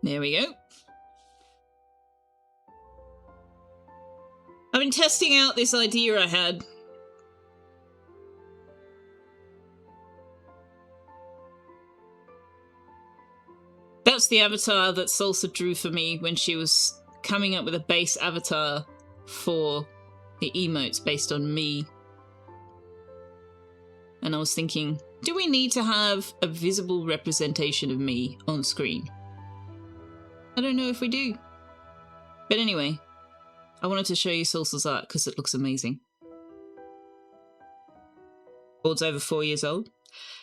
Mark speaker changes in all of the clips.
Speaker 1: There we go. I've been testing out this idea I had. That's the avatar that Salsa drew for me when she was coming up with a base avatar for the emotes based on me. And I was thinking, do we need to have a visible representation of me on screen? I don't know if we do. But anyway, I wanted to show you Salsa's art because it looks amazing. Board's over 4 years old.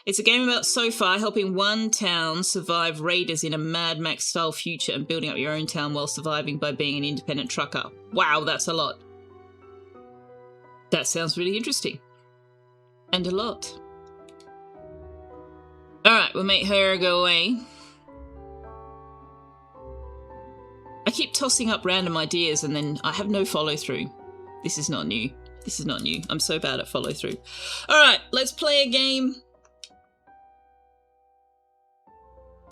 Speaker 1: It's a game about Selfeya helping one town survive raiders in a Mad Max-style future and building up your own town while surviving by being an independent trucker. Wow, that's a lot. That sounds really interesting. And a lot. Alright, we'll make her go away. I keep tossing up random ideas and then I have no follow-through. This is not new. This is not new. I'm so bad at follow-through. Alright, let's play a game.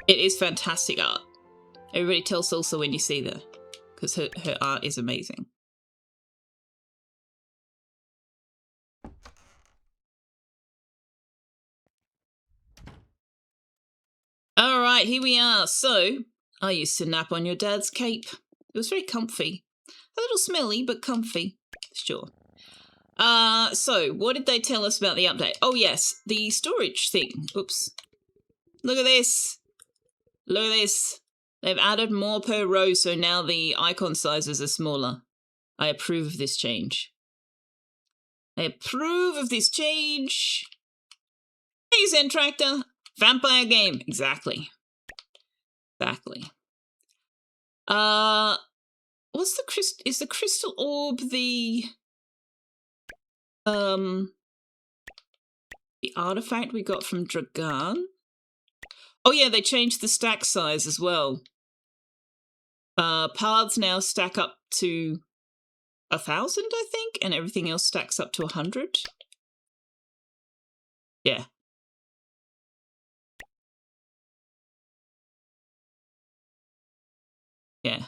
Speaker 1: It is fantastic art. Everybody tell Salsa when you see her, because her art is amazing. Alright, here we are. So, I used to nap on your dad's cape. It was very comfy. A little smelly, but comfy. Sure. So, what did they tell us about the update? Oh yes, the storage thing. Oops. Look at this. Look at this. They've added more per row, so now the icon sizes are smaller. I approve of this change. I approve of this change. Hey, Zen Tractor. Vampire game. Exactly. Exactly. What's the is the crystal orb the artifact we got from Dragan? Oh yeah, they changed the stack size as well. Paths now stack up to 1,000, I think, and everything else stacks up to 100. Yeah. Yeah.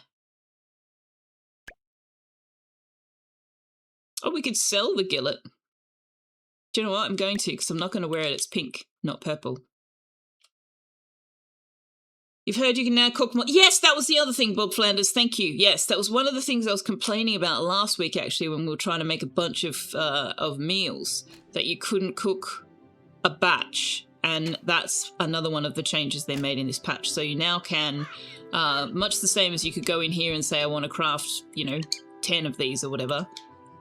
Speaker 1: Oh, we could sell the gillet. Do you know what? I'm going to, because I'm not going to wear it. It's pink, not purple. You've heard you can now cook more. Yes, that was the other thing, Bob Flanders. Thank you. Yes, that was one of the things I was complaining about last week, actually, when we were trying to make a bunch of meals, that you couldn't cook a batch. And that's another one of the changes they made in this patch. So you now can, much the same as you could go in here and say, I want to craft, 10 of these or whatever.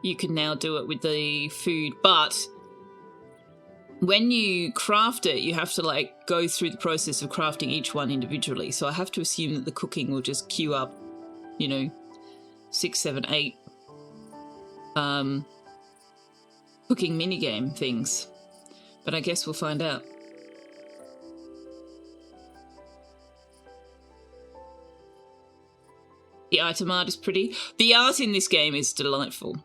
Speaker 1: You can now do it with the food, but when you craft it, you have to go through the process of crafting each one individually. So I have to assume that the cooking will just queue up, 6, 7, 8 cooking minigame things. But I guess we'll find out. The item art is pretty. The art in this game is delightful.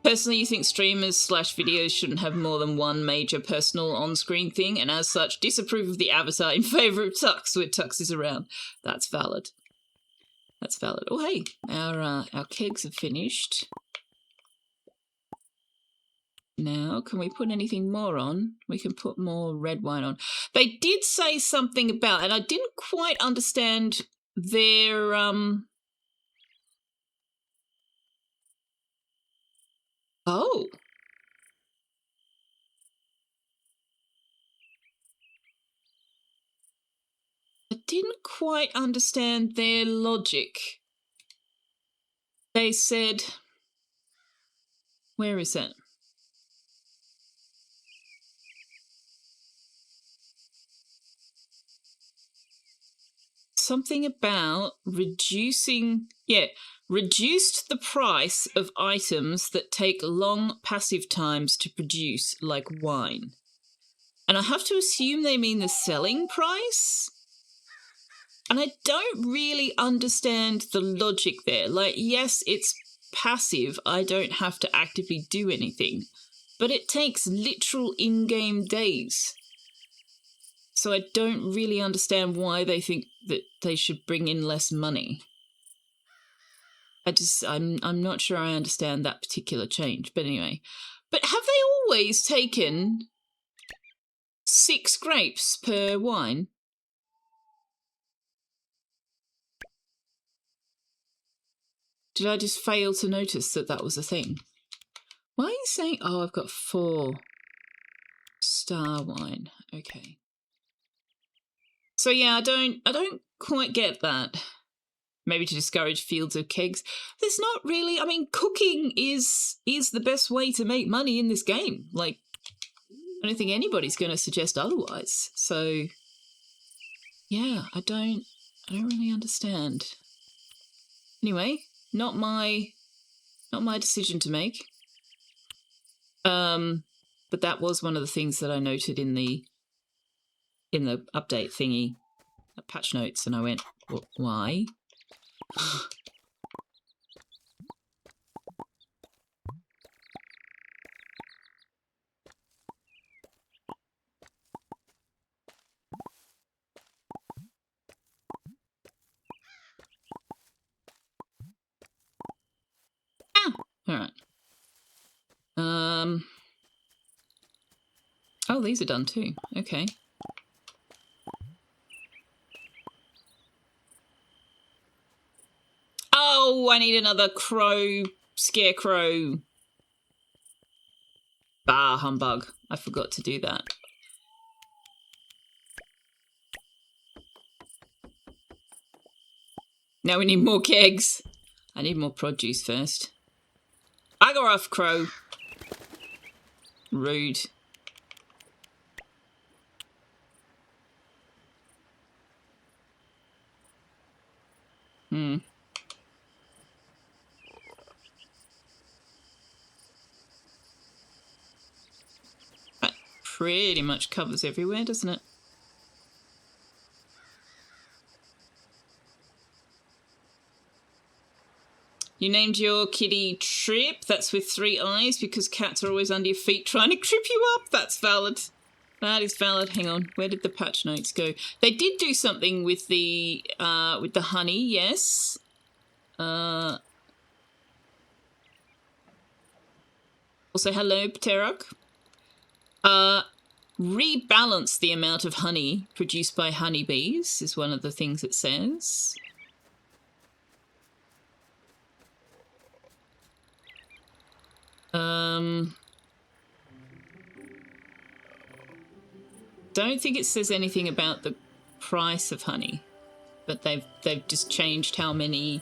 Speaker 1: Personally, you think streamers/videos shouldn't have more than one major personal on-screen thing, and as such, disapprove of the avatar in favour of Tux when Tux is around. That's valid. That's valid. Oh, hey, our kegs are finished. Now, can we put anything more on? We can put more red wine on. They did say something about, and I didn't quite understand their Oh. I didn't quite understand their logic. They said, where is it? Something about reduced the price of items that take long passive times to produce, like wine. And I have to assume they mean the selling price? And I don't really understand the logic there. Yes, it's passive. I don't have to actively do anything. But it takes literal in-game days. So I don't really understand why they think that they should bring in less money. I'm not sure I understand that particular change, but anyway. But have they always taken 6 grapes per wine? Did I just fail to notice that that was a thing? Why are you saying, oh, I've got 4-star wine. Okay. So yeah, I don't quite get that. Maybe to discourage fields of kegs. There's not really, I mean, cooking is the best way to make money in this game. Like, I don't think anybody's going to suggest otherwise. So yeah, I don't really understand. Anyway, not my decision to make. But that was one of the things that I noted in the update thingy, patch notes, and I went, why? All right. Oh, these are done too. Okay. Oh, I need another scarecrow. Bah, humbug. I forgot to do that. Now we need more kegs. I need more produce first. Bugger off, crow. Rude. That pretty much covers everywhere, doesn't it? You named your kitty Trip. That's with 3 eyes because cats are always under your feet trying to trip you up. That's valid. That is valid. Hang on. Where did the patch notes go? They did do something with the honey, yes. Also, hello, Pterok. Rebalance the amount of honey produced by honeybees is one of the things it says. Don't think it says anything about the price of honey, but they've just changed how many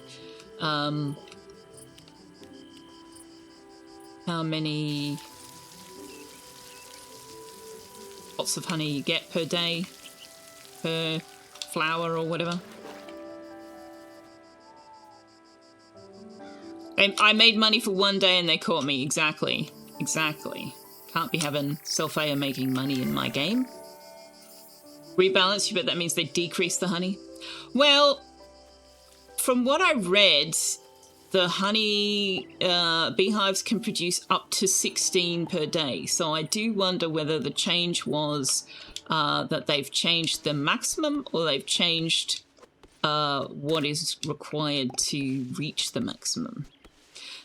Speaker 1: pots of honey you get per day, per flower or whatever. I made money for 1 day and they caught me. Exactly. Can't be having Selfeya making money in my game. Rebalance, you bet that means they decrease the honey? Well, from what I read, the honey beehives can produce up to 16 per day. So I do wonder whether the change was that they've changed the maximum or they've changed what is required to reach the maximum.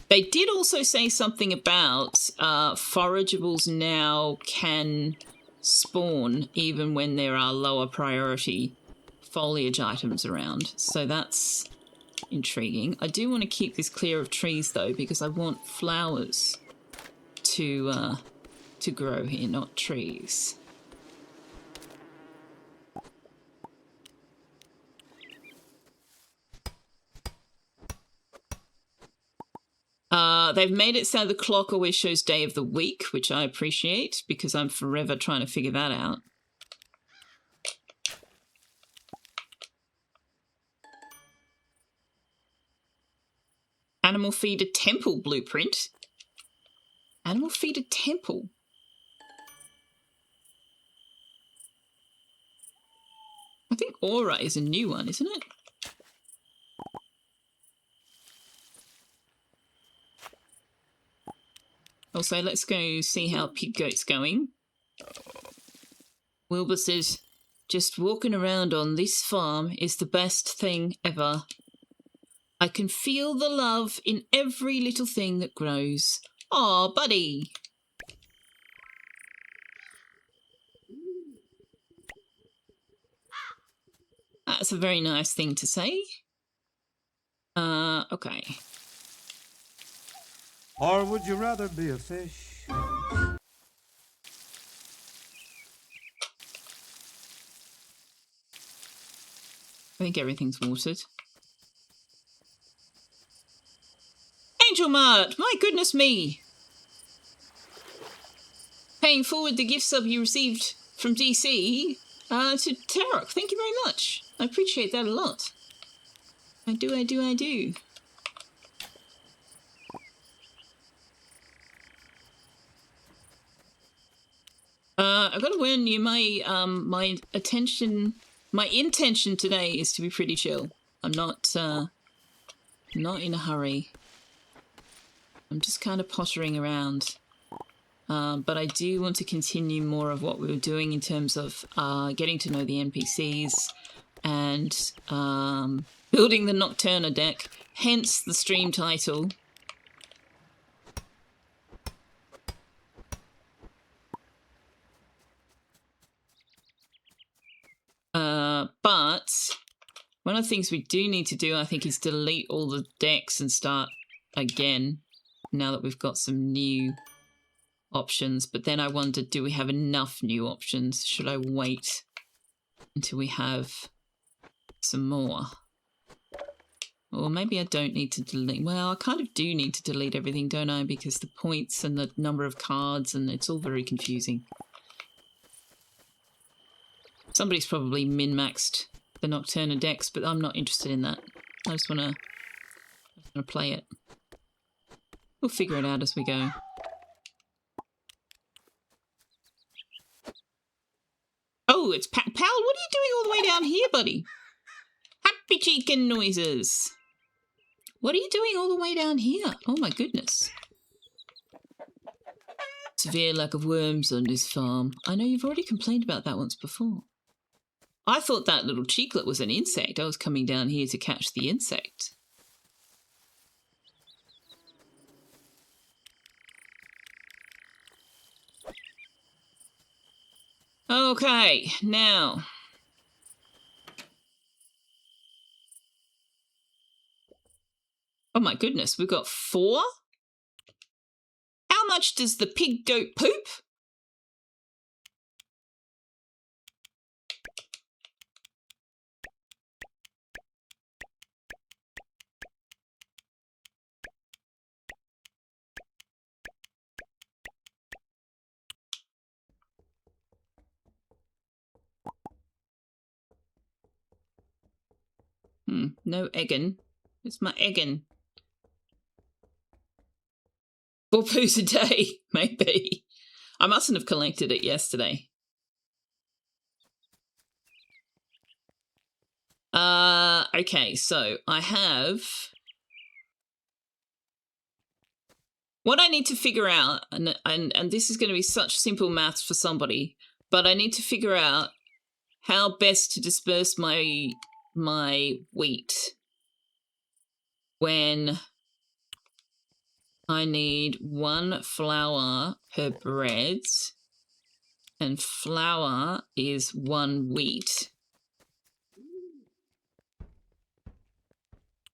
Speaker 1: They did also say something about forageables now can spawn even when there are lower priority foliage items around. So that's intriguing. I do want to keep this clear of trees though, because I want flowers to grow here, not trees. They've made it so the clock always shows day of the week, which I appreciate because I'm forever trying to figure that out. Animal feeder temple blueprint. Animal feeder temple. I think Aura is a new one, isn't it? Also, let's go see how Pig Goat's going. Wilbur says, just walking around on this farm is the best thing ever. I can feel the love in every little thing that grows. Aw, buddy. That's a very nice thing to say. Okay.
Speaker 2: Or would you rather be a fish?
Speaker 1: I think everything's watered. Angel Mart! My goodness me! Paying forward the gift sub you received from DC to Tarok. Thank you very much. I appreciate that a lot. I do. I've got to warn you, my intention today is to be pretty chill. I'm not in a hurry. I'm just kind of pottering around. But I do want to continue more of what we were doing in terms of getting to know the NPCs and building the Nocturna deck, hence the stream title. But one of the things we do need to do, I think, is delete all the decks and start again now that we've got some new options. But then I wondered, do we have enough new options? Should I wait until we have some more? Or maybe I don't need to delete. Well, I kind of do need to delete everything, don't I? Because the points and the number of cards, and it's all very confusing. Somebody's probably min-maxed the Nocturna decks, but I'm not interested in that. I just want to play it. We'll figure it out as we go. Oh, it's Pal. What are you doing all the way down here, buddy? Happy chicken noises. What are you doing all the way down here? Oh my goodness. Severe lack of worms on this farm. I know you've already complained about that once before. I thought that little cheeklet was an insect. I was coming down here to catch the insect. Okay, now. Oh my goodness, we've got 4? How much does the pig goat poop? No eggin. It's my eggin. 4 poos a day, maybe. I mustn't have collected it yesterday. Okay, so I have... What I need to figure out, and this is going to be such simple maths for somebody, but I need to figure out how best to disperse my wheat when I need 1 flour per bread, and flour is 1 wheat.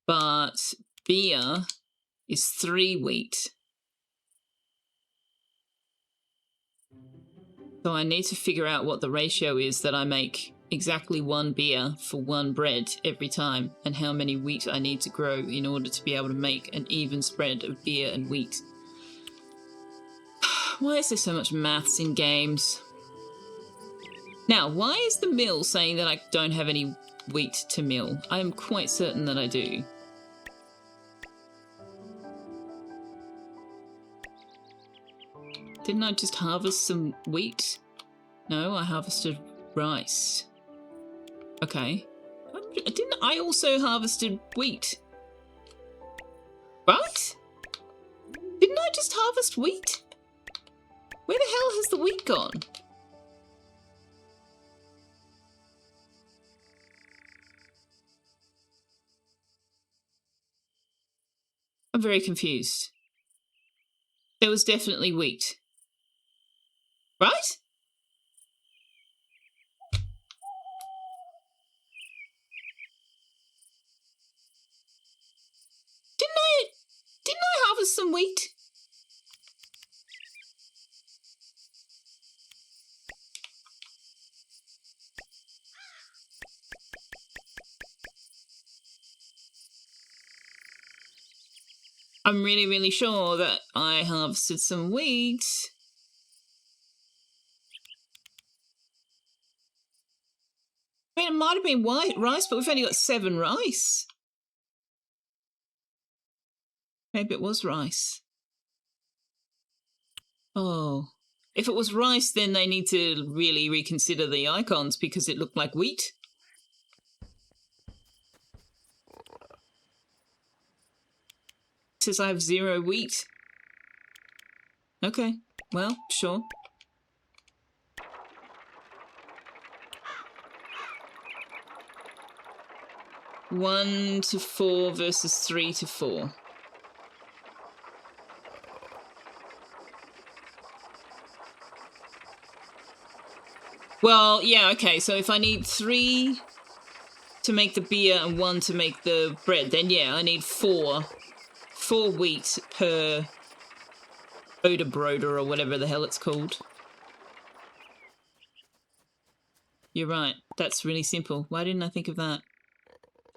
Speaker 1: But beer is 3 wheat. So I need to figure out what the ratio is that I make exactly 1 beer for 1 bread every time, and how many wheat I need to grow in order to be able to make an even spread of beer and wheat. Why is there so much maths in games? Now, why is the mill saying that I don't have any wheat to mill? I'm quite certain that I do. Didn't I just harvest some wheat? No, I harvested rice. Okay. Didn't I also harvested wheat? Right? Didn't I just harvest wheat? Where the hell has the wheat gone? I'm very confused. There was definitely wheat. Right? Didn't I harvest some wheat? I'm really, really sure that I harvested some wheat. I mean, it might have been white rice, but we've only got 7 rice. Maybe it was rice. Oh. If it was rice, then they need to really reconsider the icons because it looked like wheat. It says I have 0 wheat. Okay, well, sure. One to 4 versus 3 to 4. Well, yeah, okay, so if I need 3 to make the beer and 1 to make the bread, then yeah, I need 4 wheat per Oda Broder or whatever the hell it's called. You're right, that's really simple. Why didn't I think of that?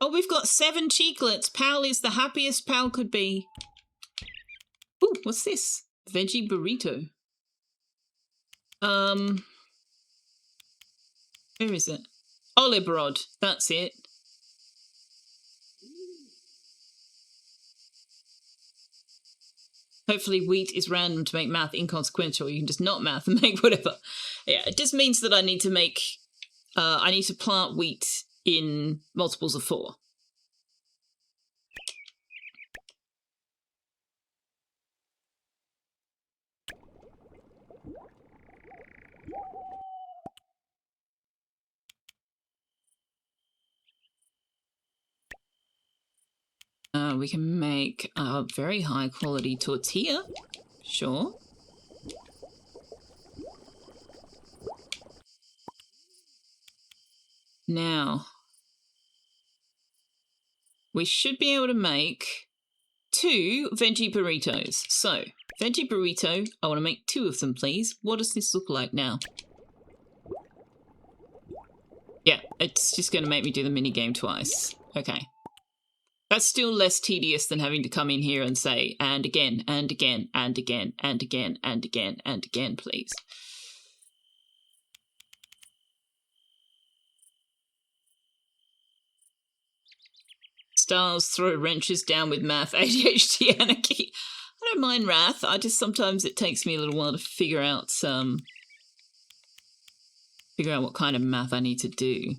Speaker 1: Oh, we've got 7 cheeklets. Pal is the happiest Pal could be. Ooh, what's this? Veggie burrito. Where is it? Olive rod, that's it. Hopefully wheat is random to make math inconsequential. You can just not math and make whatever. Yeah, it just means that I need to make... I need to plant wheat in multiples of 4. We can make a very high quality tortilla. Sure. Now, we should be able to make 2 veggie burritos. So, veggie burrito, I want to make 2 of them, please. What does this look like now? Yeah, it's just going to make me do the mini game twice. Okay. That's still less tedious than having to come in here and say, and again, and again, and again, and again, and again, and again, please. Stars throw wrenches down with math, ADHD anarchy. I don't mind math, I just sometimes it takes me a little while to figure out what kind of math I need to do.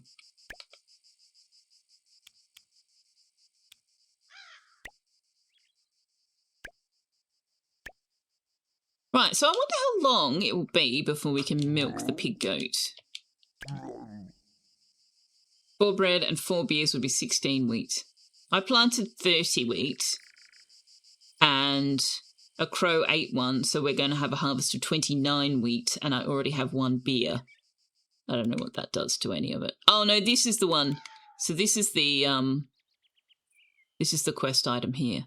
Speaker 1: Right, so I wonder how long it will be before we can milk the pig goat. 4 bread and 4 beers would be 16 wheat. I planted 30 wheat and a crow ate 1, so we're going to have a harvest of 29 wheat and I already have 1 beer. I don't know what that does to any of it. Oh no, this is the one. So this is the quest item here.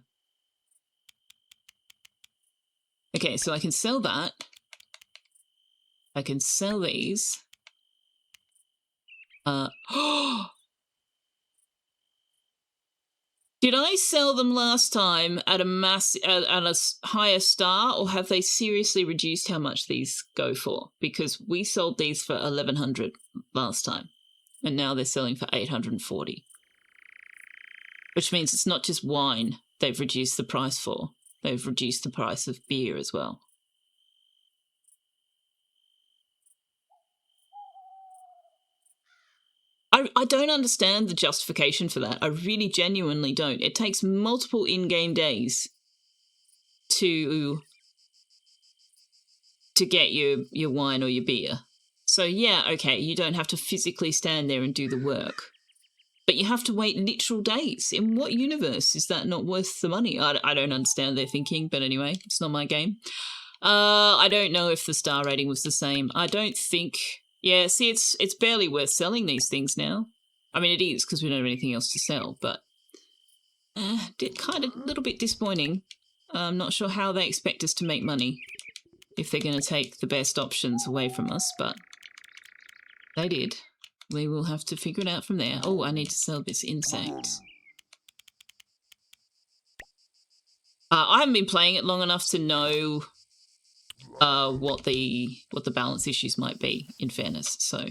Speaker 1: Okay, so I can sell that. I can sell these. Did I sell them last time at a higher star, or have they seriously reduced how much these go for? Because we sold these for 1,100 last time, and now they're selling for 840. Which means it's not just wine they've reduced the price for. They've reduced the price of beer as well. I don't understand the justification for that. I really genuinely don't. It takes multiple in-game days to get your wine or your beer. So yeah, okay, you don't have to physically stand there and do the work. But you have to wait literal days. In what universe is that not worth the money? I don't understand their thinking, but anyway, it's not my game. I don't know if the star rating was the same. I don't think... Yeah, see, it's barely worth selling these things now. I mean, it is, because we don't have anything else to sell, but... kind of a little bit disappointing. I'm not sure how they expect us to make money if they're going to take the best options away from us, but they did. We will have to figure it out from there. Oh, I need to sell this insect. I haven't been playing it long enough to know what the balance issues might be, in fairness, so...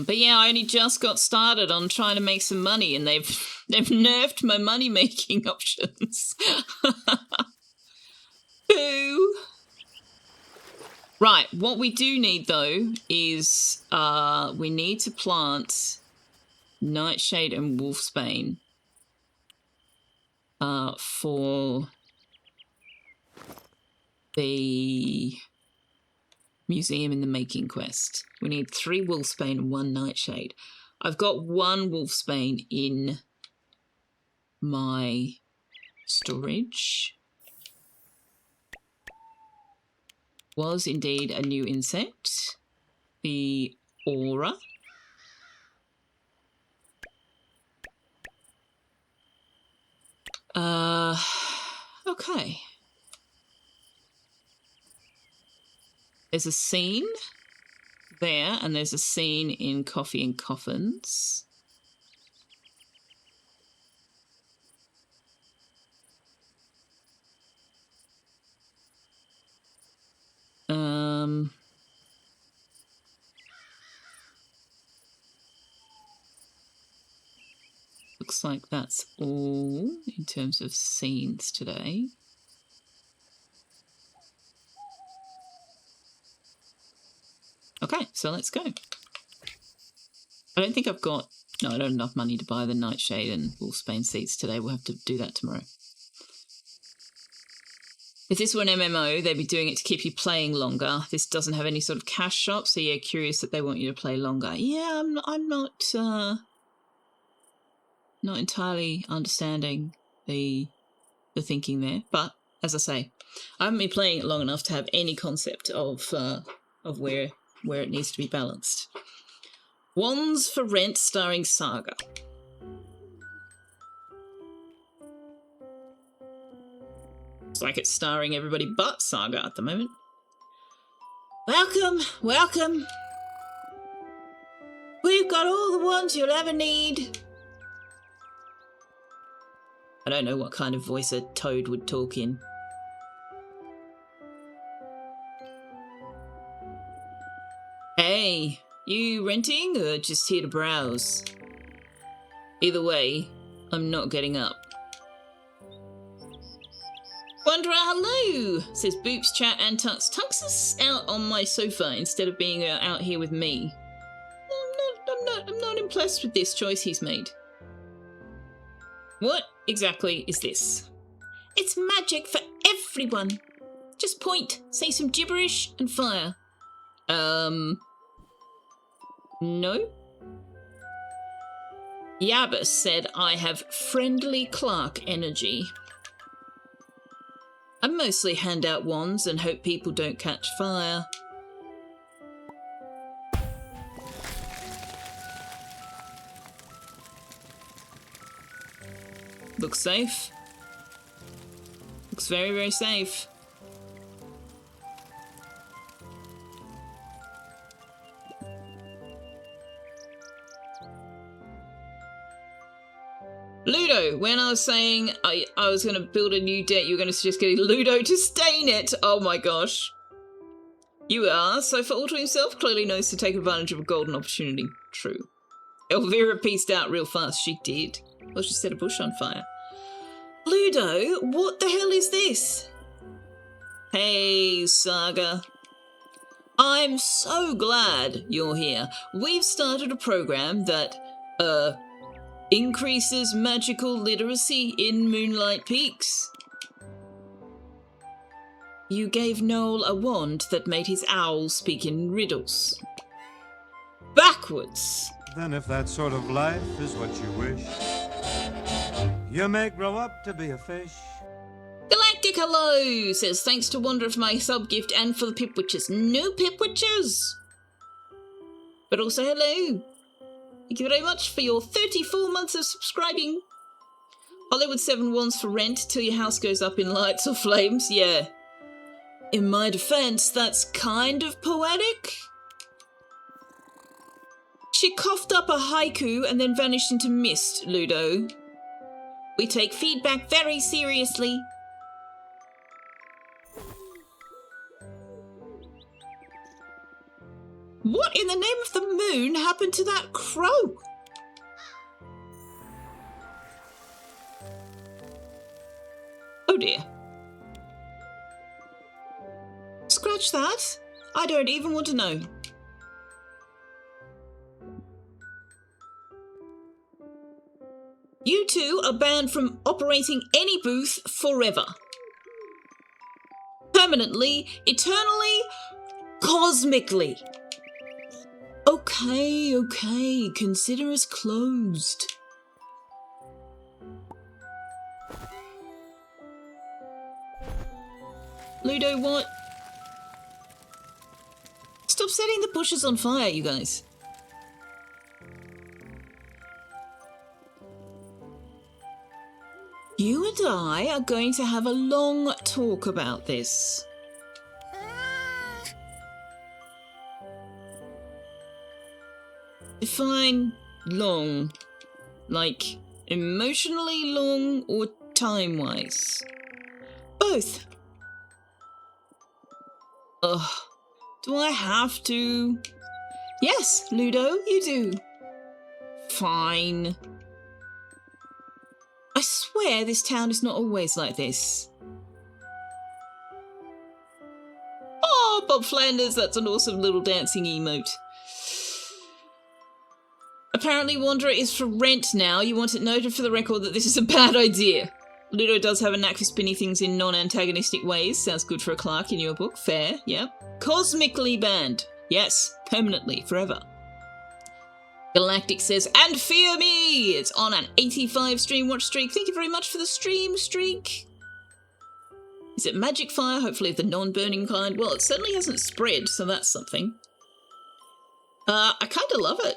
Speaker 1: But yeah, I only just got started on trying to make some money, and they've nerfed my money-making options. Boo! Right, what we do need, though, is we need to plant Nightshade and Wolfsbane for the Museum in the Making quest. We need 3 Wolfsbane and 1 Nightshade. I've got 1 Wolfsbane in my storage. Was indeed a new insect. The Aura. Okay. There's a scene there, and there's a scene in Coffee and Coffins. Looks like that's all in terms of scenes today. Okay, so let's go. I don't think I've got... No, I don't have enough money to buy the Nightshade and Wolfsbane seeds today. We'll have to do that tomorrow. If this were an MMO, they'd be doing it to keep you playing longer. This doesn't have any sort of cash shop, so yeah, curious that they want you to play longer. Yeah, I'm not entirely understanding the thinking there, but as I say, I haven't been playing it long enough to have any concept of where it needs to be balanced. Wands for Rent starring Saga. It's like it's starring everybody but Saga at the moment. Welcome, welcome. We've got all the ones you'll ever need. I don't know what kind of voice a toad would talk in. Hey, you renting or just here to browse? Either way, I'm not getting up. Wanderer, hello, says Boops, Chat, and Tux. Tux is out on my sofa instead of being out here with me. I'm not impressed with this choice he's made. What exactly is this? It's magic for everyone. Just point, say some gibberish, and fire. No? Yabba said I have friendly Clark energy. I mostly hand out wands and hope people don't catch fire. Looks safe. Looks very, very safe. Ludo, when I was saying I was going to build a new deck, you were going to suggest getting Ludo to stain it. Oh my gosh. You are, so for all to himself, clearly knows to take advantage of a golden opportunity. True. Elvira pieced out real fast. She did. Well, she set a bush on fire. Ludo, what the hell is this? Hey, Saga. I'm so glad you're here. We've started a program that, increases magical literacy in Moonlight Peaks. You gave Noel a wand that made his owl speak in riddles. Backwards.
Speaker 2: Then if that sort of life is what you wish, you may grow up to be a fish.
Speaker 1: Galactic Hello says, thanks to Wanda for my sub-gift and for the Pipwitchers. No Pipwitchers! But also hello. Thank you very much for your 34 months of subscribing. Hollywood 7 wands for rent till your house goes up in lights or flames. Yeah. In my defense, that's kind of poetic. She coughed up a haiku and then vanished into mist, Ludo. We take feedback very seriously. What in the name of the moon happened to that crow? Oh dear. Scratch that. I don't even want to know. You two are banned from operating any booth forever. Permanently, eternally, cosmically. Okay, consider us closed. Ludo, what? Stop setting the bushes on fire, you guys. You and I are going to have a long talk about this. Define long. Like emotionally long or time-wise? Both. Ugh. Do I have to? Yes, Ludo, you do. Fine. I swear this town is not always like this. Oh, Bob Flanders, that's an awesome little dancing emote. Apparently Wanderer is for rent now. You want it noted for the record that this is a bad idea. Ludo does have a knack for spinning things in non-antagonistic ways. Sounds good for a clerk in your book. Fair, yep. Cosmically banned. Yes, permanently, forever. Galactic says, and fear me! It's on an 85 stream watch streak. Thank you very much for the stream streak. Is it magic fire? Hopefully the non-burning kind. Well, it certainly hasn't spread, so that's something. I kind of love it.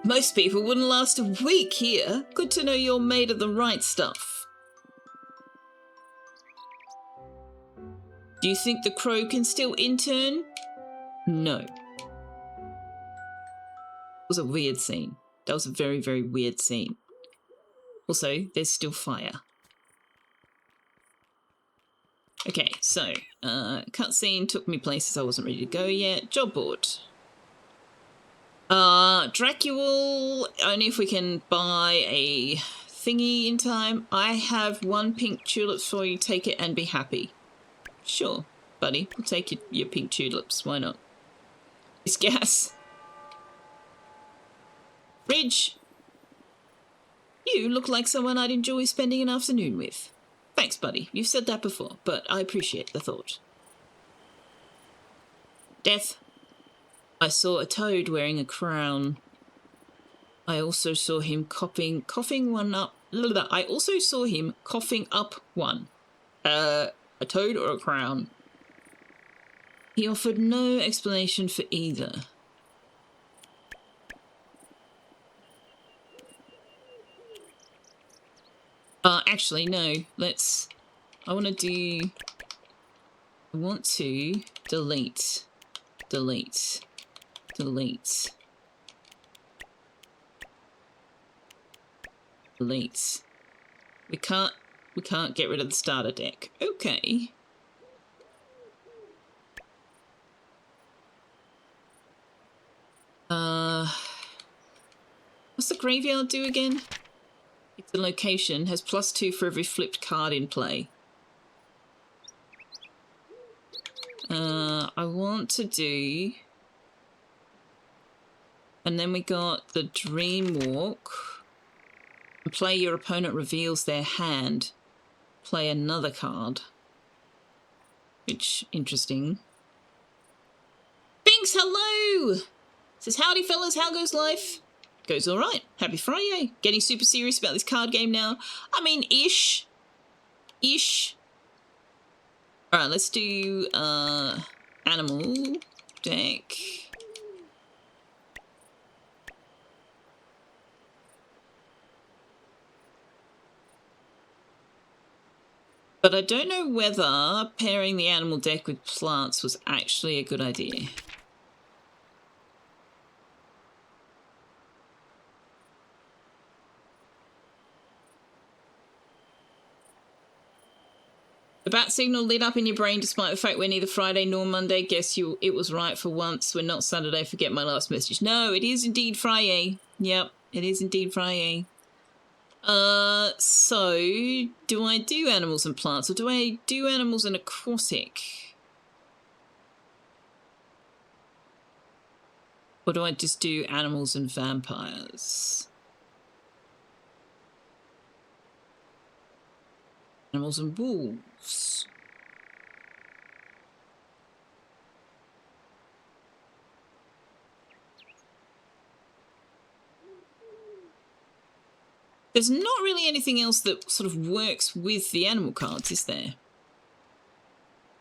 Speaker 1: Most people wouldn't last a week here. Good to know you're made of the right stuff. Do you think the crow can still intern? No. It was a weird scene. That was a very, very weird scene. Also, there's still fire. Okay, so, cutscene took me places I wasn't ready to go yet. Job board. Dracul, only if we can buy a thingy in time. I have 1 pink tulip for you. Take it and be happy. Sure, buddy. We'll take your pink tulips. Why not? It's gas. Ridge. You look like someone I'd enjoy spending an afternoon with. Thanks, buddy. You've said that before, but I appreciate the thought. Death. I saw a toad wearing a crown. I also saw him coughing one up. I also saw him coughing up one. A toad or a crown? He offered no explanation for either. Actually, no. I want to delete. We can't get rid of the starter deck. Okay. What's the graveyard do again? It's a location, has +2 for every flipped card in play. I want to do... And then we got the Dream Walk. Play your opponent reveals their hand. Play another card. Which, interesting. Binks, hello! Says, howdy fellas, how goes life? Goes alright. Happy Friday. Getting super serious about this card game now. I mean, ish. Ish. Alright, let's do animal deck. But I don't know whether pairing the animal deck with plants was actually a good idea. The bat signal lit up in your brain despite the fact we're neither Friday nor Monday. Guess it was right for once. We're not Saturday. Forget my last message. No, it is indeed Friday. Yep, it is indeed Friday. So do I do animals and plants or do I do animals and aquatic? Or do I just do animals and vampires? Animals and wolves. There's not really anything else that sort of works with the animal cards, is there?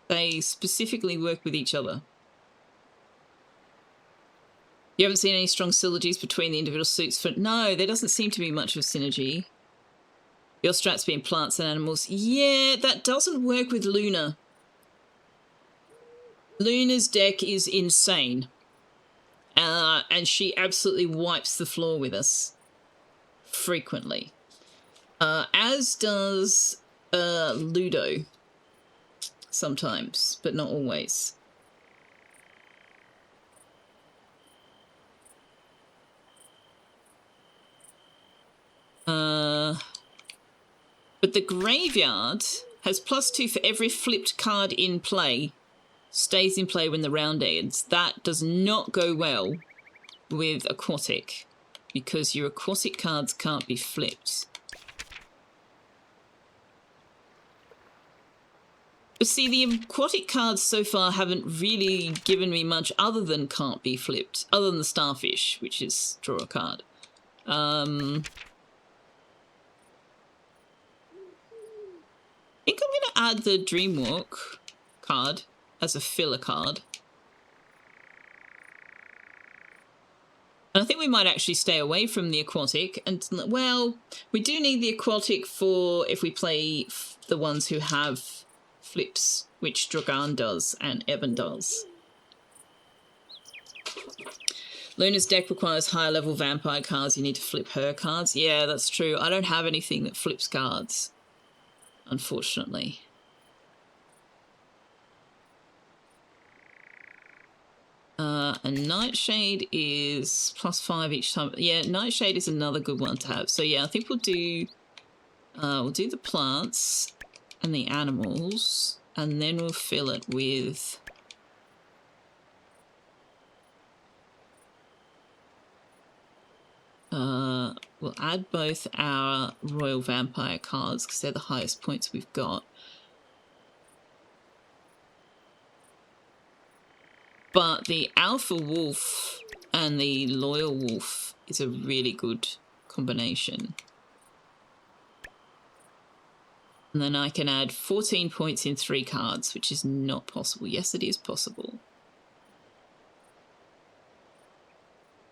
Speaker 1: They specifically work with each other. You haven't seen any strong synergies between the individual suits for... No, there doesn't seem to be much of synergy. Your strats being plants and animals. Yeah, that doesn't work with Luna. Luna's deck is insane. And she absolutely wipes the floor with us. Frequently. As does Ludo. Sometimes, but not always. But the graveyard has +2 for every flipped card in play. Stays in play when the round ends. That does not go well with aquatic, because your aquatic cards can't be flipped. But see, the aquatic cards so far haven't really given me much other than can't be flipped, other than the starfish, which is draw a card. I think I'm going to add the Dreamwalk card as a filler card. And I think we might actually stay away from the aquatic. And, well, we do need the aquatic for if we play the ones who have flips, which Drogon does and Evan does. Luna's deck requires higher level vampire cards. You need to flip her cards. Yeah, that's true. I don't have anything that flips cards, unfortunately. And Nightshade is +5 each time. Yeah, Nightshade is another good one to have. So yeah, I think we'll do the plants and the animals, and then we'll fill it with we'll add both our Royal Vampire cards because they're the highest points we've got. But the Alpha Wolf and the Loyal Wolf is a really good combination. And then I can add 14 points in 3 cards, which is not possible. Yes, it is possible.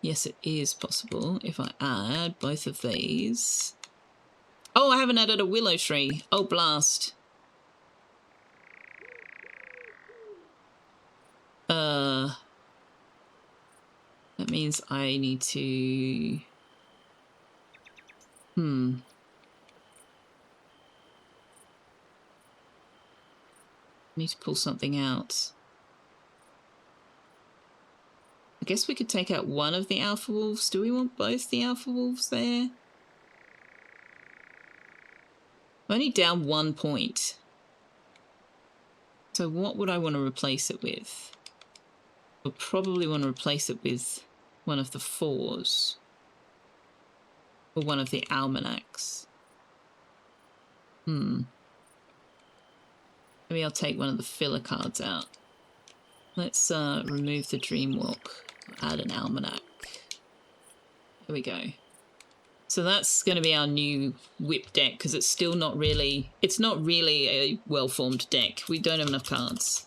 Speaker 1: Yes, it is possible if I add both of these. Oh, I haven't added a Willow Tree. Oh, blast. That means I need to... need to pull something out. guess we could take out one of the alpha wolves. Do we want both the alpha wolves there? I'm only down 1 point. So what would I want to replace it with? I'll probably want to replace it with one of the 4s. Or one of the almanacs. Maybe I'll take one of the filler cards out. Let's remove the dream walk. Add an almanac. There we go. So that's going to be our new whip deck, because it's still not really... It's not really a well-formed deck. We don't have enough cards.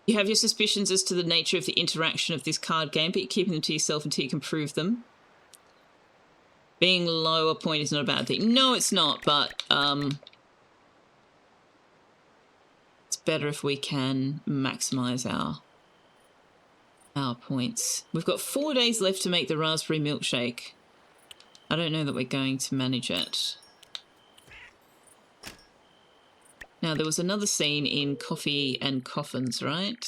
Speaker 1: You have your suspicions as to the nature of the interaction of this card game, but you're keeping them to yourself until you can prove them. Being low a point is not a bad thing. No, it's not, but it's better if we can maximize our points. We've got 4 days left to make the raspberry milkshake. I don't know that we're going to manage it. Now, there was another scene in Coffee and Coffins, right?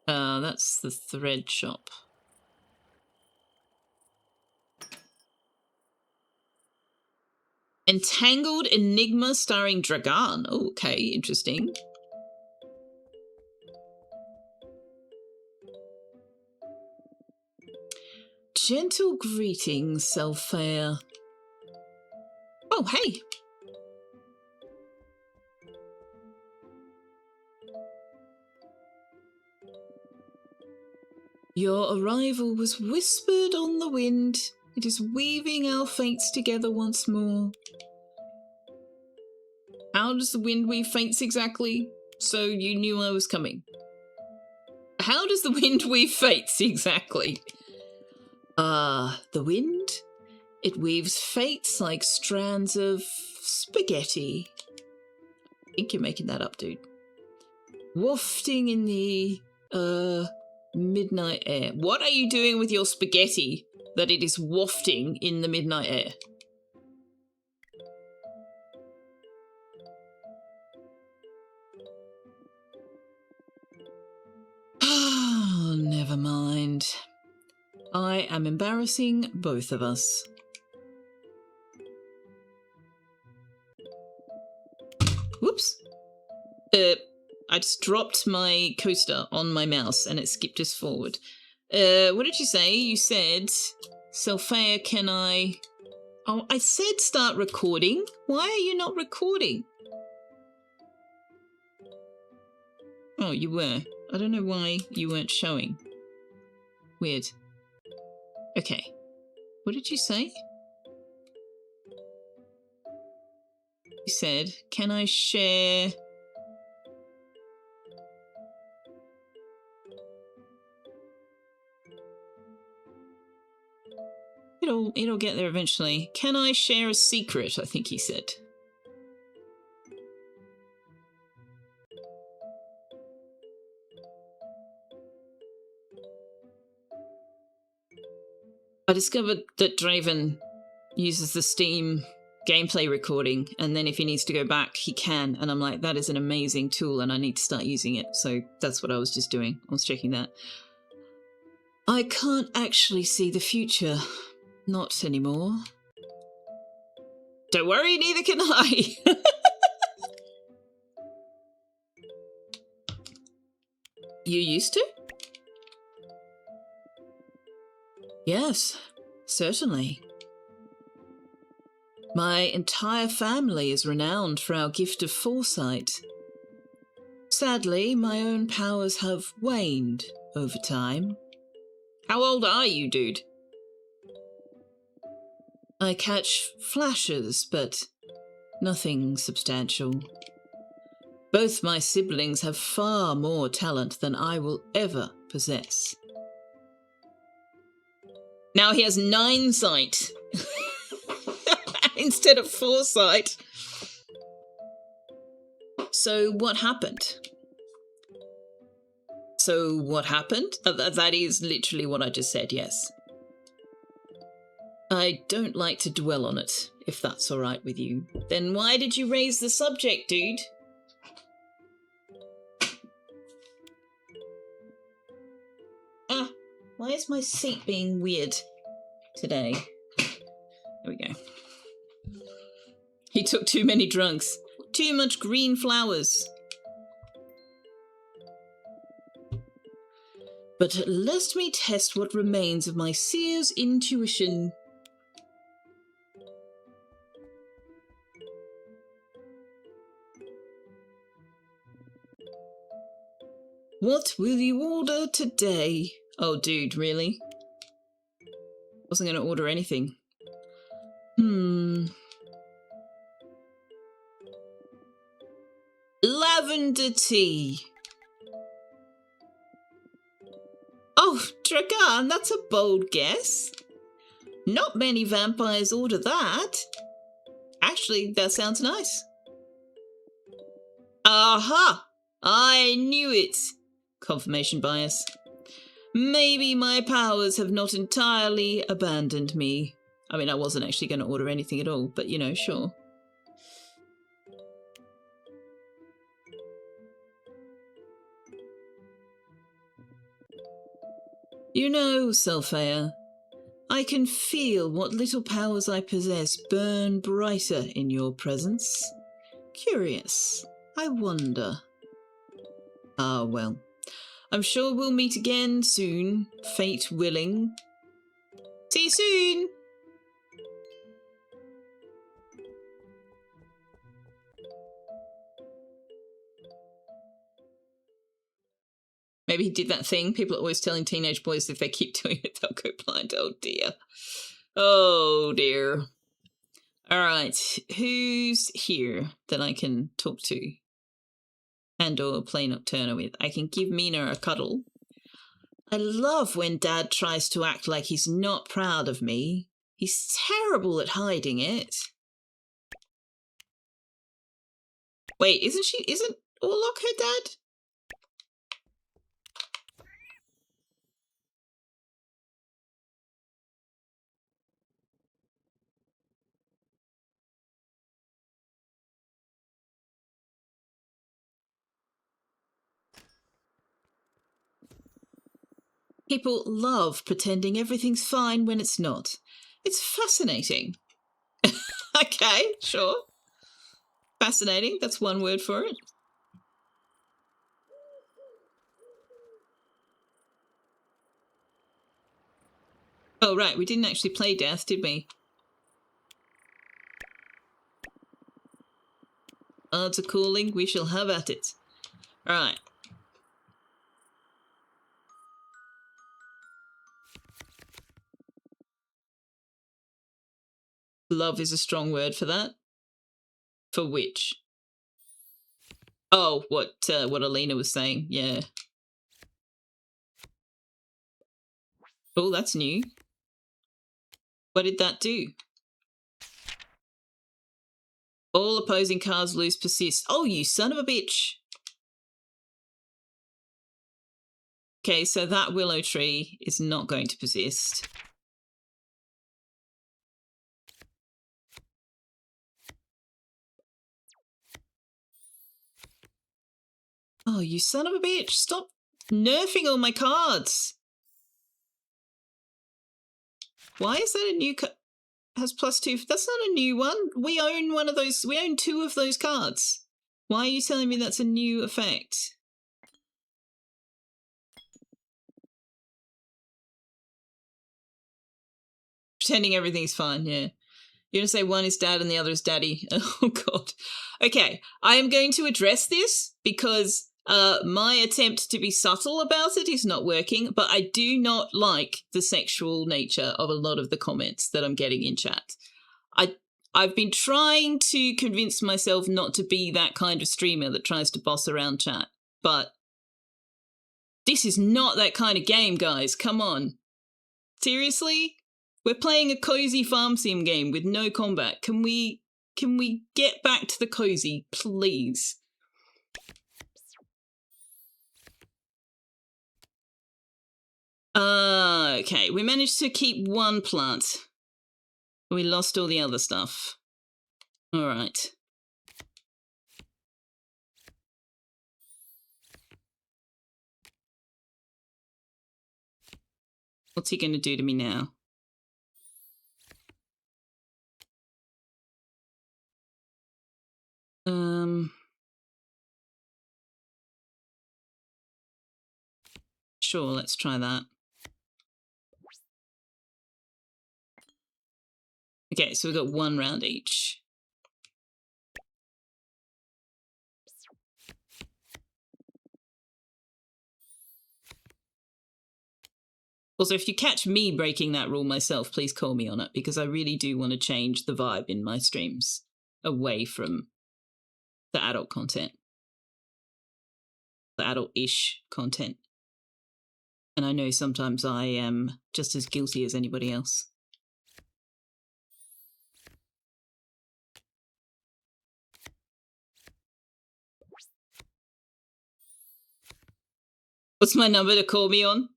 Speaker 1: That's the thread shop. Entangled Enigma starring Dragan. Oh, okay, interesting. Gentle greetings, Selfeya. Oh, hey. Your arrival was whispered on the wind. It is weaving our fates together once more. How does the wind weave fates exactly? So you knew I was coming. How does the wind weave fates exactly? The wind? It weaves fates like strands of spaghetti. I think you're making that up, dude. Wafting in the, midnight air. What are you doing with your spaghetti that it is wafting in the midnight air? Oh, never mind. I am embarrassing both of us. Whoops. I just dropped my coaster on my mouse and it skipped us forward. What did you say? You said, Selfeya, can I... Oh, I said start recording. Why are you not recording? Oh, you were. I don't know why you weren't showing. Weird. Okay. What did you say? You said, can I share... It'll get there eventually. Can I share a secret? I think he said. I discovered that Draven uses the Steam gameplay recording, and then if he needs to go back, he can. And I'm like, that is an amazing tool, and I need to start using it. So that's what I was just doing. I was checking that. I can't actually see the future. Not anymore. Don't worry, neither can I. You used to? Yes, certainly. My entire family is renowned for our gift of foresight. Sadly, my own powers have waned over time. How old are you, dude? I catch flashes, but nothing substantial. Both my siblings have far more talent than I will ever possess. Now he has 9 sight instead of foresight. So what happened? That is literally what I just said, yes. I don't like to dwell on it, if that's all right with you. Then why did you raise the subject, dude? Ah, why is my seat being weird today? There we go. He took too many drugs. Too much green flowers. But let me test what remains of my seer's intuition. What will you order today? Oh, dude, really? Wasn't going to order anything. Lavender tea. Oh, Dragan, that's a bold guess. Not many vampires order that. Actually, that sounds nice. Aha! I knew it. Confirmation bias. Maybe my powers have not entirely abandoned me. I mean, I wasn't actually going to order anything at all, but you know, sure. You know, Selfeya, I can feel what little powers I possess burn brighter in your presence. Curious. I wonder. Ah, well. I'm sure we'll meet again soon, fate willing. See you soon! Maybe he did that thing. People are always telling teenage boys if they keep doing it, they'll go blind. Oh, dear. Oh, dear. All right. Who's here that I can talk to? And or play Nocturna with? I can give Mina a cuddle. I love when Dad tries to act like he's not proud of me. He's terrible at hiding it. Wait, isn't Orlok her dad? People love pretending everything's fine when it's not. It's fascinating. Okay, sure. Fascinating, that's one word for it. Oh, right, we didn't actually play Death, did we? Odds are calling, we shall have at it. Right. Love is a strong word for that. For which? Oh, what Alina was saying, yeah. Oh, that's new. What did that do? All opposing cards lose persist. Oh, you son of a bitch. Okay, so that willow tree is not going to persist. Oh, you son of a bitch. Stop nerfing all my cards. Why is that a new card? Has +2. That's not a new one. We own one of those. We own 2 of those cards. Why are you telling me that's a new effect? Pretending everything's fine, yeah. You're going to say one is dad and the other is daddy. Oh, God. Okay, I am going to address this because my attempt to be subtle about it is not working, but I do not like the sexual nature of a lot of the comments that I'm getting in chat. I've been trying to convince myself not to be that kind of streamer that tries to boss around chat, but this is not that kind of game, guys. Come on. Seriously? We're playing a cozy farm sim game with no combat. Can we get back to the cozy, please? Okay, we managed to keep one plant. We lost all the other stuff. All right. What's he going to do to me now? Sure, let's try that. Okay, so we've got 1 round each. Also, if you catch me breaking that rule myself, please call me on it, because I really do want to change the vibe in my streams away from the adult content. The adult-ish content. And I know sometimes I am just as guilty as anybody else. What's my number to call me on?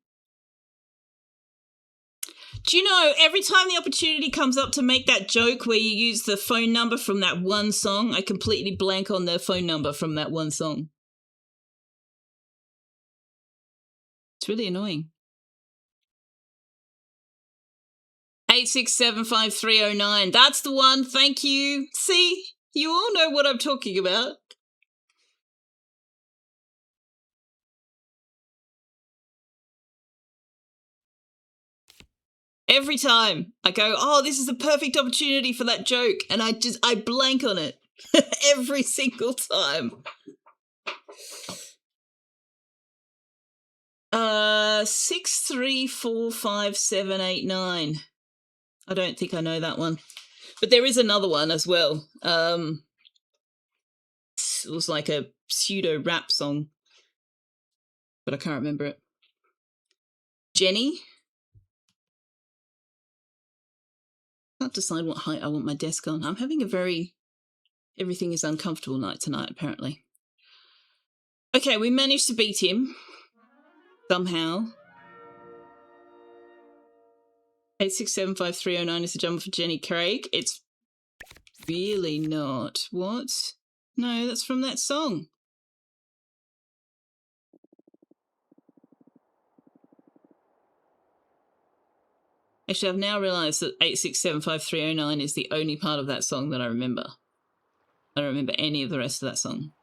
Speaker 1: Do you know, every time the opportunity comes up to make that joke where you use the phone number from that one song, I completely blank on the phone number from that one song. It's really annoying. 8675309. That's the one. Thank you. See, you all know what I'm talking about. Every time I go, oh, this is the perfect opportunity for that joke, and I blank on it every single time. 6345789. I don't think I know that one, but there is another one as well. It was like a pseudo rap song, but I can't remember it. Jenny. Can't decide what height I want my desk on. I'm having a very everything is uncomfortable night tonight, apparently. Okay, we managed to beat him somehow. 8675309 is the jumper for Jenny Craig. It's really not. What? No, that's from that song. Actually, I've now realised that 8675309 is the only part of that song that I remember. I don't remember any of the rest of that song.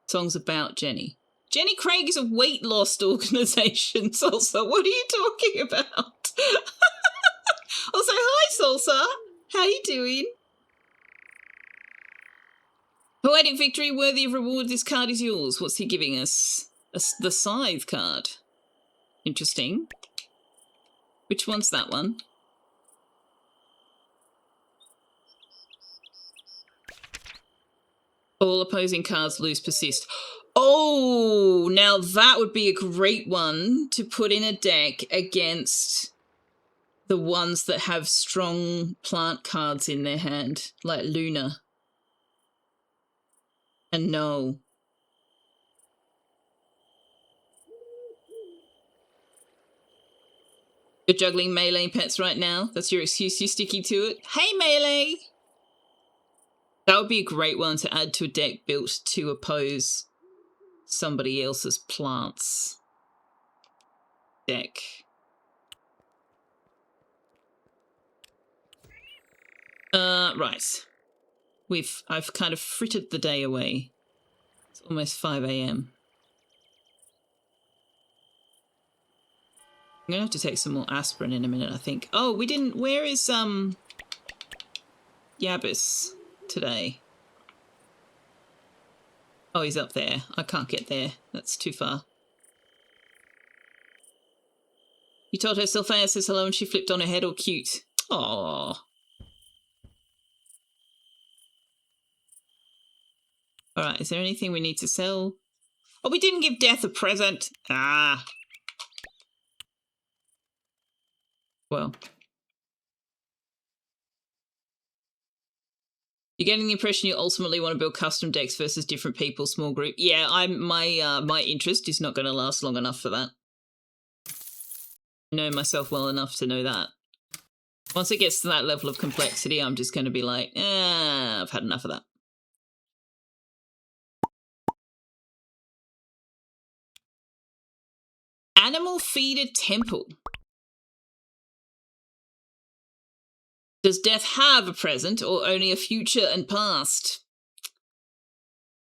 Speaker 1: Song's about Jenny. Jenny Craig is a weight loss organisation, Salsa. What are you talking about? Also, hi, Salsa. How you doing? Poetic victory, worthy of reward. This card is yours. What's he giving us? The Scythe card. Interesting. Which one's that one? All opposing cards lose persist. Oh, now that would be a great one to put in a deck against the ones that have strong plant cards in their hand, like Luna and No. You're juggling melee pets right now. That's your excuse. You're sticking to it. Hey, melee! That would be a great one to add to a deck built to oppose somebody else's plants deck. Right. I've kind of frittered the day away. It's almost 5 a.m. I'm gonna have to take some more aspirin in a minute, I think. Oh, we didn't. Where is Yabis today? Oh, he's up there. I can't get there. That's too far. You told her Selfeya says hello and she flipped on her head all cute. Aww. Alright, is there anything we need to sell? Oh, we didn't give Death a present. Ah. Well. You're getting the impression you ultimately want to build custom decks versus different people, small group. Yeah, my interest is not going to last long enough for that. I know myself well enough to know that. Once it gets to that level of complexity, I'm just going to be like, I've had enough of that. Animal feeder temple. Does death have a present or only a future and past?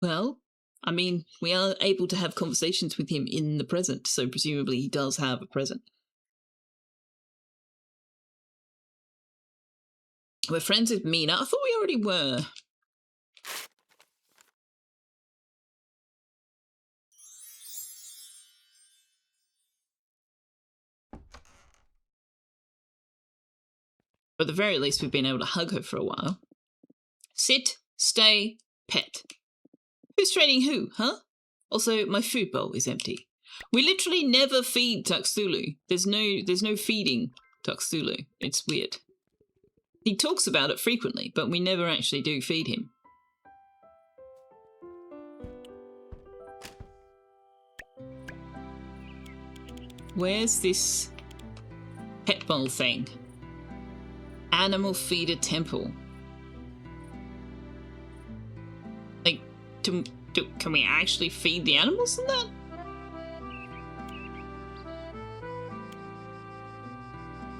Speaker 1: Well, I mean, we are able to have conversations with him in the present, so presumably he does have a present. We're friends with Mina. I thought we already were. But at the very least, we've been able to hug her for a while. Sit, stay, pet. Who's trading who, huh? Also, my food bowl is empty. We literally never feed Tuxtulu. There's no feeding Tuxtulu. It's weird. He talks about it frequently, but we never actually do feed him. Where's this pet bowl thing? Animal feeder temple. Like, can we actually feed the animals in that?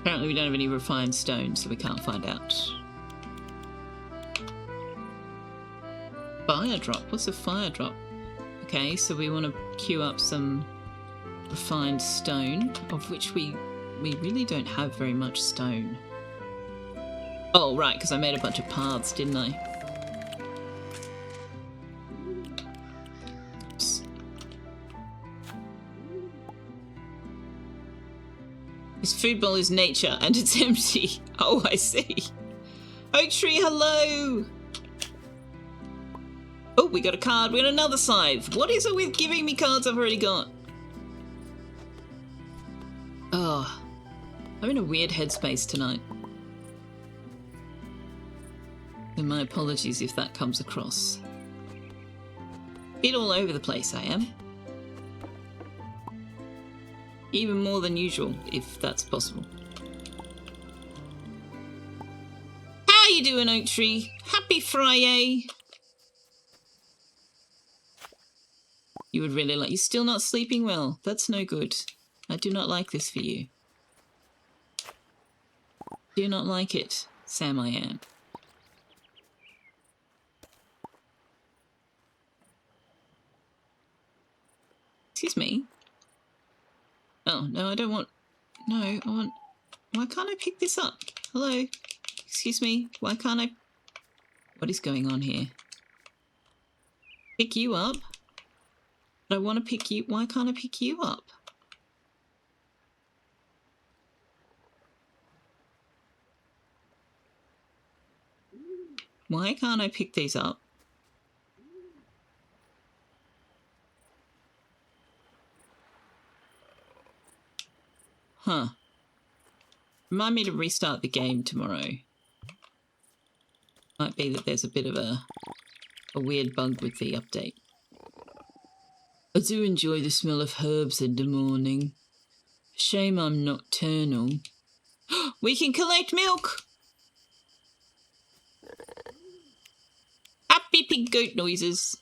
Speaker 1: Apparently we don't have any refined stone, so we can't find out. Fire drop? What's a fire drop? Okay, so we want to queue up some refined stone, of which we really don't have very much stone. Oh, right, because I made a bunch of paths, didn't I? His food bowl is nature, and it's empty. Oh, I see. Oak tree, hello! Oh, we got a card. We got another scythe. What is it with giving me cards I've already got? Oh, I'm in a weird headspace tonight. And my apologies if that comes across. Bit all over the place, I am. Even more than usual, if that's possible. How you doing, Oak Tree? Happy Friday! You would really like... You're still not sleeping well. That's no good. I do not like this for you. Do not like it, Sam I am. Excuse me? Oh, no, I don't want... No, I want... Why can't I pick this up? Hello? Excuse me? Why can't I... What is going on here? Pick you up? But I want to pick you... Why can't I pick you up? Why can't I pick these up? Huh. Remind me to restart the game tomorrow. Might be that there's a bit of a weird bug with the update. I do enjoy the smell of herbs in the morning. Shame I'm nocturnal. We can collect milk! Happy pig goat noises.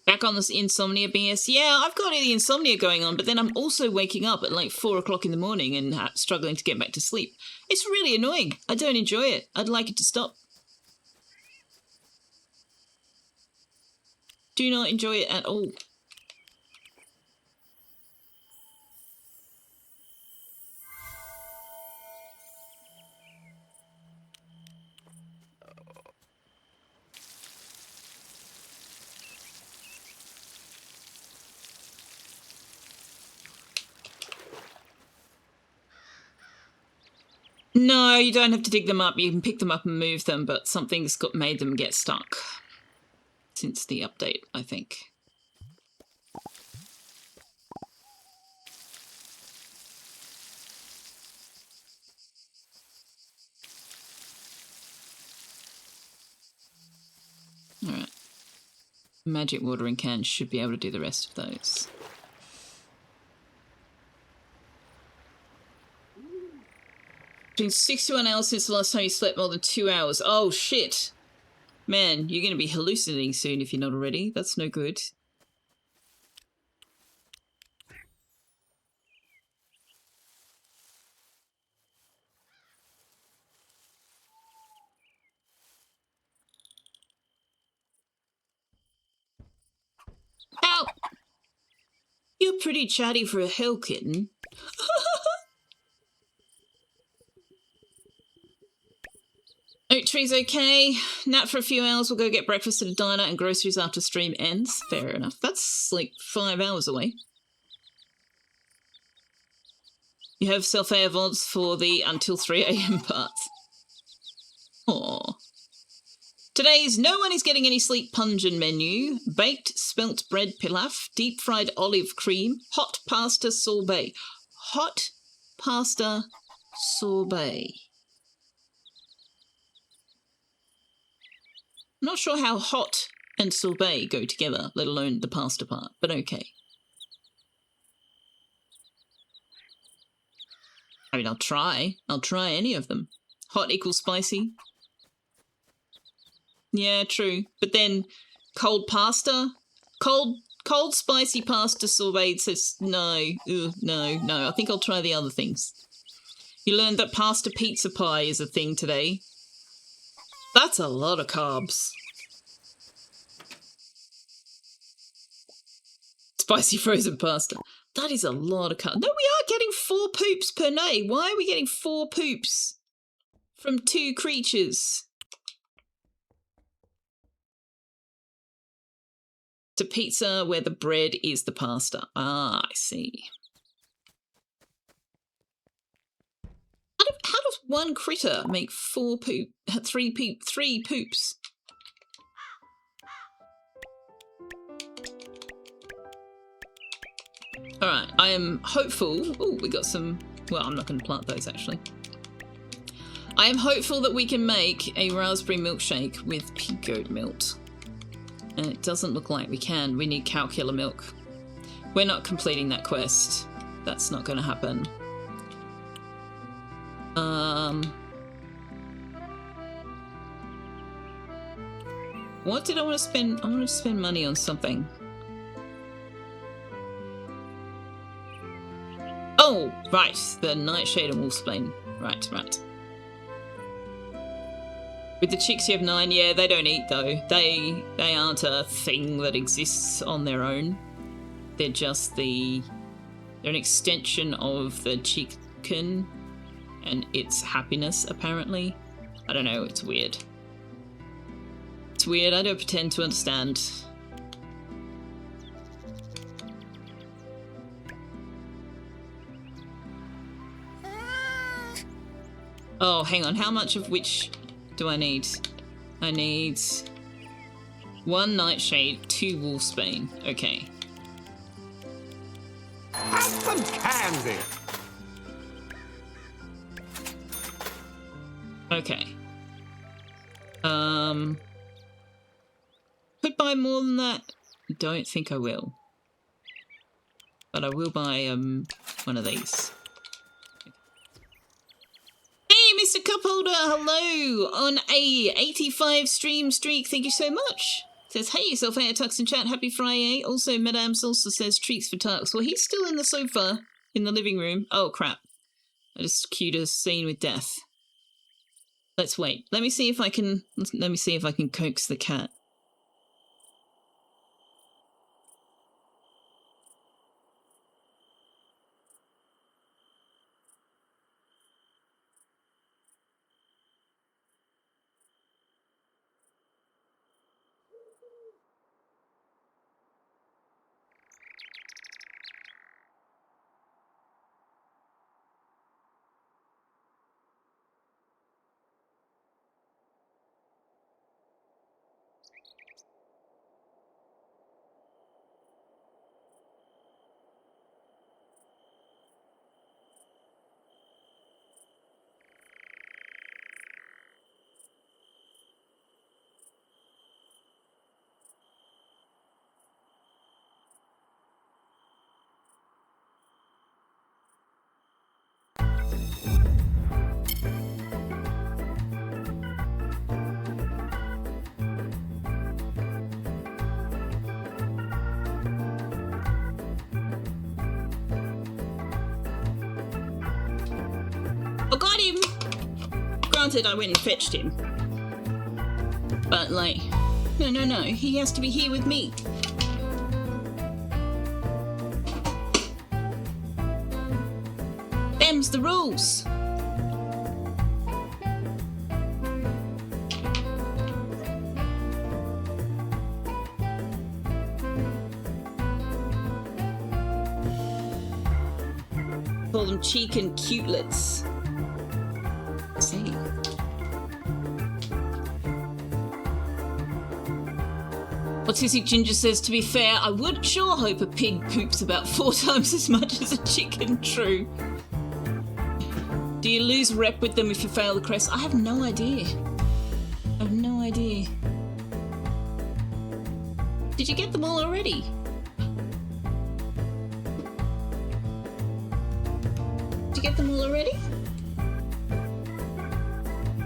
Speaker 1: Back on this insomnia BS. Yeah, I've got the insomnia going on, but then I'm also waking up at like 4 o'clock in the morning and struggling to get back to sleep. It's really annoying. I don't enjoy it. I'd like it to stop. Do not enjoy it at all. No, you don't have to dig them up. You can pick them up and move them, but something's made them get stuck since the update, I think. Alright. Magic watering can should be able to do the rest of those. Been 61 hours since the last time you slept more than 2 hours. Oh, shit. Man, you're going to be hallucinating soon if you're not already. That's no good. Ow! You're pretty chatty for a hell kitten. Oak tree's okay. Nap for a few hours. We'll go get breakfast at a diner and groceries after stream ends. Fair enough. That's like 5 hours away. You have Selfeya VODs for the until 3 a.m. part. Aww. Today's no one is getting any sleep pungent menu. Baked spelt bread pilaf, deep fried olive cream, hot pasta sorbet. Hot pasta sorbet. I'm not sure how hot and sorbet go together, let alone the pasta part, but okay. I mean, I'll try. I'll try any of them. Hot equals spicy. Yeah, true. But then cold pasta? Cold spicy pasta sorbet says no. Ugh, no. I think I'll try the other things. You learned that pasta pizza pie is a thing today. That's a lot of carbs. Spicy frozen pasta. That is a lot of carbs. No, we are getting 4 poops per day. Why are we getting 4 poops from 2 creatures? To pizza where the bread is the pasta. Ah, I see. How does one critter make 3 poops? Alright, I am hopeful. Oh, we got some. Well, I'm not going to plant those actually. I am hopeful that we can make a raspberry milkshake with pig goat milk. And it doesn't look like we can. We need cow killer milk. We're not completing that quest. That's not going to happen. What did I want to spend? I wanted to spend money on something. Oh, right. The Nightshade and Wolfsbane. Right. With the chicks you have 9, yeah, they don't eat though. They aren't a thing that exists on their own. They're just they're an extension of the chicken and its happiness, apparently. I don't know, it's weird. It's weird, I don't pretend to understand. Oh, hang on, how much of which do I need? I need 1 Nightshade, 2 Wolfsbane. Okay.
Speaker 3: Have some candy.
Speaker 1: Okay. Could buy more than that? Don't think I will. But I will buy one of these. Hey, Mr. Cupholder, hello! On a 85 stream streak, thank you so much. Says, hey, Selfeya Tux in chat, happy Friday. Also, Madame Salsa says, treats for Tux. Well, he's still in the sofa in the living room. Oh, crap. I just queued a scene with death. Let's wait. Let me see if I can coax the cat. I got him! Granted, I went and fetched him. But, like, no, he has to be here with me. Them's the rules. Call them cheek and cutelets. Let's see. Autistic Ginger says, to be fair, I would sure hope a pig poops about 4 times as much as a chicken. True. Do you lose rep with them if you fail the crest? I have no idea. I have no idea. Did you get them all already? Did you get them all already?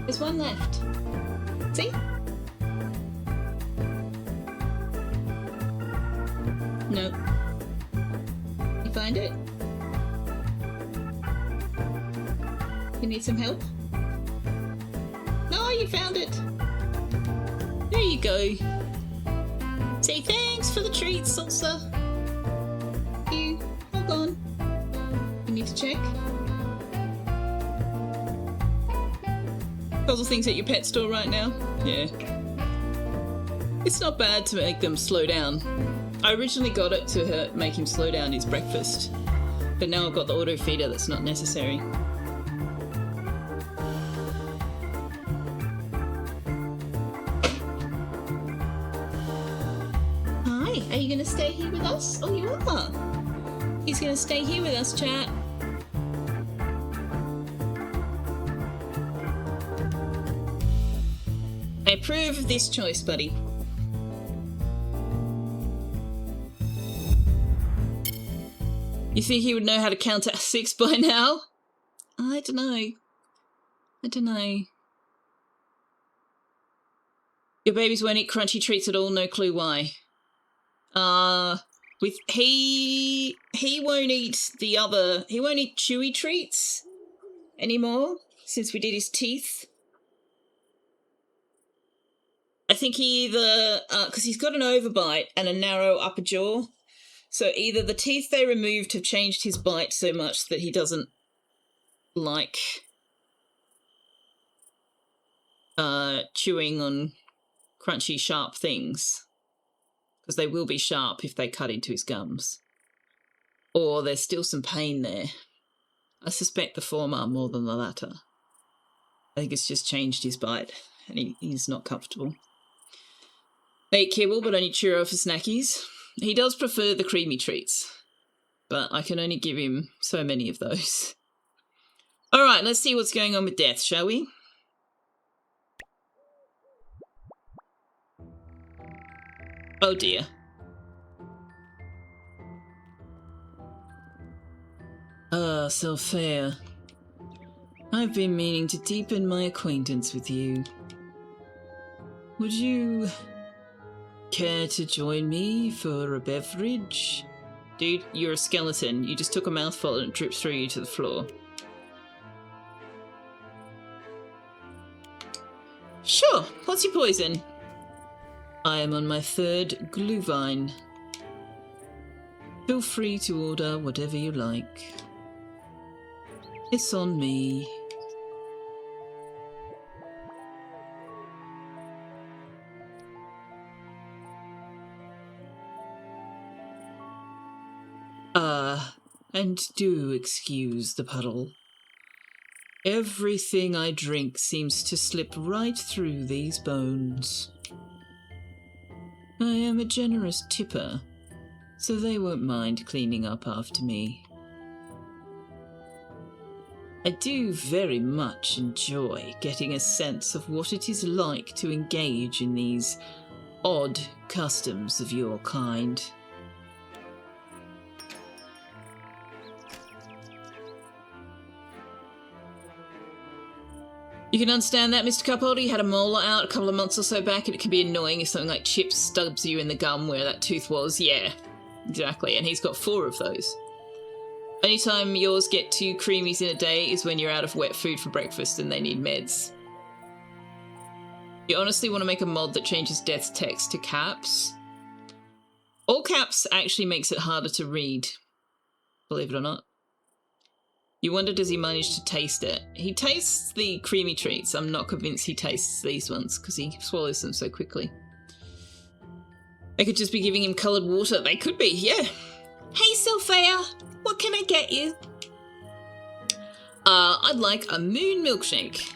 Speaker 1: There's one left. See? No. You find it? You need some help? No, you found it. There you go. Say thanks for the treat, Salsa. You, hold on. You need to check. Puzzle things at your pet store right now? Yeah. It's not bad to make them slow down. I originally got it to make him slow down his breakfast, but now I've got the auto feeder that's not necessary. Hi, are you going to stay here with us? Oh, you are. He's going to stay here with us, chat. I approve of this choice, buddy. You think he would know how to count to 6 by now? I don't know. Your babies won't eat crunchy treats at all, no clue why. He won't eat he won't eat chewy treats anymore since we did his teeth. I think he either, because he's got an overbite and a narrow upper jaw, so either the teeth they removed have changed his bite so much that he doesn't like chewing on crunchy, sharp things, because they will be sharp if they cut into his gums, or there's still some pain there. I suspect the former more than the latter. I think it's just changed his bite and he's not comfortable. They eat kibble, but only churro for snackies. He does prefer the creamy treats, but I can only give him so many of those. All right, let's see what's going on with Death, shall we? Oh dear. Selfeya. I've been meaning to deepen my acquaintance with you. Would you care to join me for a beverage? Dude, you're a skeleton. You just took a mouthful and it dripped through you to the floor. Sure, what's your poison? I am on my 3rd glühwein. Feel free to order whatever you like. It's on me. And do excuse the puddle. Everything I drink seems to slip right through these bones. I am a generous tipper, so they won't mind cleaning up after me. I do very much enjoy getting a sense of what it is like to engage in these odd customs of your kind. You can understand that, Mr. Cupholder. You had a molar out a couple of months or so back, and it can be annoying if something like chips stubs you in the gum where that tooth was. Yeah, exactly. And he's got 4 of those. Only time yours get 2 creamies in a day is when you're out of wet food for breakfast and they need meds. You honestly want to make a mod that changes Death's text to caps? All caps actually makes it harder to read, believe it or not. You wonder, does he manage to taste it? He tastes the creamy treats. I'm not convinced he tastes these ones because he swallows them so quickly. They could just be giving him coloured water. They could be, yeah. Hey, Selfeya, what can I get you? I'd like a moon milkshake.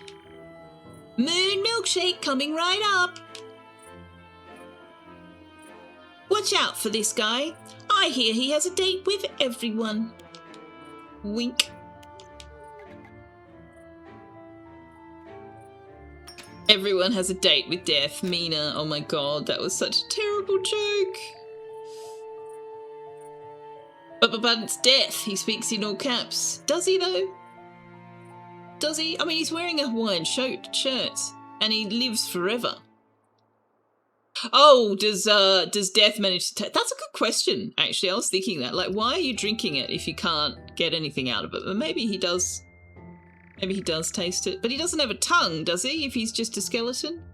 Speaker 1: Moon milkshake coming right up. Watch out for this guy. I hear he has a date with everyone. Wink. Everyone has a date with Death. Mina, oh my god, that was such a terrible joke. But it's Death. He speaks in all caps. Does he though? Does he? I mean, he's wearing a Hawaiian shirt and he lives forever. Oh, does Death manage to take... That's a good question, actually. I was thinking that. Like, why are you drinking it if you can't get anything out of it? But maybe he does... Maybe he does taste it. But he doesn't have a tongue, does he, if he's just a skeleton?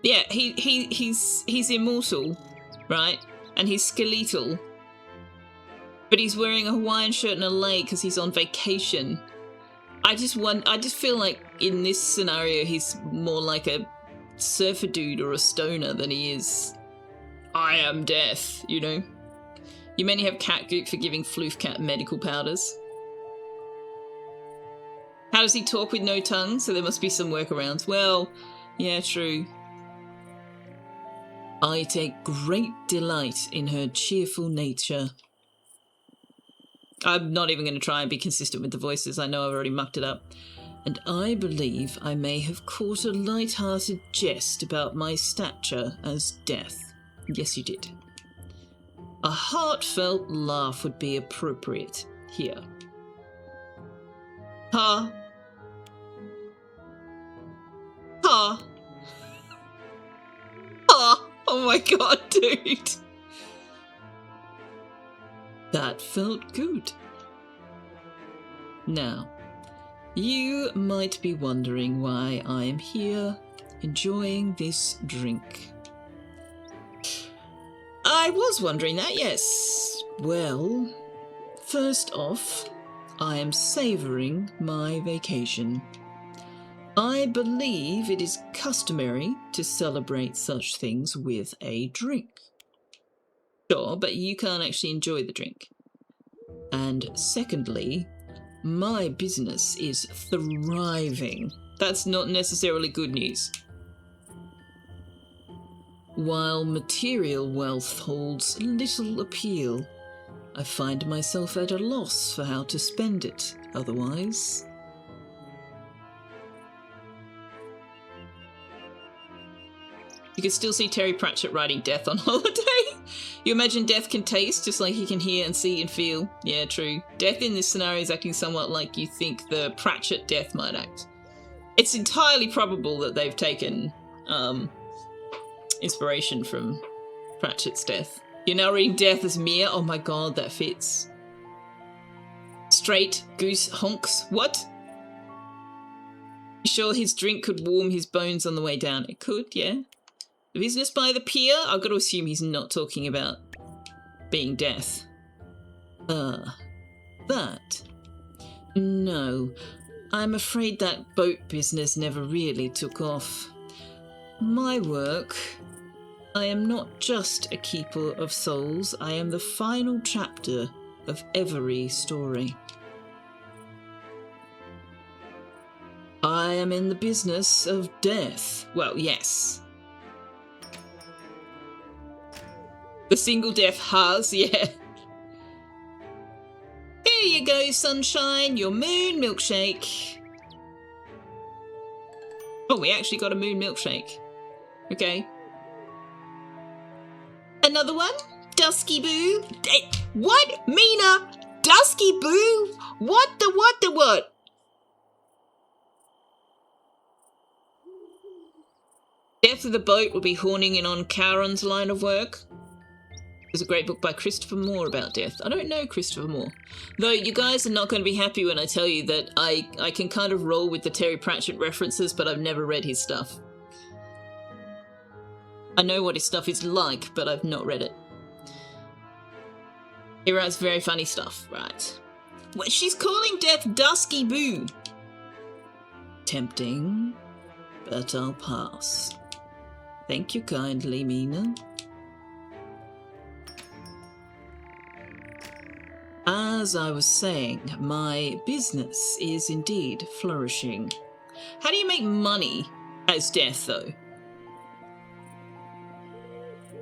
Speaker 1: Yeah, he's immortal, right? And he's skeletal. But he's wearing a Hawaiian shirt and a lei because he's on vacation. I just feel like in this scenario he's more like a surfer dude or a stoner than he is I am Death, you know? You mainly have cat goop for giving floof cat medical powders. How does he talk with no tongue? So there must be some workarounds. Well, yeah, true. I take great delight in her cheerful nature. I'm not even going to try and be consistent with the voices. I know I've already mucked it up. And I believe I may have caught a light-hearted jest about my stature as Death. Yes, you did. A heartfelt laugh would be appropriate here. Ha. Ha. Ha. Oh my god, dude. That felt good. Now, you might be wondering why I am here enjoying this drink. I was wondering that, yes. Well, first off, I am savouring my vacation. I believe it is customary to celebrate such things with a drink. Sure, but you can't actually enjoy the drink. And secondly, my business is thriving. That's not necessarily good news. While material wealth holds little appeal, I find myself at a loss for how to spend it otherwise. You can still see Terry Pratchett riding Death on holiday. You imagine Death can taste just like he can hear and see and feel. Yeah, true. Death in this scenario is acting somewhat like you think the Pratchett Death might act. It's entirely probable that they've taken inspiration from Pratchett's Death. You're now reading Death as Mia? Oh my god, that fits. Straight goose honks. What? You sure his drink could warm his bones on the way down? It could, yeah. The business by the pier? I've got to assume he's not talking about being Death. That? No. I'm afraid that boat business never really took off. My work... I am not just a keeper of souls, I am the final chapter of every story. I am in the business of death. Well, yes. The single Death has, yeah. Here you go, sunshine, your moon milkshake. Oh, we actually got a moon milkshake. Okay. Another one? Dusky Boo? What? Mina? Dusky Boo? What? Death of the Boat will be honing in on Charon's line of work. There's a great book by Christopher Moore about death. I don't know Christopher Moore. Though you guys are not going to be happy when I tell you that I can kind of roll with the Terry Pratchett references, but I've never read his stuff. I know what his stuff is like, but I've not read it. He writes very funny stuff, right? Well, she's calling death Dusky Boo. Tempting, but I'll pass. Thank you kindly, Mina. As I was saying, my business is indeed flourishing. How do you make money as death, though?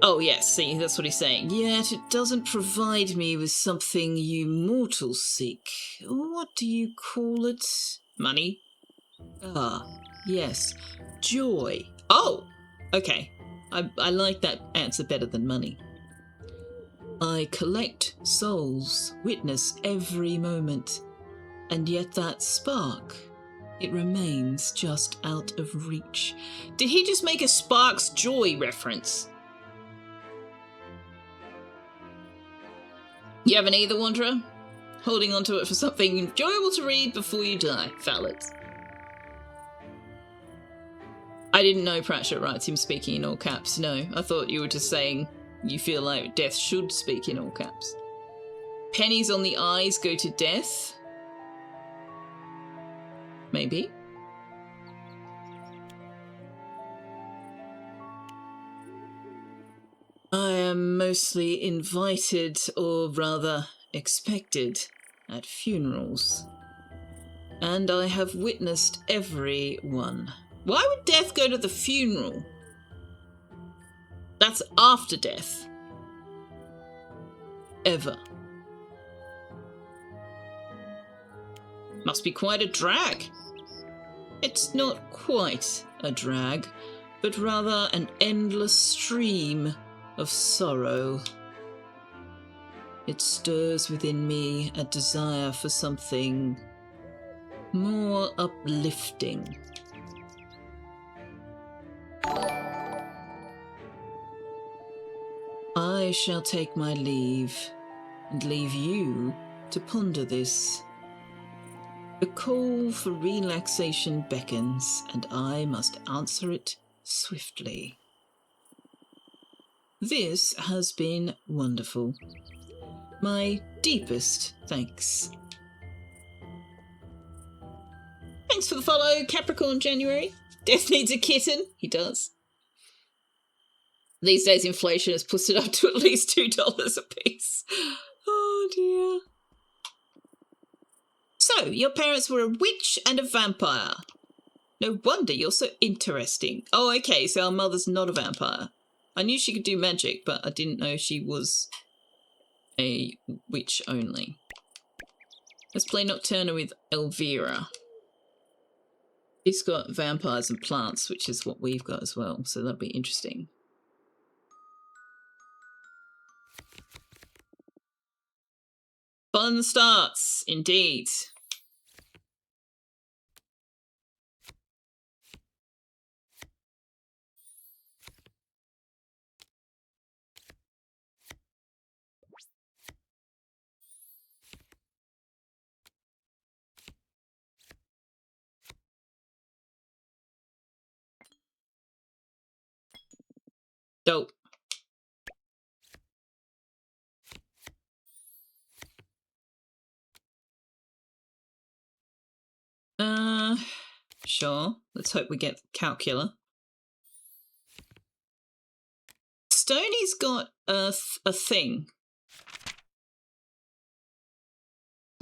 Speaker 1: Oh, yes, see, that's what he's saying. Yet it doesn't provide me with something you mortals seek. What do you call it? Money? Ah, yes. Joy. Oh, okay. I like that answer better than money. I collect souls, witness every moment, and yet that spark, it remains just out of reach. Did he just make a Spark's Joy reference? You haven't either, Wanderer? Holding onto it for something enjoyable to read before you die, Valid. I didn't know Pratchett writes him speaking in all caps, no. I thought you were just saying you feel like death should speak in all caps. Pennies on the eyes go to death? Maybe. I am mostly invited, or rather expected, at funerals. And I have witnessed every one. Why would death go to the funeral? That's after death. Ever. Must be quite a drag. It's not quite a drag, but rather an endless stream of sorrow. It stirs within me a desire for something more uplifting. I shall take my leave, and leave you to ponder this. The call for relaxation beckons, and I must answer it swiftly. This has been wonderful. My deepest thanks. Thanks for the follow, Capricorn January. Death needs a kitten. He does. These days, inflation has pushed it up to at least $2 a piece. Oh, dear. So, your parents were a witch and a vampire. No wonder you're so interesting. Oh, okay, so our mother's not a vampire. I knew she could do magic, but I didn't know she was a witch only. Let's play Nocturna with Elvira. She's got vampires and plants, which is what we've got as well, so that'll be interesting. Fun starts, indeed. Dope. Sure. Let's hope we get Calcula. Stoney's got a thing.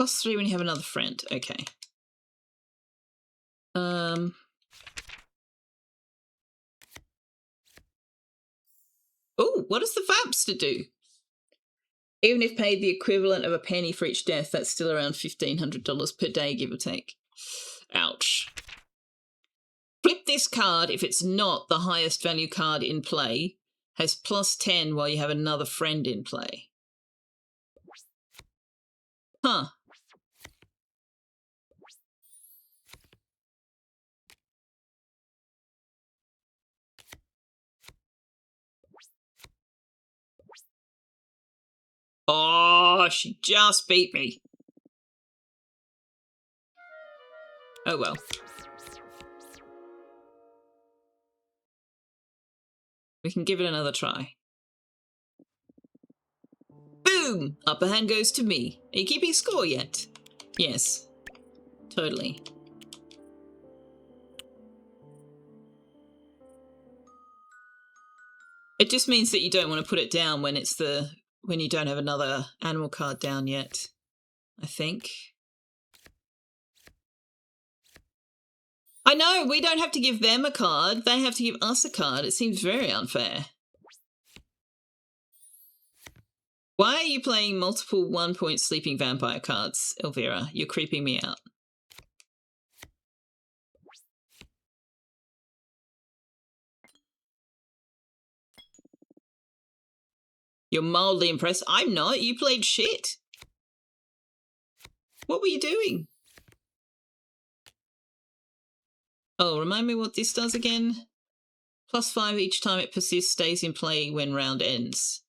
Speaker 1: +3 when you have another friend. Okay. Oh, what does the Vampster do? Even if paid the equivalent of a penny for each death, that's still around $1,500 per day, give or take. Ouch. Flip this card if it's not the highest value card in play. Has +10 while you have another friend in play. Huh. Oh, she just beat me. Oh well. We can give it another try. Boom! Upper hand goes to me. Are you keeping score yet? Yes. Totally. It just means that you don't want to put it down when when you don't have another animal card down yet, I think. I know, we don't have to give them a card. They have to give us a card. It seems very unfair. Why are you playing multiple 1-point sleeping vampire cards, Elvira? You're creeping me out. You're mildly impressed. I'm not. You played shit. What were you doing? Oh, remind me what this does again? +5 each time it persists, stays in play when round ends.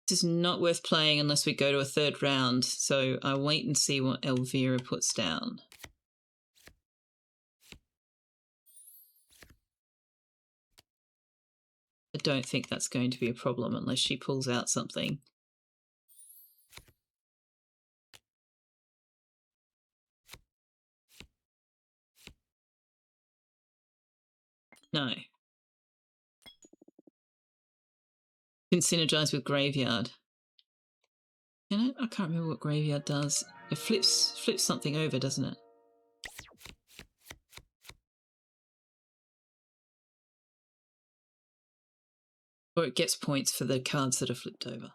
Speaker 1: This is not worth playing unless we go to a third round, so I'll wait and see what Elvira puts down. I don't think that's going to be a problem unless she pulls out something. No. Can synergize with Graveyard. Can it? I can't remember what Graveyard does. It flips something over, doesn't it? Or it gets points for the cards that are flipped over.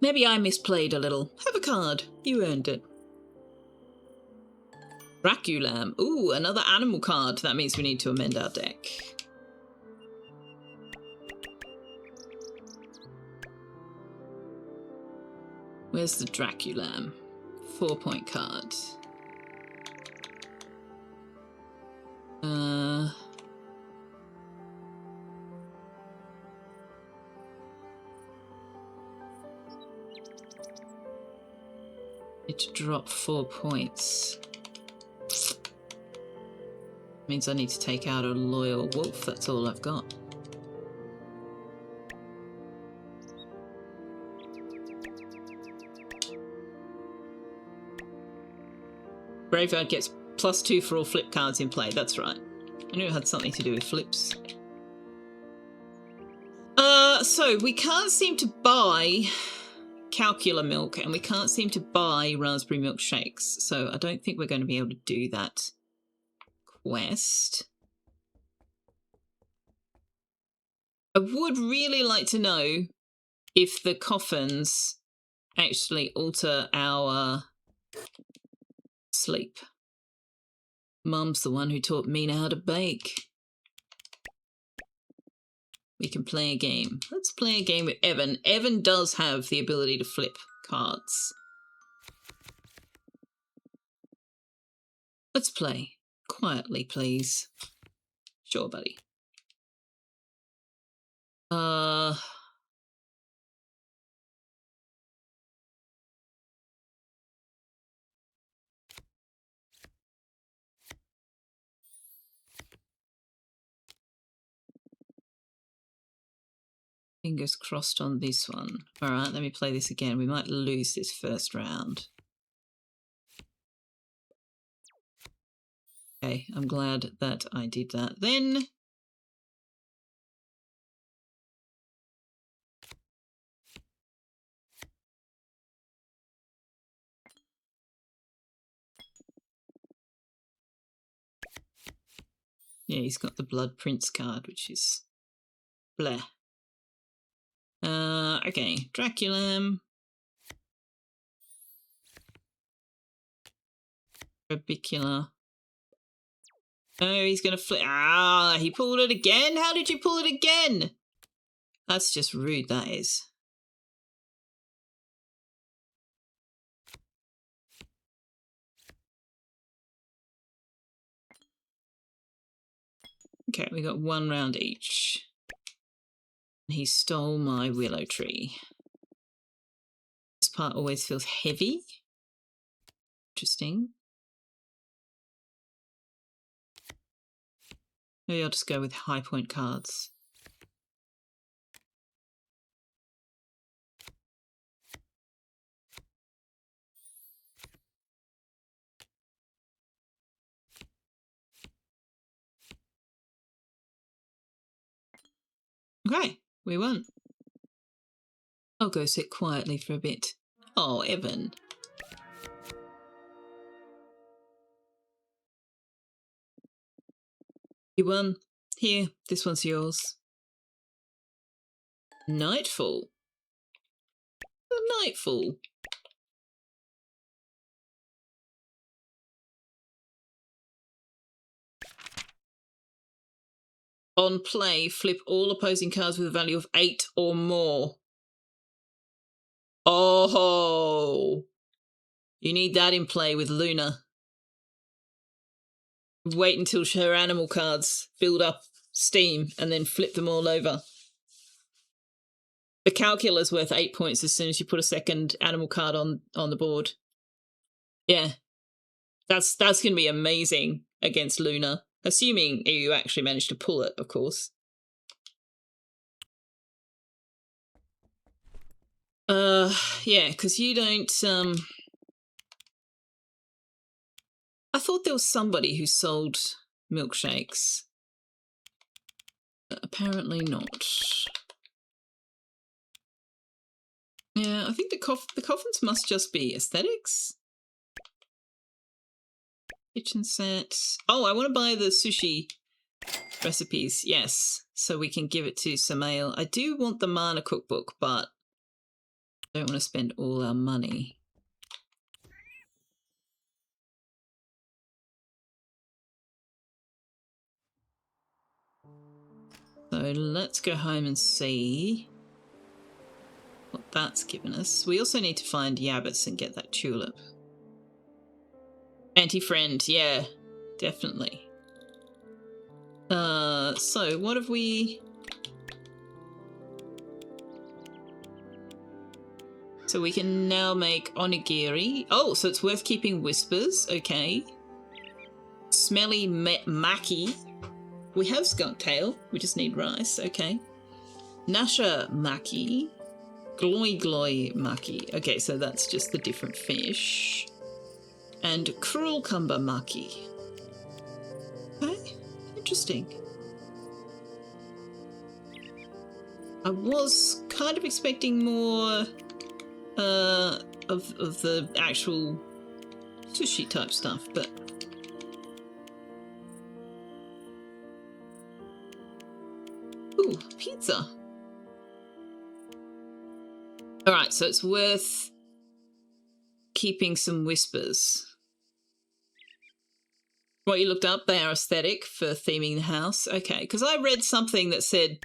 Speaker 1: Maybe I misplayed a little. Have a card. You earned it. Draculam. Ooh, another animal card. That means we need to amend our deck. Where's the Draculam? 4-point card. Need to drop 4 points. Means I need to take out a loyal wolf. That's all I've got. Graveyard gets +2 for all flip cards in play. That's right. I knew it had something to do with flips. So we can't seem to buy calcula milk and we can't seem to buy raspberry milkshakes. So I don't think we're going to be able to do that quest. I would really like to know if the coffins actually alter our sleep. Mum's the one who taught Mina how to bake. We can play a game. Let's play a game with Evan. Evan does have the ability to flip cards. Let's play. Quietly, please. Sure, buddy. Fingers crossed on this one. All right, let me play this again. We might lose this first round. Okay, I'm glad that I did that then. Yeah, he's got the Blood Prince card, which is bleh. Okay, Draculam. Rabicula. Oh, he's gonna flip. Ah, he pulled it again? How did you pull it again? That's just rude, that is. Okay, we got 1 round each. He stole my willow tree. This part always feels heavy. Interesting. Maybe I'll just go with high point cards. Okay, we won. I'll go sit quietly for a bit. Oh, Evan. You won. Here, this one's yours. Nightfall. Nightfall. On play, flip all opposing cards with a value of 8 or more. Oh, you need that in play with Luna. Wait until her animal cards build up steam and then flip them all over. The calcula's worth 8 points as soon as you put a second animal card on the board. Yeah, that's going to be amazing against Luna, assuming you actually manage to pull it, of course. Yeah, because you don't, I thought there was somebody who sold milkshakes. Apparently not. Yeah, I think the coffins must just be aesthetics. Kitchen set. Oh, I want to buy the sushi recipes, yes, so we can give it to Samael. I do want the mana cookbook, but I don't want to spend all our money. So let's go home and see what that's given us. We also need to find Yabbis and get that tulip. Anti-friend, yeah, definitely. So what have we... So we can now make onigiri. Oh, so it's worth keeping whispers, okay. Smelly maki. We have skunk tail, we just need rice, okay. Nasha maki. Gloy gloy maki. Okay, so that's just the different fish. And cruel cumber maki. Okay, interesting. I was kind of expecting more of the actual sushi type stuff, but ooh, pizza. All right, so it's worth keeping some whispers. What you looked up, they are aesthetic for theming the house. Okay, because I read something that said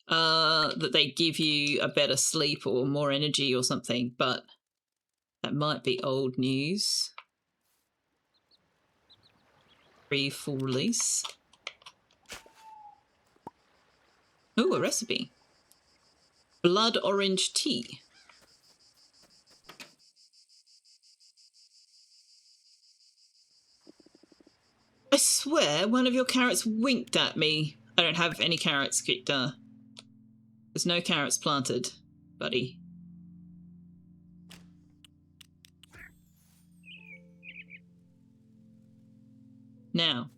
Speaker 1: that they give you a better sleep or more energy or something, but that might be old news. Free full release. Oh, a recipe. Blood orange tea. I swear one of your carrots winked at me. I don't have any carrots, Victor. There's no carrots planted, buddy. Now.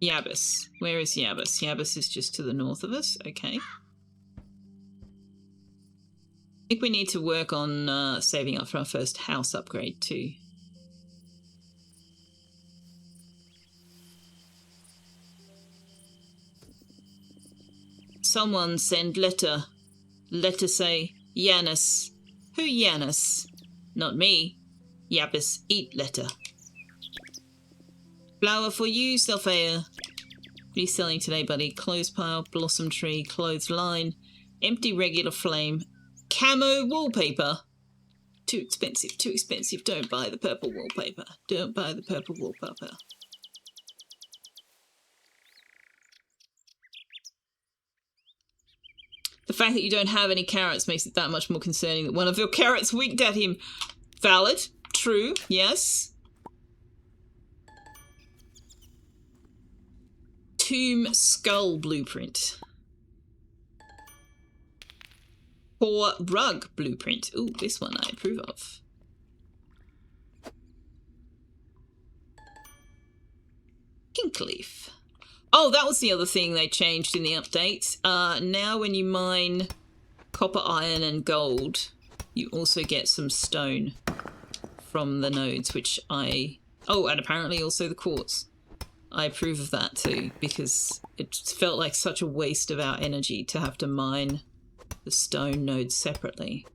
Speaker 1: Yabbis. Where is Yabbis? Yabbis is just to the north of us. Okay. I think we need to work on saving up for our first house upgrade too. Someone send letter. Letter say, Yanis. Who Yanis? Not me. Yabbis eat letter. Flower for you, Selfeya. What are you selling today, buddy? Clothes pile, blossom tree, clothes line, empty regular flame, camo wallpaper. too expensive, too expensive. Don't buy the purple wallpaper. Don't buy the purple wallpaper. The fact that you don't have any carrots makes it that much more concerning that one of your carrots winked at him. Valid. True. Yes. Tomb skull blueprint. Or rug blueprint. Ooh, this one I approve of. Pink leaf. Oh, that was the other thing they changed in the update. Now when you mine copper, iron, and gold, you also get some stone from the nodes, which I... Oh, and apparently also the quartz. I approve of that too, because it felt like such a waste of our energy to have to mine the stone nodes separately.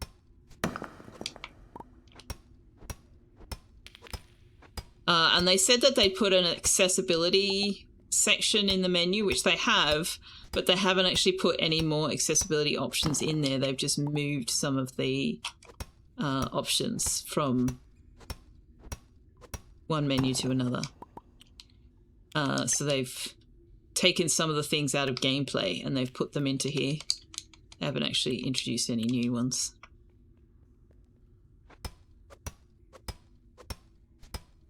Speaker 1: And they said that they put an accessibility section in the menu, which they have, but they haven't actually put any more accessibility options in there. They've just moved some of the options from one menu to another. So they've taken some of the things out of gameplay and they've put them into here. They haven't actually introduced any new ones.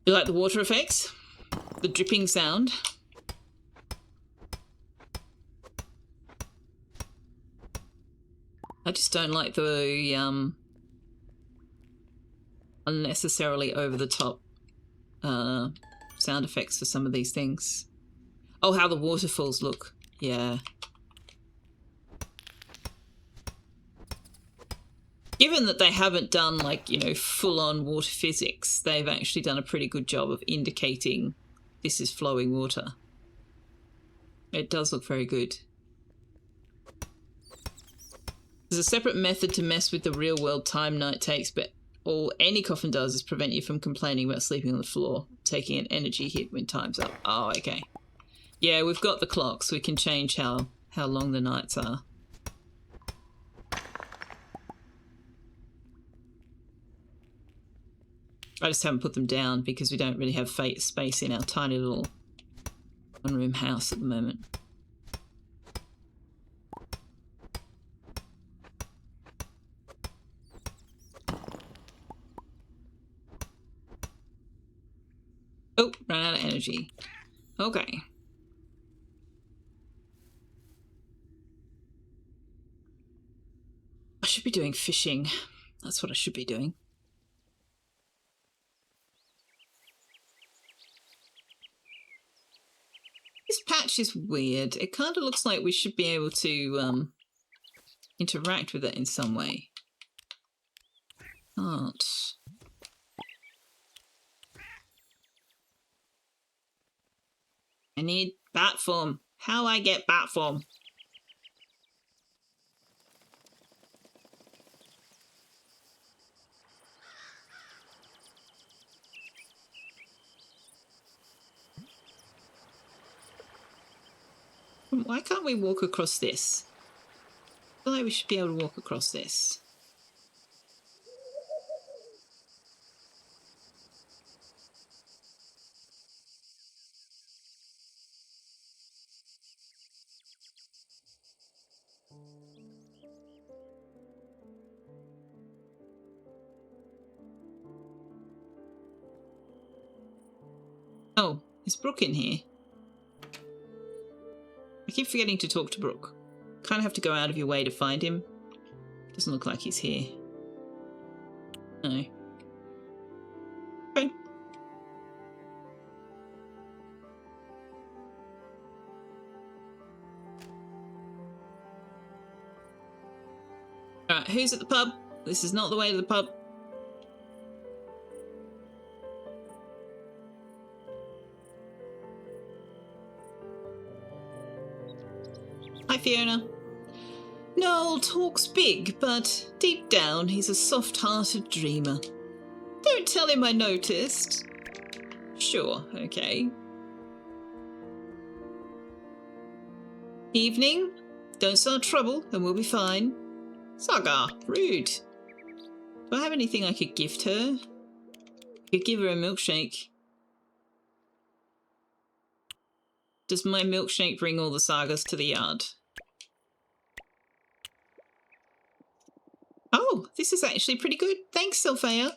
Speaker 1: You like the water effects? The dripping sound? I just don't like the unnecessarily over-the-top sound effects for some of these things. Oh, how the waterfalls look. Yeah. Given that they haven't done, like, you know, full-on water physics, they've actually done a pretty good job of indicating this is flowing water. It does look very good. There's a separate method to mess with the real-world time night takes, but all any coffin does is prevent you from complaining about sleeping on the floor, taking an energy hit when time's up. Oh, okay. Yeah, we've got the clock, so we can change how long the nights are. I just haven't put them down because we don't really have space in our tiny little one-room house at the moment. Oh, ran out of energy. Okay. I should be doing fishing. That's what I should be doing. This patch is weird. It kind of looks like we should be able to interact with it in some way. Can't. I need bat form. How I get bat form? Why can't we walk across this? I feel like we should be able to walk across this. Oh, is Brooke in here? I keep forgetting to talk to Brooke. Kind of have to go out of your way to find him. Doesn't look like he's here. No. Okay. Alright, who's at the pub? This is not the way to the pub. Hi, Fiona. Noel talks big, but deep down he's a soft-hearted dreamer. Don't tell him I noticed. Sure, okay. Evening. Don't start trouble and we'll be fine. Saga, rude. Do I have anything I could gift her? I could give her a milkshake. Does my milkshake bring all the sagas to the yard? Oh, this is actually pretty good. Thanks, Selfeya.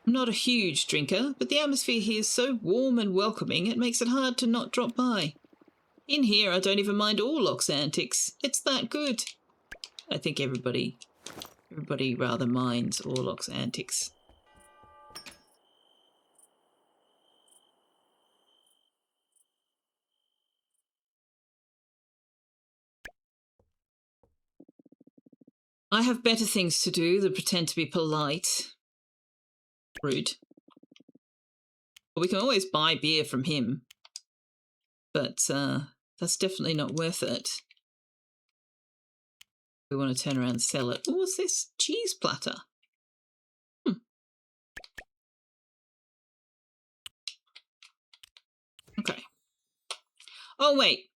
Speaker 1: I'm not a huge drinker, but the atmosphere here is so warm and welcoming it makes it hard to not drop by. In here, I don't even mind Orlok's antics. It's that good. I think everybody rather minds Orlok's antics. I have better things to do than pretend to be polite. Rude. Well, we can always buy beer from him. But that's definitely not worth it. We want to turn around and sell it. Oh, what's this? Cheese platter. Okay. Oh, wait.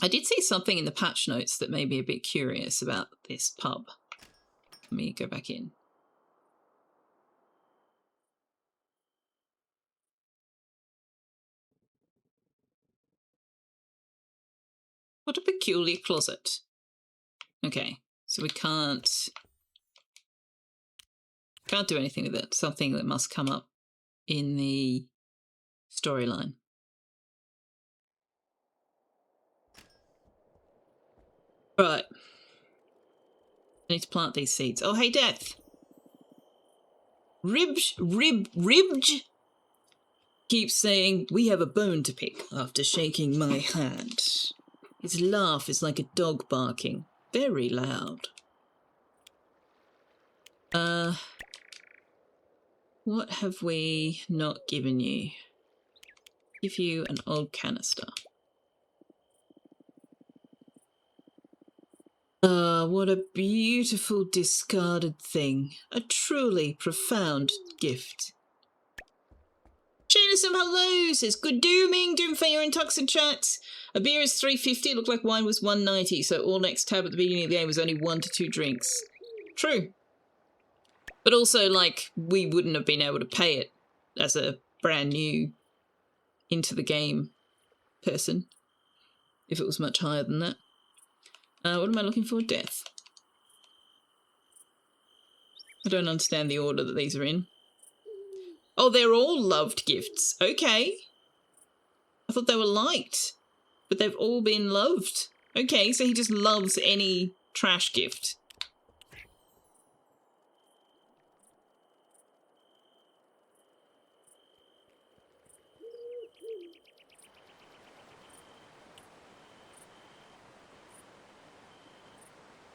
Speaker 1: I did see something in the patch notes that made me a bit curious about this pub. Let me go back in. What a peculiar closet. Okay, so we can't do anything with it. Something that must come up in the storyline. Right. I need to plant these seeds. Oh, hey, Death. Ribj keeps saying, we have a bone to pick after shaking my hand. His laugh is like a dog barking. Very loud. What have we not given you? Give you an old canister. What a beautiful discarded thing. A truly profound gift. Shana some hello, says good dooming, Doomfire and Tux and Chat. A beer is $3.50, it looked like wine was $1.90, so all next tab at the beginning of the game was only 1 to 2 drinks. True. But also, like, we wouldn't have been able to pay it as a brand new into the game person if it was much higher than that. What am I looking for? Death. I don't understand the order that these are in. Oh, they're all loved gifts. Okay. I thought they were liked, but they've all been loved. Okay, so he just loves any trash gift.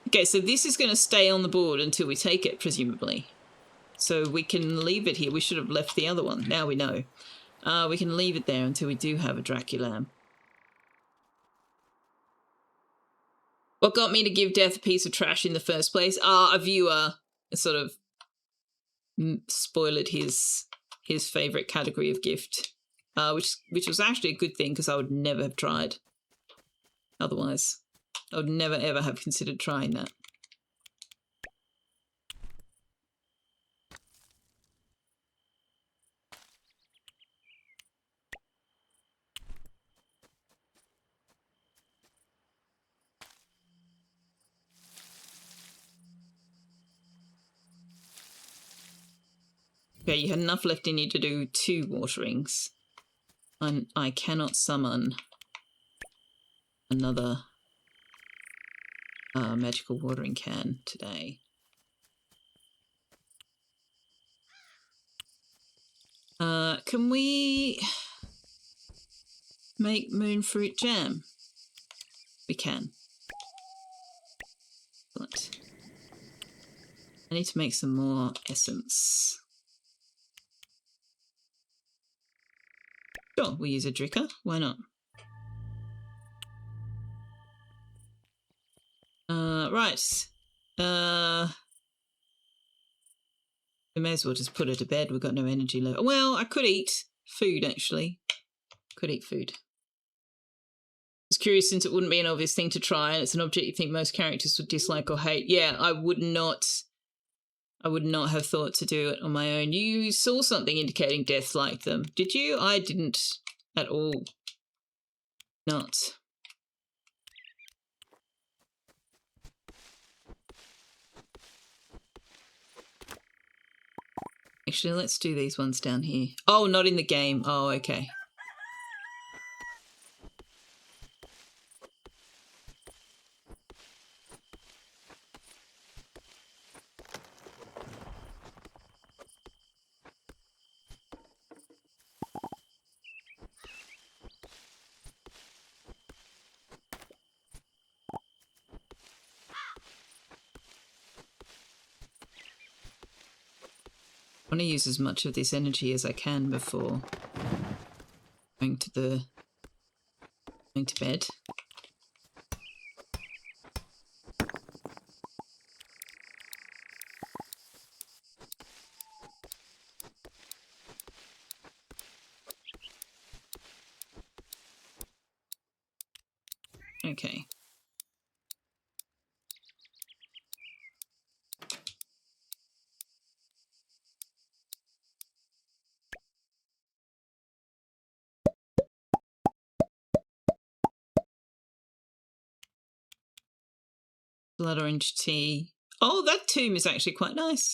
Speaker 1: Okay, so this is going to stay on the board until we take it, presumably. So we can leave it here. We should have left the other one. Now we know. We can leave it there until we do have a Draculam. What got me to give Death a piece of trash in the first place? A viewer sort of spoiled his favourite category of gift, which was actually a good thing because I would never have tried otherwise. I would never ever have considered trying that. Okay, you had enough left in you to do 2 waterings. And I cannot summon another magical watering can today. Can we make moonfruit jam? We can. Excellent. I need to make some more essence. Sure, we'll use a dricker. Why not? Right. We may as well just put her to bed. We've got no energy left. Well, I could eat food, actually. Could eat food. was curious since it wouldn't be an obvious thing to try, and it's an object you think most characters would dislike or hate. Yeah, I would not have thought to do it on my own. You saw something indicating death like them, did you? I didn't at all. Not. Actually, let's do these ones down here. Oh, not in the game. Oh, okay. I want to use as much of this energy as I can before going to bed. Okay. Blood orange tea. Oh, that tomb is actually quite nice.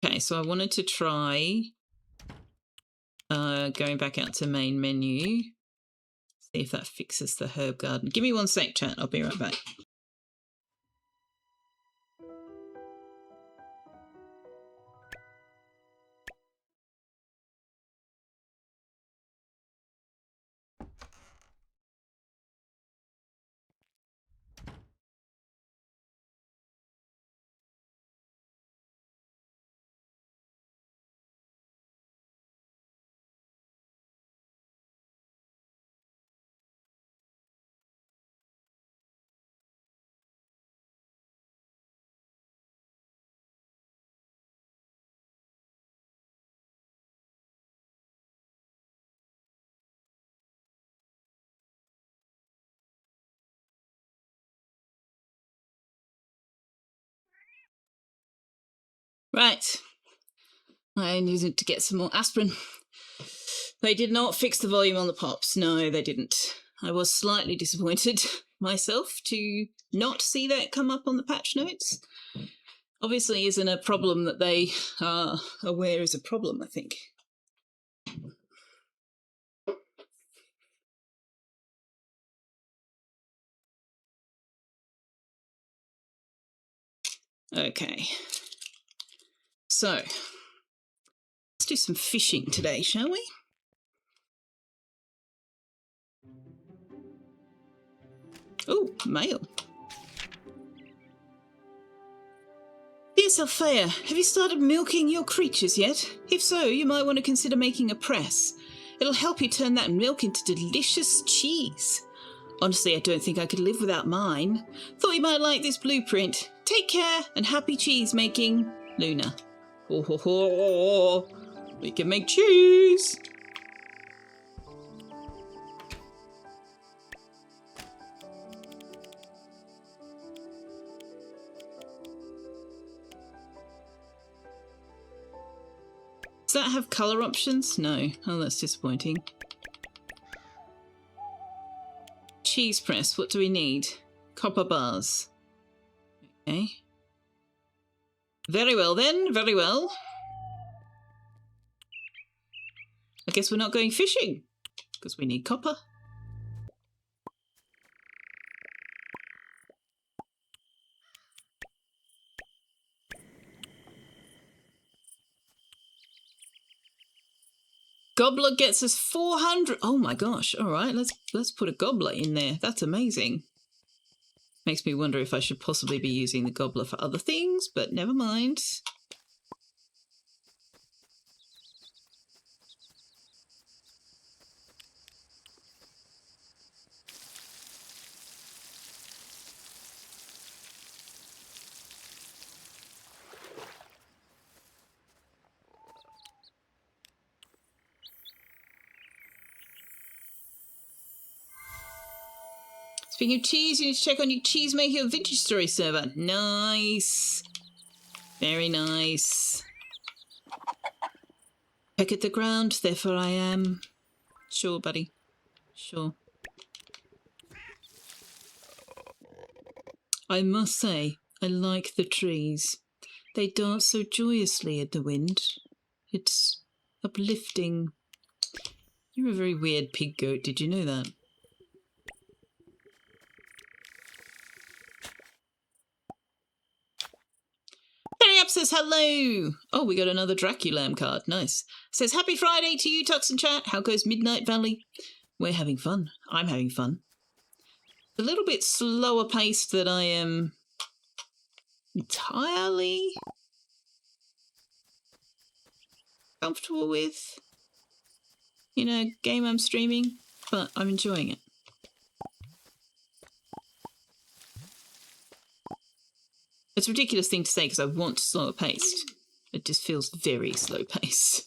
Speaker 1: Okay, so I wanted to try going back out to main menu. See if that fixes the herb garden. Give me 1 sec, chat. I'll be right back. Right. I needed to get some more aspirin. They did not fix the volume on the pops. No, they didn't. I was slightly disappointed myself to not see that come up on the patch notes. Obviously isn't a problem that they are aware is a problem, I think. Okay. So, let's do some fishing today, shall we? Oh, mail. Dear Selfeya, have you started milking your creatures yet? If so, you might want to consider making a press. It'll help you turn that milk into delicious cheese. Honestly, I don't think I could live without mine. Thought you might like this blueprint. Take care and happy cheese making, Luna. Ho ho ho! We can make cheese! Does that have colour options? No. Oh, that's disappointing. Cheese press, what do we need? Copper bars. Okay. Very well then, very well. I guess we're not going fishing, because we need copper. Gobbler gets us 400. Oh my gosh. All right, let's put a gobbler in there. That's amazing. Makes me wonder if I should possibly be using the gobbler for other things, but never mind. Speaking of cheese, you need to check on your Cheesemaker Vintage Story server. Nice. Very nice. Peck at the ground, therefore I am. Sure, buddy. Sure. I must say, I like the trees. They dance so joyously in the wind. It's uplifting. You're a very weird pig goat, did you know that? Harry Up says hello. Oh, we got another Draculam card. Nice. Says happy Friday to you, Tux and Chat. How goes Midnight Valley? We're having fun. I'm having fun. A little bit slower paced than I am entirely comfortable with in a game I'm streaming, but I'm enjoying it. It's a ridiculous thing to say because I want slower paced. It just feels very slow paced.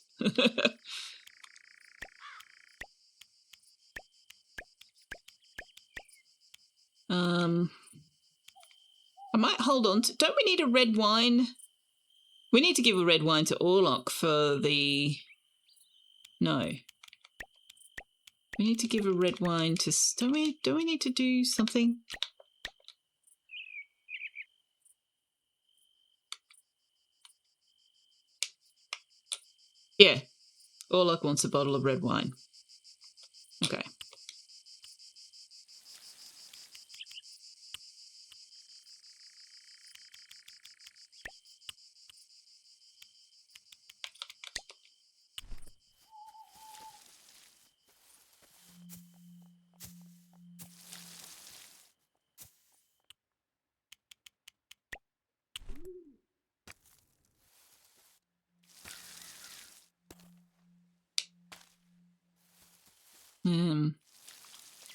Speaker 1: I might hold on to... Don't we need a red wine? We need to give a red wine to Orlok for the... No. We need to give a red wine to... Don't we need to do something? Yeah. Orlok wants a bottle of red wine. Okay.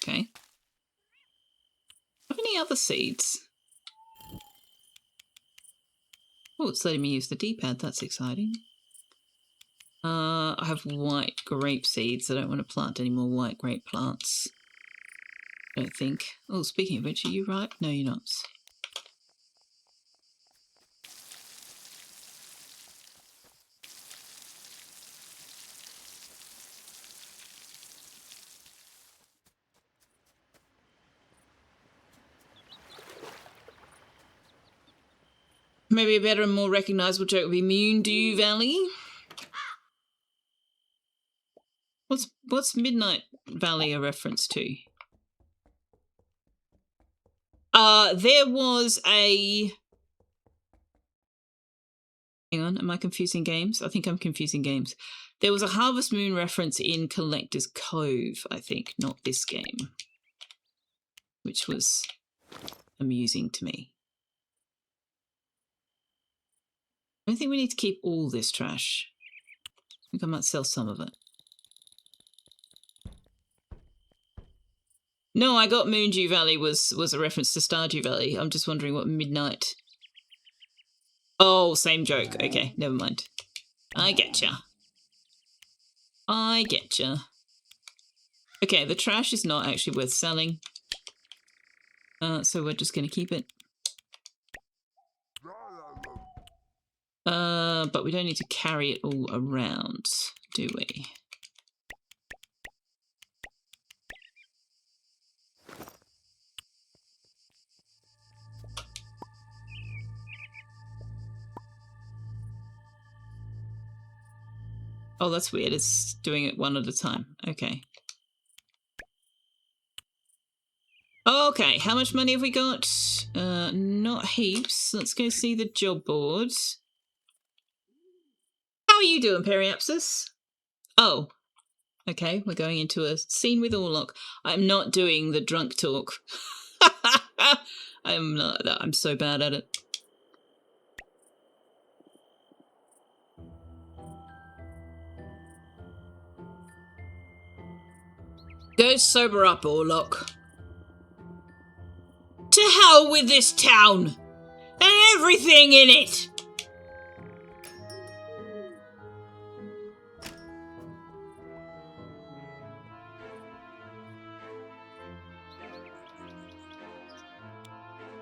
Speaker 1: Okay. Have any other seeds? Oh, it's letting me use the D-pad. That's exciting. I have white grape seeds. I don't want to plant any more white grape plants. I don't think. Oh, speaking of which, are you ripe? No, you're not. Maybe a better and more recognisable joke would be Moondew Valley. What's Midnight Valley a reference to? There was a... Hang on, am I confusing games? I think I'm confusing games. There was a Harvest Moon reference in Collector's Cove, I think, not this game. Which was amusing to me. I don't think we need to keep all this trash. I think I might sell some of it. No, I got Moondew Valley was a reference to Stardew Valley. I'm just wondering what Midnight... Oh, same joke. Okay, never mind. I getcha. I getcha. Okay, the trash is not actually worth selling. So we're just going to keep it. But we don't need to carry it all around, do we? Oh, that's weird. It's doing it one at a time. Okay. Okay, how much money have we got? Not heaps. Let's go see the job boards. How are you doing, Periapsis? Oh, okay. We're going into a scene with Orlok. I'm not doing the drunk talk. I'm so bad at it. Go sober up, Orlok. To hell with this town and everything in it.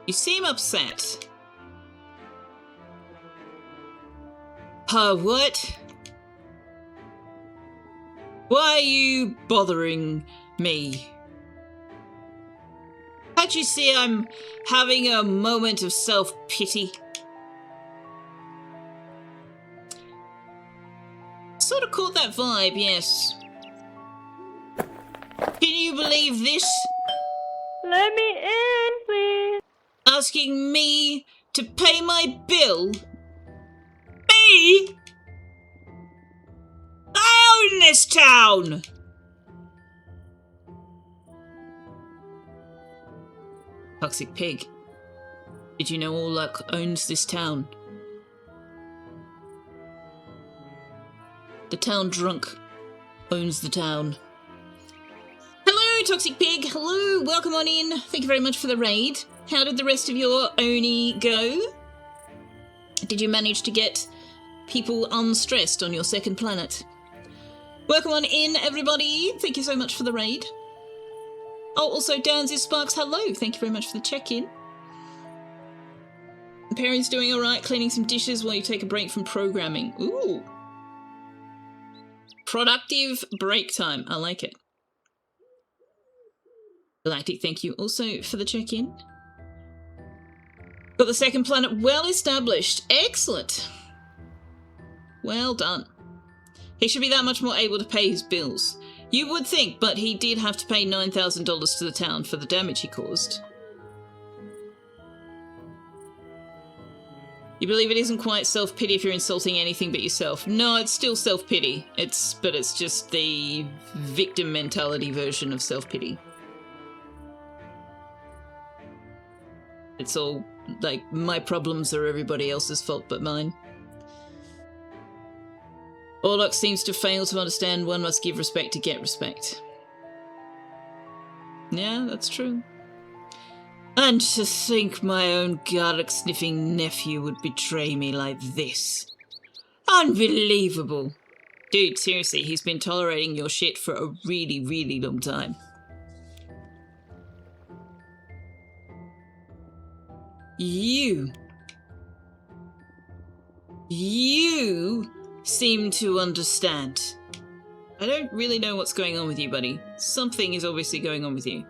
Speaker 1: You seem upset. What? Why are you bothering me? Can't you see I'm having a moment of self-pity? Sort of caught that vibe, yes. Can you believe this?
Speaker 4: Let me in, please.
Speaker 1: Asking me to pay my bill? Me? I own this town! Toxic pig. Did you know All Luck owns this town? The town drunk owns the town. Hello, Toxic Pig. Hello, welcome on in. Thank you very much for the raid. How did the rest of your Oni go? Did you manage to get people unstressed on your second planet? Welcome on in, everybody. Thank you so much for the raid. Oh, also, Danzy Sparks, hello. Thank you very much for the check-in. Perry's doing all right, cleaning some dishes while you take a break from programming. Ooh. Productive break time. I like it. Galactic, thank you also for the check-in. Got the second planet well established. Excellent. Well done. He should be that much more able to pay his bills. You would think, but he did have to pay $9,000 to the town for the damage he caused. You believe it isn't quite self-pity if you're insulting anything but yourself. No, it's still self-pity. But it's just the victim mentality version of self-pity. It's all like, my problems are everybody else's fault but mine. Orlok seems to fail to understand one must give respect to get respect. Yeah, that's true. And to think my own garlic-sniffing nephew would betray me like this. Unbelievable. Dude, seriously, he's been tolerating your shit for a really, really long time. You seem to understand. I don't really know what's going on with you, buddy. Something is obviously going on with you.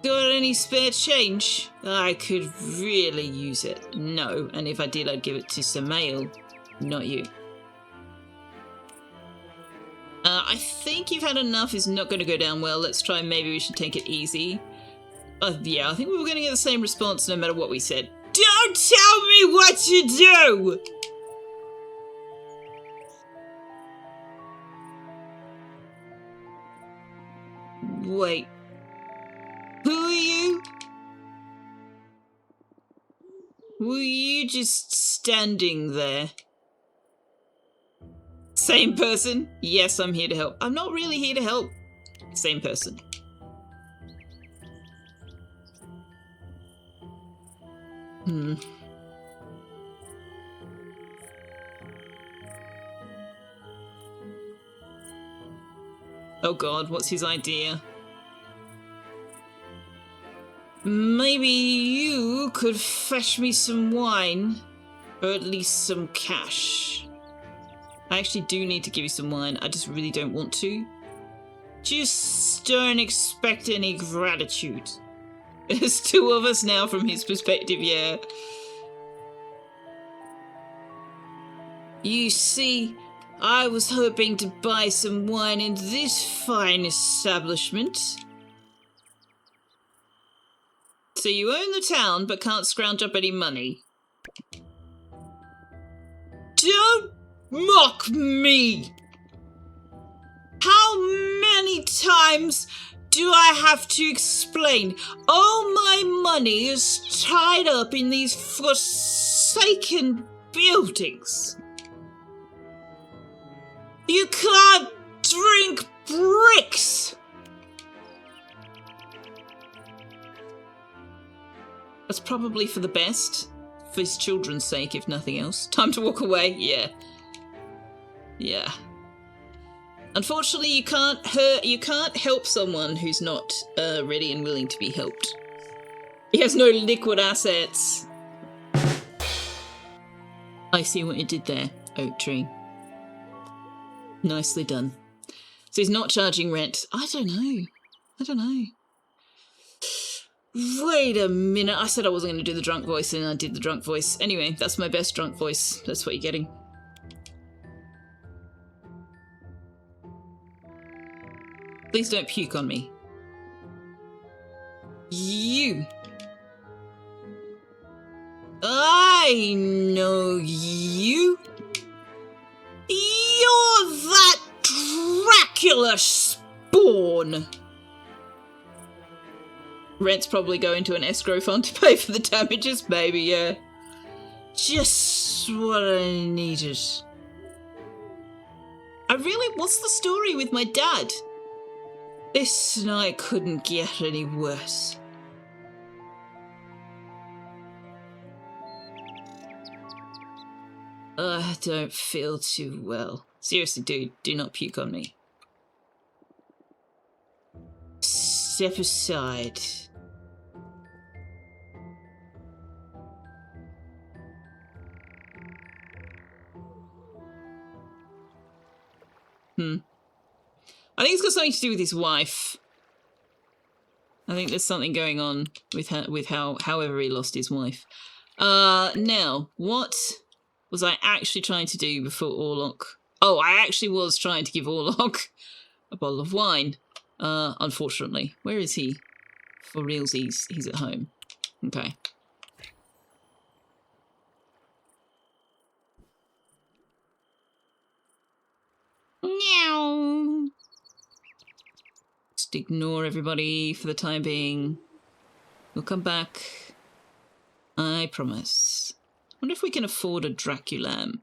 Speaker 1: Got any spare change? I could really use it. No, and if I did, I'd give it to Samael, not you. I think you've had enough is not going to go down well. Let's try, maybe we should take it easy. Yeah, I think we were going to get the same response no matter what we said. Don't tell me what to do! Wait. Who are you? Were you just standing there? Same person? Yes, I'm here to help. I'm not really here to help. Same person. Oh god, what's his idea? Maybe you could fetch me some wine, or at least some cash. I actually do need to give you some wine, I just really don't want to. Just don't expect any gratitude. There's two of us now from his perspective, yeah. You see, I was hoping to buy some wine in this fine establishment. So you own the town, but can't scrounge up any money. Don't mock me! How many times do I have to explain? All my money is tied up in these forsaken buildings. You can't drink bricks! That's probably for the best. For his children's sake, if nothing else. Time to walk away? Yeah. Yeah. Unfortunately, you can't help someone who's not ready and willing to be helped. He has no liquid assets. I see what you did there, oak tree. Nicely done. So he's not charging rent. I don't know. Wait a minute. I said I wasn't going to do the drunk voice and I did the drunk voice. Anyway, that's my best drunk voice. That's what you're getting. Please don't puke on me. You. I know you. You're that Dracula spawn. Rent's probably going to an escrow fund to pay for the damages, maybe, yeah. Just what I needed. What's the story with my dad? This night couldn't get any worse. I don't feel too well. Seriously, dude, do not puke on me. Step aside. I think it's got something to do with his wife. I think there's something going on with however he lost his wife. Now, what was I actually trying to do before Orlok? Oh, I actually was trying to give Orlok a bottle of wine. Unfortunately. Where is he? For realsies, he's at home. Okay. Meow. Just ignore everybody for the time being. We'll come back. I promise. Wonder if we can afford a Draculam.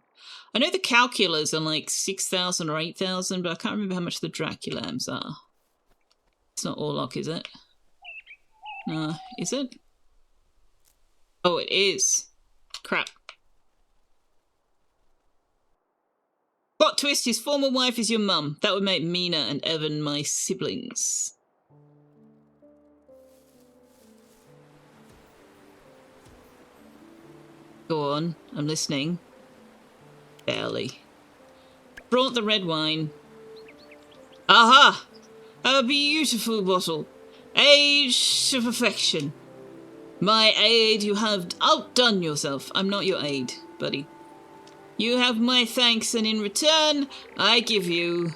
Speaker 1: I know the calculars are like 6,000 or 8,000, but I can't remember how much the Draculams are. It's not Orlok, is it? No, is it? Oh, it is. Crap. Plot twist, his former wife is your mum. That would make Mina and Evan my siblings. Go on, I'm listening. Barely. Brought the red wine. Aha! A beautiful bottle. Aged to perfection. My aid, you have outdone yourself. I'm not your aid, buddy. You have my thanks, and in return, I give you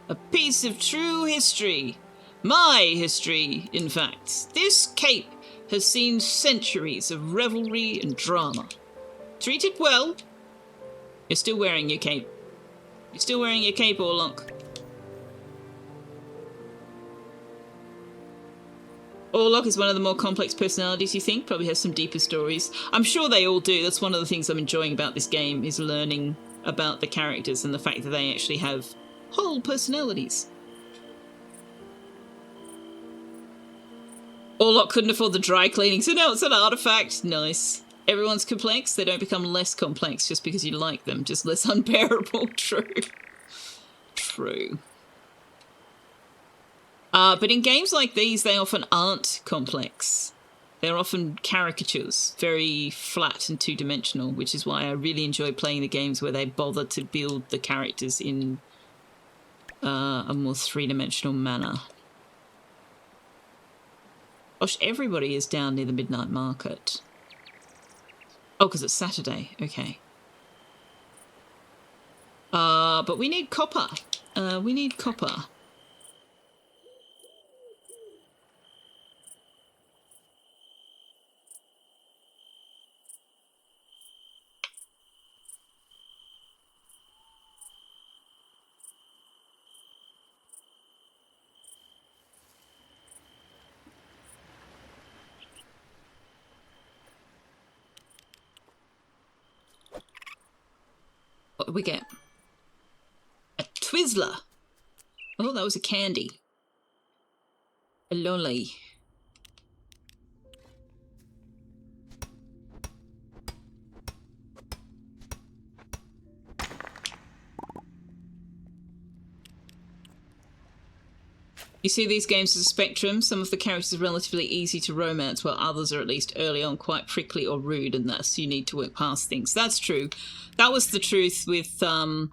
Speaker 1: a piece of true history. My history, in fact. This cape has seen centuries of revelry and drama. Treat it well. You're still wearing your cape. You're still wearing your cape, Orlok. Orlok is one of the more complex personalities, you think? Probably has some deeper stories. I'm sure they all do. That's one of the things I'm enjoying about this game, is learning about the characters and the fact that they actually have whole personalities. Orlok couldn't afford the dry cleaning, so now it's an artifact. Nice. Everyone's complex. They don't become less complex just because you like them. Just less unbearable. True. True. But in games like these, they often aren't complex. They're often caricatures, very flat and two-dimensional, which is why I really enjoy playing the games where they bother to build the characters in a more three-dimensional manner. Gosh, everybody is down near the Midnight Market. Oh, because it's Saturday. Okay. But we need copper. We need copper. What did we get? A Twizzler. Oh, that was a candy. A lolly. You see these games as a spectrum. Some of the characters are relatively easy to romance, while others are at least early on quite prickly or rude, and thus you need to work past things. That's true. That was the truth with the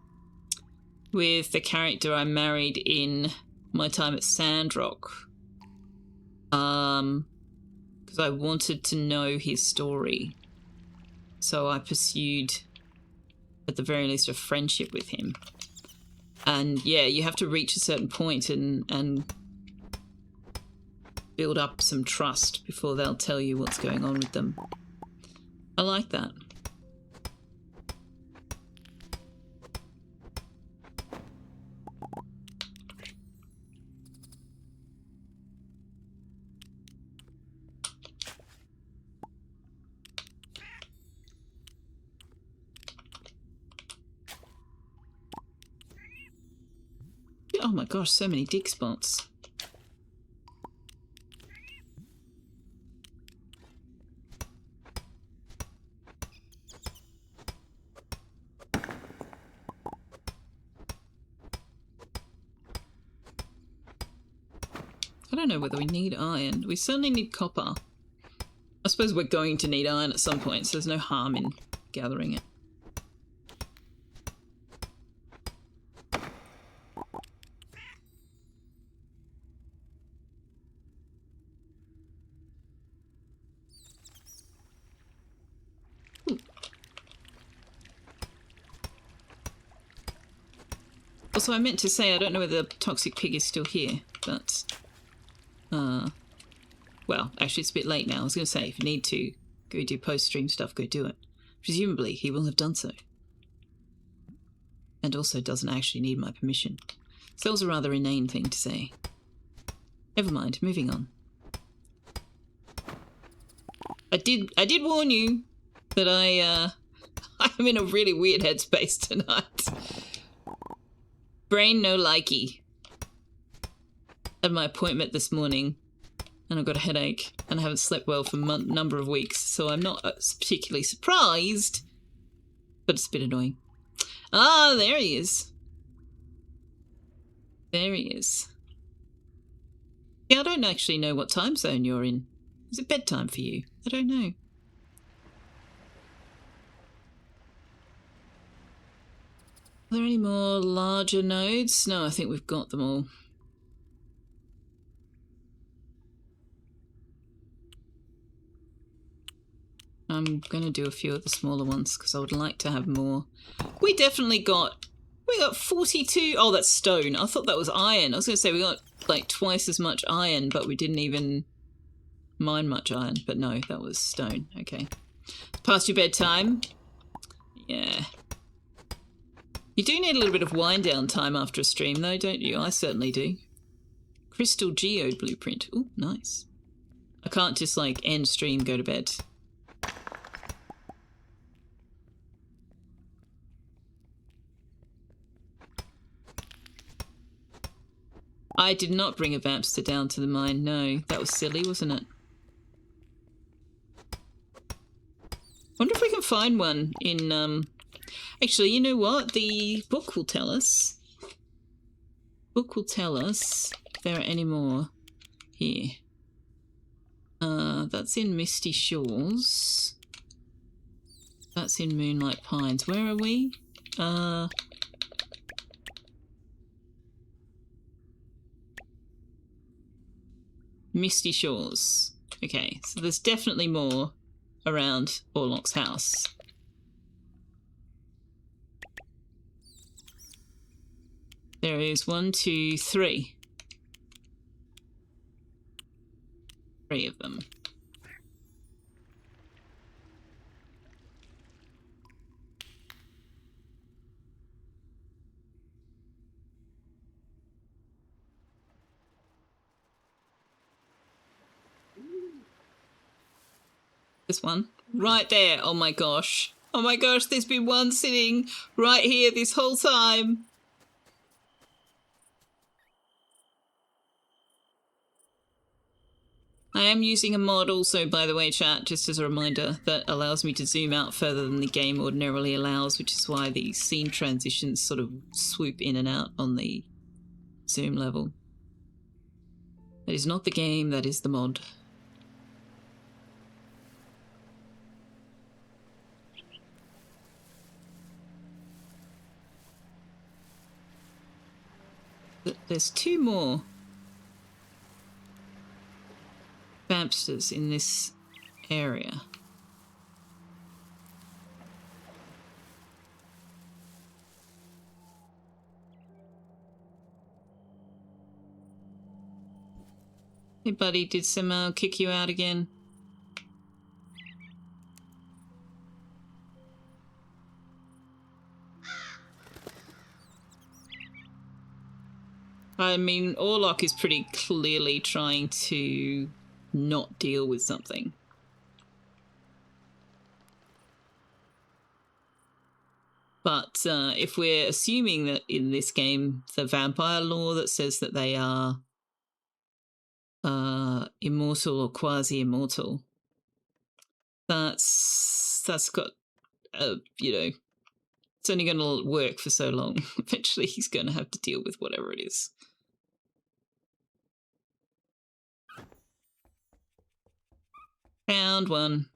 Speaker 1: character I married in my time at Sandrock. Because I wanted to know his story. So I pursued, at the very least, a friendship with him. And yeah, you have to reach a certain point and build up some trust before they'll tell you what's going on with them. I like that. Oh my gosh, so many dig spots. I don't know whether we need iron. We certainly need copper. I suppose we're going to need iron at some point, so there's no harm in gathering it. Also, I meant to say, I don't know whether the toxic pig is still here, but... well, actually it's a bit late now. I was going to say, if you need to go do post-stream stuff, go do it. Presumably, he will have done so. And also doesn't actually need my permission. So that was a rather inane thing to say. Never mind, moving on. I did warn you that I'm in a really weird headspace tonight. Brain no likey. Had my appointment this morning, and I've got a headache, and I haven't slept well for a number of weeks, so I'm not particularly surprised, but it's a bit annoying. Ah, there he is. There he is. Yeah, I don't actually know what time zone you're in. Is it bedtime for you? I don't know. Are there any more larger nodes? No, I think we've got them all. I'm going to do a few of the smaller ones because I would like to have more. We got 42. Oh, that's stone. I thought that was iron. I was going to say we got like twice as much iron, but we didn't even mine much iron. But no, that was stone. Okay. Past your bedtime. Yeah. You do need a little bit of wind down time after a stream though, don't you? I certainly do. Crystal Geode Blueprint. Ooh, nice. I can't just like end stream, go to bed. I did not bring a Vampster down to the mine, no. That was silly, wasn't it? Wonder if we can find one in, Actually, you know what? The book will tell us. Book will tell us if there are any more here. That's in Misty Shores. That's in Moonlight Pines. Where are we? Misty Shores. Okay, so there's definitely more around Orlok's house. There is 1, 2, 3. 3 of them. This one. Right there. Oh my gosh. Oh my gosh, there's been one sitting right here this whole time. I am using a mod also, by the way, chat, just as a reminder, that allows me to zoom out further than the game ordinarily allows, which is why the scene transitions sort of swoop in and out on the zoom level. That is not the game, that is the mod. There's 2 more vampsters in this area. Hey buddy, did someone kick you out again? I mean, Orlok is pretty clearly trying to not deal with something. But if we're assuming that in this game, the vampire lore that says that they are immortal or quasi-immortal, that's got, it's only going to work for so long. Eventually he's going to have to deal with whatever it is. Found one.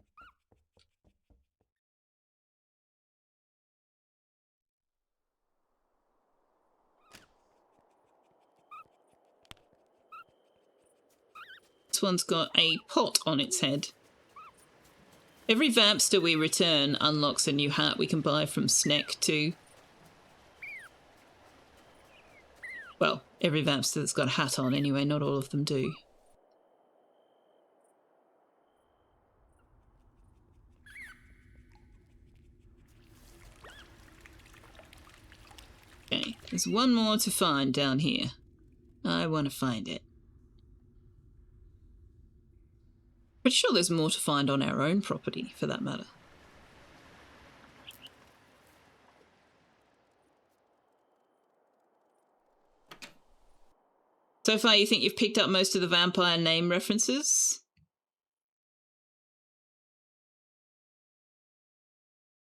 Speaker 1: This one's got a pot on its head. Every vampster we return unlocks a new hat we can buy from Sneck too. Well, every vampster that's got a hat on anyway, not all of them do. Okay, there's one more to find down here. I want to find it. Pretty sure there's more to find on our own property, for that matter. So far, you think you've picked up most of the vampire name references?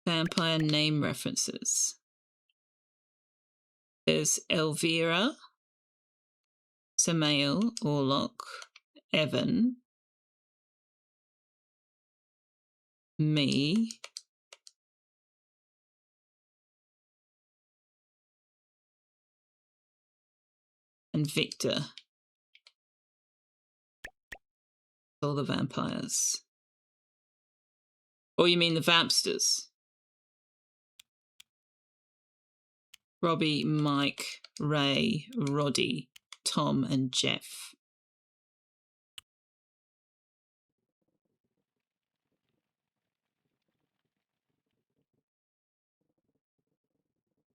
Speaker 1: Vampire name references. There's Elvira, Samael, Orlok, Evan, me, and Victor. All the vampires. Or you mean the vampsters? Robbie, Mike, Ray, Roddy, Tom, and Jeff.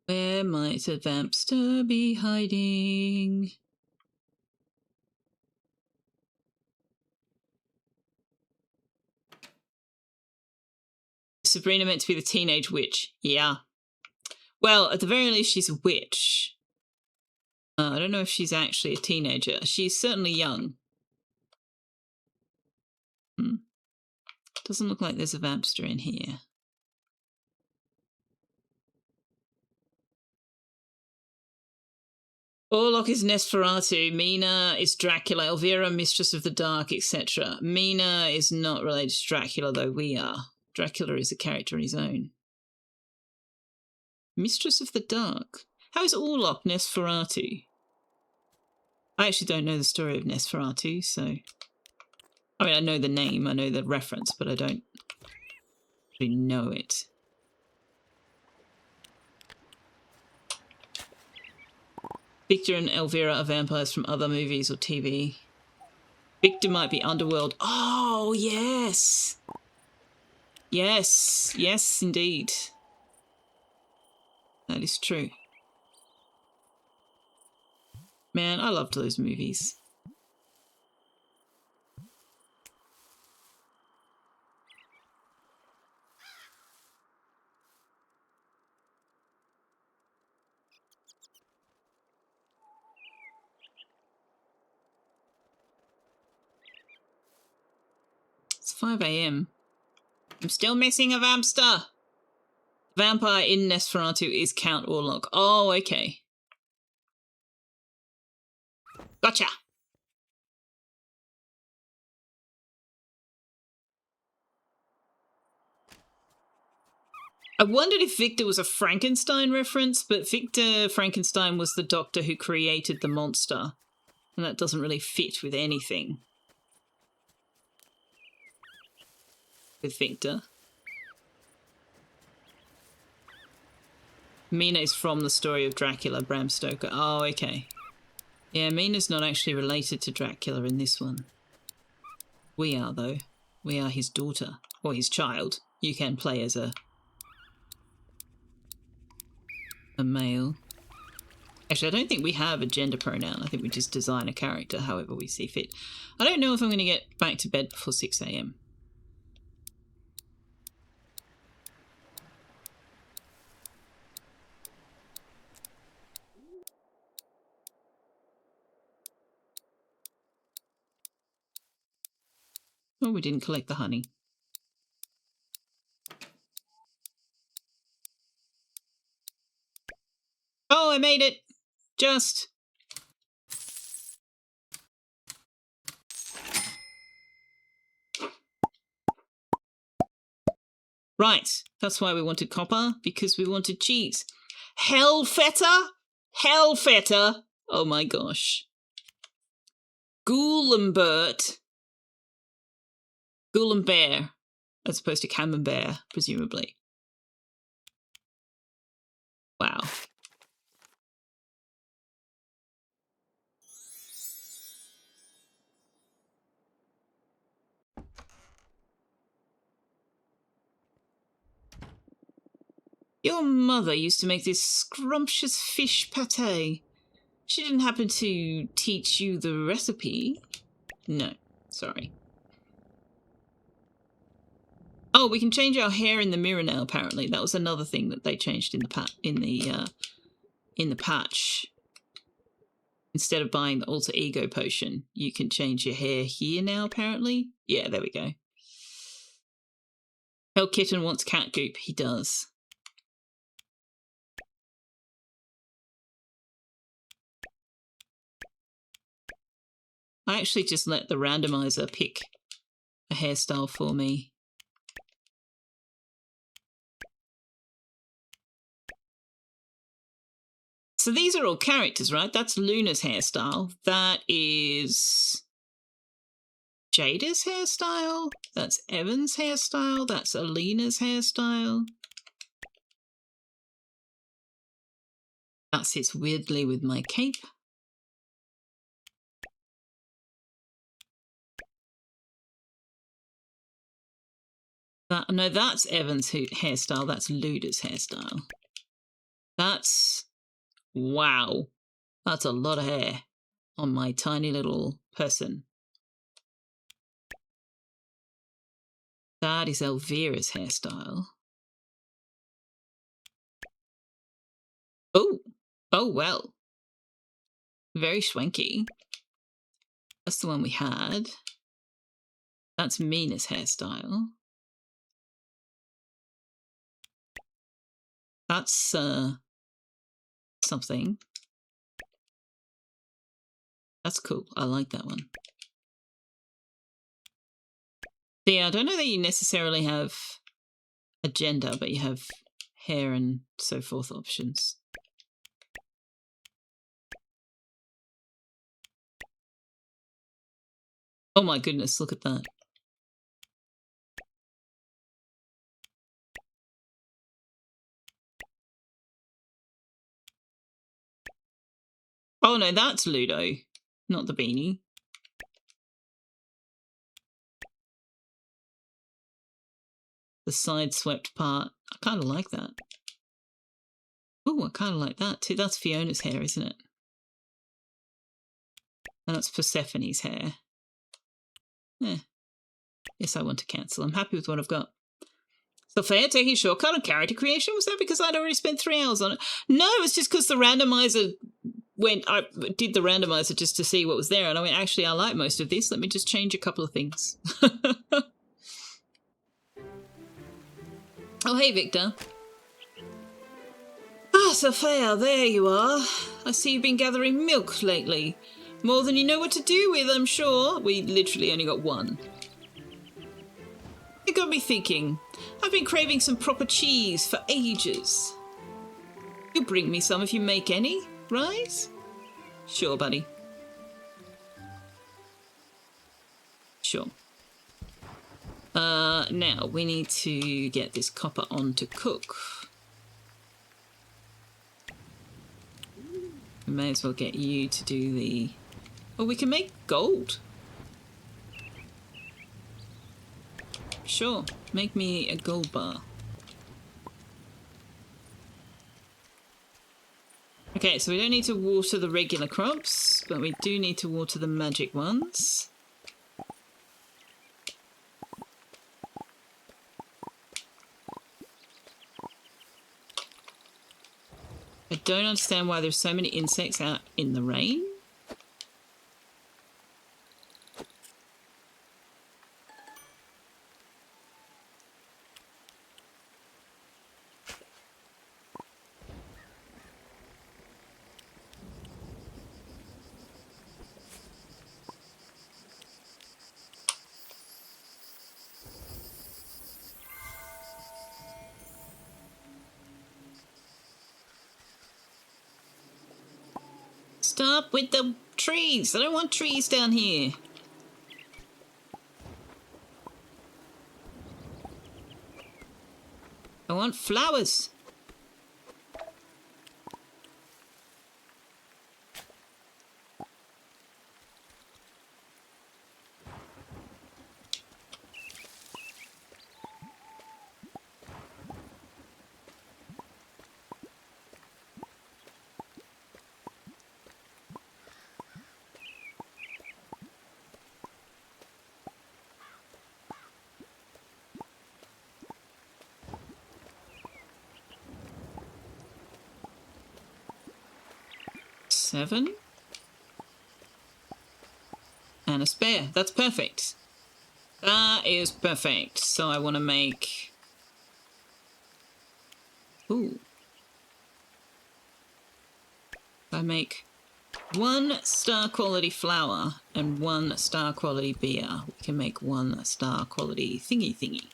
Speaker 1: Where might a vampster be hiding? Is Sabrina meant to be the teenage witch? Yeah. Well, at the very least, she's a witch. I don't know if she's actually a teenager. She's certainly young. Doesn't look like there's a vampster in here. Orlok is Nosferatu, Mina is Dracula, Elvira, Mistress of the Dark, etc. Mina is not related to Dracula, though we are. Dracula is a character on his own. Mistress of the Dark? How is Orlok Nosferatu? I actually don't know the story of Nosferatu, so... I mean, I know the name, I know the reference, but I don't really know it. Victor and Elvira are vampires from other movies or TV. Victor might be Underworld. Oh, yes! Yes, yes, indeed. That is true. Man, I loved those movies. It's 5 AM. I'm still missing a vampster. Vampire in Nosferatu is Count Orlok. Oh, okay. Gotcha. I wondered if Victor was a Frankenstein reference, but Victor Frankenstein was the doctor who created the monster. And that doesn't really fit with anything. With Victor. Mina's from the story of Dracula, Bram Stoker. Oh, okay. Yeah, Mina's not actually related to Dracula in this one. We are, though. We are his daughter. Or his child. You can play as a male. Actually, I don't think we have a gender pronoun. I think we just design a character however we see fit. I don't know if I'm going to get back to bed before 6 a.m. Oh, we didn't collect the honey. Oh, I made it! Just. Right, that's why we wanted copper, because we wanted cheese. Hellfeta? Hellfeta? Oh my gosh. Ghoulambert. Ghoulambert, as opposed to Camembert, presumably. Wow. Your mother used to make this scrumptious fish pâté. She didn't happen to teach you the recipe? No, sorry. Oh, we can change our hair in the mirror now, apparently. That was another thing that they changed in the patch. Instead of buying the alter ego potion, you can change your hair here now, apparently. Yeah, there we go. Hell Kitten wants cat goop. He does. I actually just let the randomizer pick a hairstyle for me. So these are all characters, right? That's Luna's hairstyle. That is Jada's hairstyle. That's Evan's hairstyle. That's Alina's hairstyle. That sits weirdly with my cape. No, that's Evan's hairstyle. That's Luda's hairstyle. That's... wow. That's a lot of hair on my tiny little person. That is Elvira's hairstyle. Oh. Oh, well. Very swanky. That's the one we had. That's Mina's hairstyle. That's, something. That's cool. I like that one. Yeah, I don't know that you necessarily have a gender, but you have hair and so forth options. Oh my goodness, look at that. Oh no, that's Ludo, not the beanie. The side swept part. I kind of like that. Oh, I kind of like that too. That's Fiona's hair, isn't it? And that's Persephone's hair. Yes, I want to cancel. I'm happy with what I've got. Selfeya taking a shortcut on character creation? Was that because I'd already spent 3 hours on it? No, it was just because the randomizer I did the randomizer just to see what was there, and I went, actually, I like most of this. Let me just change a couple of things. Oh, hey, Victor. Ah, Selfeya, there you are. I see you've been gathering milk lately. More than you know what to do with, I'm sure. We literally only got one. Here you got me thinking. I've been craving some proper cheese for ages. You bring me some if you make any, right? Sure, buddy. Sure. Now we need to get this copper on to cook. We may as well get you to do the... Oh, we can make gold. Sure, make me a gold bar. Okay, so we don't need to water the regular crops, but we do need to water the magic ones. I don't understand why there's so many insects out in the rain. Stop with the trees! I don't want trees down here. I want flowers. Seven. And a spare. That's perfect. That is perfect. So I want to make... Ooh. I make 1 star quality flour and 1 star quality beer. We can make 1 star quality thingy.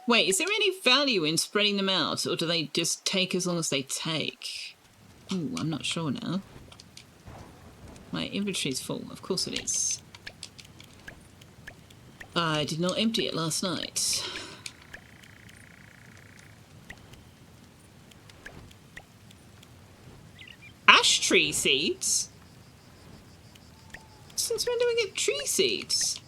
Speaker 1: Wait, is there any value in spreading them out, or do they just take as long as they take? Ooh, I'm not sure now. My inventory's full. Of course it is. I did not empty it last night. Ash tree seeds? Since when do we get tree seeds?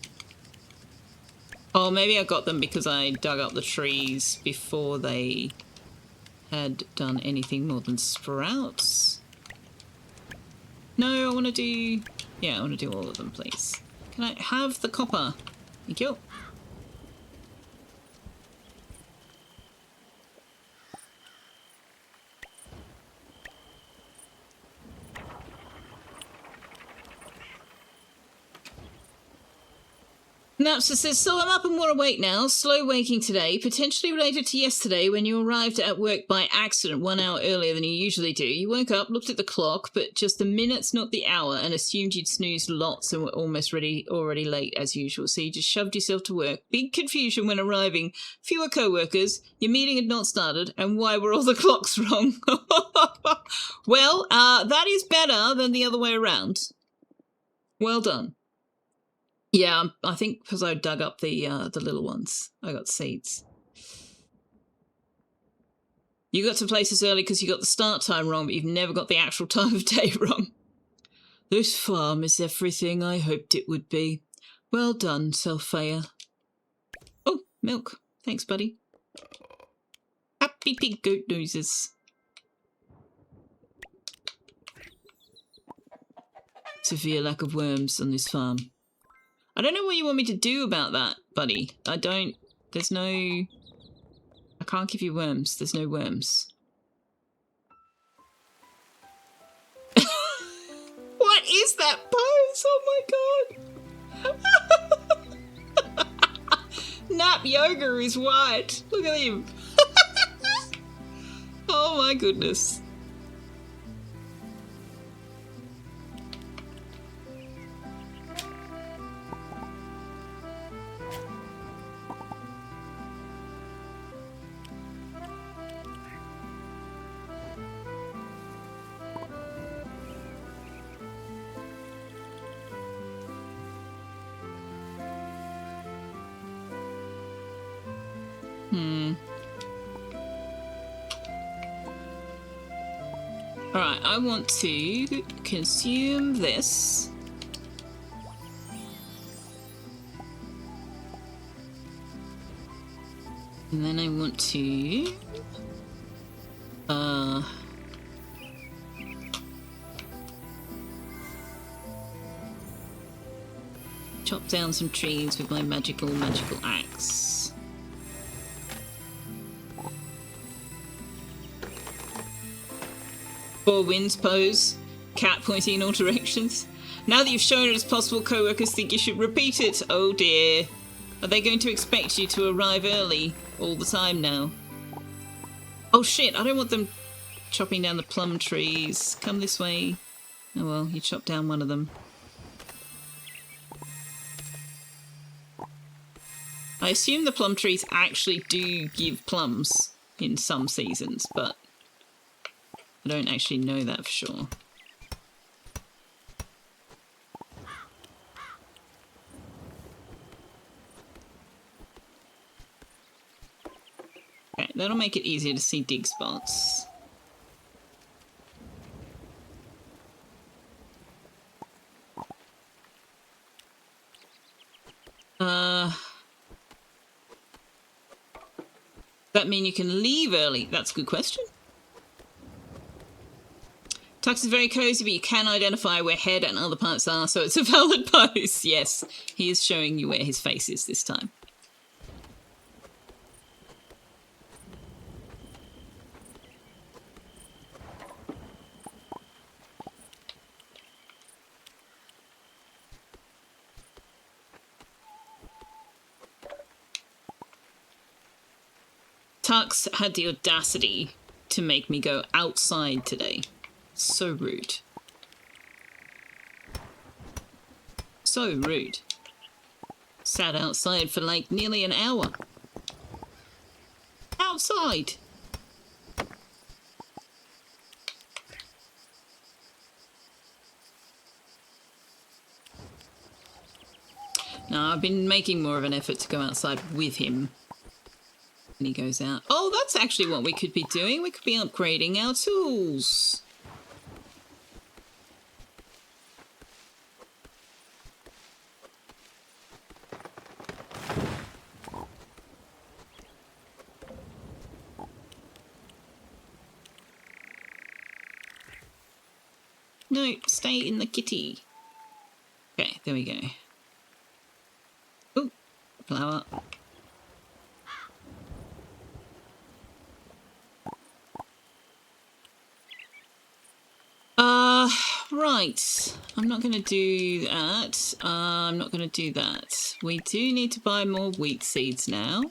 Speaker 1: Oh, maybe I got them because I dug up the trees before they had done anything more than sprouts. No, I want to do... Yeah, I want to do all of them, please. Can I have the copper? Thank you. Napster says, so I'm up and more awake now, slow waking today, potentially related to yesterday when you arrived at work by accident 1 hour earlier than you usually do. You woke up, looked at the clock, but just the minutes, not the hour, and assumed you'd snoozed lots and were almost already late as usual. So you just shoved yourself to work. Big confusion when arriving, fewer co-workers, your meeting had not started, and why were all the clocks wrong? Well, that is better than the other way around. Well done. Yeah, I think because I dug up the little ones, I got seeds. You got to places early because you got the start time wrong, but you've never got the actual time of day wrong. This farm is everything I hoped it would be. Well done, Selfeya. Oh, milk. Thanks, buddy. Happy pig goat noises. Severe lack of worms on this farm. I don't know what you want me to do about that, buddy. There's no... I can't give you worms. There's no worms. What is that pose? Oh my god. Nap Yoga is white. Look at him. Oh my goodness. Alright, I want to consume this. And then I want to... chop down some trees with my magical axe. Four winds pose, cat pointing in all directions. Now that you've shown it as possible, co-workers think you should repeat it. Oh dear. Are they going to expect you to arrive early all the time now? Oh shit, I don't want them chopping down the plum trees. Come this way. Oh well, you chopped down one of them. I assume the plum trees actually do give plums in some seasons, but I don't actually know that for sure. Okay, that'll make it easier to see dig spots. That mean you can leave early? That's a good question. Tux is very cozy, but you can identify where head and other parts are, so it's a valid pose. Yes, he is showing you where his face is this time. Tux had the audacity to make me go outside today. So rude. So rude. Sat outside for like nearly an hour. Outside! Now, I've been making more of an effort to go outside with him when he goes out. Oh, that's actually what we could be doing. We could be upgrading our tools. No, stay in the kitty. Okay, there we go. Oh, flower. Right. I'm not going to do that. I'm not going to do that. We do need to buy more wheat seeds now.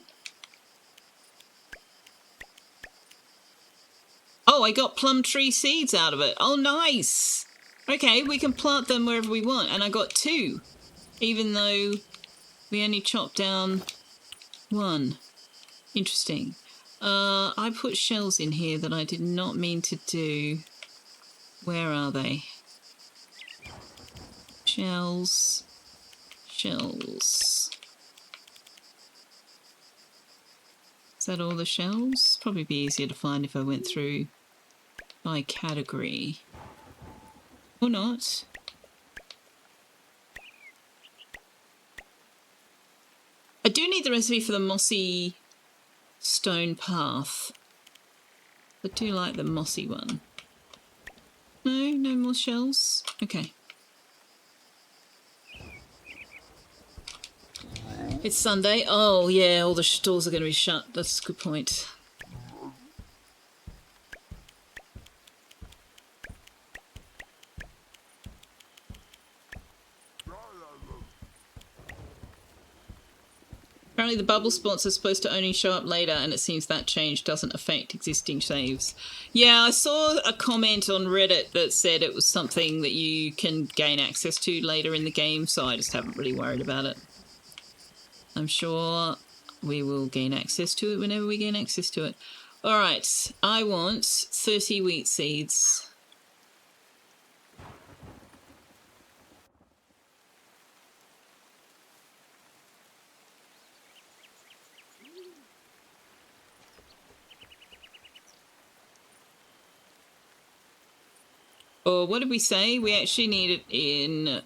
Speaker 1: Oh, I got plum tree seeds out of it. Oh, nice. Okay, we can plant them wherever we want. And I got 2, even though we only chopped down 1. Interesting. I put shells in here that I did not mean to do. Where are they? Shells. Shells. Is that all the shells? Probably be easier to find if I went through by category. Or not. I do need the recipe for the mossy stone path. I do like the mossy one. No, no more shells? Okay. It's Sunday. Oh, yeah, all the stores are going to be shut. That's a good point. Apparently the bubble spots are supposed to only show up later, and it seems that change doesn't affect existing saves. Yeah, I saw a comment on Reddit that said it was something that you can gain access to later in the game, so I just haven't really worried about it. I'm sure we will gain access to it whenever we gain access to it. All right, I want 30 wheat seeds. Or what did we say? We actually need it in,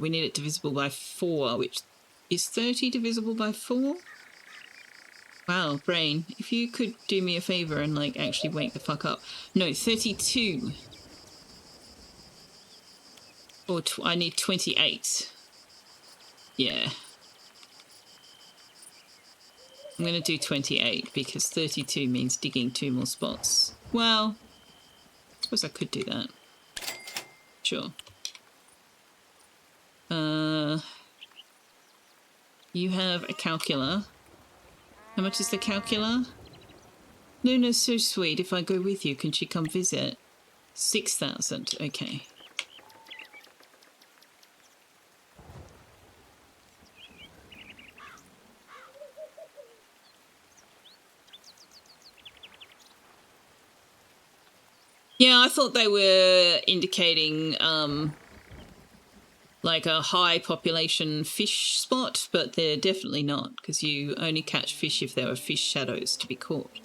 Speaker 1: we need it divisible by 4, which is 30 divisible by 4? Wow, brain, if you could do me a favor and, like, actually wake the fuck up. No, 32. Or I need 28. Yeah. I'm going to do 28 because 32 means digging 2 more spots. Well, I suppose I could do that. Sure. You have a calculator. How much is the calculator? Luna's so sweet. If I go with you, can she come visit? 6,000. Okay. Yeah, I thought they were indicating like a high population fish spot, but they're definitely not, because you only catch fish if there are fish shadows to be caught.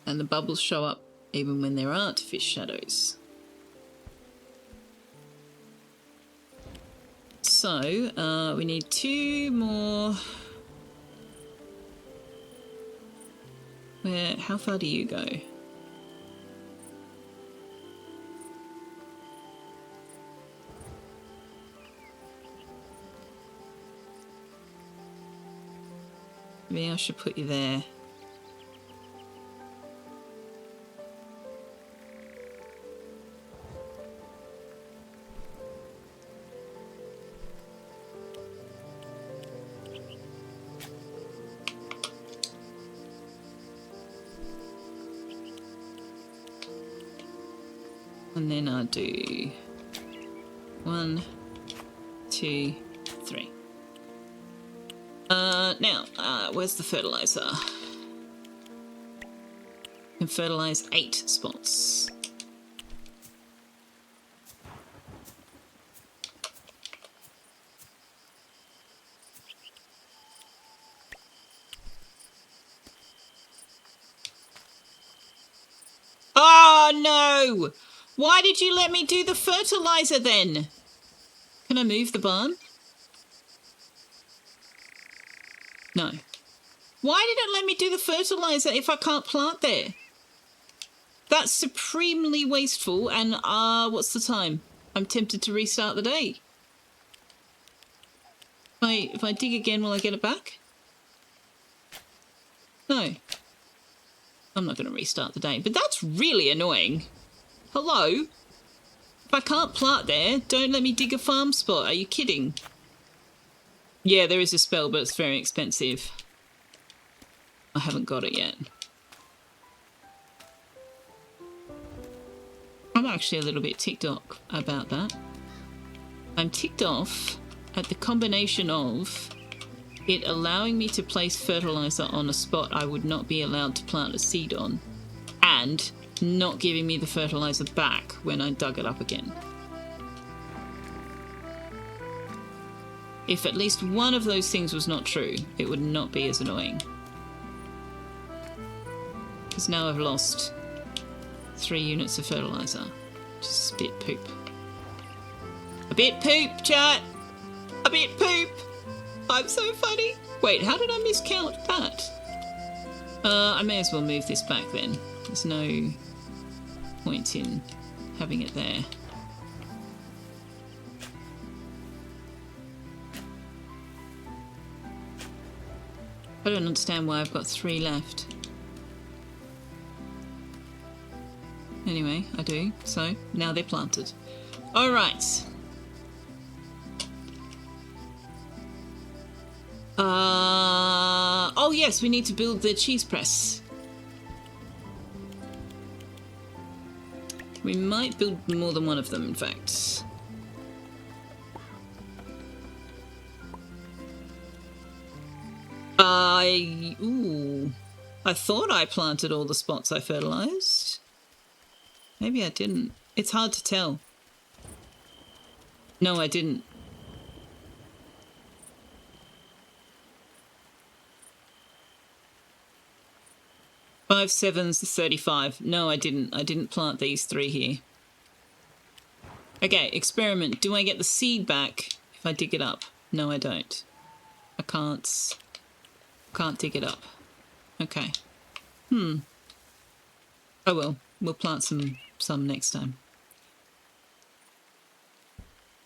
Speaker 1: And the bubbles show up even when there aren't fish shadows. So, we need 2 more. How far do you go? Maybe I should put you there. And then I'll do 1, 2, 3. Now, where's the fertilizer? Can fertilize 8 spots. Oh no! Why did you let me do the fertilizer then? Can I move the barn? No. Why did it let me do the fertilizer if I can't plant there? That's supremely wasteful, and what's the time? I'm tempted to restart the day. If I dig again, will I get it back? No. I'm not going to restart the day, but that's really annoying. Hello? If I can't plant there, don't let me dig a farm spot. Are you kidding? Yeah, there is a spell, but it's very expensive. I haven't got it yet. I'm actually a little bit ticked off about that. I'm ticked off at the combination of it allowing me to place fertilizer on a spot I would not be allowed to plant a seed on, and not giving me the fertilizer back when I dug it up again. If at least one of those things was not true, it would not be as annoying. Because now I've lost 3 units of fertilizer. Just a bit poop. A bit poop, chat! A bit poop! I'm so funny! Wait, how did I miscount that? I may as well move this back then. There's no point in having it there. I don't understand why I've got 3 left. Anyway, I do. So, now they're planted. Alright. Oh yes, we need to build the cheese press. We might build more than one of them, in fact. I thought I planted all the spots I fertilized. Maybe I didn't. It's hard to tell. No, I didn't. Five sevens, 35. No, I didn't. I didn't plant these 3 here. Okay, experiment. Do I get the seed back if I dig it up? No, I don't. I can't dig it up. Okay. Oh well, we'll plant some next time.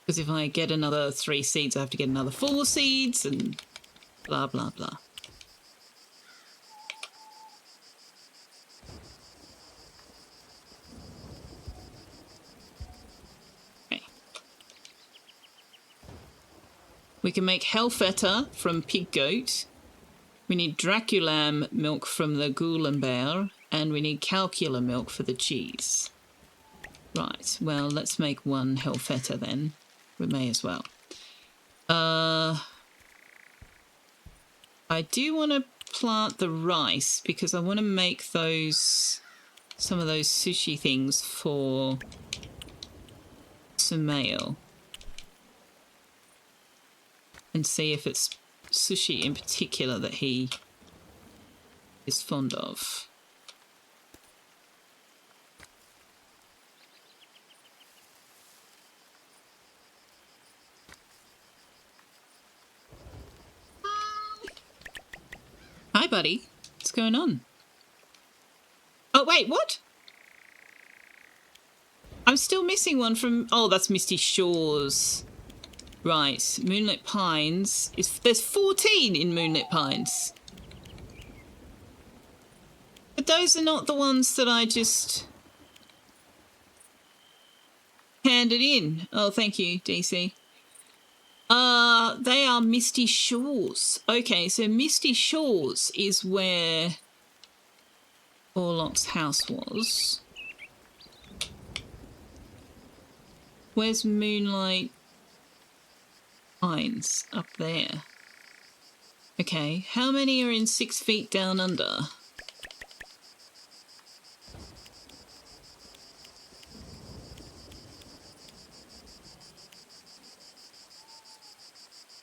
Speaker 1: Because if I get another 3 seeds, I have to get another 4 seeds and blah, blah, blah. Okay. We can make Hellfeta from pig goat. We need Draculam milk from the Goulenbeer, and we need Calcula milk for the cheese. Right, well, let's make 1 Hellfeta then. We may as well. I do want to plant the rice because I want to make some of those sushi things for Sumail. And see if it's sushi in particular that he is fond of. Hi, buddy. What's going on? Oh, wait, what? I'm still missing one from... Oh, that's Misty Shores. Right, Moonlit Pines. There's 14 in Moonlit Pines. But those are not the ones that I just handed in. Oh, thank you, DC. They are Misty Shores. Okay, so Misty Shores is where Orlok's house was. Where's Moonlight Pines? Up there. Okay, how many are in 6 feet down under?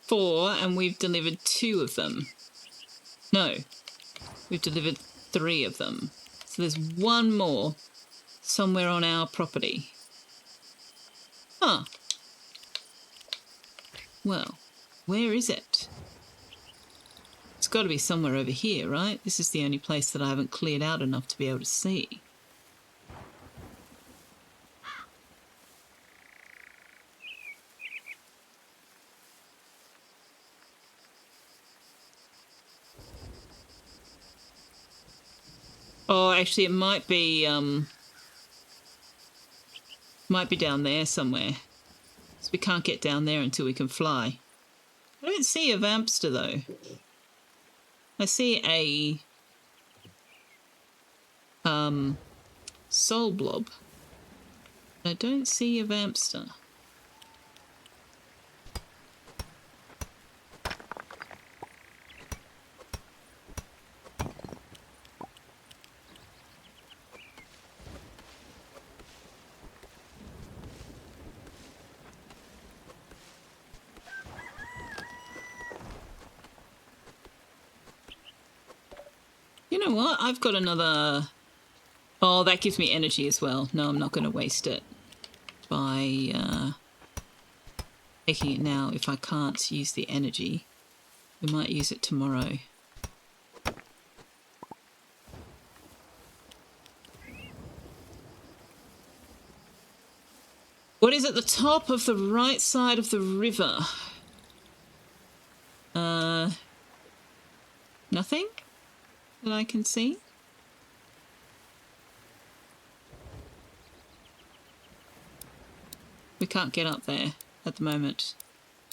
Speaker 1: Four, and we've delivered 2 of them. No, we've delivered 3 of them. So there's 1 more somewhere on our property. Huh. Well, where is it? It's got to be somewhere over here, right? This is the only place that I haven't cleared out enough to be able to see. Oh, actually, it might be down there somewhere. So we can't get down there until we can fly. I don't see a Vampster, though. I see a Soul Blob. I don't see a Vampster. You know what? I've got another... Oh, that gives me energy as well. No, I'm not going to waste it by taking it now. If I can't use the energy, we might use it tomorrow. What is at the top of the right side of the river? Nothing that I can see. We can't get up there at the moment.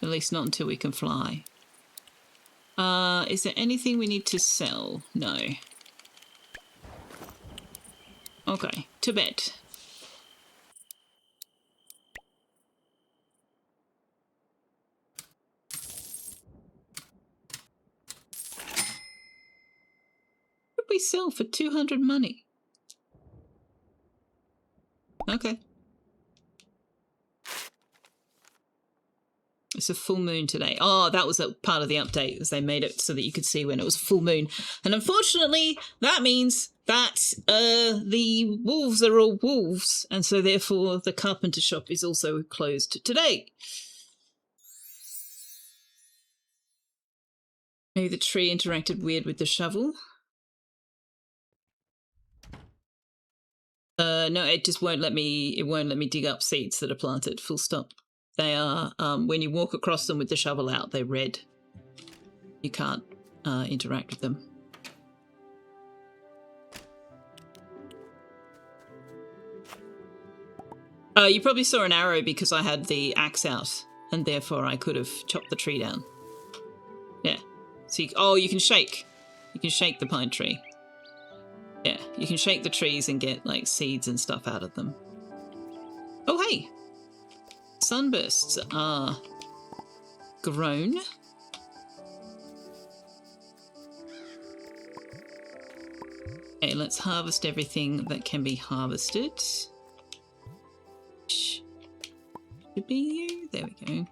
Speaker 1: At least not until we can fly. Is there anything we need to sell? No. Okay, to bed. What did we sell for 200 money? Okay. It's a full moon today. Oh, that was a part of the update, as they made it so that you could see when it was full moon. And unfortunately, that means that the wolves are all wolves, and so therefore the carpenter shop is also closed today. Maybe the tree interacted weird with the shovel. No, it just won't let me. It won't let me dig up seeds that are planted. Full stop. They are when you walk across them with the shovel out, they're red. You can't interact with them. You probably saw an arrow because I had the axe out, and therefore I could have chopped the tree down. Yeah. So you can shake. You can shake the pine tree. Yeah, you can shake the trees and get like seeds and stuff out of them. Oh hey, sunbursts are grown. Okay, let's harvest everything that can be harvested. Should be you. There we go.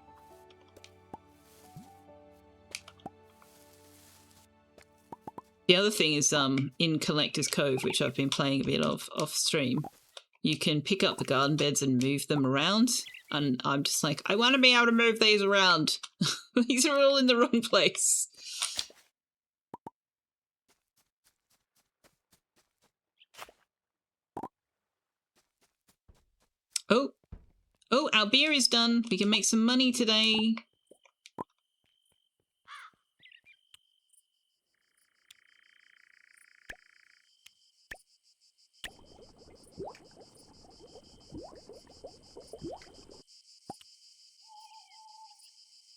Speaker 1: The other thing is in Collector's Cove, which I've been playing a bit of off stream, you can pick up the garden beds and move them around. And I'm just like, I want to be able to move these around. These are all in the wrong place. Oh, our beer is done. We can make some money today.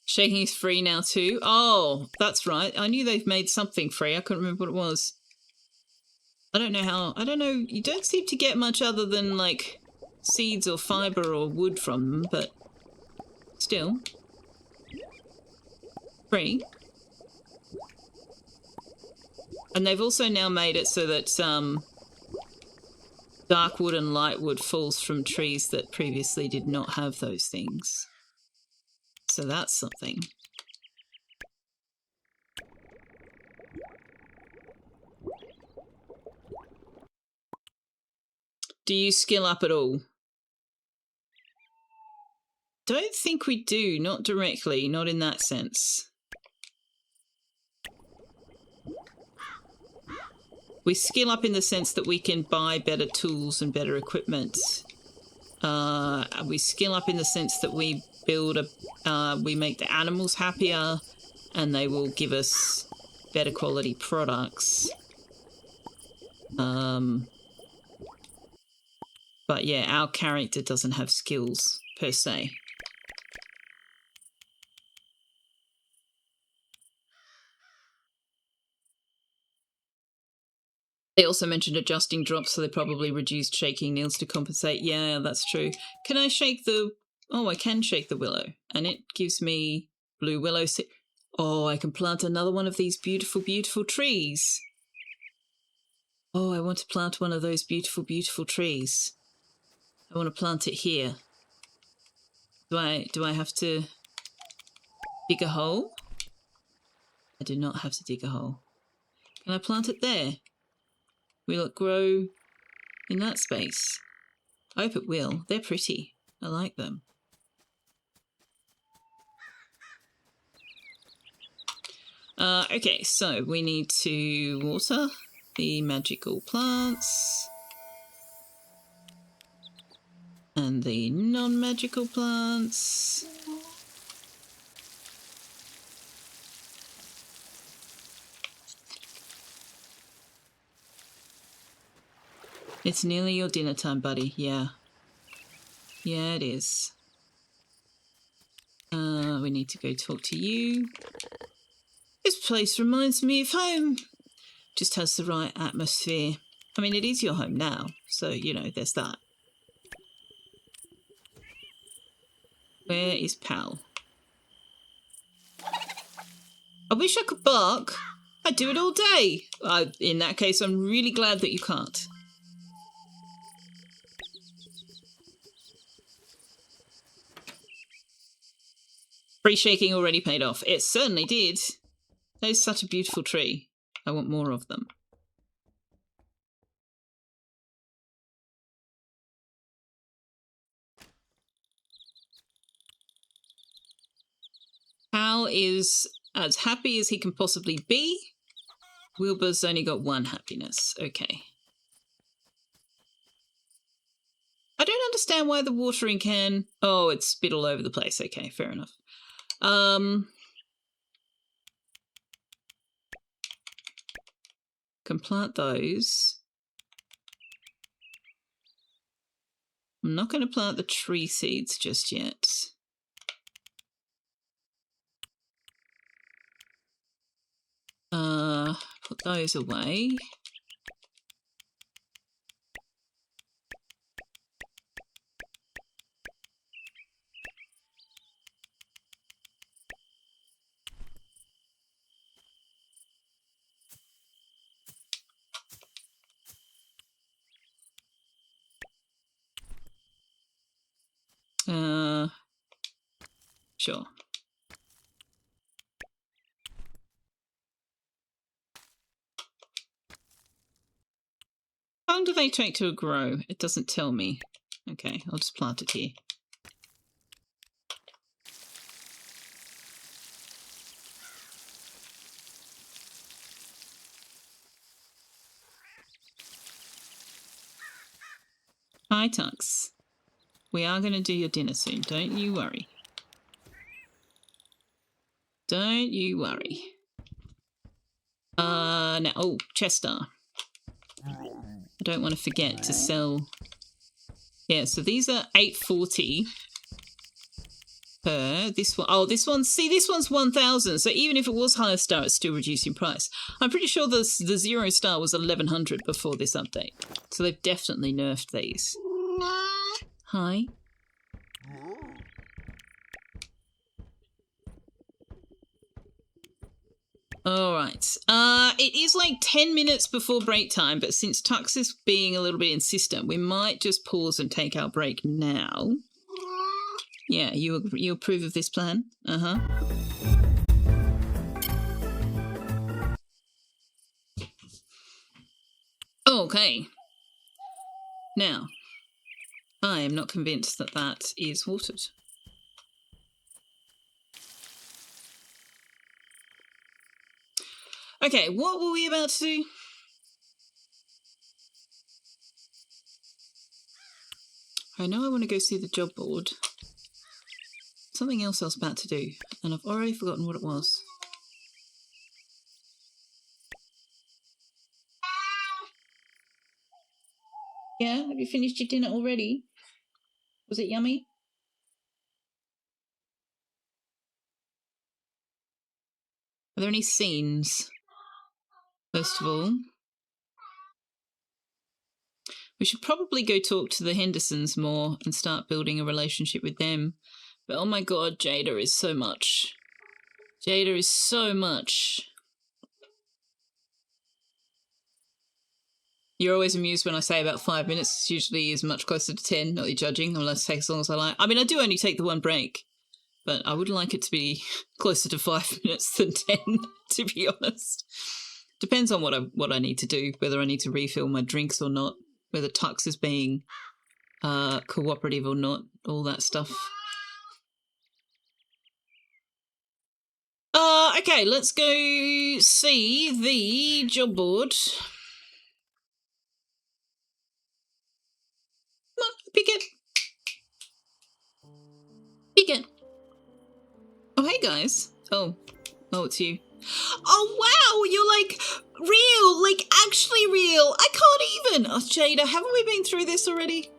Speaker 1: Shaking is free now too. Oh, that's right. I knew they've made something free. I couldn't remember what it was. I don't know how. I don't know. You don't seem to get much other than like seeds or fiber or wood from them, but still free. And they've also now made it so that dark wood and light wood falls from trees that previously did not have those things. So that's something. Do you skill up at all? Don't think we do, not directly, not in that sense. We skill up in the sense that we can buy better tools and better equipment. We skill up in the sense that we build we make the animals happier and they will give us better quality products. But yeah, our character doesn't have skills per se. They also mentioned adjusting drops, so they probably reduced shaking nails to compensate. Yeah, that's true. Can I shake the... Oh, I can shake the willow. And it gives me blue willow... Oh, I can plant another one of these beautiful, beautiful trees. Oh, I want to plant one of those beautiful, beautiful trees. I want to plant it here. Do I have to dig a hole? I do not have to dig a hole. Can I plant it there? Will it grow in that space? I hope it will. They're pretty. I like them. Okay, so we need to water the magical plants and the non-magical plants. It's nearly your dinner time, buddy. Yeah. Yeah, it is. We need to go talk to you. place reminds me of home. Just has the right atmosphere. I mean, it is your home now, so, you know, there's that. Where is Pal? I wish I could bark. I'd do it all day. In that case, I'm really glad that you can't. Free shaking already paid off. It certainly did. That is such a beautiful tree. I want more of them. Hal is as happy as he can possibly be. Wilbur's only got one happiness. Okay. I don't understand why the watering can... Oh, it's spit all over the place. Okay, fair enough. Can plant those. I'm not going to plant the tree seeds just yet. Put those away. Sure. How long do they take to grow? It doesn't tell me. Okay, I'll just plant it here. Hi, Tux. We are going to do your dinner soon. Don't you worry. Don't you worry. Now, oh, Chester. I don't want to forget to sell. Yeah, so these are $8.40 per. This one, oh, this one. See, this one's 1,000. So even if it was higher star, it's still reducing price. I'm pretty sure the 0 star was 1,100 before this update. So they've definitely nerfed these. Hi. All right. It is like 10 minutes before break time, but since Tux is being a little bit insistent, we might just pause and take our break now. Yeah, you approve of this plan? Uh-huh. Okay. Now, I am not convinced that that is watered. Okay, what were we about to do? I know I want to go see the job board. Something else I was about to do, and I've already forgotten what it was. Yeah, have you finished your dinner already? Was it yummy? Are there any scenes? First of all, we should probably go talk to the Hendersons more and start building a relationship with them. But oh my god, Jada is so much. Jada is so much. You're always amused when I say about 5 minutes. It's usually is much closer to 10, not you judging, unless it takes as long as I like. I mean, I do only take the one break, but I would like it to be closer to 5 minutes than 10, to be honest. Depends on what I need to do, whether I need to refill my drinks or not, whether Tux is being cooperative or not, all that stuff. Okay, let's go see the job board. Come on, pick it. Pick it. Oh, hey, guys. Oh, it's you. Oh, wow, you're, like, real, like, actually real. I can't even. Oh, Jada, haven't we been through this already?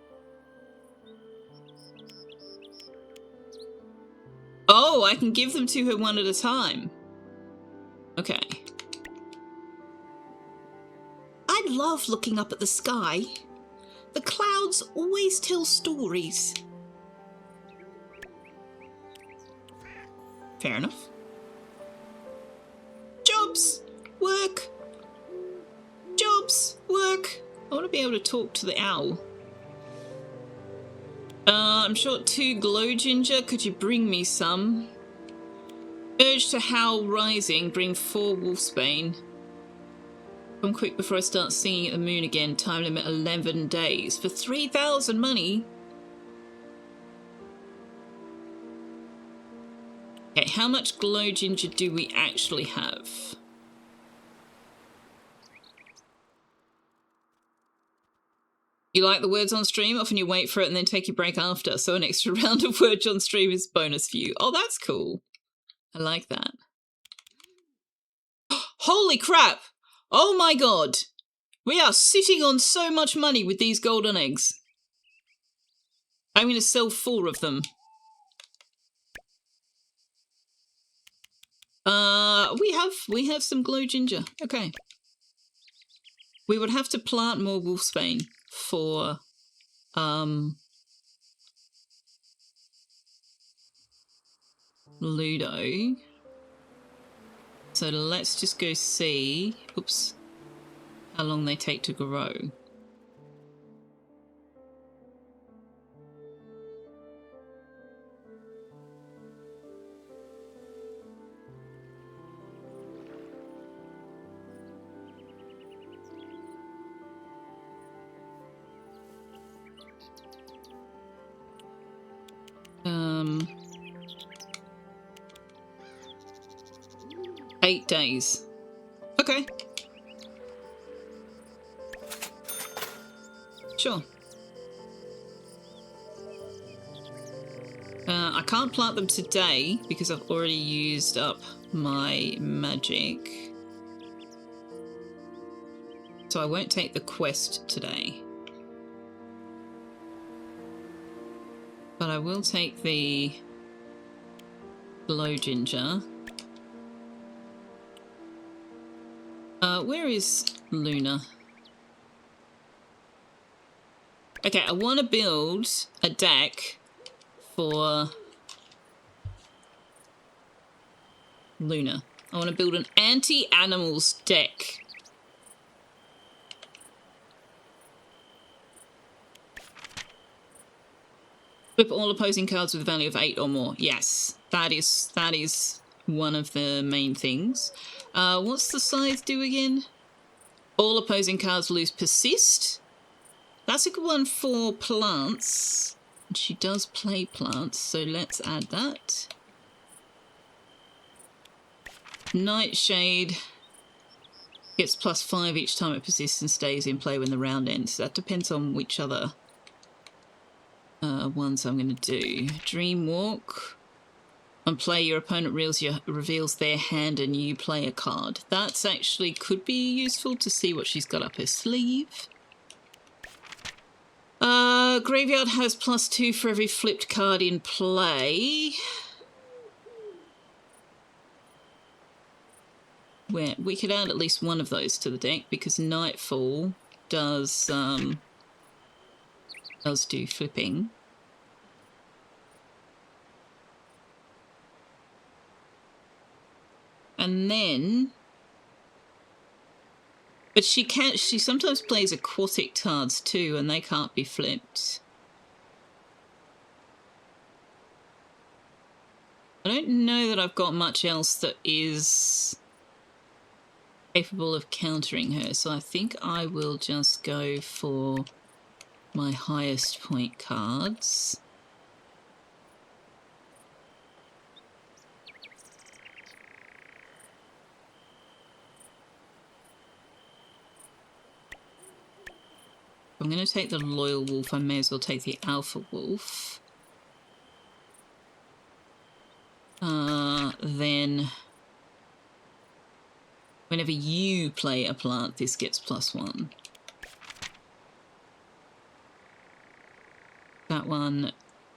Speaker 1: Oh, I can give them to her one at a time. Okay. I love looking up at the sky. The clouds always tell stories. Fair enough. Jobs! Work! Jobs! Work! I want to be able to talk to the owl. I'm short 2 glow ginger. Could you bring me some? Urge to howl rising. Bring 4 wolfsbane. Come quick before I start singing at the moon again. Time limit 11 days. For 3,000 money? Okay, how much glow ginger do we actually have? You like the words on stream? Often you wait for it and then take your break after, so an extra round of words on stream is bonus for you. Oh, that's cool. I like that. Holy crap! Oh my god! We are sitting on so much money with these golden eggs. I'm going to sell 4 of them. We have some glow ginger. Okay. We would have to plant more wolfsbane for Ludo. So let's just go see, oops, how long they take to grow. Um, 8 days. Okay. Sure. I can't plant them today because I've already used up my magic. So I won't take the quest today. But I will take the glow ginger. Where is Luna? Okay, I want to build a deck for Luna. I want to build an anti-animals deck. Flip all opposing cards with a value of 8 or more. Yes, that is one of the main things. What's the size do again? All opposing cards lose persist. That's a good one for plants. She does play plants, so let's add that. Nightshade gets +5 each time it persists and stays in play when the round ends. That depends on which other ones I'm going to do. Dreamwalk. On play, your opponent reveals their hand and you play a card. That's actually could be useful to see what she's got up her sleeve. Graveyard has +2 for every flipped card in play. Where we could add at least one of those to the deck because Nightfall does do flipping. And then, but she sometimes plays aquatic cards too, and they can't be flipped. I don't know that I've got much else that is capable of countering her, so I think I will just go for my highest point cards. I'm going to take the Loyal Wolf. I may as well take the Alpha Wolf. Then whenever you play a plant, this gets +1. That one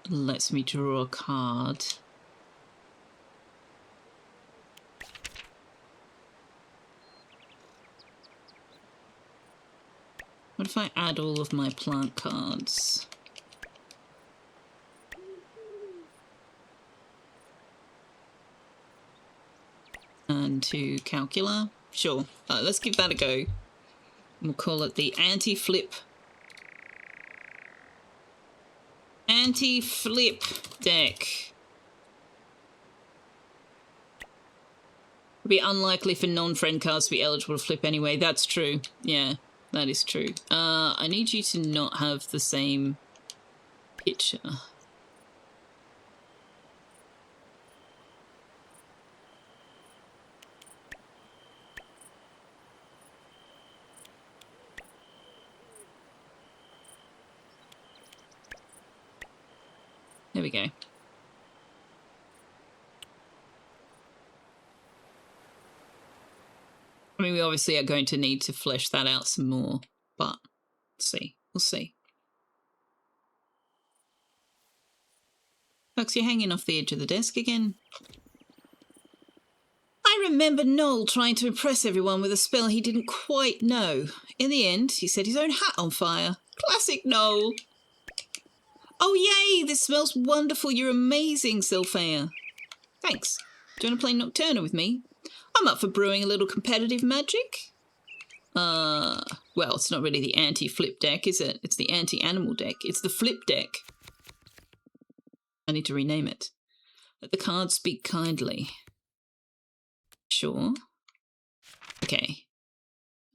Speaker 1: lets me draw a card. What if I add all of my plant cards? And to calcula? Sure. Let's give that a go. We'll call it the anti-flip. Anti-flip deck. It'd be unlikely for non-friend cards to be eligible to flip anyway. That's true. Yeah, that is true. I need you to not have the same picture. There we go. I mean, we obviously are going to need to flesh that out some more, but let's see. We'll see. Folks, you're hanging off the edge of the desk again. I remember Noel trying to impress everyone with a spell he didn't quite know. In the end, he set his own hat on fire. Classic Noel. Oh, yay! This smells wonderful. You're amazing, Selfeya. Thanks. Do you want to play Nocturna with me? I'm up for brewing a little competitive magic. Well, it's not really the anti-flip deck, is it? It's the anti-animal deck. It's the flip deck. I need to rename it. Let the cards speak kindly. Sure. Okay.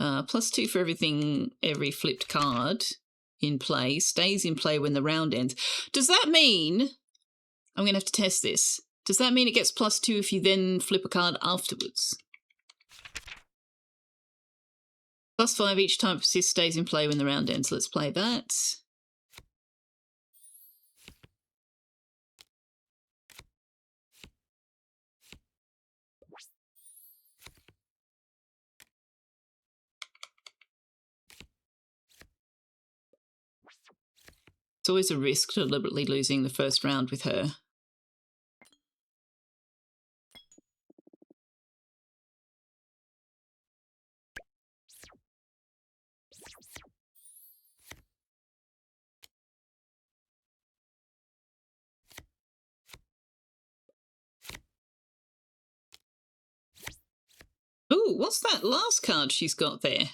Speaker 1: +2 for everything, every flipped card in play. Stays in play when the round ends. Does that mean... I'm going to have to test this. Does that mean it gets +2 if you then flip a card afterwards? +5 each time persist stays in play when the round ends. Let's play that. It's always a risk deliberately losing the first round with her. Ooh, what's that last card she's got there?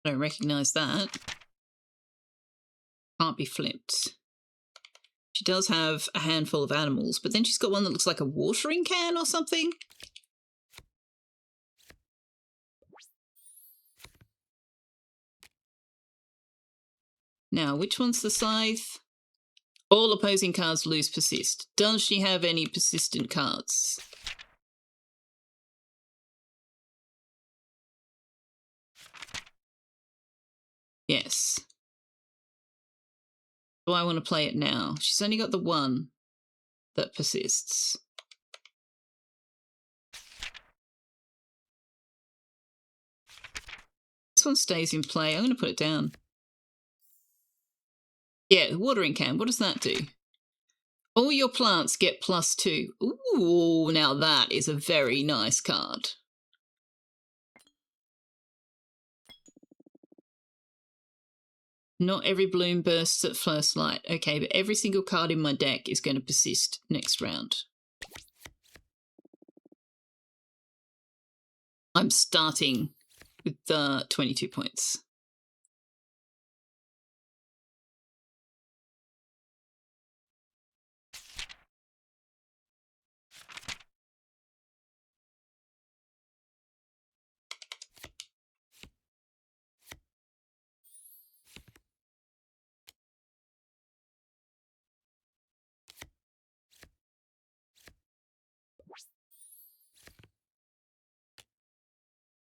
Speaker 1: I don't recognise that. Can't be flipped. She does have a handful of animals, but then she's got one that looks like a watering can or something. Now, which one's the scythe? All opposing cards lose persist. Does she have any persistent cards? Yes. Do I want to play it now? She's only got the one that persists. This one stays in play. I'm going to put it down. Yeah, the watering can. What does that do? All your plants get +2. Ooh, now that is a very nice card. Not every bloom bursts at first light. Okay, but every single card in my deck is going to persist next round. I'm starting with 22 points.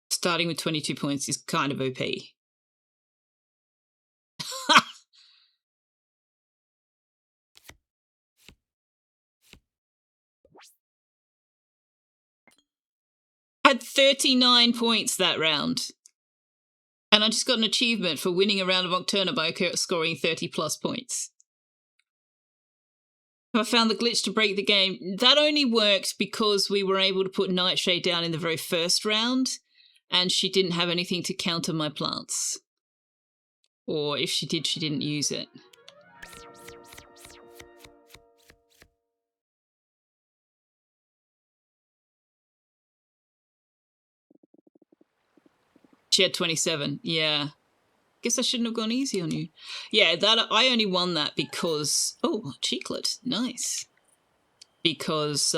Speaker 1: Starting with 22 points is kind of OP. Had 39 points that round. And I just got an achievement for winning a round of Nocturna by scoring 30 plus points. I found the glitch to break the game. That only worked because we were able to put Nightshade down in the very first round, and she didn't have anything to counter my plants. Or if she did, she didn't use it. She had 27. Yeah. Guess I shouldn't have gone easy on you. Yeah, that I only won that because... Oh, cheeklet. Nice. Because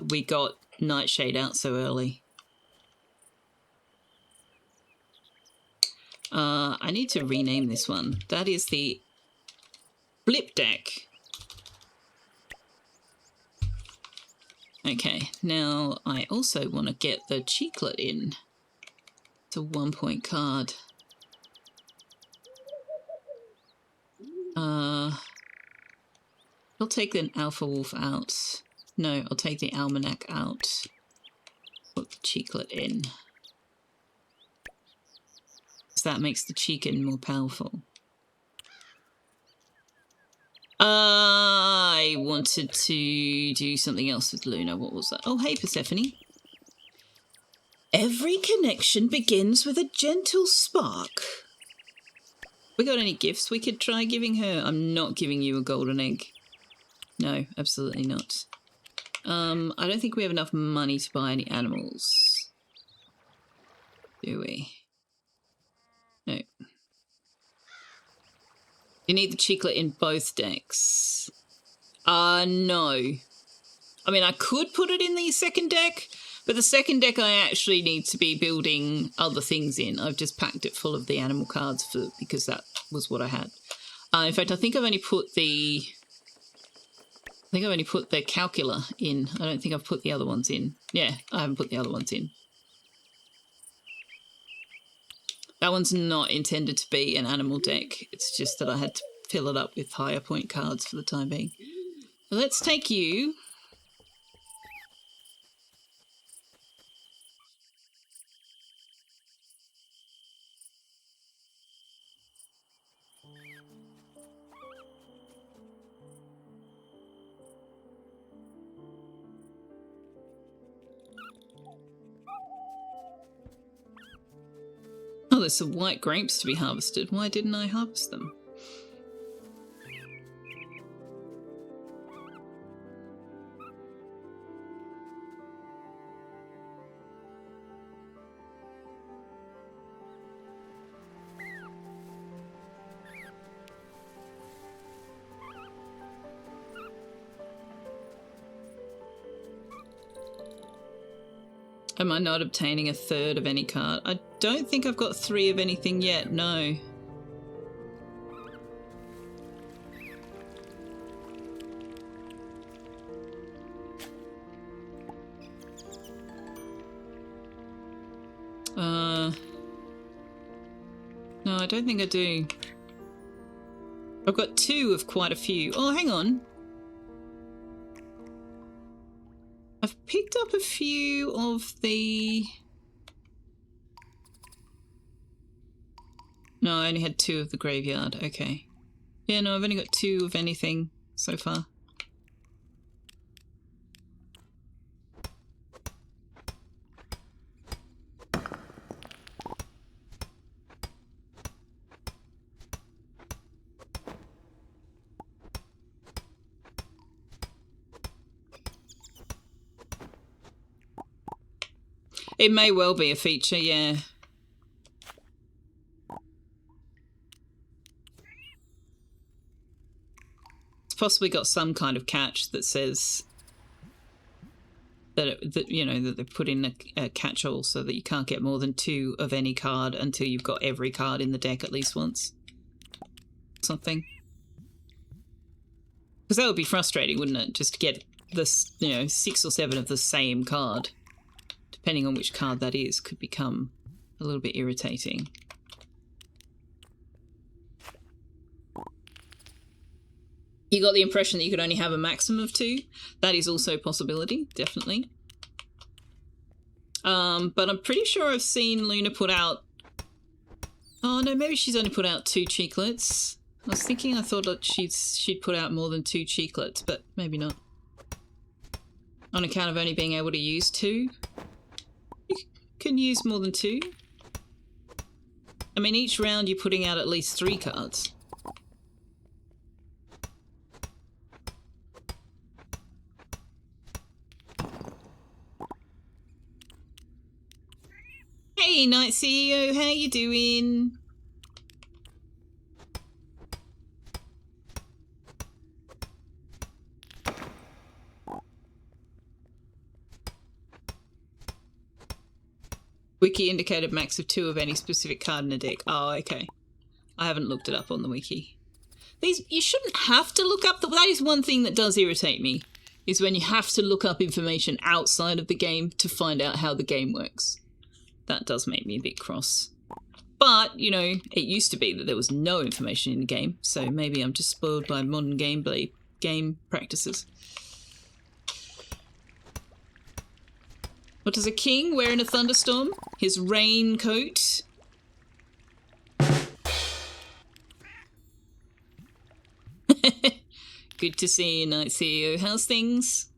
Speaker 1: we got Nightshade out so early. I need to rename this one. That is the Blip deck. Okay, now I also want to get the cheeklet in. It's a 1-point card. I'll take the Alpha Wolf out. No, I'll take the Almanac out. Put the cheeklet in. Because that makes the chicken more powerful. I wanted to do something else with Luna. What was that? Oh, hey, Persephone. Every connection begins with a gentle spark. We got any gifts we could try giving her? I'm not giving you a golden egg. No, absolutely not. I don't think we have enough money to buy any animals. Do we? No. You need the cheeklet in both decks. No. I mean, I could put it in the second deck, but the second deck I actually need to be building other things in. I've just packed it full of the animal cards because that was what I had. In fact, I think I've only put the calculator in. I don't think I've put the other ones in. Yeah, I haven't put the other ones in. That one's not intended to be an animal deck. It's just that I had to fill it up with higher point cards for the time being. Let's take you. Oh, there's some white grapes to be harvested. Why didn't I harvest them? Am I not obtaining a third of any card? I don't think I've got 3 of anything yet, no. No, I don't think I do. I've got 2 of quite a few. Oh, hang on. I've picked up a few of the... No, I only had 2 of the graveyard. Okay. Yeah, no, I've only got 2 of anything so far. It may well be a feature, yeah. It's possibly got some kind of catch that says that, that they put in a catch-all so that you can't get more than 2 of any card until you've got every card in the deck at least once. Something. Because that would be frustrating, wouldn't it? Just to get this, 6 or 7 of the same card. Depending on which card that is, could become a little bit irritating. You got the impression that you could only have a maximum of 2. That is also a possibility, definitely. But I'm pretty sure I've seen Luna put out... Oh, no, maybe she's only put out 2 cheeklets. I was thinking, I thought that she'd put out more than 2 cheeklets, but maybe not. On account of only being able to use 2. Can use more than 2. I mean, each round you're putting out at least 3 cards. Hey, Night CEO, how you doing? Wiki indicated max of 2 of any specific card in a deck. Oh, okay. I haven't looked it up on the wiki. You shouldn't have to look up... That is one thing that does irritate me, is when you have to look up information outside of the game to find out how the game works. That does make me a bit cross. But, you know, it used to be that there was no information in the game, so maybe I'm just spoiled by modern game practices. What does a king wear in a thunderstorm? His raincoat. Good to see you, Night CEO. How's things?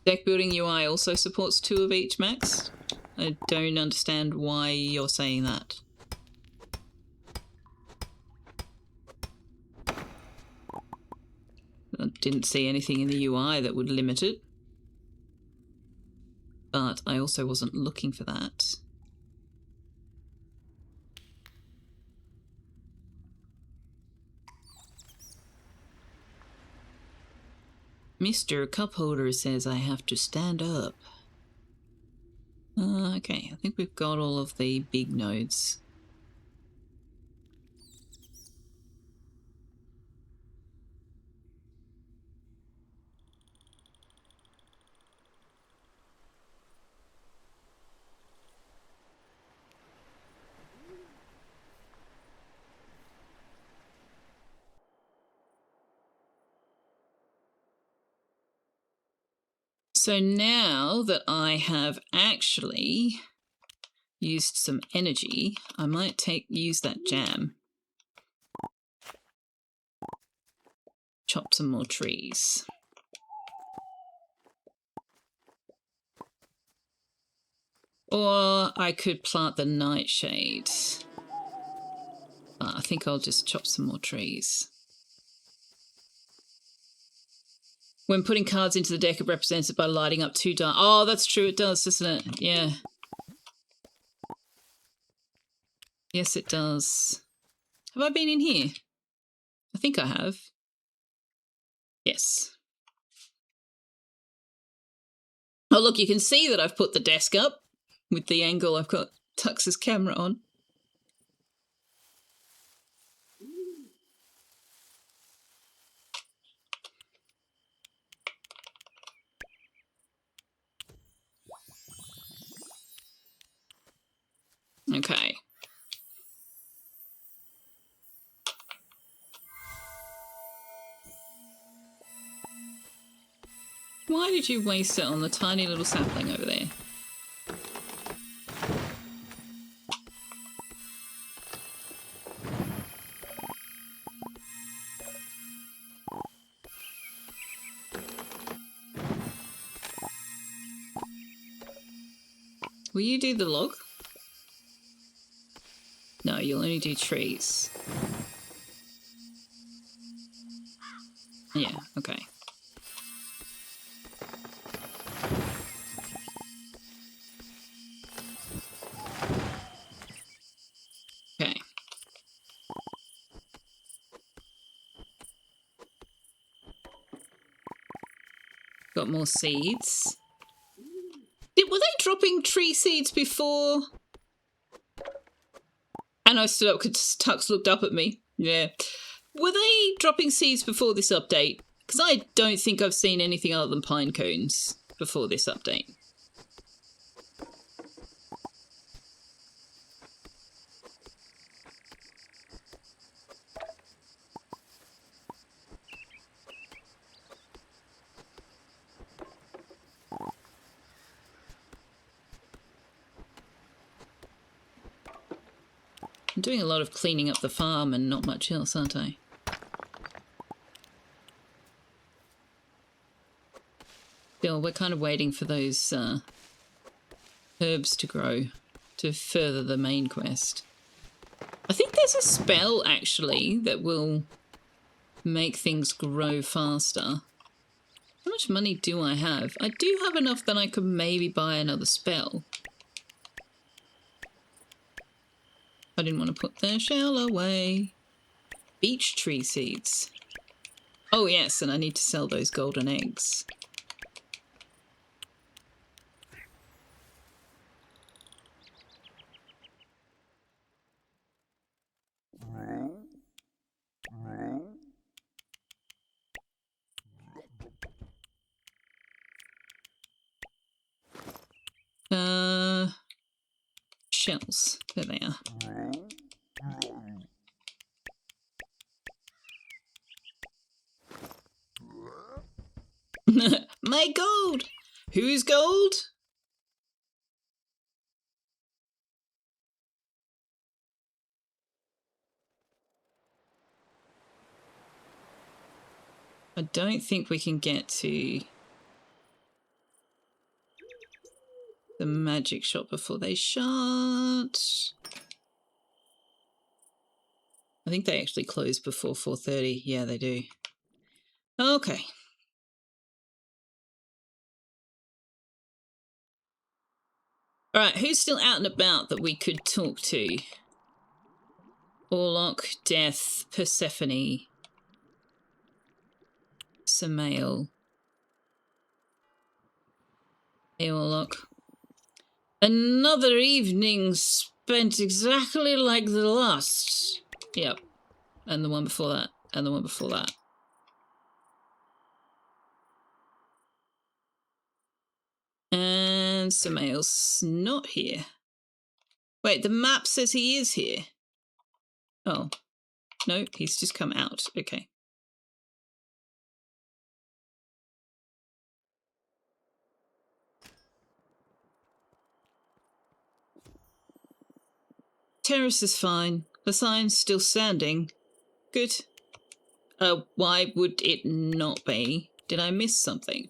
Speaker 1: Deck building UI also supports 2 of each max. I don't understand why you're saying that. I didn't see anything in the UI that would limit it. But I also wasn't looking for that. Mr. Cupholder says I have to stand up. Okay, I think we've got all of the big nodes. So now that I have actually used some energy, I might use that jam. Chop some more trees. Or I could plant the nightshade. I think I'll just chop some more trees. When putting cards into the deck, it represents it by lighting up 2 dark. Oh, that's true. It does, doesn't it? Yeah. Yes, it does. Have I been in here? I think I have. Yes. Oh, look, you can see that I've put the desk up with the angle I've got Tux's camera on. Okay. Why did you waste it on the tiny little sapling over there? Will you do the log? No, you'll only do trees. Yeah, okay. Okay. Got more seeds. Were they dropping tree seeds before? And I stood up because Tux looked up at me. Yeah. Were they dropping seeds before this update? Because I don't think I've seen anything other than pine cones before this update. I'm doing a lot of cleaning up the farm and not much else, aren't I? Still, we're kind of waiting for those herbs to grow to further the main quest. I think there's a spell, actually, that will make things grow faster. How much money do I have? I do have enough that I could maybe buy another spell. I didn't want to put the shell away. Beech tree seeds. Oh yes, and I need to sell those golden eggs. Shells. There they are. My gold! Whose gold? I don't think we can get to the magic shop before they shut. I think they actually close before 4:30. Yeah, they do. Okay. All right, who's still out and about that we could talk to? Orlok, Death, Persephone, Samael, Orlok. Another evening spent exactly like the last. Yep. And the one before that. And the one before that. And Samael's not here. Wait, the map says he is here. Oh. No, he's just come out. Okay. Terrace is fine. The sign's still standing. Good. Why would it not be? Did I miss something?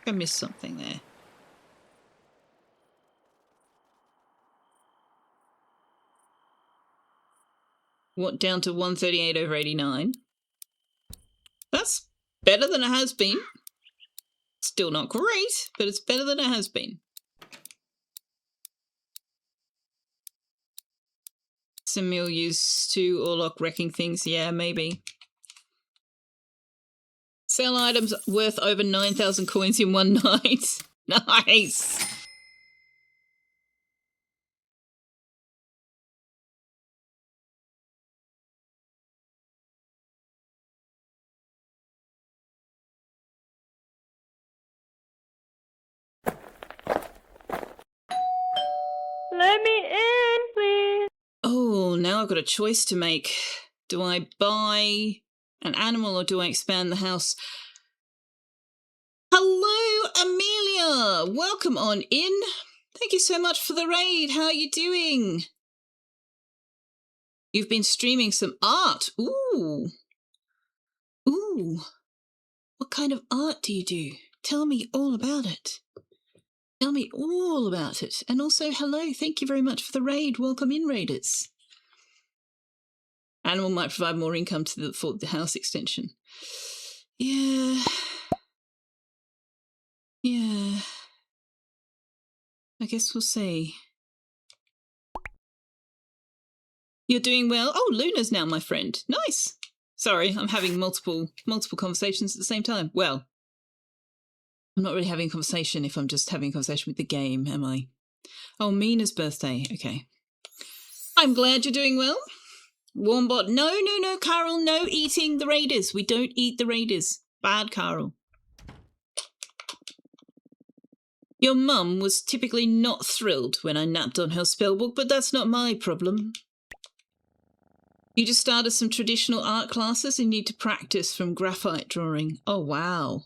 Speaker 1: I missed something there. What, down to 138 over 89? That's better than it has been. Still not great, but it's better than it has been. Samuel used to Orlok wrecking things. Yeah, maybe. Sell items worth over 9,000 coins in one night. Nice.
Speaker 4: Let me in, please.
Speaker 1: Oh, now I've got a choice to make. Do I buy an animal or do I expand the house? Hello, Amelia! Welcome on in. Thank you so much for the raid. How are you doing? You've been streaming some art. Ooh. Ooh. What kind of art do you do? Tell me all about it. Tell me all about it. And also, hello, thank you very much for the raid. Welcome in, raiders. Animal might provide more income for the house extension. Yeah. Yeah. I guess we'll see. You're doing well? Oh, Luna's now my friend. Nice. Sorry, I'm having multiple conversations at the same time. Well, I'm not really having a conversation if I'm just having a conversation with the game, am I? Oh, Mina's birthday. Okay. I'm glad you're doing well. Warmbot. No, Carol. No eating the raiders. We don't eat the raiders. Bad, Carol. Your mum was typically not thrilled when I napped on her spellbook, but that's not my problem. You just started some traditional art classes and need to practice from graphite drawing. Oh, wow.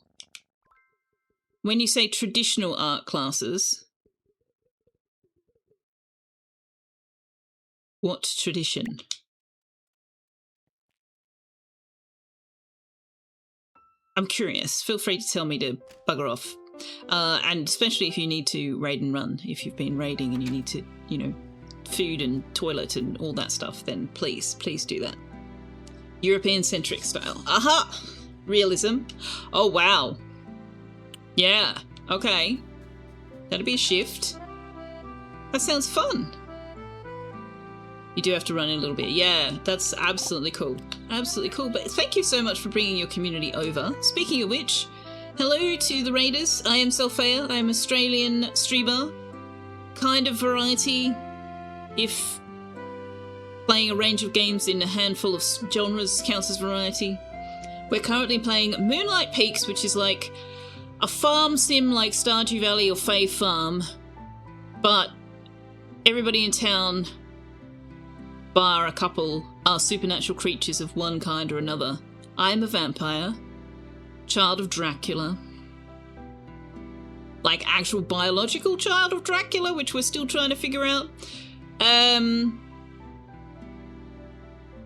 Speaker 1: When you say traditional art classes, What tradition? I'm curious. Feel free to tell me to bugger off. And especially if you need to raid and run. If you've been raiding and you need to, you know, food and toilet and all that stuff, then please do that. European-centric style. Aha! Realism. Oh, wow. Yeah. Okay. That'd be a shift. That sounds fun. You do have to run in a little bit. Yeah, that's absolutely cool. Absolutely cool. But thank you so much for bringing your community over. Speaking of which, hello to the raiders. I am Selfeya. I am Australian streamer. Kind of variety. If playing a range of games in a handful of genres counts as variety. We're currently playing Moonlight Peaks, which is like a farm sim like Stardew Valley or Fae Farm. But everybody in town, bar a couple, are supernatural creatures of one kind or another. I'm a vampire, child of Dracula. Like actual biological child of Dracula, which we're still trying to figure out.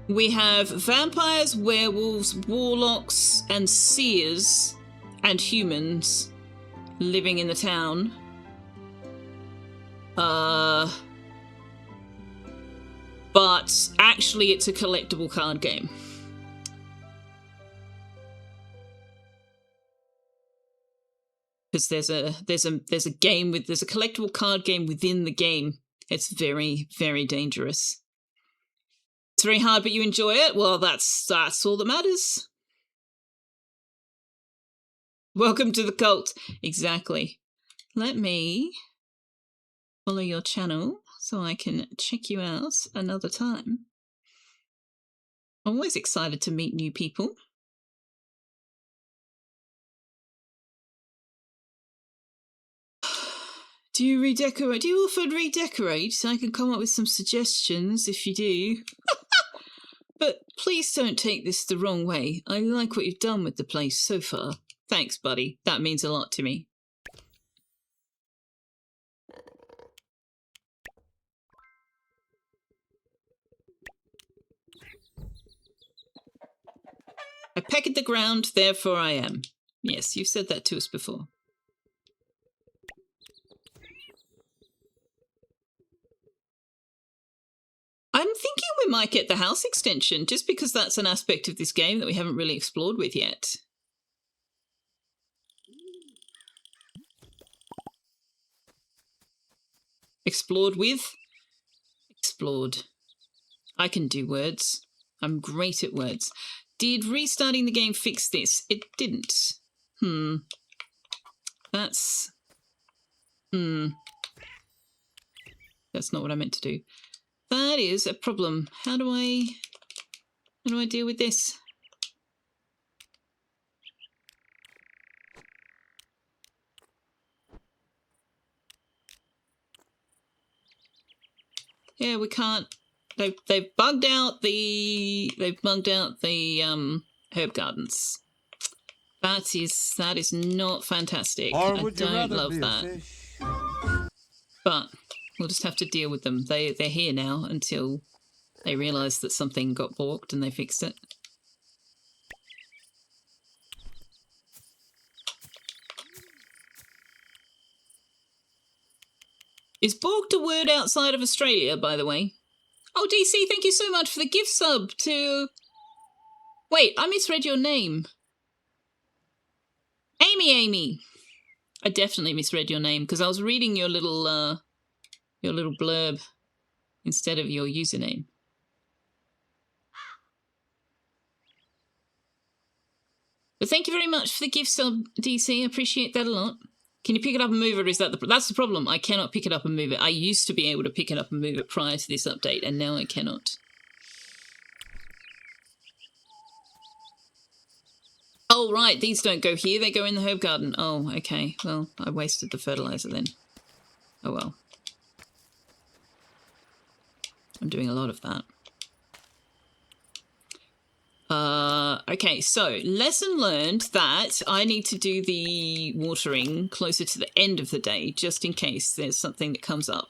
Speaker 1: We have vampires, werewolves, warlocks, and seers, and humans living in the town. But actually it's a collectible card game. Because there's a collectible card game within the game. It's very, very dangerous. It's very hard, but you enjoy it? Well, that's all that matters. Welcome to the cult. Exactly. Let me follow your channel so I can check you out another time. I'm always excited to meet new people. Do you redecorate? Do you often redecorate? I can come up with some suggestions if you do. But please don't take this the wrong way. I like what you've done with the place so far. Thanks, buddy. That means a lot to me. I peck at the ground, therefore I am. Yes, you've said that to us before. I'm thinking we might get the house extension, just because that's an aspect of this game that we haven't really explored with yet. Explored with? Explored. I can do words. I'm great at words. Did restarting the game fix this? It didn't. That's not what I meant to do. That is a problem. How do I deal with this? Yeah, we can't. They've bugged out the herb gardens. That is not fantastic. I don't love that. But we'll just have to deal with them. They're here now until they realise that something got balked and they fixed it. Is balked a word outside of Australia, by the way? Oh, DC, thank you so much for the gift sub to... Wait, I misread your name. Amy. I definitely misread your name because I was reading your little blurb instead of your username. But thank you very much for the gift sub, DC. I appreciate that a lot. Can you pick it up and move it, or is that that's the problem? I cannot pick it up and move it. I used to be able to pick it up and move it prior to this update, and now I cannot. Oh, right, these don't go here, they go in the herb garden. Oh, okay, well, I wasted the fertilizer then. Oh well. I'm doing a lot of that. Okay, so lesson learned that I need to do the watering closer to the end of the day, just in case there's something that comes up.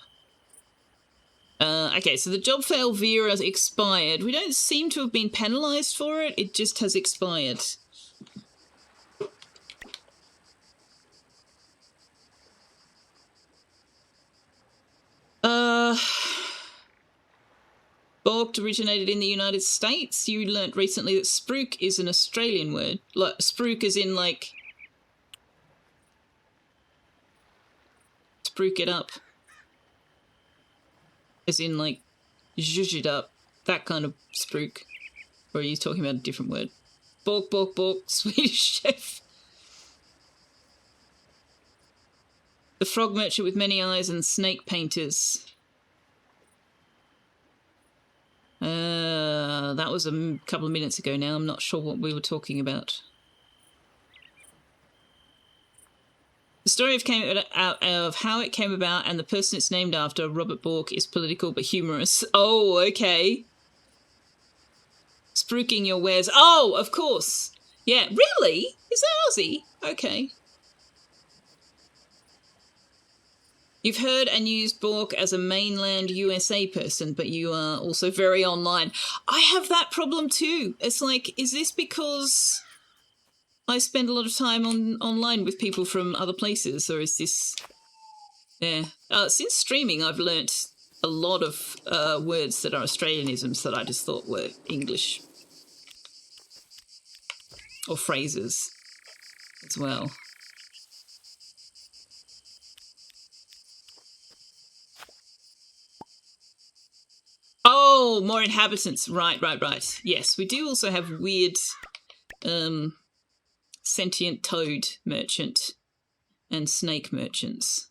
Speaker 1: Okay, so the job for Elvira has expired. We don't seem to have been penalised for it. It just has expired. Balked originated in the United States. You learnt recently that spruik is an Australian word. Like, spruik as in, like... Spruik it up. As in, like, zhuzh it up. That kind of spruik. Or are you talking about a different word? Balk, balk, balk, Swedish chef. The frog merchant with many eyes and snake painters. That was a couple of minutes ago now. I'm not sure what we were talking about. The story of how it came about and the person it's named after, Robert Bork, is political but humorous. Oh, okay. Spruiking your wares. Oh, of course. Yeah, really? Is that Aussie? Okay. You've heard and used Bork as a mainland USA person, but you are also very online. I have that problem too. It's like, is this because I spend a lot of time online with people from other places, or is this... Yeah. Since streaming, I've learnt a lot of words that are Australianisms that I just thought were English. Or phrases as well. Oh, more inhabitants. Right. Yes, we do also have weird sentient toad merchant and snake merchants.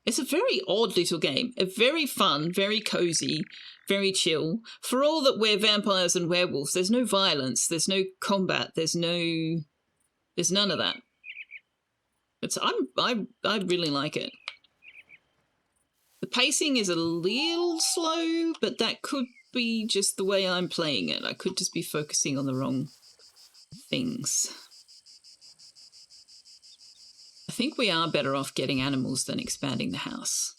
Speaker 1: It's a very odd little game. A very fun, very cozy, very chill. For all that we're vampires and werewolves, there's no violence, there's no combat, there's none of that. I really like it. The pacing is a little slow, but that could be just the way I'm playing it. I could just be focusing on the wrong things. I think we are better off getting animals than expanding the house.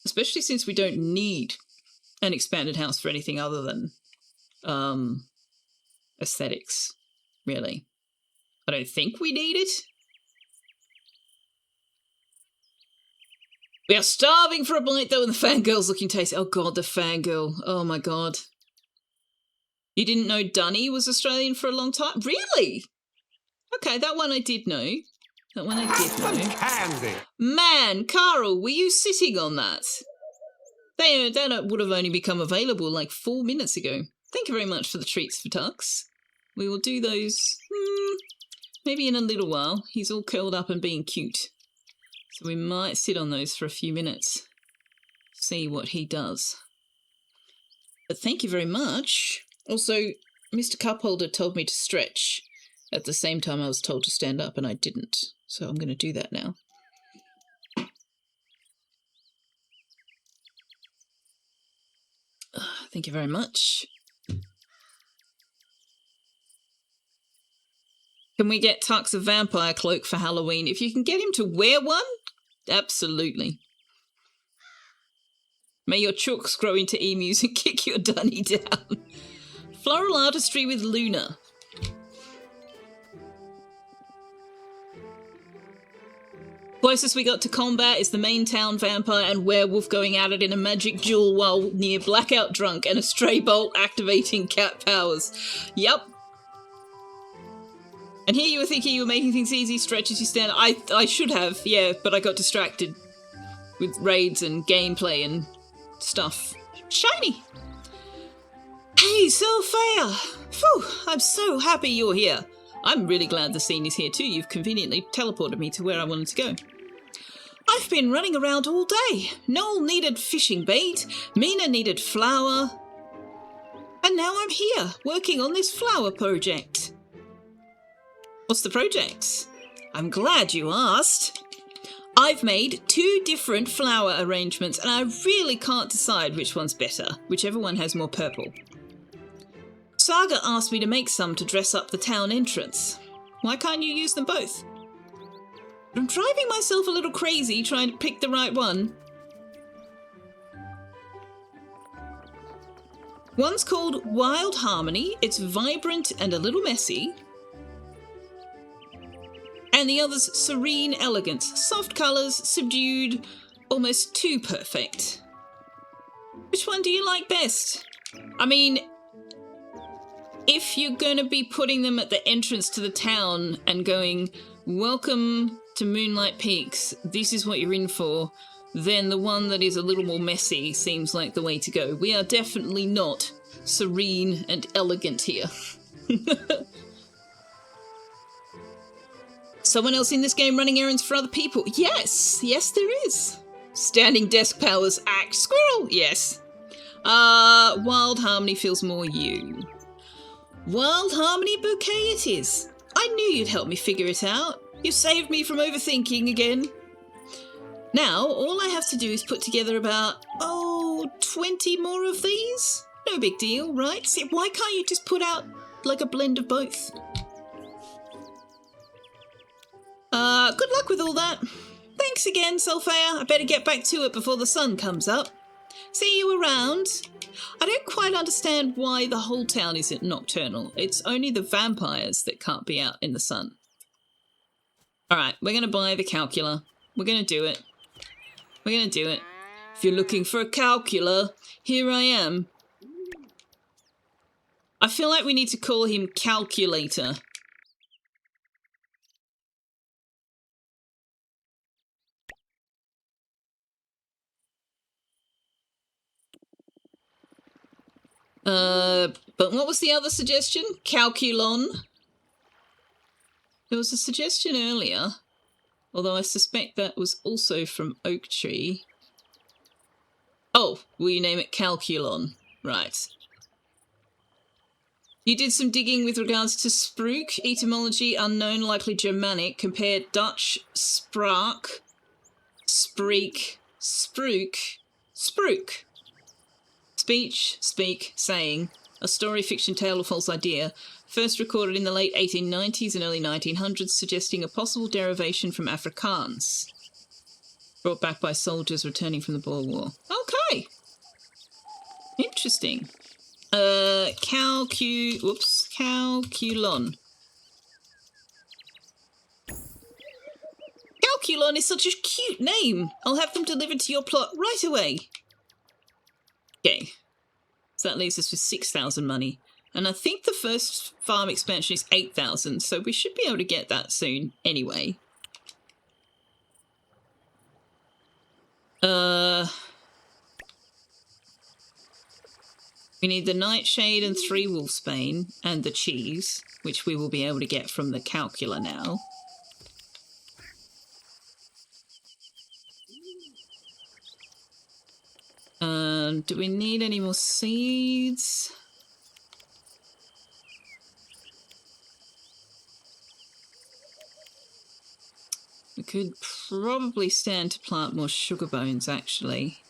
Speaker 1: Especially since we don't need an expanded house for anything other than aesthetics, really. I don't think we need it. We are starving for a bite, though, and the fangirl's looking tasty. Oh, God, the fangirl. Oh, my God. You didn't know Dunny was Australian for a long time? Really? Okay, that one I did know. That one I did know.
Speaker 3: Candy.
Speaker 1: Man, Carl, were you sitting on that? They would have only become available like 4 minutes ago. Thank you very much for the treats for Tux. We will do those maybe in a little while. He's all curled up and being cute. So we might sit on those for a few minutes, see what he does. But thank you very much. Also, Mr. Cupholder told me to stretch. At the same time I was told to stand up and I didn't. So I'm going to do that now. Thank you very much. Can we get Tux a vampire cloak for Halloween? If you can get him to wear one, absolutely. May your chooks grow into emus and kick your dunny down. Floral artistry with Luna. Closest we got to combat is the main town vampire and werewolf going at it in a magic duel while near blackout drunk and a stray bolt activating cat powers. Yup. And here you were thinking you were making things easy, stretch as you stand. I should have, yeah, but I got distracted with raids and gameplay and stuff. Shiny! Hey, Selfeya! Phew, I'm so happy you're here. I'm really glad the scene is here too. You've conveniently teleported me to where I wanted to go. I've been running around all day. Noel needed fishing bait, Mina needed flour, and now I'm here, working on this flower project. What's the project? I'm glad you asked. I've made 2 different flower arrangements, and I really can't decide which one's better, whichever one has more purple. Saga asked me to make some to dress up the town entrance. Why can't you use them both? I'm driving myself a little crazy trying to pick the right one. One's called Wild Harmony. It's vibrant and a little messy. And the other's Serene Elegance. Soft colours, subdued, almost too perfect. Which one do you like best? I mean, if you're going to be putting them at the entrance to the town and going, welcome to Moonlight Peaks, this is what you're in for, then the one that is a little more messy seems like the way to go. We are definitely not serene and elegant here. Someone else in this game running errands for other people? Yes, yes there is. Standing desk powers, act, squirrel, yes. Wild Harmony feels more you. Wild Harmony bouquet it is. I knew you'd help me figure it out. You saved me from overthinking again. Now, all I have to do is put together about, 20 more of these? No big deal, right? See, why can't you just put out, like, a blend of both? Good luck with all that. Thanks again, Selfeya. I better get back to it before the sun comes up. See you around. I don't quite understand why the whole town isn't nocturnal. It's only the vampires that can't be out in the sun. Alright, we're going to buy the calculator. We're going to do it. We're going to do it. If you're looking for a calculator, here I am. I feel like we need to call him Calculator. But what was the other suggestion? Calculon. There was a suggestion earlier, although I suspect that was also from Oak Tree. Oh, will you name it Calculon? Right. You did some digging with regards to spruik, etymology unknown, likely Germanic, compared Dutch, spraak, spreek, spruik, spruik. Speech, speak, saying, a story, fiction, tale, or false idea, first recorded in the late 1890s and early 1900s, suggesting a possible derivation from Afrikaans. Brought back by soldiers returning from the Boer War. Okay. Interesting. Calculon. Calculon is such a cute name. I'll have them delivered to your plot right away. Okay. So that leaves us with 6,000 money. And I think the first farm expansion is 8,000, so we should be able to get that soon anyway. We need the nightshade and 3 wolfsbane and the cheese, which we will be able to get from the calculator now. Do we need any more seeds? We could probably stand to plant more sugar bones, actually.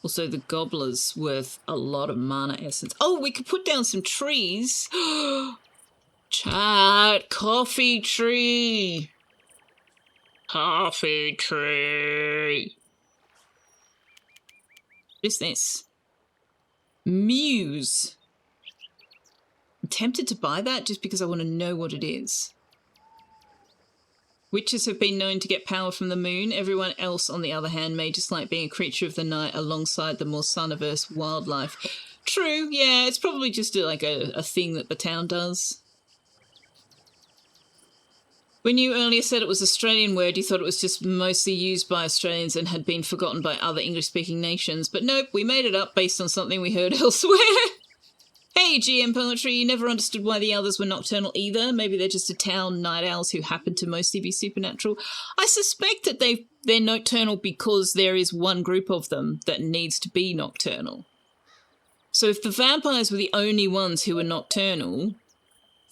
Speaker 1: Also, the gobbler's worth a lot of mana essence. Oh, we could put down some trees. Chat, coffee tree. Coffee tree. What is this? Muse. I'm tempted to buy that just because I want to know what it is. Witches have been known to get power from the moon. Everyone else, on the other hand, may just like being a creature of the night alongside the more sun-averse wildlife. True, yeah, it's probably just like a thing that the town does. When you earlier said it was an Australian word, you thought it was just mostly used by Australians and had been forgotten by other English-speaking nations. But nope, we made it up based on something we heard elsewhere. Hey, GM Poetry, you never understood why the others were nocturnal either. Maybe they're just a town night owls who happen to mostly be supernatural. I suspect that they're nocturnal because there is one group of them that needs to be nocturnal. So if the vampires were the only ones who were nocturnal,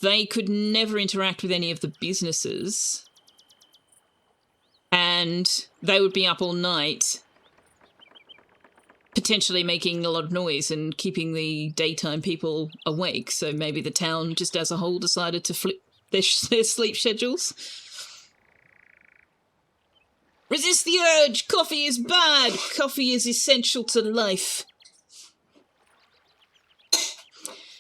Speaker 1: they could never interact with any of the businesses, and they would be up all night, potentially making a lot of noise and keeping the daytime people awake. So maybe the town just as a whole decided to flip their sleep schedules. Resist the urge! Coffee is bad! Coffee is essential to life.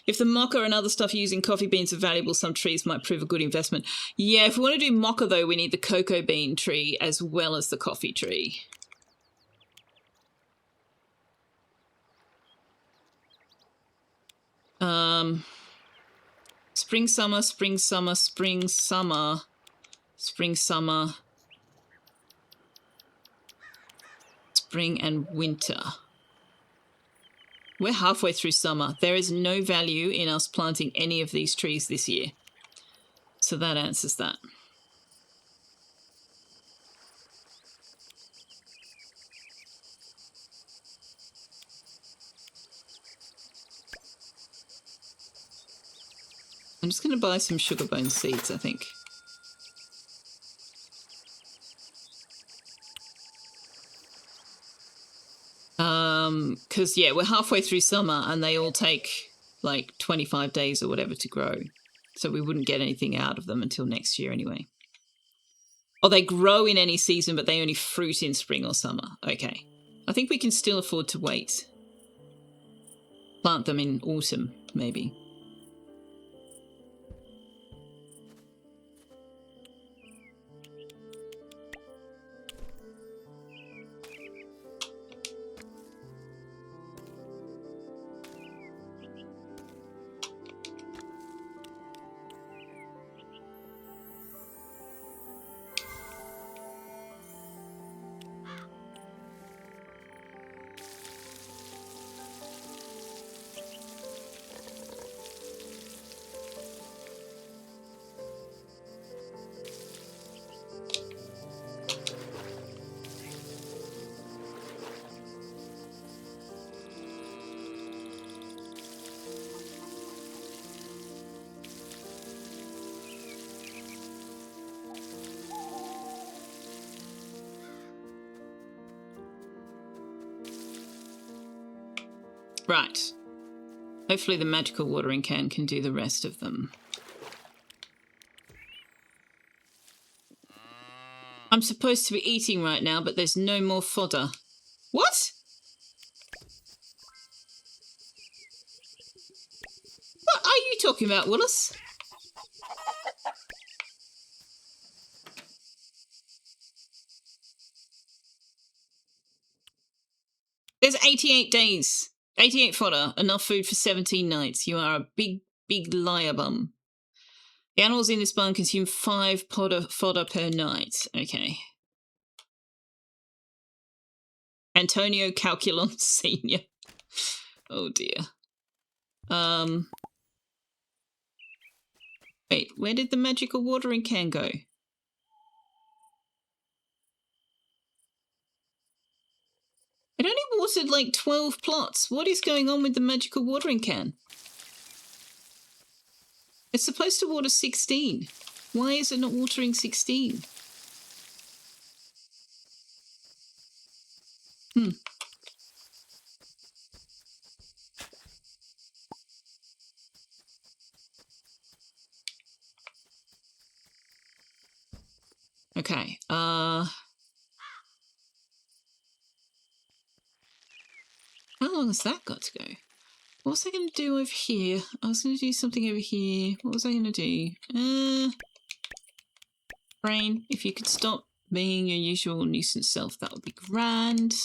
Speaker 1: If the mocha and other stuff using coffee beans are valuable, some trees might prove a good investment. Yeah, if we want to do mocha, though, we need the cocoa bean tree as well as the coffee tree. Spring, summer, spring, summer, spring, summer, spring, summer, spring and winter. We're halfway through summer. There is no value in us planting any of these trees this year. So that answers that. I'm just going to buy some sugar bone seeds, I think. Because, yeah, we're halfway through summer and they all take like 25 days or whatever to grow. So we wouldn't get anything out of them until next year anyway. Or they grow in any season, but they only fruit in spring or summer. Okay. I think we can still afford to wait. Plant them in autumn, maybe. Right. Hopefully the magical watering can do the rest of them. I'm supposed to be eating right now, but there's no more fodder. What? What are you talking about, Willis? There's 88 days. 88 fodder. Enough food for 17 nights. You are a big, big liar bum. The animals in this barn consume 5 fodder per night. Okay. Antonio Calculon Senior. Oh dear. Wait, where did the magical watering can go? It only watered like 12 plots. What is going on with the magical watering can? It's supposed to water 16. Why is it not watering 16? Okay, how long has that got to go? What was I going to do over here? I was going to do something over here. What was I going to do? Brain, if you could stop being your usual nuisance self, that would be grand.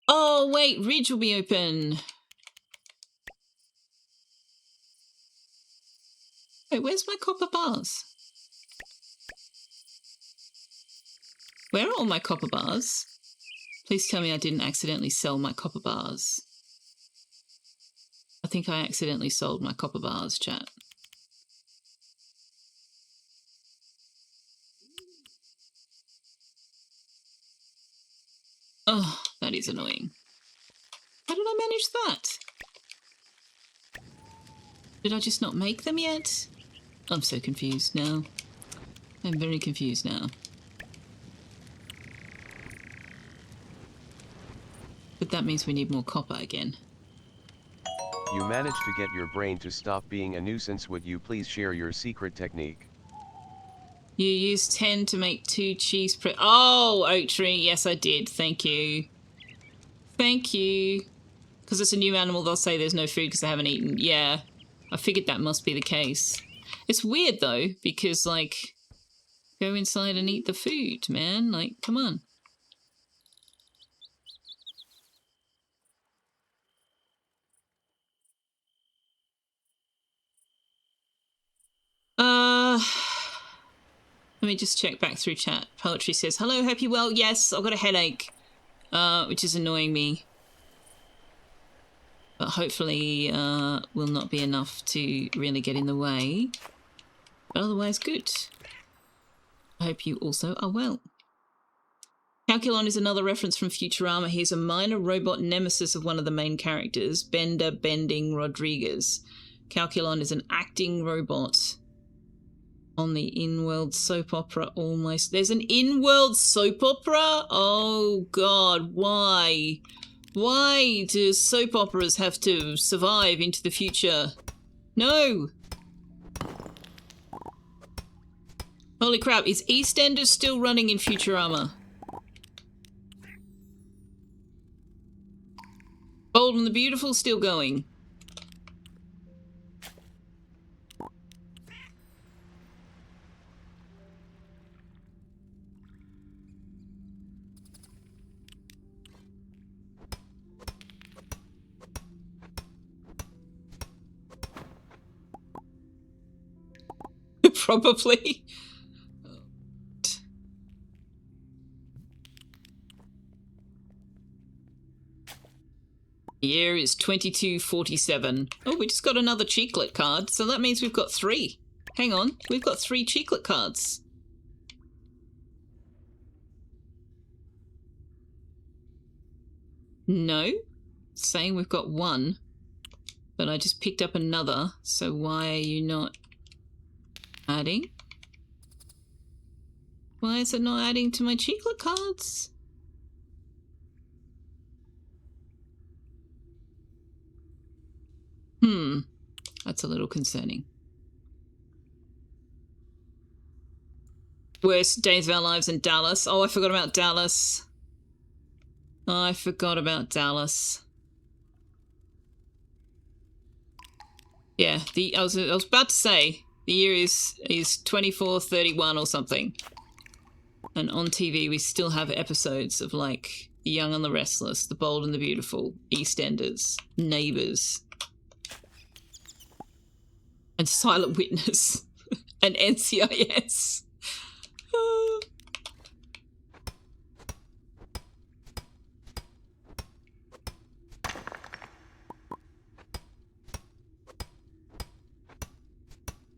Speaker 1: Oh, wait, Ridge will be open. Wait, where's my copper bars? Where are all my copper bars? Please tell me I didn't accidentally sell my copper bars. I think I accidentally sold my copper bars, chat. Oh, that is annoying. How did I manage that? Did I just not make them yet? I'm so confused now. I'm very confused now. But that means we need more copper again.
Speaker 5: You managed to get your brain to stop being a nuisance. Would you please share your secret technique?
Speaker 1: You used 10 to make 2 cheese Oh, oak tree. Yes, I did. Thank you. Thank you. Because it's a new animal, they'll say there's no food because they haven't eaten. Yeah, I figured that must be the case. It's weird, though, because, like, go inside and eat the food, man. Like, come on. Let me just check back through chat. Poetry says, hello, hope you're well. Yes, I've got a headache, which is annoying me. But hopefully will not be enough to really get in the way. But otherwise, good. I hope you also are well. Calculon is another reference from Futurama. He's a minor robot nemesis of one of the main characters, Bender Bending Rodriguez. Calculon is an acting robot on the in-world soap opera Almost. There's an in-world soap opera? Oh, God, why? Why do soap operas have to survive into the future? No! Holy crap, is EastEnders still running in Futurama? Bold and the Beautiful still going. Probably. The year is 2247. Oh, we just got another Cheeklet card, so that means we've got 3. Hang on, we've got 3 Cheeklet cards. No, it's saying we've got 1, but I just picked up another, so why are you not adding? Why is it not adding to my Cheeklet cards? That's a little concerning. Worst Days of Our Lives in Dallas. Oh, I forgot about Dallas. Oh, I forgot about Dallas. Yeah, I was about to say the year is 2431 or something. And on TV we still have episodes of like The Young and the Restless, The Bold and the Beautiful, EastEnders, Neighbours, and Silent Witness, and NCIS.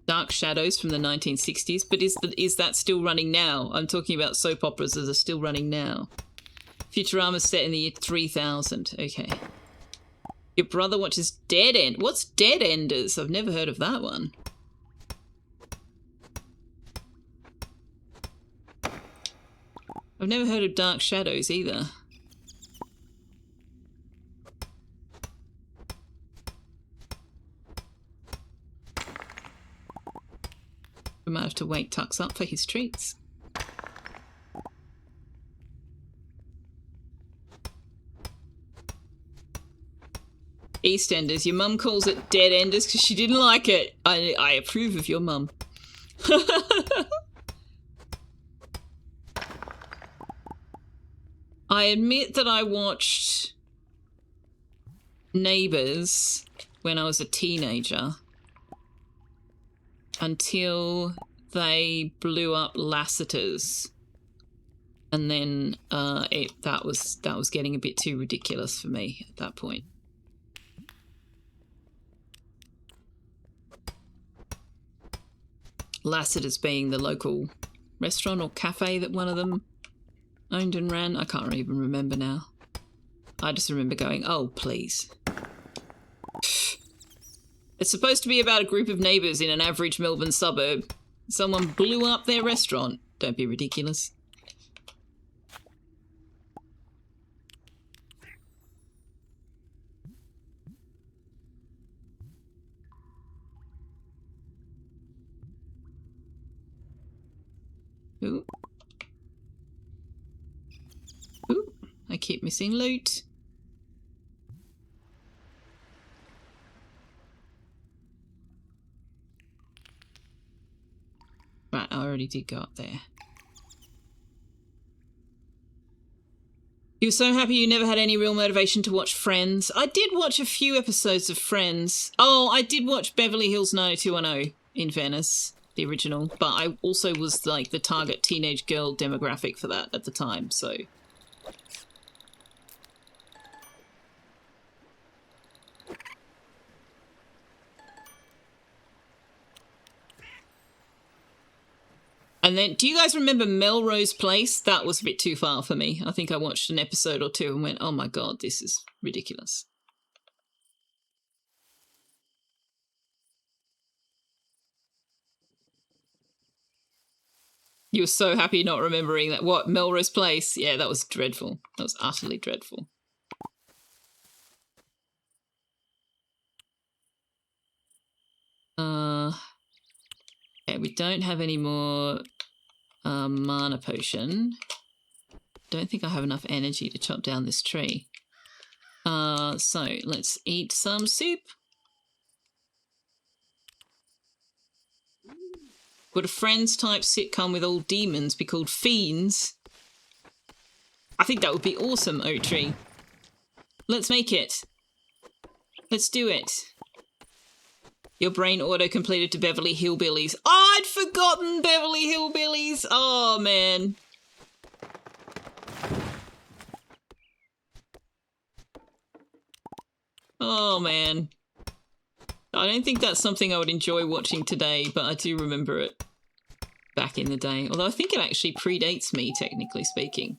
Speaker 1: Dark Shadows from the 1960s, but is that still running now? I'm talking about soap operas that are still running now. Futurama's set in the year 3000. Okay. Your brother watches Dead End. What's Dead Enders? I've never heard of that one. I've never heard of Dark Shadows either. We might have to wake Tux up for his treats. EastEnders. Your mum calls it Dead Enders because she didn't like it. I approve of your mum. I admit that I watched Neighbours when I was a teenager until they blew up Lassiter's, and then that was getting a bit too ridiculous for me at that point. Lassiter's being the local restaurant or cafe that one of them owned and ran. I can't even remember now. I just remember going, oh, please. It's supposed to be about a group of neighbours in an average Melbourne suburb. Someone blew up their restaurant. Don't be ridiculous. Ooh. Ooh. I keep missing loot. Right, I already did go up there. You were so happy you never had any real motivation to watch Friends. I did watch a few episodes of Friends. Oh, I did watch Beverly Hills 90210 in fairness, the original. But I also was like the target teenage girl demographic for that at the time, so... And then, do you guys remember Melrose Place? That was a bit too far for me. I think I watched an episode or two and went, oh my god, this is ridiculous. You were so happy not remembering that. What, Melrose Place? Yeah, that was dreadful. That was utterly dreadful. Okay, we don't have any more mana potion. Don't think I have enough energy to chop down this tree. So let's eat some soup. Would a Friends type sitcom with all demons be called Fiends? I think that would be awesome, Oattree. Let's make it. Let's do it. Your brain auto-completed to Beverly Hillbillies. Oh, I'd forgotten Beverly Hillbillies. Oh, man. Oh, man. I don't think that's something I would enjoy watching today, but I do remember it back in the day. Although I think it actually predates me, technically speaking.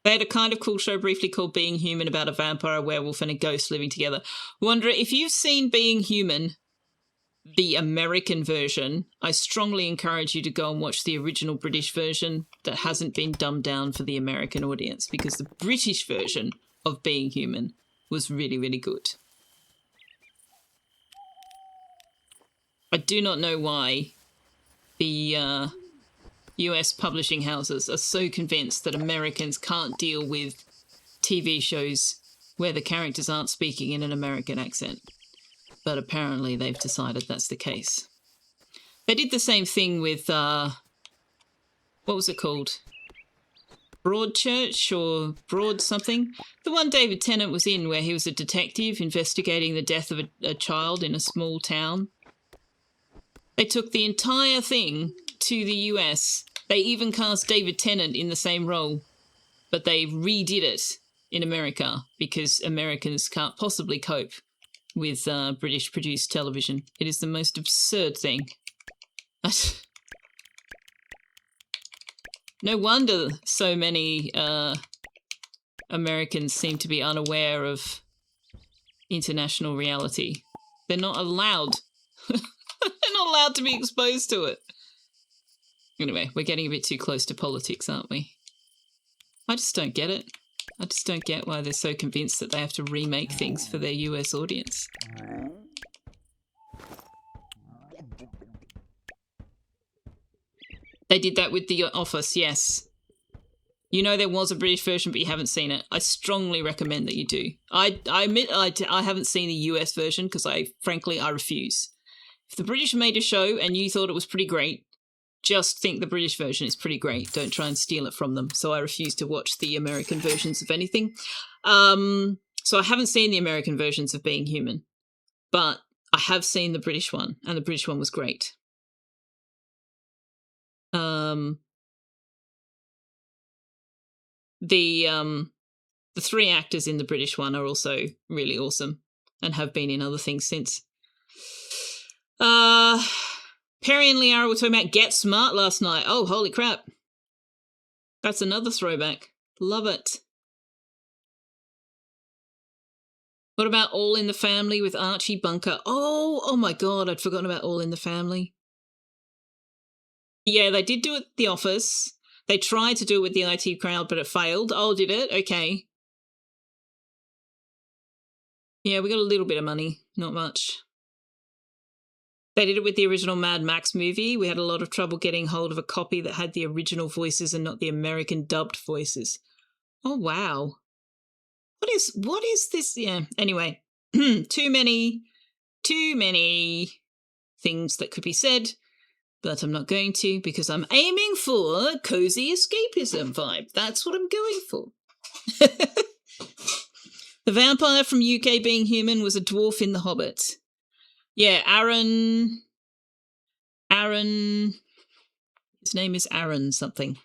Speaker 1: They had a kind of cool show briefly called Being Human about a vampire, a werewolf, and a ghost living together. Wonder if you've seen Being Human, the American version, I strongly encourage you to go and watch the original British version that hasn't been dumbed down for the American audience, because the British version of Being Human was really, really good. I do not know why the US publishing houses are so convinced that Americans can't deal with TV shows where the characters aren't speaking in an American accent. But apparently they've decided that's the case. They did the same thing with, what was it called? Broadchurch or Broad something? The one David Tennant was in where he was a detective investigating the death of a child in a small town. They took the entire thing to the US. They even cast David Tennant in the same role, but they redid it in America because Americans can't possibly cope with British produced television. It is the most absurd thing. No wonder so many Americans seem to be unaware of international reality. They're not allowed. They're not allowed to be exposed to it. Anyway, we're getting a bit too close to politics, aren't we? I just don't get it. I just don't get why they're so convinced that they have to remake things for their US audience. They did that with The Office, yes. You know there was a British version, but you haven't seen it. I strongly recommend that you do. I admit I haven't seen the US version because frankly, I refuse. If the British made a show and you thought it was pretty great, just think the British version is pretty great. Don't try and steal it from them. So I refuse to watch the American versions of anything. So I haven't seen the American versions of Being Human, but I have seen the British one, and the British one was great. The three actors in the British one are also really awesome and have been in other things since. Perry and Liara were talking about Get Smart last night. Oh, holy crap. That's another throwback. Love it. What about All in the Family with Archie Bunker? Oh my god, I'd forgotten about All in the Family. Yeah, they did do it at The Office. They tried to do it with the IT crowd, but it failed. Oh, did it? Okay. Yeah, we got a little bit of money. Not much. They did it with the original Mad Max movie. We had a lot of trouble getting hold of a copy that had the original voices and not the American dubbed voices. Oh, wow. What is this? Yeah, anyway. Too many things that could be said, but I'm not going to because I'm aiming for a cozy escapism vibe. That's what I'm going for. The vampire from UK being human was a dwarf in The Hobbit. Yeah, Aaron, his name is Aaron something.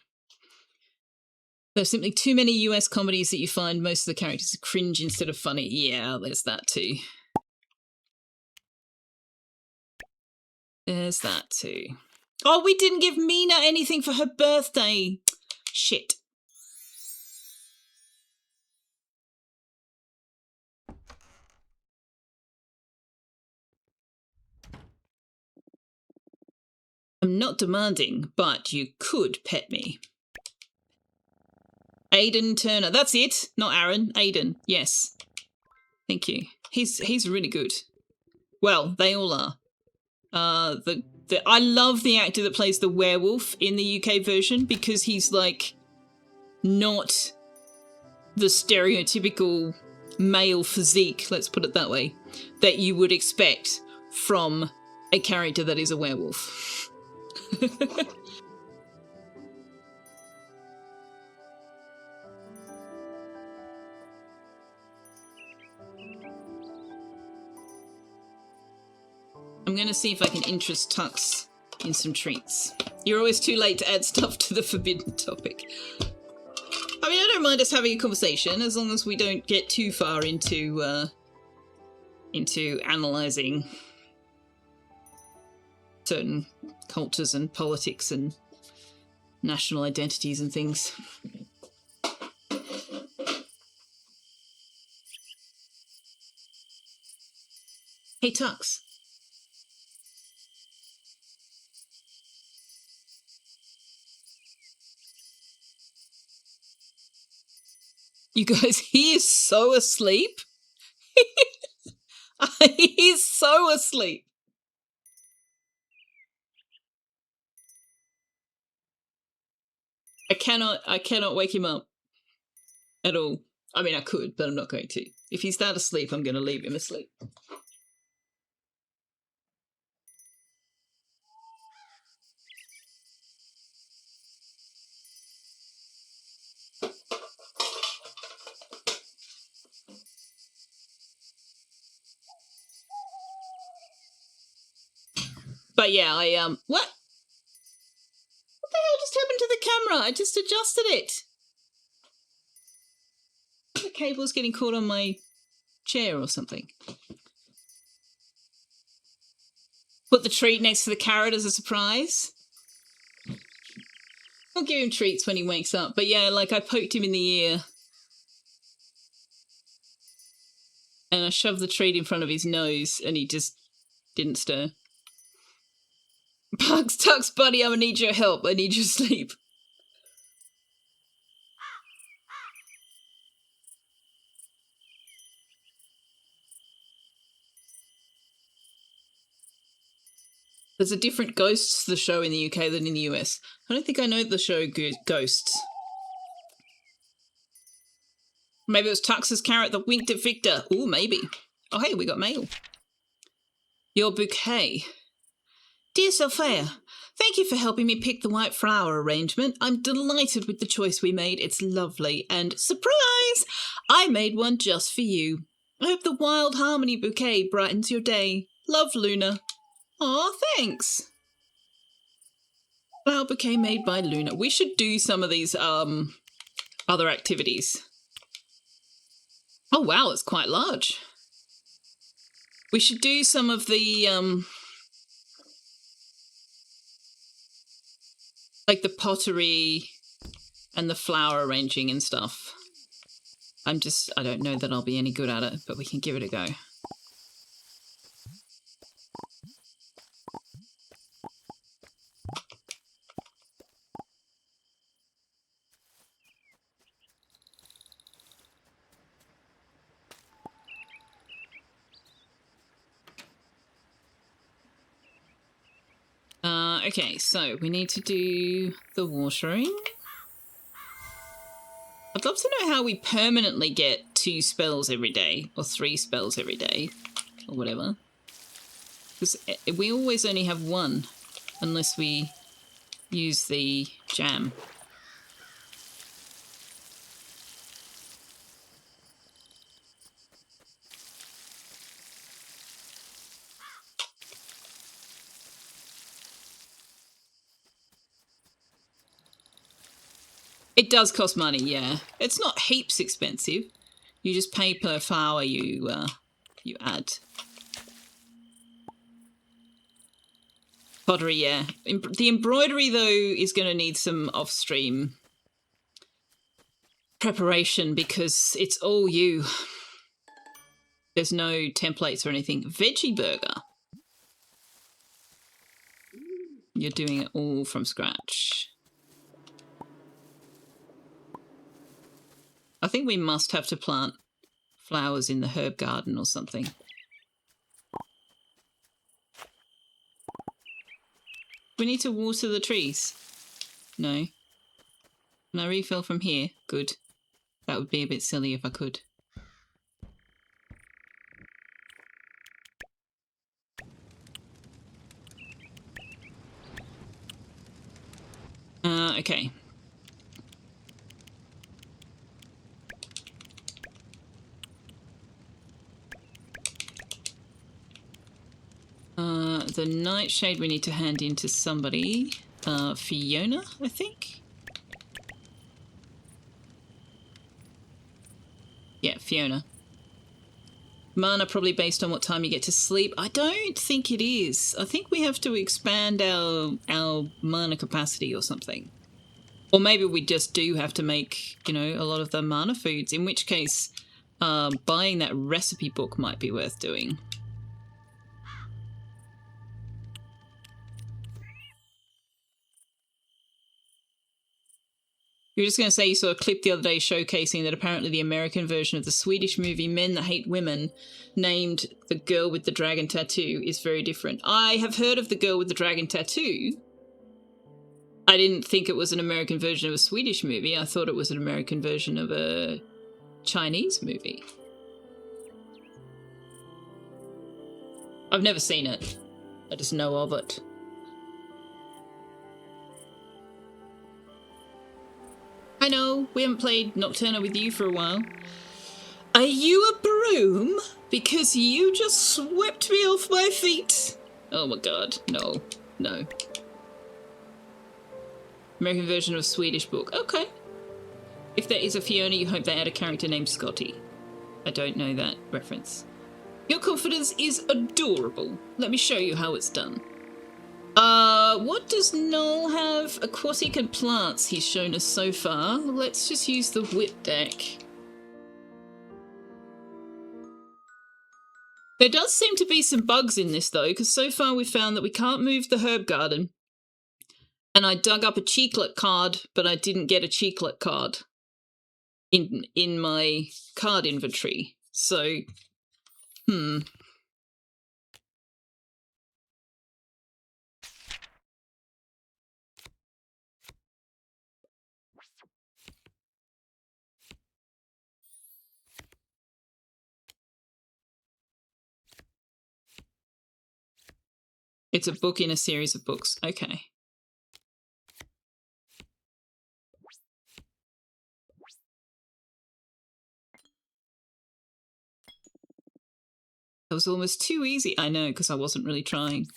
Speaker 1: There's simply too many US comedies that you find most of the characters are cringe instead of funny. Yeah, there's that too. There's that too. Oh, we didn't give Mina anything for her birthday. Shit. I'm not demanding, but you could pet me. Aiden Turner. That's it. Not Aaron. Aiden. Yes. Thank you. He's really good. Well, they all are. I love the actor that plays the werewolf in the UK version because he's like not the stereotypical male physique, let's put it that way, that you would expect from a character that is a werewolf. I'm going to see if I can interest Tux in some treats. You're always too late to add stuff to the forbidden topic. I mean, I don't mind us having a conversation as long as we don't get too far into analysing certain cultures and politics and national identities and things. Hey, Tux. You guys, he is so asleep. He's so asleep. I cannot wake him up at all. I mean, I could, but I'm not going to. If he's that asleep, I'm going to leave him asleep. But yeah, what? What the hell just happened to the camera? I just adjusted it. The cable's getting caught on my chair or something. Put the treat next to the carrot as a surprise. I'll give him treats when he wakes up. But yeah, like I poked him in the ear. And I shoved the treat in front of his nose and he just didn't stir. Bugs, Tux, buddy, I'm gonna need your help. I need your sleep. There's a different Ghosts the show in the UK than in the US. I don't think I know the show Ghosts. Maybe it was Tux's carrot that winked at Victor. Ooh, maybe. Oh, hey, we got mail. Your bouquet. Dear Selfeya, thank you for helping me pick the white flower arrangement. I'm delighted with the choice we made. It's lovely. And surprise! I made one just for you. I hope the Wild Harmony bouquet brightens your day. Love, Luna. Aw, thanks. Flower bouquet made by Luna. We should do some of these other activities. Oh, wow, it's quite large. We should do some of the, like the pottery and the flower arranging and stuff. I don't know that I'll be any good at it, but we can give it a go. Okay, so we need to do the watering. I'd love to know how we permanently get 2 spells every day, or 3 spells every day, or whatever. Because we always only have 1, unless we use the jam. It does cost money, yeah. It's not heaps expensive. You just pay per flower you add. Pottery, yeah. The embroidery, though, is going to need some off-stream preparation because it's all you. There's no templates or anything. Veggie burger. You're doing it all from scratch. I think we must have to plant flowers in the herb garden or something. We need to water the trees. No. Can I refill from here? Good. That would be a bit silly if I could. Okay. The nightshade we need to hand in to somebody. Fiona, I think? Yeah, Fiona. Mana probably based on what time you get to sleep. I don't think it is. I think we have to expand our mana capacity or something. Or maybe we just do have to make, you know, a lot of the mana foods, in which case buying that recipe book might be worth doing. You were just going to say you saw a clip the other day showcasing that apparently the American version of the Swedish movie Men That Hate Women, named The Girl with the Dragon Tattoo, is very different. I have heard of The Girl with the Dragon Tattoo. I didn't think it was an American version of a Swedish movie. I thought it was an American version of a Chinese movie. I've never seen it. I just know of it. I know, we haven't played Nocturna with you for a while. Are you a broom? Because you just swept me off my feet. Oh my god, no, no. American version of a Swedish book. Okay. If there is a Fiona, you hope they add a character named Scotty. I don't know that reference. Your confidence is adorable. Let me show you how it's done. What does Noel have? Aquatic and plants he's shown us so far. Let's just use the whip deck. There does seem to be some bugs in this though, because so far we've found that we can't move the herb garden. And I dug up a cheeklet card, but I didn't get a cheeklet card in my card inventory. So, It's a book in a series of books. Okay. That was almost too easy. I know, because I wasn't really trying.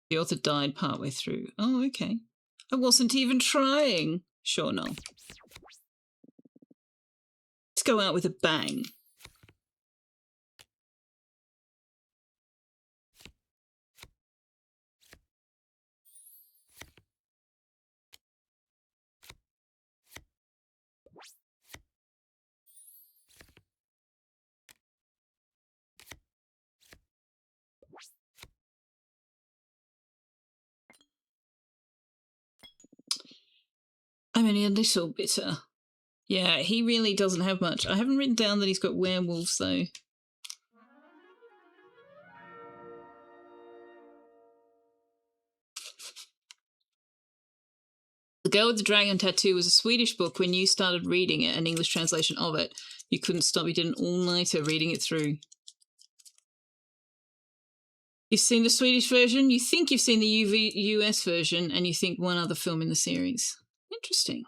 Speaker 1: The author died partway through. Oh, okay. I wasn't even trying. Sure, no. Let's go out with a bang. only a little bitter. Yeah, he really doesn't have much. I haven't written down that he's got werewolves, though. The Girl with the Dragon Tattoo was a Swedish book. When you started reading it, an English translation of it, you couldn't stop. You did an all-nighter reading it through. You've seen the Swedish version, you think you've seen the US version, and you think one other film in the series. Interesting.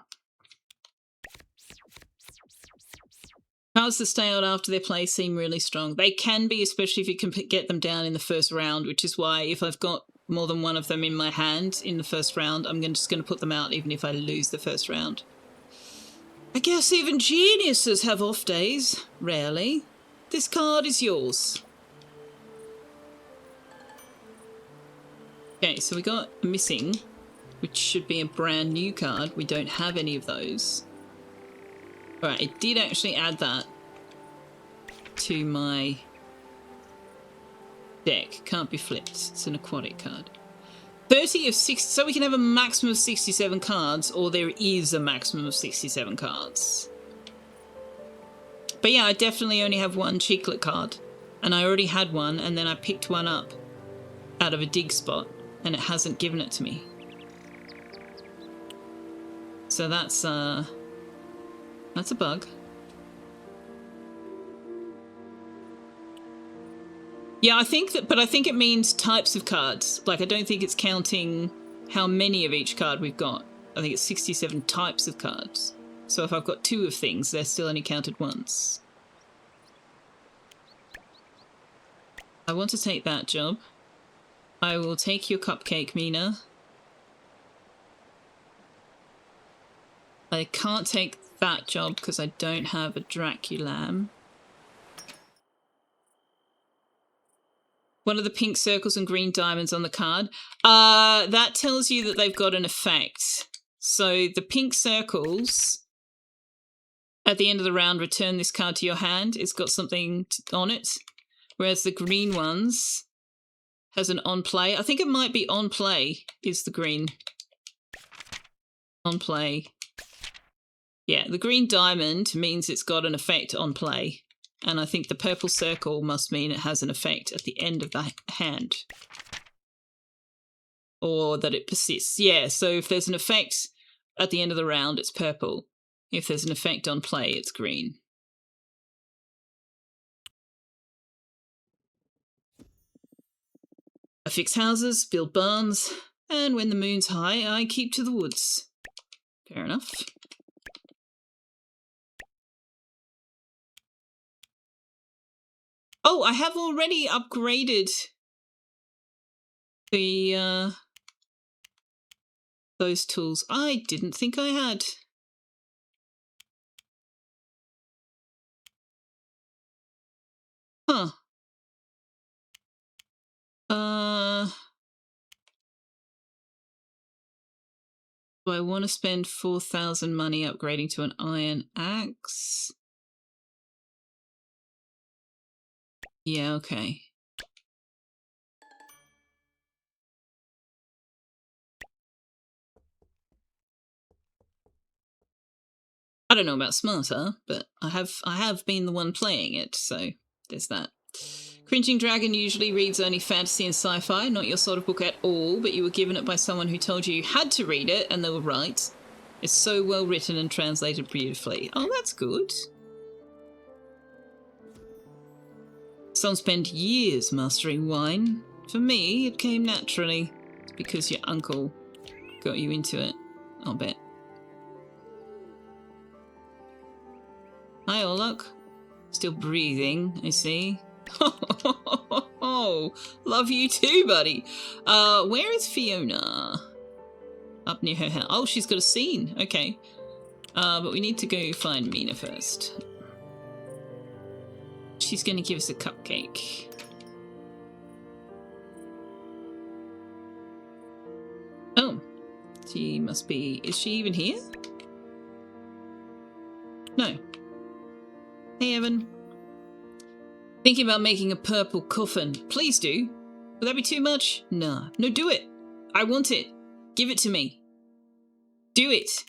Speaker 1: Cards that stay out after their play seem really strong. They can be, especially if you can get them down in the first round, which is why if I've got more than one of them in my hand in the first round, I'm just going to put them out even if I lose the first round. I guess even geniuses have off days. Rarely. This card is yours. Okay, so we got a missing, which should be a brand new card. We don't have any of those. Alright, it did actually add that to my deck. Can't be flipped. It's an aquatic card. 30 of 6, so we can have a maximum of 67 cards, or there is a maximum of 67 cards. But yeah, I definitely only have one cheeklet card. And I already had one, and then I picked one up out of a dig spot. And it hasn't given it to me. So that's a bug. Yeah, I think it means types of cards. Like, I don't think it's counting how many of each card we've got. I think it's 67 types of cards. So if I've got 2 of things, they're still only counted once. I want to take that job. I will take your cupcake, Mina. I can't take that job because I don't have a Draculam. One of the pink circles and green diamonds on the card. That tells you that they've got an effect. So the pink circles at the end of the round return this card to your hand. It's got something on it. Whereas the green ones has an on play. I think it might be on play is the green. On play. Yeah, the green diamond means it's got an effect on play. And I think the purple circle must mean it has an effect at the end of the hand. Or that it persists. Yeah, so if there's an effect at the end of the round, it's purple. If there's an effect on play, it's green. I fix houses, build barns, and when the moon's high, I keep to the woods. Fair enough. Oh, I have already upgraded the those tools. I didn't think I had. Huh. Do I want to spend 4,000 money upgrading to an iron axe? Yeah, okay. I don't know about smarter, but I have been the one playing it, so there's that. Cringing Dragon usually reads only fantasy and sci-fi, not your sort of book at all, but you were given it by someone who told you had to read it, and they were right. It's so well written and translated beautifully. Oh, that's good. Some spend years mastering wine. For me, it came naturally. It's because your uncle got you into it, I'll bet. Hi, Orlok. Still breathing, I see. Oh, love you too, buddy. Where is Fiona? Up near her house. Oh, she's got a scene. Okay. But we need to go find Mina first. She's going to give us a cupcake. Oh. She must be... Is she even here? No. Hey, Evan. Thinking about making a purple coffin. Please do. Would that be too much? Nah. No, do it. I want it. Give it to me. Do it.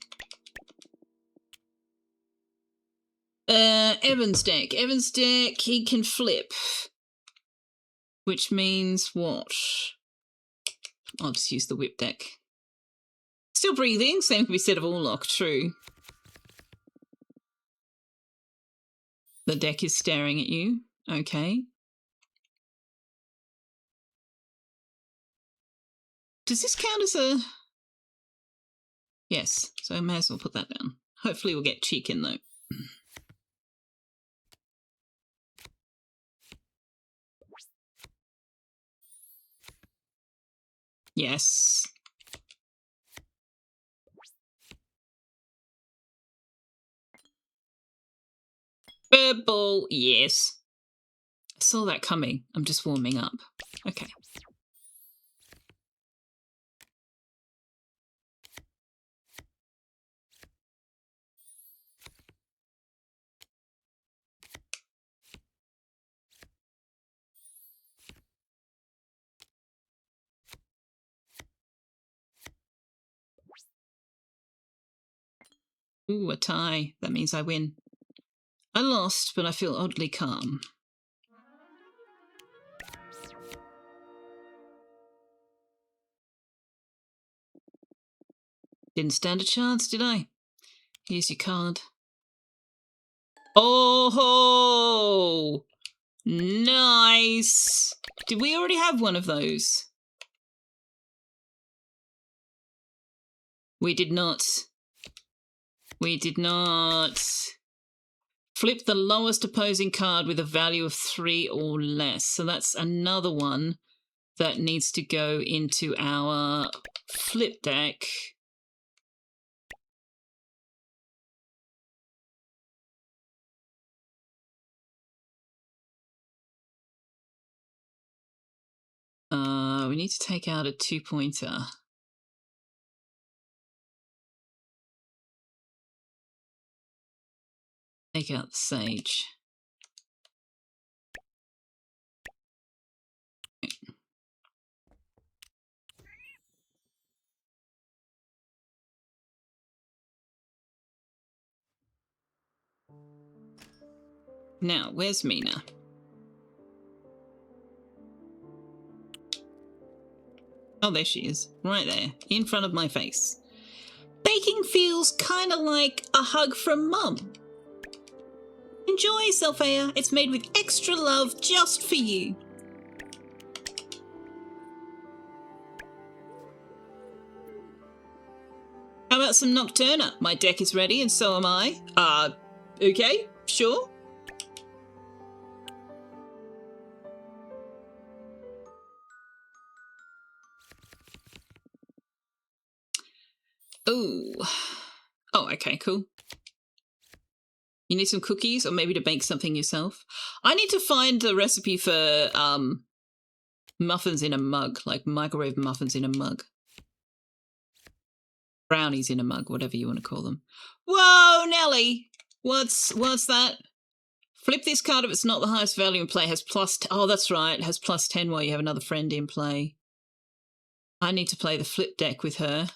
Speaker 1: Evan's deck. Evan's deck, he can flip. Which means what? I'll just use the whip deck. Still breathing, same can be said of Orlock, true. The deck is staring at you. Okay. Does this count as a... Yes, so I may as well put that down. Hopefully we'll get cheek in though. Yes. Bird ball, yes. I saw that coming. I'm just warming up. Okay. Ooh, a tie. That means I win. I lost, but I feel oddly calm. Didn't stand a chance, did I? Here's your card. Oh, nice. Did we already have one of those? We did not. We did not. Flip the lowest opposing card with a value of 3 or less. So that's another one that needs to go into our flip deck. We need to take out a 2-pointer. Take out the sage. Now, where's Mina? Oh, there she is. Right there. In front of my face. Baking feels kind of like a hug from Mum. Enjoy, Selfeya. It's made with extra love just for you. How about some Nocturna? My deck is ready and so am I. Okay, sure. Ooh. Oh, okay, cool. You need some cookies or maybe to bake something yourself. I need to find the recipe for muffins in a mug, like microwave muffins in a mug. Brownies in a mug, whatever you want to call them. Whoa, Nelly! What's that? Flip this card if it's not the highest value in play. Has plus... Oh, that's right. It has plus 10 while you have another friend in play. I need to play the flip deck with her.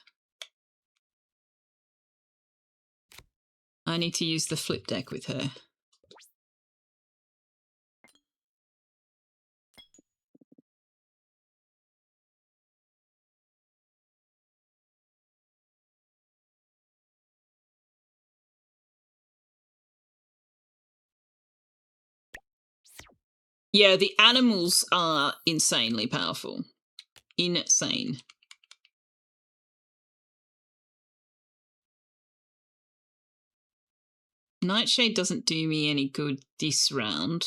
Speaker 1: I need to use the flip deck with her. Yeah, the animals are insanely powerful. Insane. Nightshade doesn't do me any good this round.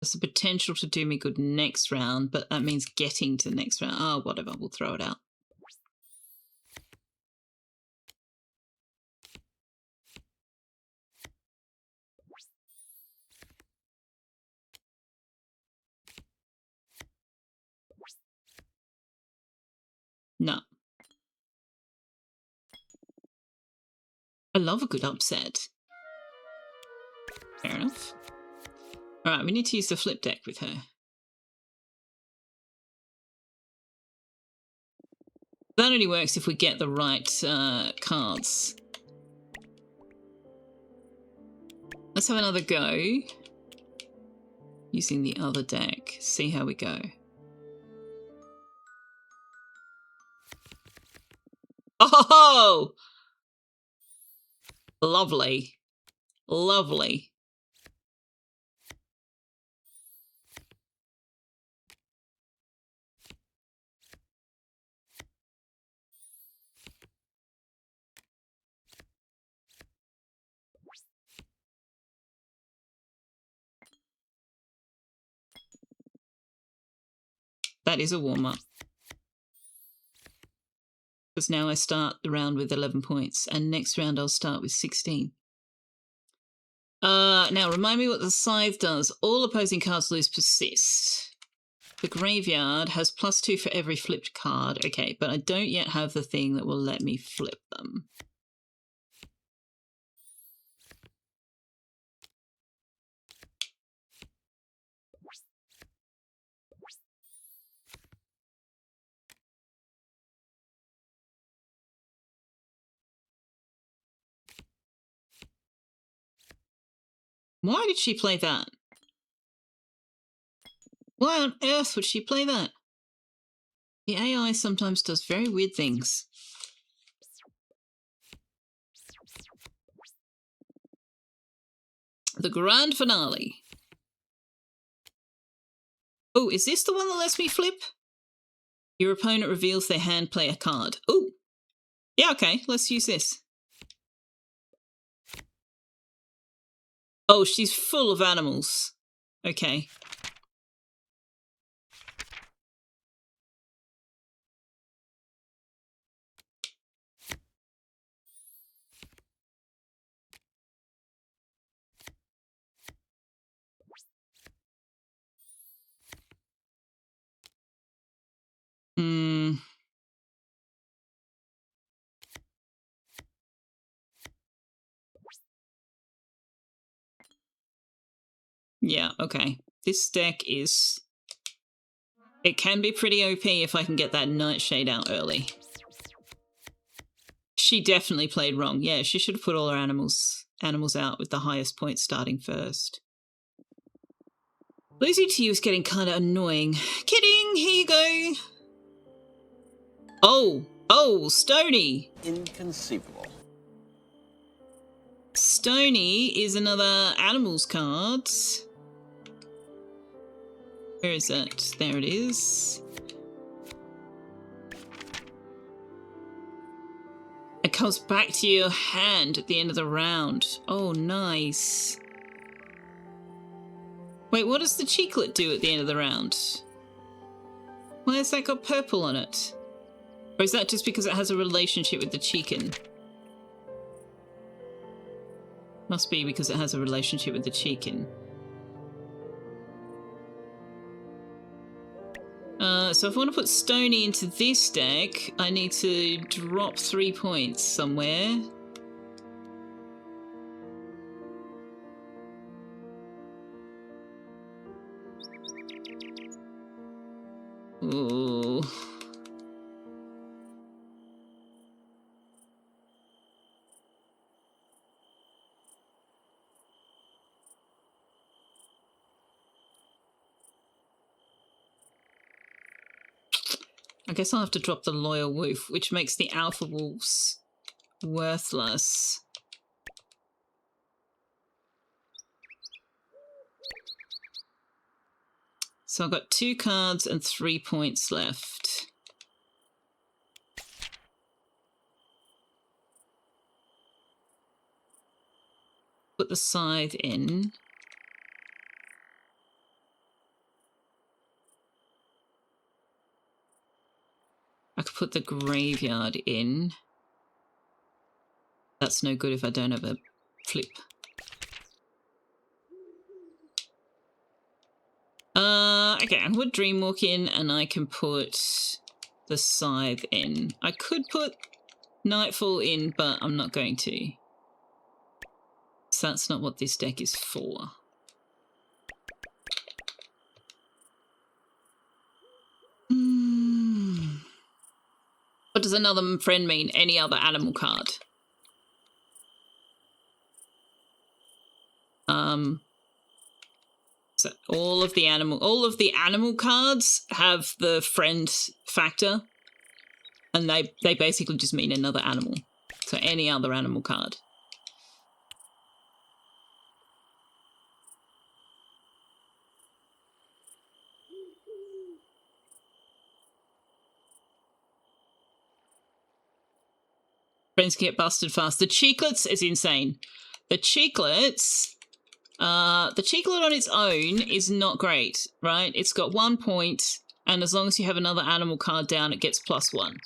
Speaker 1: There's the potential to do me good next round, but that means getting to the next round. Oh, whatever, we'll throw it out. No. I love a good upset. Fair enough. All right, we need to use the flip deck with her. That only works if we get the right cards. Let's have another go. Using the other deck. See how we go. Oh! Lovely. Lovely. That is a warm-up. Because now I start the round with 11 points, and next round I'll start with 16. Now, remind me what the scythe does. All opposing cards lose persist. The graveyard has +2 for every flipped card. Okay, but I don't yet have the thing that will let me flip them. Why did she play that? Why on earth would she play that? The AI sometimes does very weird things. The grand finale. Oh, is this the one that lets me flip? Your opponent reveals their hand, play a card. Oh, yeah, okay, let's use this. Oh, she's full of animals. Okay. Yeah, okay. This deck is... It can be pretty OP if I can get that Nightshade out early. She definitely played wrong. Yeah, she should have put all her animals out with the highest points starting first. Losing to you is getting kind of annoying. Kidding, here you go. Oh, Stony.
Speaker 3: Inconceivable.
Speaker 1: Stony is another animals card. Where is it? There it is. It comes back to your hand at the end of the round. Oh, nice. Wait, what does the cheeklet do at the end of the round? Why has that got purple on it? Or is that just because it has a relationship with the chicken? Must be because it has a relationship with the chicken. So if I want to put Stony into this deck, I need to drop 3 points somewhere. Ooh. I guess I'll have to drop the Loyal Wolf, which makes the Alpha Wolves worthless. So I've got 2 cards and 3 points left. Put the scythe in. I could put the graveyard in. That's no good if I don't have a flip. Okay, I can put Dreamwalk in and I can put the scythe in. I could put Nightfall in, but I'm not going to. So that's not what this deck is for. What does another friend mean? Any other animal card? So all of the animal cards have the friend factor, and they basically just mean another animal. So any other animal card. Friends get busted fast. The cheeklets is insane. The cheeklets, the cheeklet on its own is not great, right? It's got 1 point, and as long as you have another animal card down, it gets +1.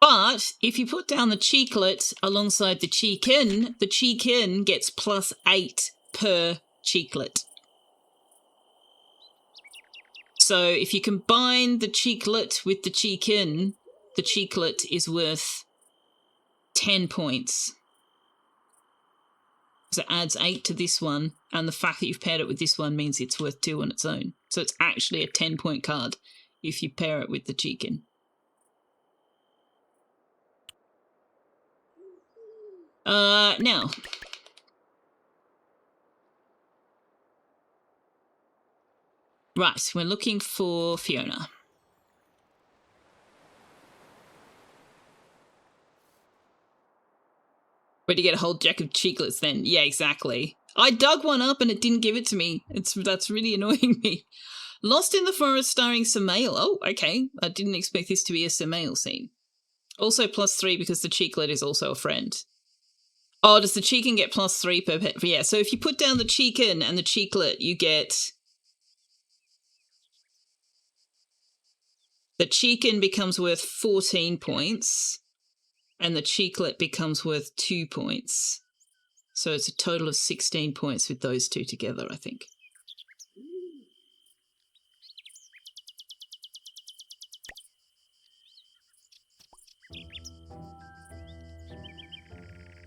Speaker 1: But if you put down the cheeklet alongside the cheek-in gets +8 per cheeklet. So if you combine the cheeklet with the cheek-in, the cheeklet is worth 10 points. So it adds 8 to this one, and the fact that you've paired it with this one means it's worth 2 on its own. So it's actually a 10-point card if you pair it with the cheek-in. Now. Right, we're looking for Fiona. Where'd you get a whole jack of cheeklets then? Yeah, exactly. I dug one up and it didn't give it to me. That's really annoying me. Lost in the Forest starring Samael. Oh, okay. I didn't expect this to be a Samael scene. Also +3 because the cheeklet is also a friend. Oh, does the cheek-in get +3 per pet? Yeah, so if you put down the cheek-in and the cheeklet, you get... The cheek-in becomes worth 14 points. And the cheeklet becomes worth 2 points. So it's a total of 16 points with those two together, I think.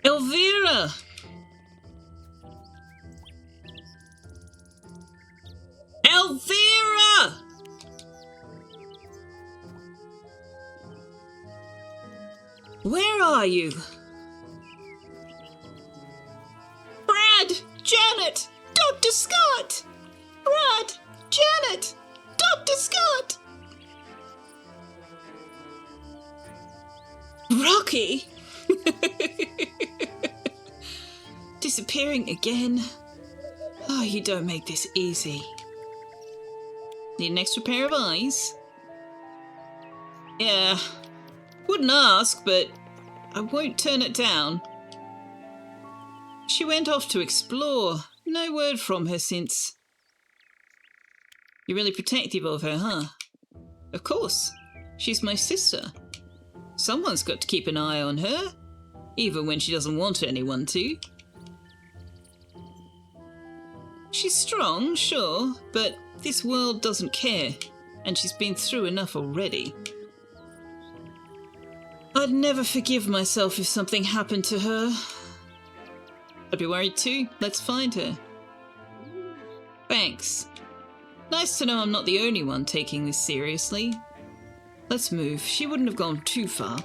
Speaker 1: Elvira! Elvira! Where are you? Brad! Janet! Dr. Scott! Brad! Janet! Dr. Scott! Rocky? Disappearing again? Oh, you don't make this easy. Need an extra pair of eyes? Yeah. Wouldn't ask, but I won't turn it down. She went off to explore. No word from her since. You're really protective of her, huh? Of course. She's my sister. Someone's got to keep an eye on her, even when she doesn't want anyone to. She's strong, sure, but this world doesn't care, and she's been through enough already. I'd never forgive myself if something happened to her. I'd be worried too. Let's find her. Thanks. Nice to know I'm not the only one taking this seriously. Let's move. She wouldn't have gone too far.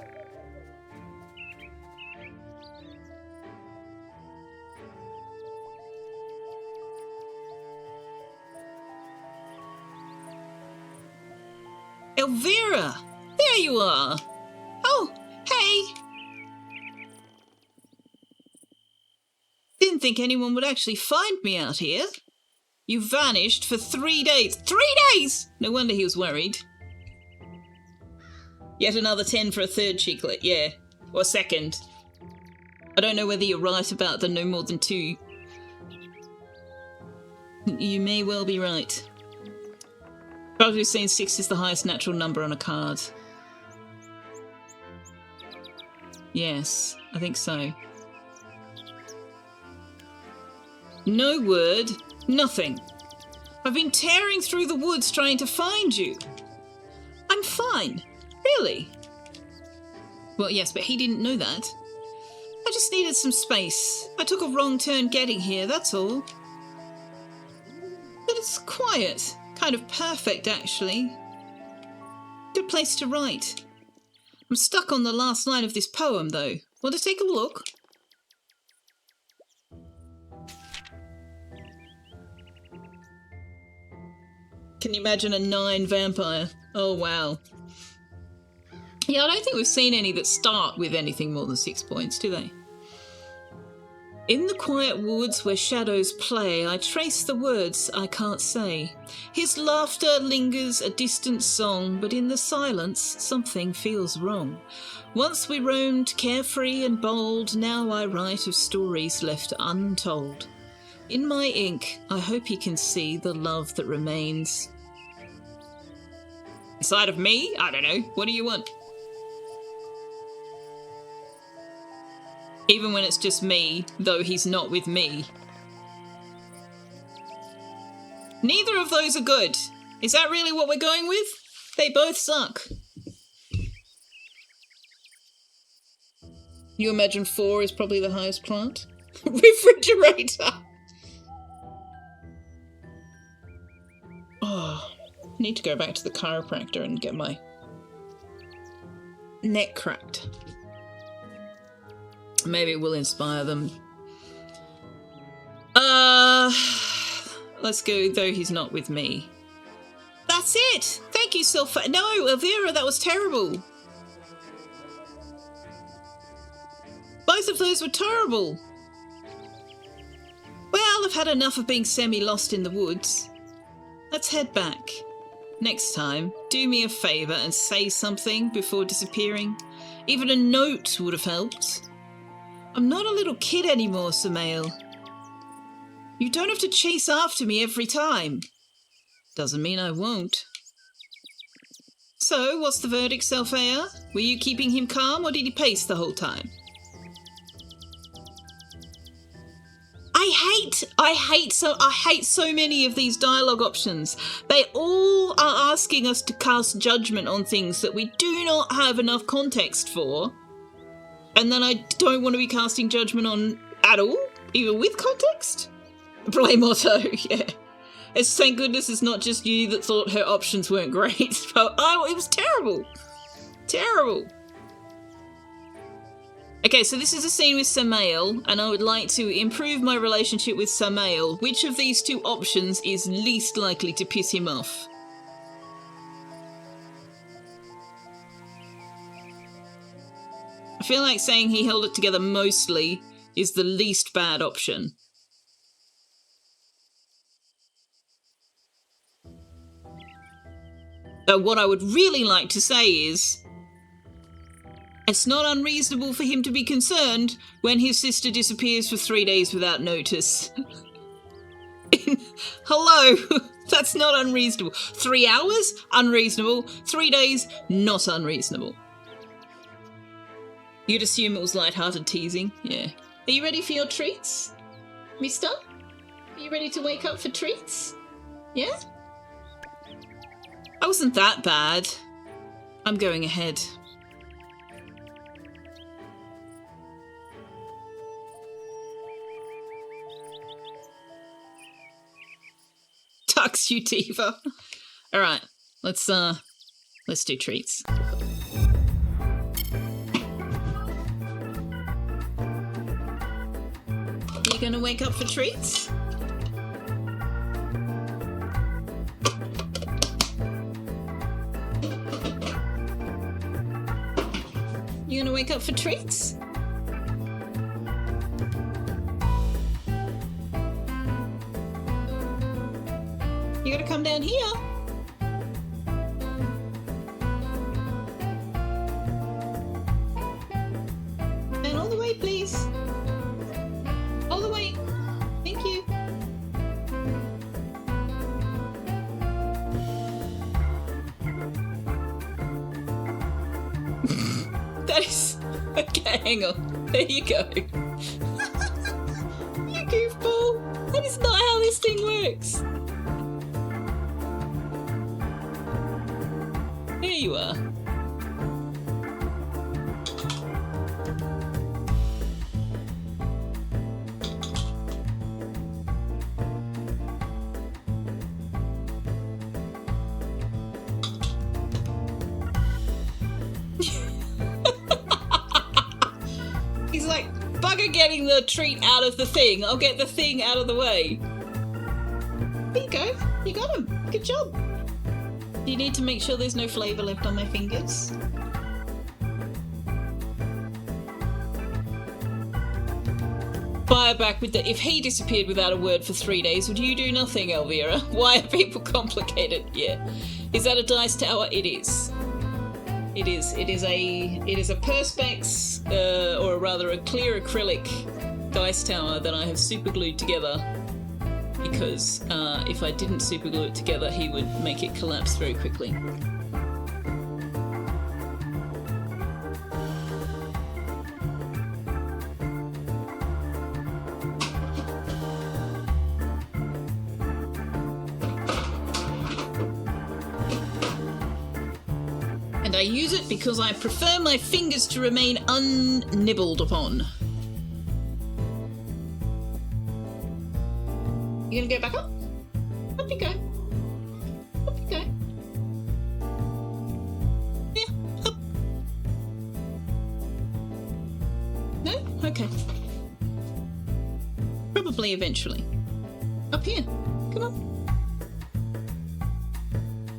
Speaker 1: Elvira! There you are! Oh, hey! Didn't think anyone would actually find me out here. You vanished for 3 days. 3 days! No wonder he was worried. Yet another 10 for a third cheeklet, yeah. Or second. I don't know whether you're right about the no more than 2. You may well be right. But we've seen 6 is the highest natural number on a card. Yes, I think so. No word, nothing. I've been tearing through the woods trying to find you. I'm fine. Really? Well, yes, but he didn't know that. I just needed some space. I took a wrong turn getting here, that's all. But it's quiet. Kind of perfect, actually. Good place to write. I'm stuck on the last line of this poem, though. Want to take a look? Can you imagine a 9 vampire? Oh, wow. Yeah, I don't think we've seen any that start with anything more than 6 points, do they? In the quiet woods where shadows play, I trace the words I can't say. His laughter lingers a distant song, but in the silence, something feels wrong. Once we roamed carefree and bold, now I write of stories left untold. In my ink, I hope you can see the love that remains. Inside of me? I don't know. What do you want? Even when it's just me, though he's not with me. Neither of those are good. Is that really what we're going with? They both suck. You imagine 4 is probably the highest plant? Refrigerator! Oh, I need to go back to the chiropractor and get my neck cracked. Maybe it will inspire them. Let's go, though he's not with me. That's it! Thank you, Selfeya. No, Elvira, that was terrible. Both of those were terrible. Well, I've had enough of being semi-lost in the woods. Let's head back. Next time, do me a favour and say something before disappearing. Even a note would have helped. I'm not a little kid anymore, Samael. You don't have to chase after me every time. Doesn't mean I won't. So, what's the verdict, Selfeya? Were you keeping him calm or did he pace the whole time? I hate so many of these dialogue options. They all are asking us to cast judgment on things that we do not have enough context for. And then I don't want to be casting judgment on at all, even with context. Play motto, yeah. It's thank goodness it's not just you that thought her options weren't great. But it was terrible. Terrible. Okay, so this is a scene with Samael, and I would like to improve my relationship with Samael. Which of these 2 options is least likely to piss him off? I feel like saying he held it together mostly is the least bad option. What I would really like to say is, it's not unreasonable for him to be concerned when his sister disappears for 3 days without notice. Hello, that's not unreasonable. 3 hours? Unreasonable. 3 days? Not unreasonable. You'd assume it was light-hearted teasing, yeah. Are you ready for your treats, mister? Are you ready to wake up for treats? Yeah? I wasn't that bad. I'm going ahead. Tucks you, Tifa. All right, let's do treats. You gonna wake up for treats? You gonna wake up for treats? You gotta come down here. And all the way, please. All the way. Thank you. That is... Okay, hang on. There you go. You goofball. That is not how this thing works. There you are. He's like, bugger getting the treat out of the thing. I'll get the thing out of the way. There you go. You got them. Good job. You need to make sure there's no flavour left on my fingers. Fire back with the... If he disappeared without a word for 3 days, would you do nothing, Elvira? Why are people complicated? Yeah. Is that a dice tower? It is. It is. It is a Perspex, or rather a clear acrylic dice tower that I have superglued together. Because if I didn't superglue it together, he would make it collapse very quickly. And I use it because I prefer my fingers to remain unnibbled upon. You gonna go back up? Up you go. Up you go. Yeah, up. No? Okay. Probably eventually. Up here. Come on.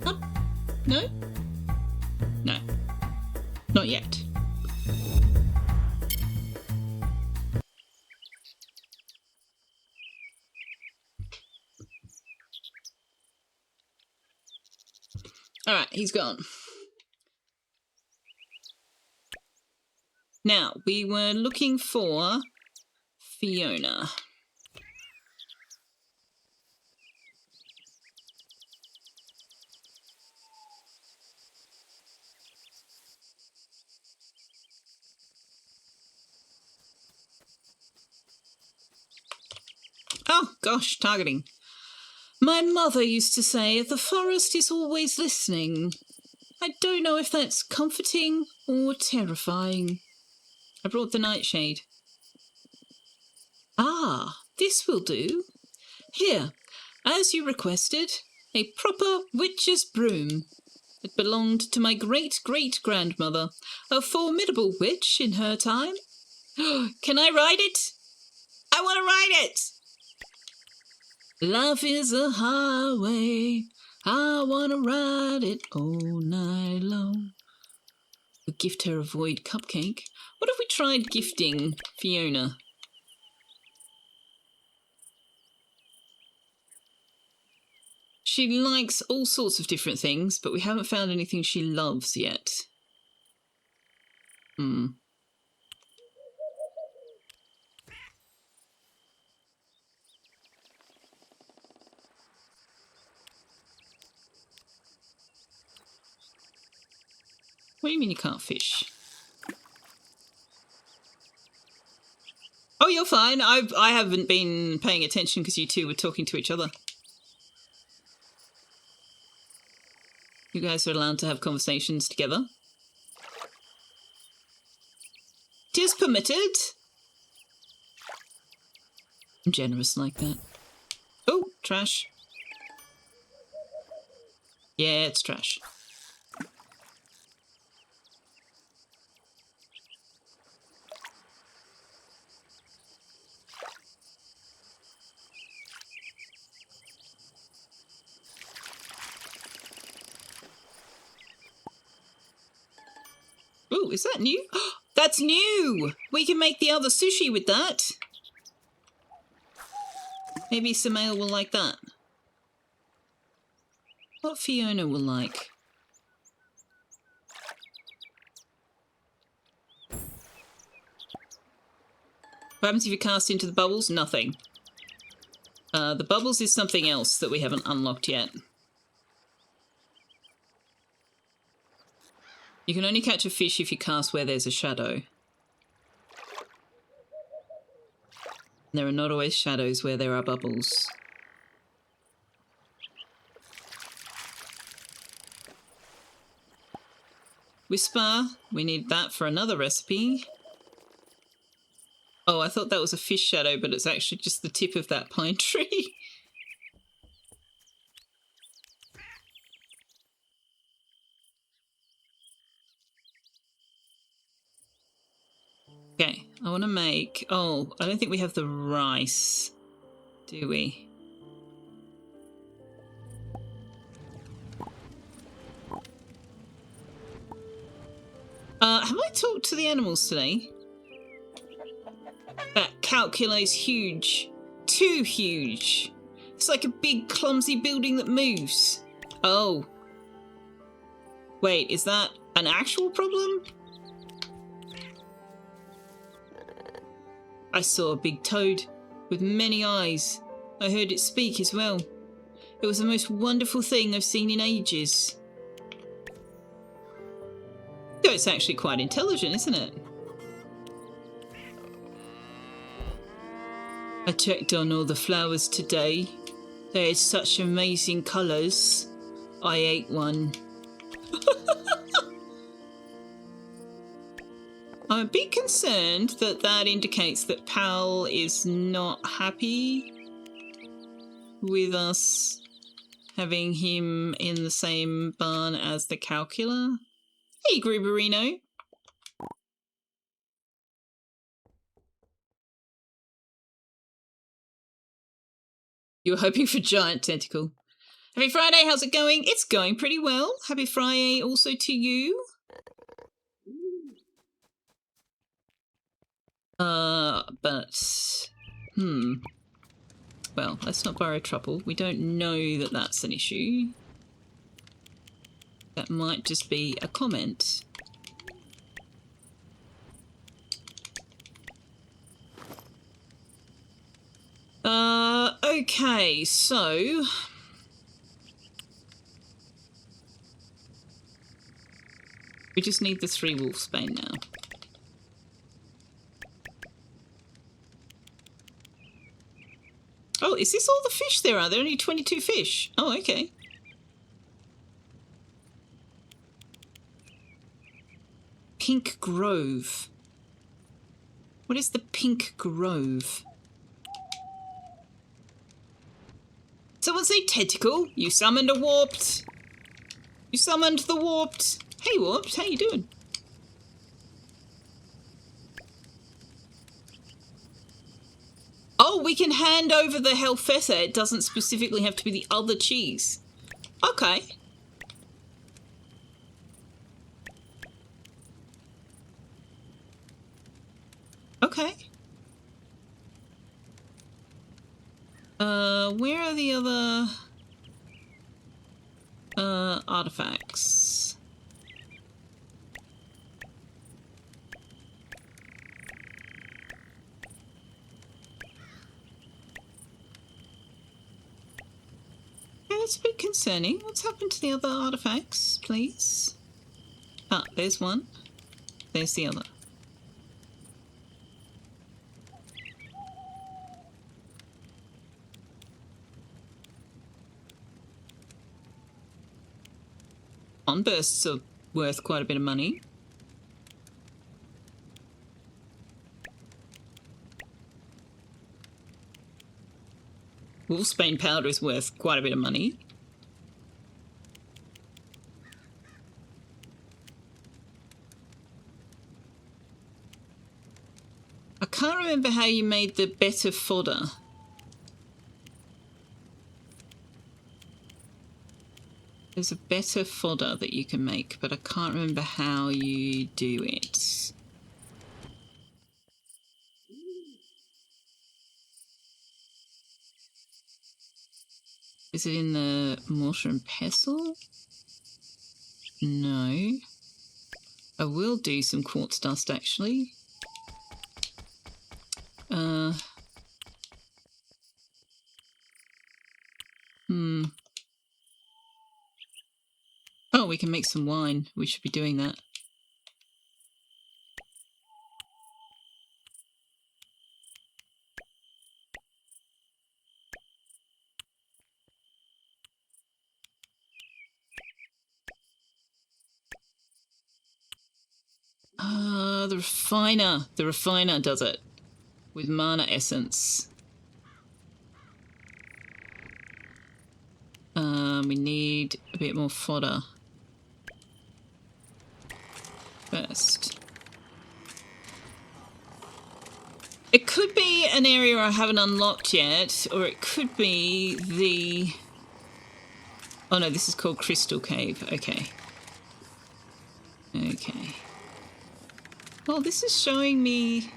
Speaker 1: Up. No? No. Not yet. Alright, he's gone. Now, we were looking for Fiona. Oh, gosh, targeting. My mother used to say, the forest is always listening. I don't know if that's comforting or terrifying. I brought the nightshade. Ah, this will do. Here, as you requested, a proper witch's broom. It belonged to my great-great-grandmother, a formidable witch in her time. Can I ride it? I want to ride it! Life is a highway, I want to ride it all night long. We'll gift her a void cupcake. What if we tried gifting Fiona? She likes all sorts of different things, but we haven't found anything she loves yet. What do you mean you can't fish? Oh, you're fine. I haven't been paying attention because you two were talking to each other. You guys are allowed to have conversations together. Tis permitted. I'm generous like that. Oh, trash. Yeah, it's trash. Ooh, is that new? That's new! We can make the other sushi with that. Maybe Samael will like that. What Fiona will like. What happens if you cast into the bubbles? Nothing. The bubbles is something else that we haven't unlocked yet. You can only catch a fish if you cast where there's a shadow. There are not always shadows where there are bubbles. Whisper, we need that for another recipe. Oh, I thought that was a fish shadow, but it's actually just the tip of that pine tree. Okay, I want to make... Oh, I don't think we have the rice, do we? Have I talked to the animals today? That calcula is huge. Too huge. It's like a big clumsy building that moves. Oh. Wait, is that an actual problem? I saw a big toad with many eyes. I heard it speak as well. It was the most wonderful thing I've seen in ages. Though it's actually quite intelligent, isn't it? I checked on all the flowers today. They had such amazing colours. I ate one. I'm a bit concerned that that indicates that Pal is not happy with us having him in the same barn as the calcula. Hey, Gruberino. You were hoping for giant tentacle. Happy Friday, how's it going? It's going pretty well. Happy Friday also to you. Well, let's not borrow trouble. We don't know that that's an issue. That might just be a comment. Okay, so... we just need the 3 wolfsbane now. Oh, is this all the fish there are? There are only 22 fish. Oh, okay. Pink Grove. What is the Pink Grove? Someone say tentacle. You summoned a warped. You summoned the warped. Hey, warped. How you doing? Oh, we can hand over the Helfeta. It doesn't specifically have to be the other cheese. Okay. Okay. Where are the other artifacts? Yeah, that's a bit concerning. What's happened to the other artifacts, please? Ah, there's one. There's the other. On-bursts are worth quite a bit of money. Wolfsbane powder is worth quite a bit of money. I can't remember how you made the better fodder. There's a better fodder that you can make, but I can't remember how you do it. Is it in the mortar and pestle? No. I will do some quartz dust, actually. Oh, we can make some wine. We should be doing that. The refiner. The refiner does it. With mana essence. We need a bit more fodder. First. It could be an area I haven't unlocked yet, or it could be the... oh no, this is called Crystal Cave. Okay. Okay. Well, this is showing me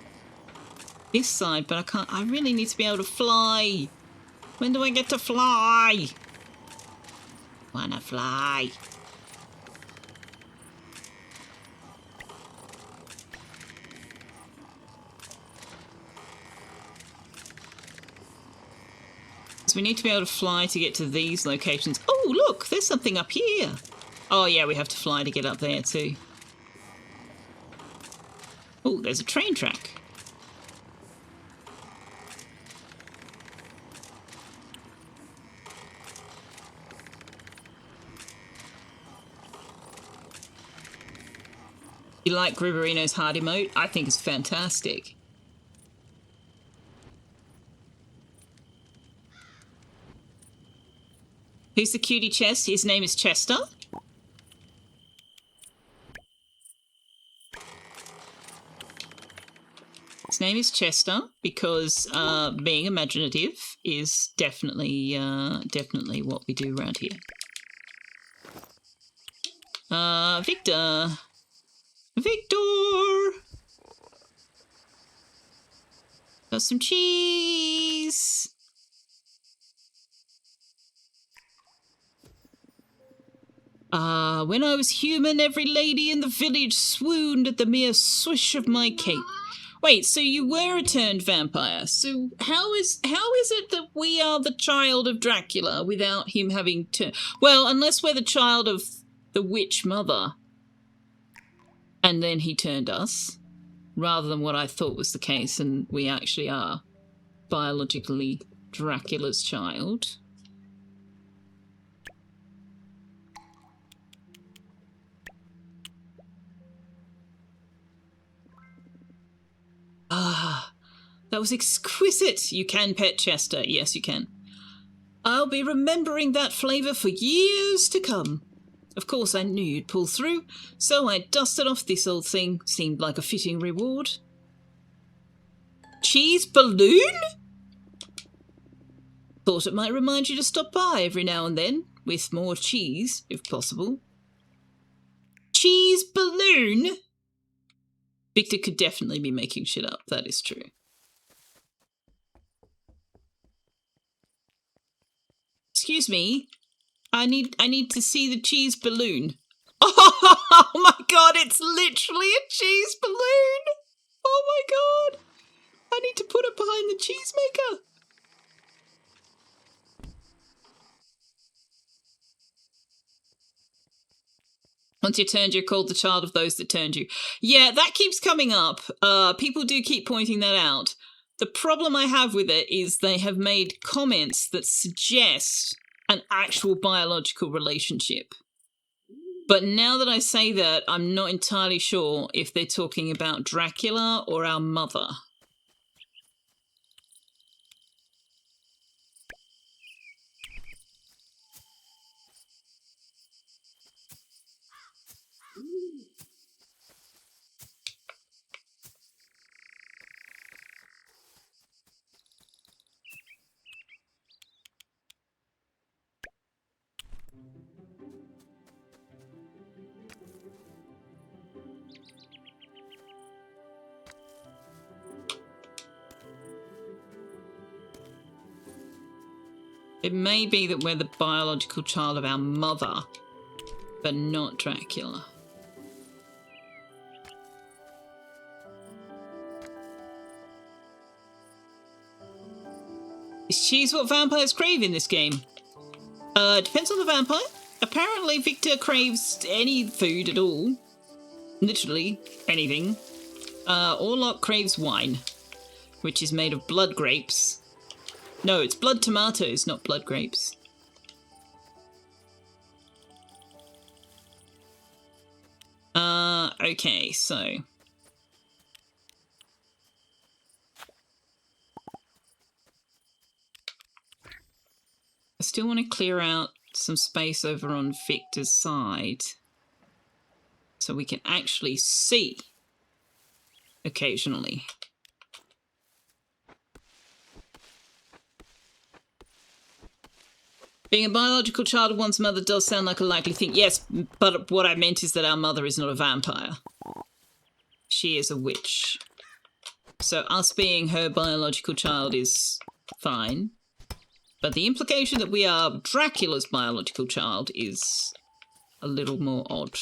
Speaker 1: this side, but I can't. I really need to be able to fly. When do I get to fly? Wanna fly. So we need to be able to fly to get to these locations. Oh, look, there's something up here. Oh, yeah, we have to fly to get up there too. Oh, there's a train track. You like Gribberino's heart emote? I think it's fantastic. Who's the cutie chest? His name is Chester. His name is Chester because being imaginative is definitely what we do around here. Victor. Victor! Got some cheese! When I was human, every lady in the village swooned at the mere swish of my cape. Wait, so you were a turned vampire. So how is it that we are the child of Dracula without him having turned? Well, unless we're the child of the witch mother. And then he turned us, rather than what I thought was the case, and we actually are biologically Dracula's child. Ah, that was exquisite. You can pet Chester. Yes, you can. I'll be remembering that flavour for years to come. Of course, I knew you'd pull through, so I dusted off this old thing. Seemed like a fitting reward. Cheese balloon? Thought it might remind you to stop by every now and then, with more cheese, if possible. Cheese balloon? Victor could definitely be making shit up, that is true. Excuse me, I need to see the cheese balloon. Oh my god, it's literally a cheese balloon! Oh my god! I need to put it behind the cheesemaker. Once you're turned, you're called the child of those that turned you. Yeah, that keeps coming up. People do keep pointing that out. The problem I have with it is they have made comments that suggest an actual biological relationship. But now that I say that, I'm not entirely sure if they're talking about Dracula or our mother. It may be that we're the biological child of our mother, but not Dracula. Is cheese what vampires crave in this game? Depends on the vampire. Apparently Victor craves any food at all. Literally anything. Orlok craves wine, which is made of blood grapes. No, it's blood tomatoes, not blood grapes. Okay, so... I still want to clear out some space over on Victor's side so we can actually see occasionally. Being a biological child of one's mother does sound like a likely thing. Yes, but what I meant is that our mother is not a vampire. she is a witch. So us being her biological child is fine. But the implication that we are Dracula's biological child is a little more odd.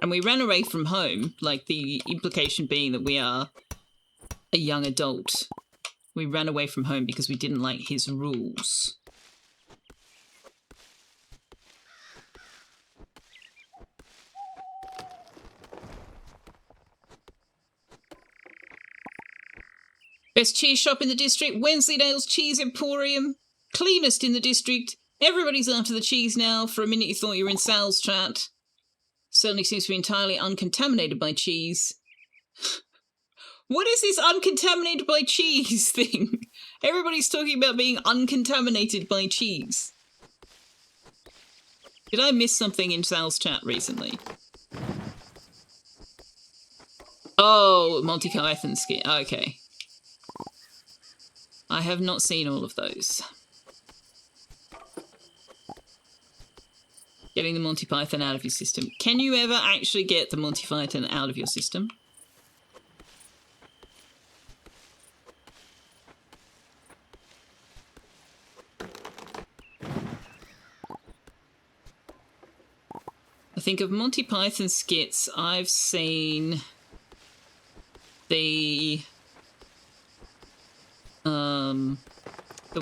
Speaker 1: And we ran away from home, like the implication being that we are a young adult. We ran away from home because we didn't like his rules. Best cheese shop in the district, Wensleydale's Cheese Emporium. Cleanest in the district. Everybody's after the cheese now. For a minute you thought you were in Sal's chat. Certainly seems to be entirely uncontaminated by cheese. What is this uncontaminated by cheese thing? Everybody's talking about being uncontaminated by cheese. Did I miss something in Sal's chat recently? Oh, Monty Python skit. Okay. I have not seen all of those. Getting the Monty Python out of your system. Can you ever actually get the Monty Python out of your system? I think of Monty Python skits, I've seen the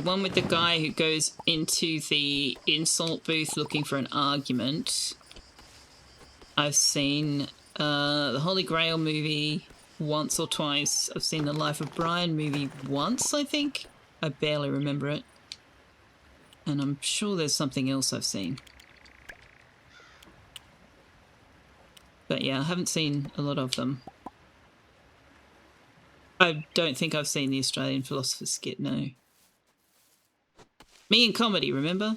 Speaker 1: one with the guy who goes into the insult booth looking for an argument. I've seen the Holy Grail movie once or twice. I've seen the Life of Brian movie once, I think. I barely remember it. And I'm sure there's something else I've seen. But yeah, I haven't seen a lot of them. I don't think I've seen the Australian Philosopher's skit, no. Me and comedy, remember?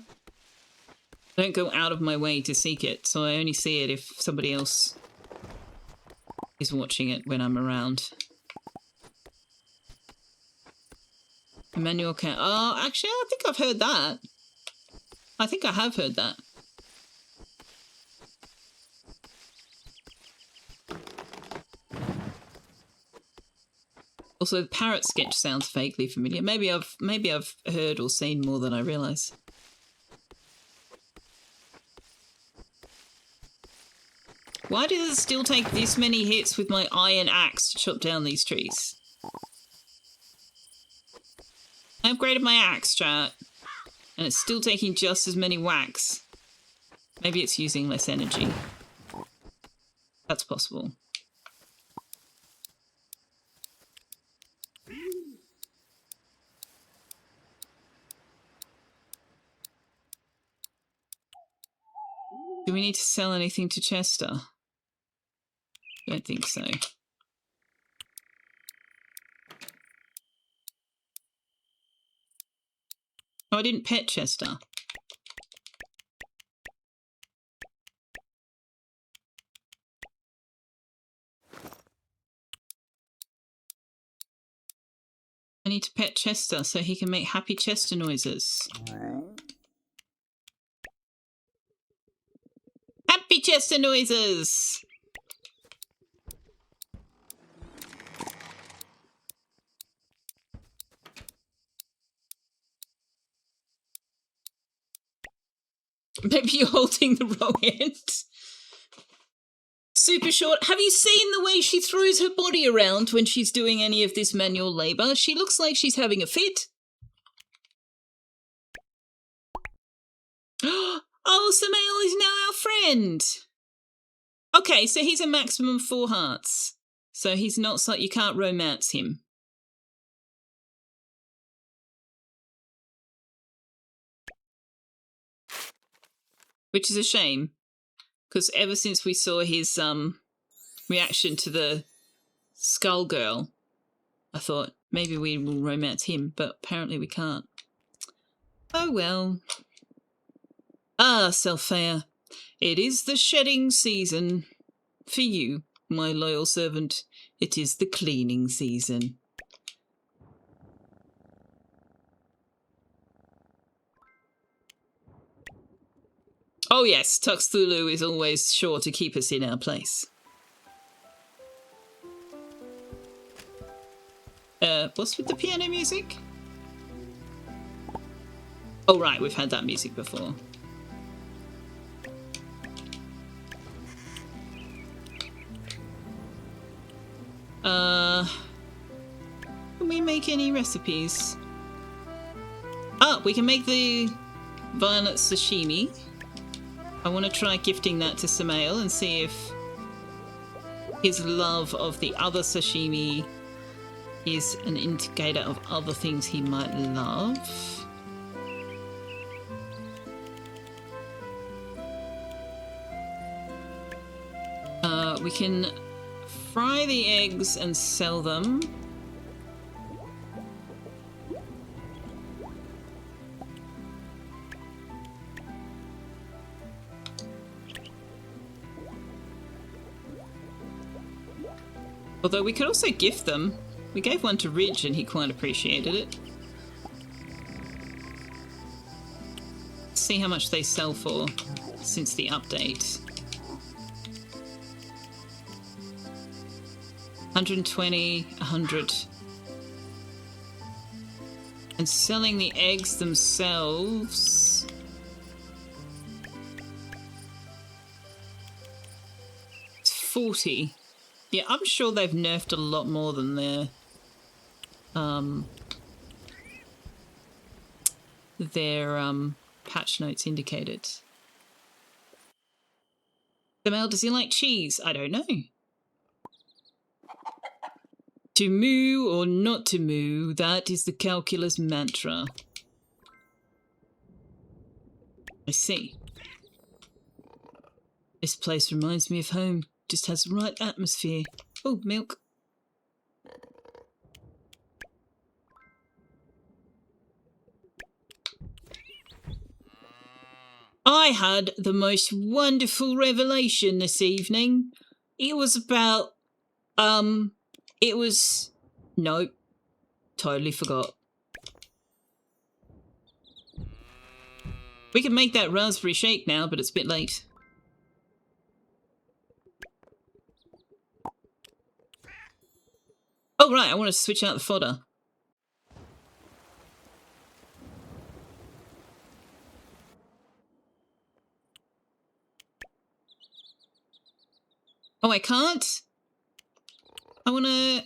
Speaker 1: I don't go out of my way to seek it, so I only see it if somebody else is watching it when I'm around. Emmanuel Kant. Oh, actually, I think I've heard that. I think I have heard that. Also, the parrot sketch sounds vaguely familiar. Maybe I've heard or seen more than I realise. Why does it still take this many hits with my iron axe to chop down these trees? I upgraded my axe, chat, and it's still taking just as many whacks. Maybe it's using less energy. That's possible. Do we need to sell anything to Chester? Don't think so. Oh, I didn't pet Chester. I need to pet Chester so he can make happy Chester noises. Happy Chester noises! Maybe you're holding the wrong end. Super short. Have you seen the way she throws her body around when she's doing any of this manual labour? She looks like she's having a fit. Oh, Samael is now our friend. Okay, so he's a maximum 4 hearts. So he's not so you can't romance him. Which is a shame, because ever since we saw his reaction to the skull girl, I thought maybe we will romance him, but apparently we can't. Oh well. Ah, Selfeya, it is the shedding season. For you, my loyal servant, it is the cleaning season. Oh yes, Tuxthulu is always sure to keep us in our place. What's with the piano music? Oh right, we've had that music before. Can we make any recipes? Oh, we can make the violet sashimi. I want to try gifting that to Samael and see if his love of the other sashimi is an indicator of other things he might love. We can fry the eggs and sell them. Although we could also gift them. We gave one to Ridge and he quite appreciated it. Let's see how much they sell for since the update. 120, 100. And selling the eggs themselves... it's 40. Yeah, I'm sure they've nerfed a lot more than their patch notes indicated. Samel, does he like cheese? I don't know. To moo or not to moo, that is the calculus mantra. I see. This place reminds me of home. Just has the right atmosphere. Oh, milk. I had the most wonderful revelation this evening. It was about, nope, totally forgot. We can make that raspberry shake now, but it's a bit late. Oh, right, I want to switch out the fodder. Oh, I can't? I wanna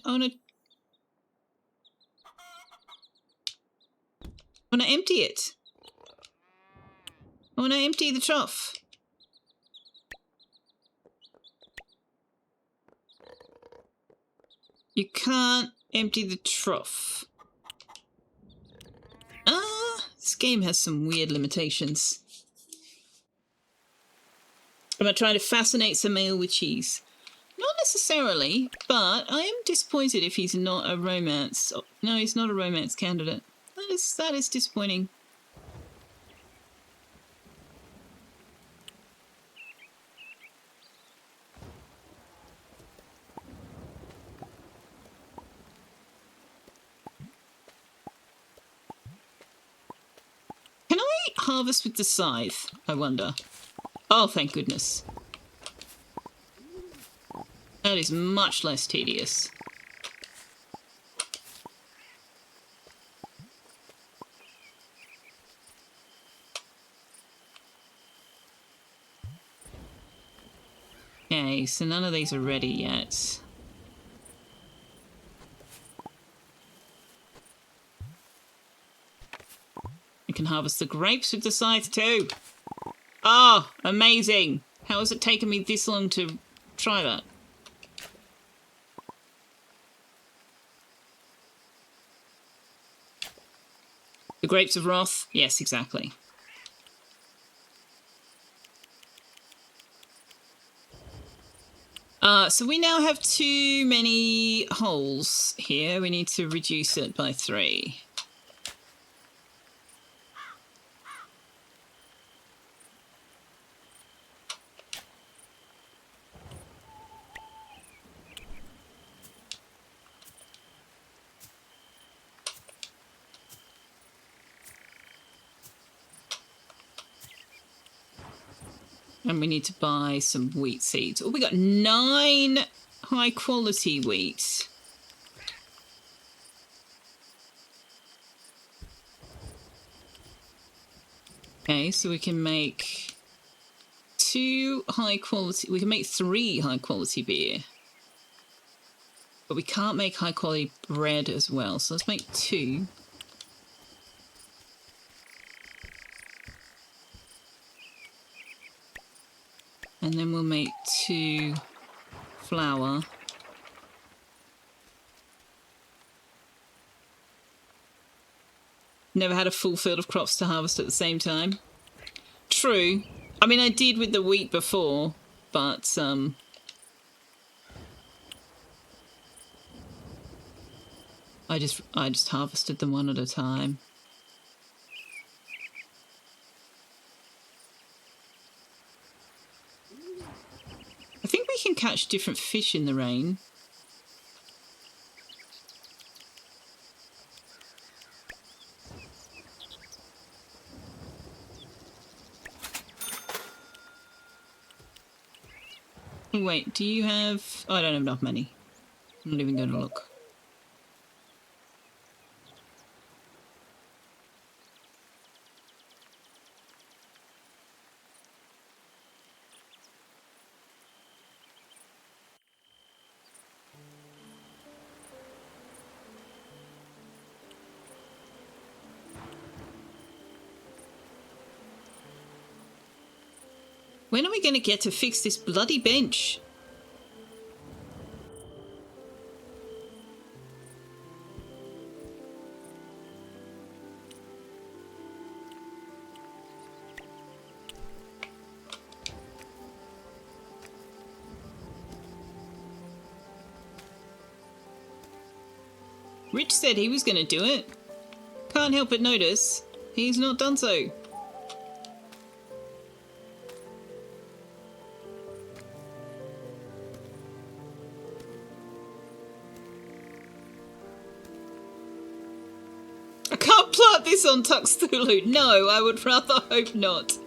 Speaker 1: empty it. I wanna empty the trough. You can't empty the trough. This game has some weird limitations. Am I trying to fascinate Samael with cheese? Not necessarily, but I am disappointed if he's not a romance. No, he's not a romance candidate. That is disappointing. Can I harvest with the scythe, I wonder? Oh, thank goodness. That is much less tedious. Okay, so none of these are ready yet. You can harvest the grapes with the scythe too. Oh, amazing! How has it taken me this long to try that? The grapes of wrath? Yes, exactly. So we now have too many holes here. We need to reduce it by 3. And we need to buy some wheat seeds. Oh, we got 9 high quality wheat. Okay, so we can make 2 high quality, we can make 3 high quality beer. But we can't make high quality bread as well, so let's make 2. And then we'll make 2 flour. Never had a full field of crops to harvest at the same time. True. I mean, I did with the wheat before, but I just harvested them one at a time. I think we can catch different fish in the rain. Oh, wait, do you have... Oh, I don't have enough money. I'm not even going to look. When are we going to get to fix this bloody bench? Rich said he was going to do it. Can't help but notice he's not done so. I can't plot this on Tuxthulu. No, I would rather hope not.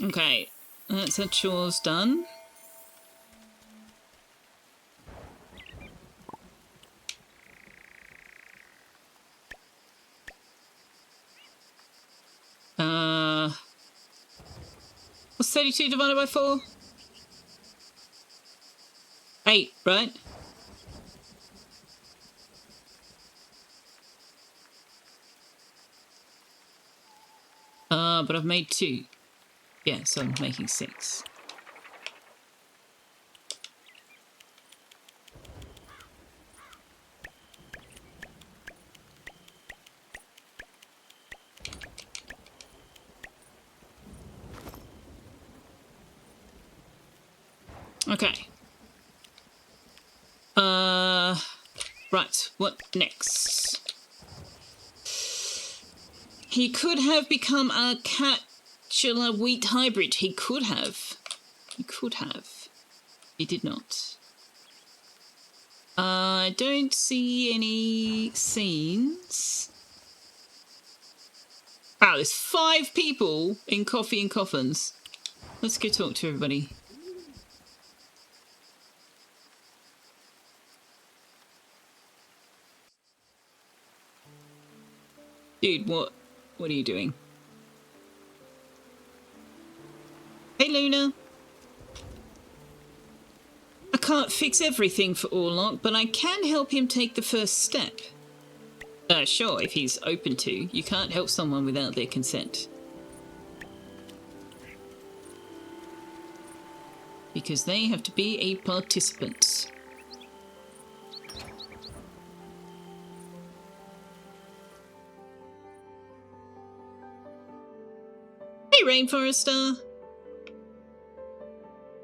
Speaker 1: Okay, that's that chores done. What's 32 divided by 4? 8, right? But I've made 2. Yeah, so I'm making 6. Okay. Right, what next? He could have become a Catula wheat hybrid. He could have. He could have. He did not. I don't see any scenes. Wow, there's 5 people in Coffee and Coffins. Let's go talk to everybody. Dude, what are you doing? Hey, Luna. I can't fix everything for Orlok, but I can help him take the first step. Sure, if he's open to. You can't help someone without their consent. Because they have to be a participant. Hey, Rainforester.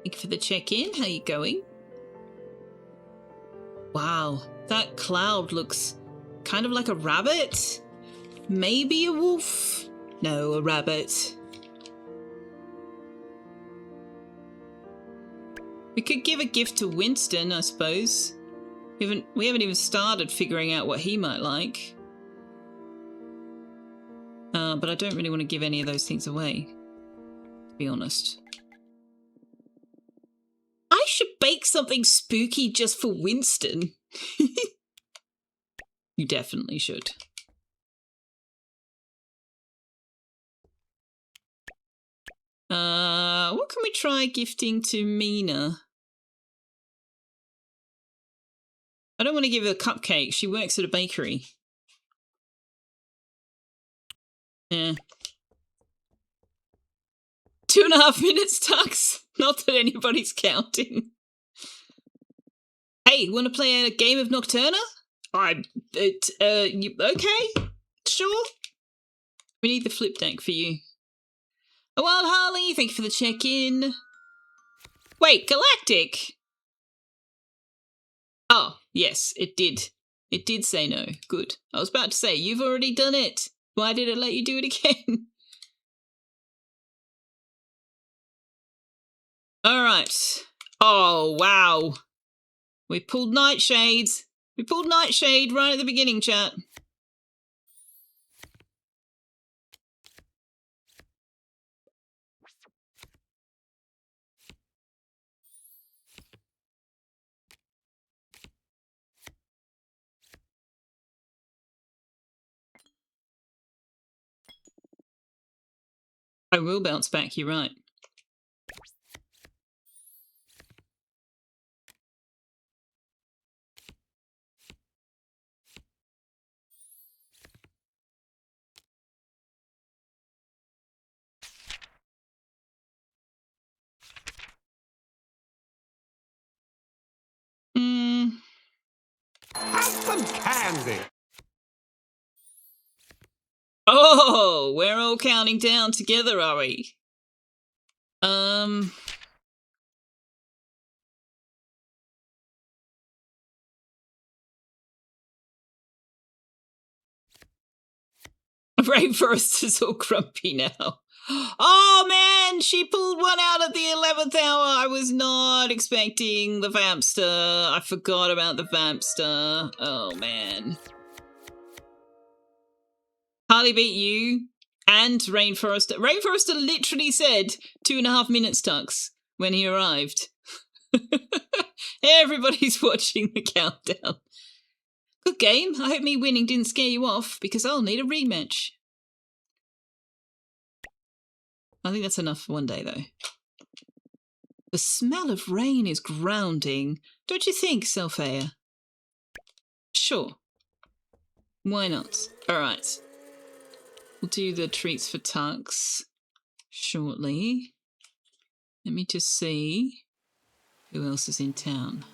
Speaker 1: Thank you for the check-in. How you going? Wow, that cloud looks kind of like a rabbit. Maybe a wolf. No, a rabbit. We could give a gift to Winston, I suppose. We haven't even started figuring out what he might like. But I don't really want to give any of those things away, to be honest. I should bake something spooky just for Winston. You definitely should. What can we try gifting to Mina? I don't want to give her a cupcake. She works at a bakery. Yeah. 2.5 minutes, Tux. Not that anybody's counting. Hey, want to play a game of Nocturna? Okay, sure. We need the flip deck for you. Oh, well, Harley, thank you for the check-in. Wait, Galactic? Oh, yes, it did. It did say no. Good. I was about to say, you've already done it. Why did it let you do it again? All right. Oh, wow. We pulled Nightshades. We pulled Nightshade right at the beginning, chat. I will bounce back, you're right.
Speaker 3: Have some candy.
Speaker 1: Oh, we're all counting down together, are we? Rainforest is all grumpy now. Oh man, she pulled one out at the 11th hour. I was not expecting the Vampster. I forgot about the Vampster. Oh man. Harley beat you and Rainforest. Rainforester literally said 2.5 minutes, Tux, when he arrived. Everybody's watching the countdown. Good game. I hope me winning didn't scare you off, because I'll need a rematch. I think that's enough for one day, though. The smell of rain is grounding. Don't you think, Selfeya? Sure. Why not? All right. We'll do the treats for Tux shortly. Let me just see who else is in town.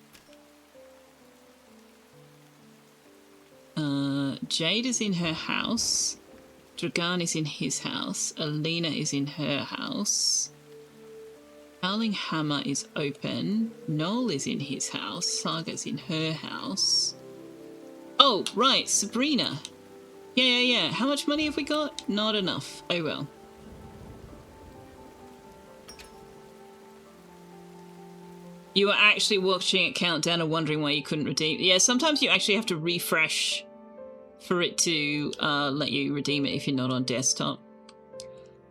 Speaker 1: Jade is in her house. Dragan is in his house. Alina is in her house. Howling Hammer is open. Noel is in his house. Saga's in her house. Oh, right, Sabrina. Yeah. How much money have we got? Not enough. Oh well. You were actually watching it count down and wondering why you couldn't redeem. Yeah, sometimes you actually have to refresh for it to let you redeem it if you're not on desktop.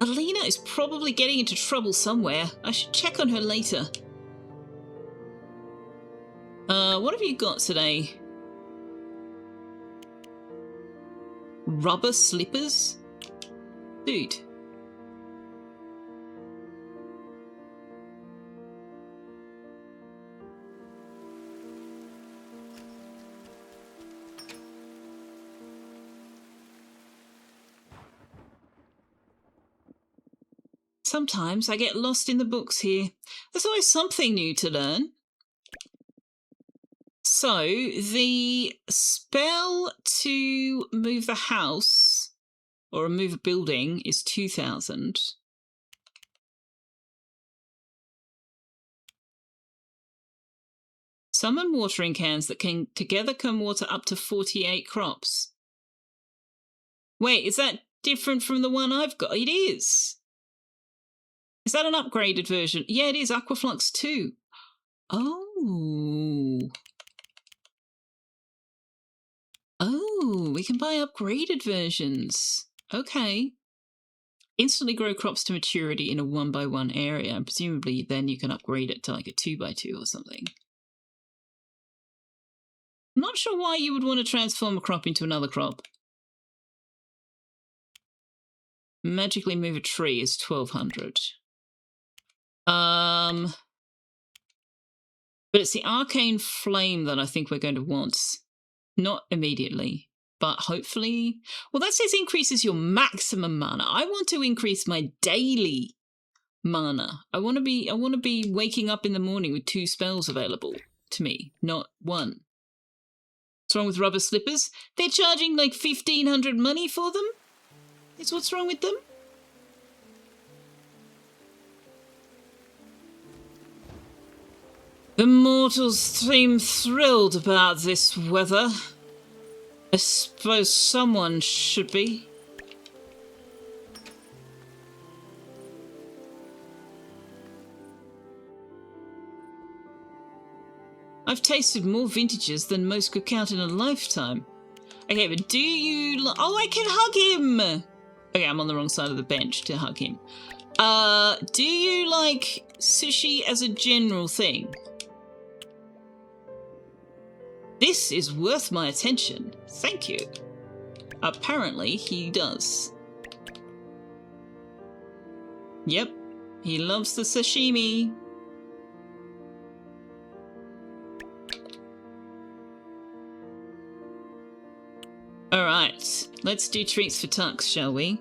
Speaker 1: Alina is probably getting into trouble somewhere. I should check on her later. What have you got today? Rubber slippers? Dude. Sometimes I get lost in the books here. There's always something new to learn. So, the spell to move the house, or move a building, is 2,000. Summon watering cans that can together water up to 48 crops. Wait, is that different from the one I've got? It is. Is that an upgraded version? Yeah, it is. Aquaflux 2. Oh. Oh, we can buy upgraded versions. Okay. Instantly grow crops to maturity in a 1x1 area, and presumably then you can upgrade it to like a 2x2 or something. I'm not sure why you would want to transform a crop into another crop. Magically move a tree is 1200. But it's the arcane flame that I think we're going to want. Not immediately, but hopefully. Well, that says increases your maximum mana. I want to increase my daily mana. I want to be waking up in the morning with 2 spells available to me, not 1. What's wrong with rubber slippers? They're charging like 1,500 money for them? Is what's wrong with them? The mortals seem thrilled about this weather. I suppose someone should be. I've tasted more vintages than most could count in a lifetime. Okay, but do you... Oh, I can hug him! Okay, I'm on the wrong side of the bench to hug him. Do you like sushi as a general thing? This is worth my attention. Thank you. Apparently, he does. Yep, he loves the sashimi. Alright, let's do treats for Tux, shall we?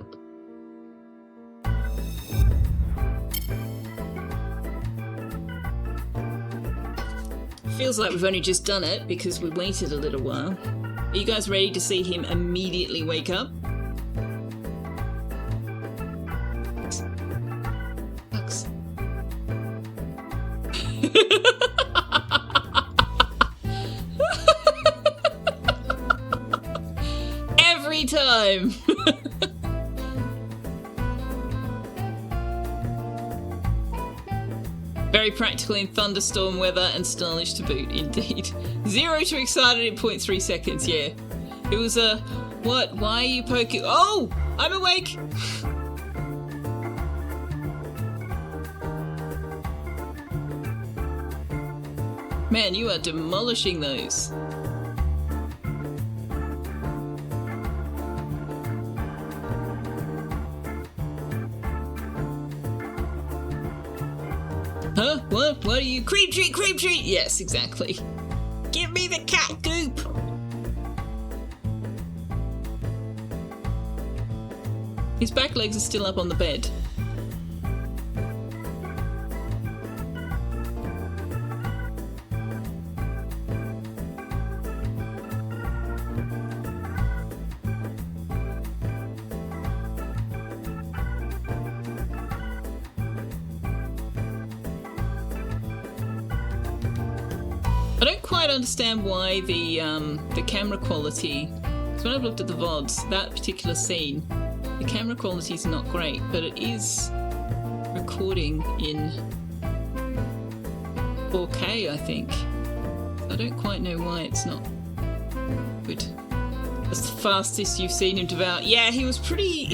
Speaker 1: Feels like we've only just done it because we waited a little while. Are you guys ready to see him immediately wake up? Tux. Every time! Very practical in thunderstorm weather and stylish to boot, indeed. 0 to excited in 0.3 seconds, yeah. It was a, what, why are you poking? Oh, I'm awake! Man, you are demolishing those. Huh? What? What are you? Creep treat, creep treat! Yes, exactly. Give me the cat goop! His back legs are still up on the bed. I don't quite understand why the camera quality, because when I've looked at the VODs, that particular scene, the camera quality is not great, but it is recording in 4K, I think. I don't quite know why it's not good. That's the fastest you've seen him devour. Yeah, he was pretty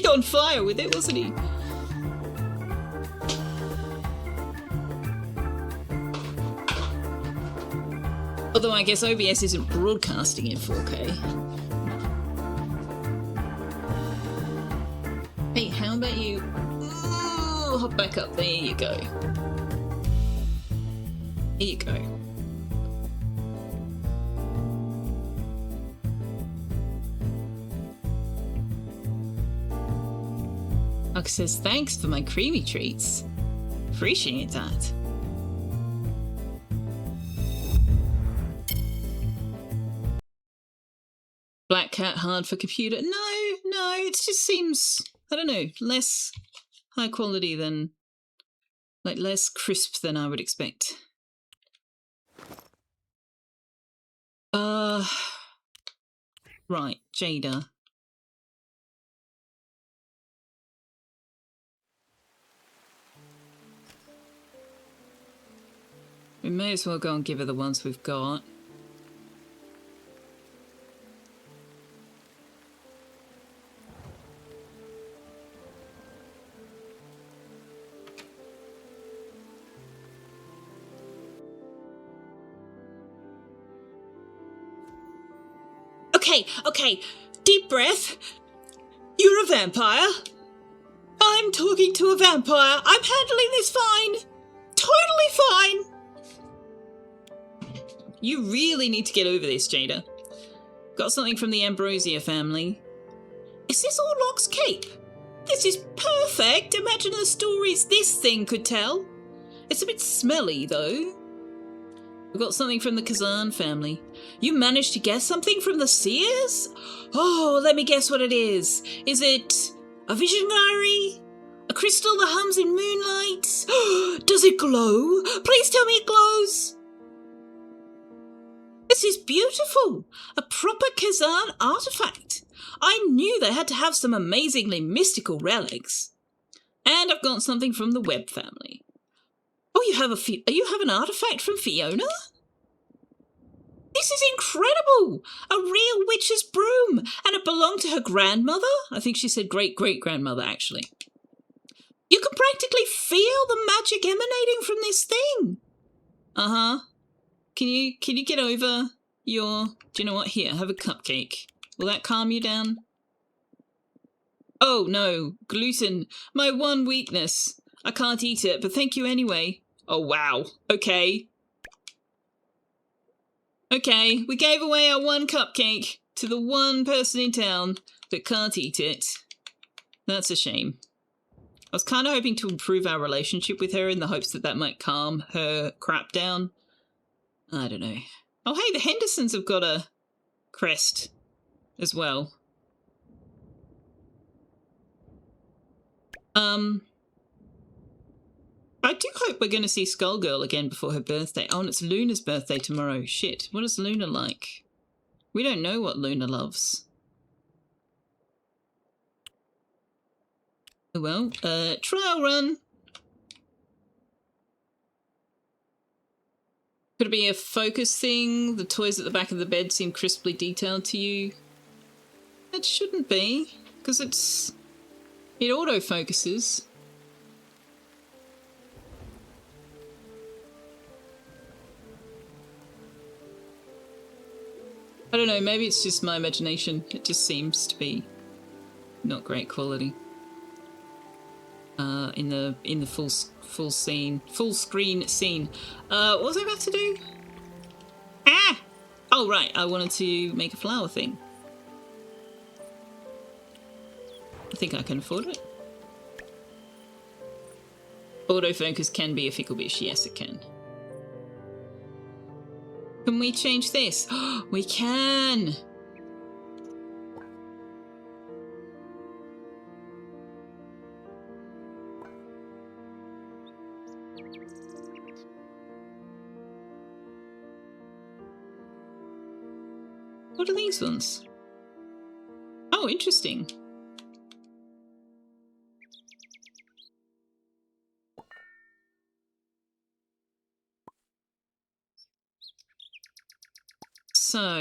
Speaker 1: on fire with it, wasn't he? Although I guess OBS isn't broadcasting in 4K. Hey, how about you? Ooh, hop back up. There you go. Here you go. Huck says, thanks for my creamy treats. Appreciate that. Black cat hard for computer. No, it just seems, I don't know, less high quality than, like less crisp than I would expect. Right, Jada. We may as well go and give her the ones we've got. Okay. Deep breath. You're a vampire. I'm talking to a vampire. I'm handling this fine. Totally fine. You really need to get over this, Jada. Got something from the Ambrosia family. Is this Orlok's cape? This is perfect. Imagine the stories this thing could tell. It's a bit smelly, though. We got something from the Kazan family. You managed to guess something from the Seers? Oh, let me guess what it is. Is it a vision diary? A crystal that hums in moonlight? Does it glow? Please tell me it glows. This is beautiful. A proper Kazan artifact. I knew they had to have some amazingly mystical relics. And I've got something from the Webb family. Oh, you have an artifact from Fiona? This is incredible! A real witch's broom! And it belonged to her grandmother? I think she said great-great-grandmother, actually. You can practically feel the magic emanating from this thing. Uh-huh. Can you get over your... Do you know what? Here, have a cupcake. Will that calm you down? Oh, no. Gluten. My one weakness. I can't eat it, but thank you anyway. Oh, wow. Okay. Okay, we gave away our one cupcake to the one person in town that can't eat it. That's a shame. I was kind of hoping to improve our relationship with her in the hopes that that might calm her crap down. I don't know. Oh, hey, the Hendersons have got a crest as well. I do hope we're going to see Skullgirl again before her birthday. Oh, and it's Luna's birthday tomorrow. Shit, what is Luna like? We don't know what Luna loves. Oh well, trial run. Could it be a focus thing? The toys at the back of the bed seem crisply detailed to you. It shouldn't be, because it auto-focuses. I don't know, maybe it's just my imagination. It just seems to be not great quality. In the full screen scene. What was I about to do? Ah! Oh right, I wanted to make a flower thing. I think I can afford it. Autofocus can be a fickle bitch. Yes, it can. Can we change this? We can! What are these ones? Oh, interesting. So,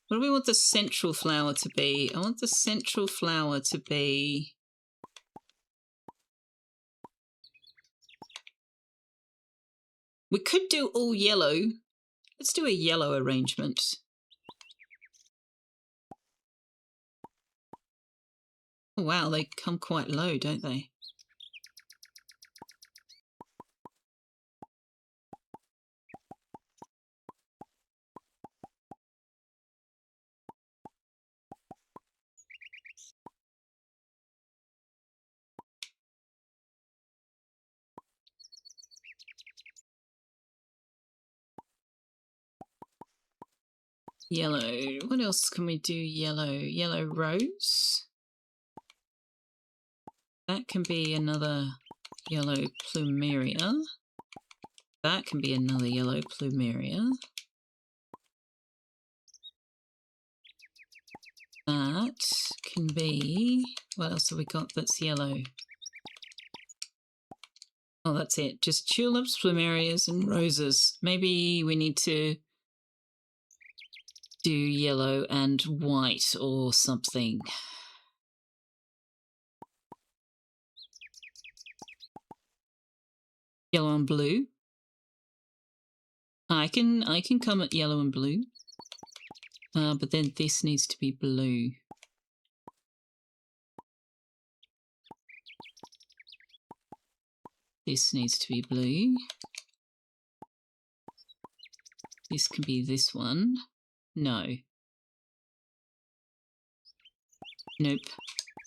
Speaker 1: what do we want the central flower to be? I want the central flower to be... We could do all yellow. Let's do a yellow arrangement. Oh wow, they come quite low, don't they? Yellow. What else can we do? Yellow. Yellow rose. That can be another yellow plumeria. That can be another yellow plumeria. That can be... What else have we got that's yellow? Oh, that's it. Just tulips, plumerias, and roses. Maybe we need to do yellow and white or something. Yellow and blue. I can come at yellow and blue. But then this needs to be blue. This needs to be blue. This can be this one. No. Nope.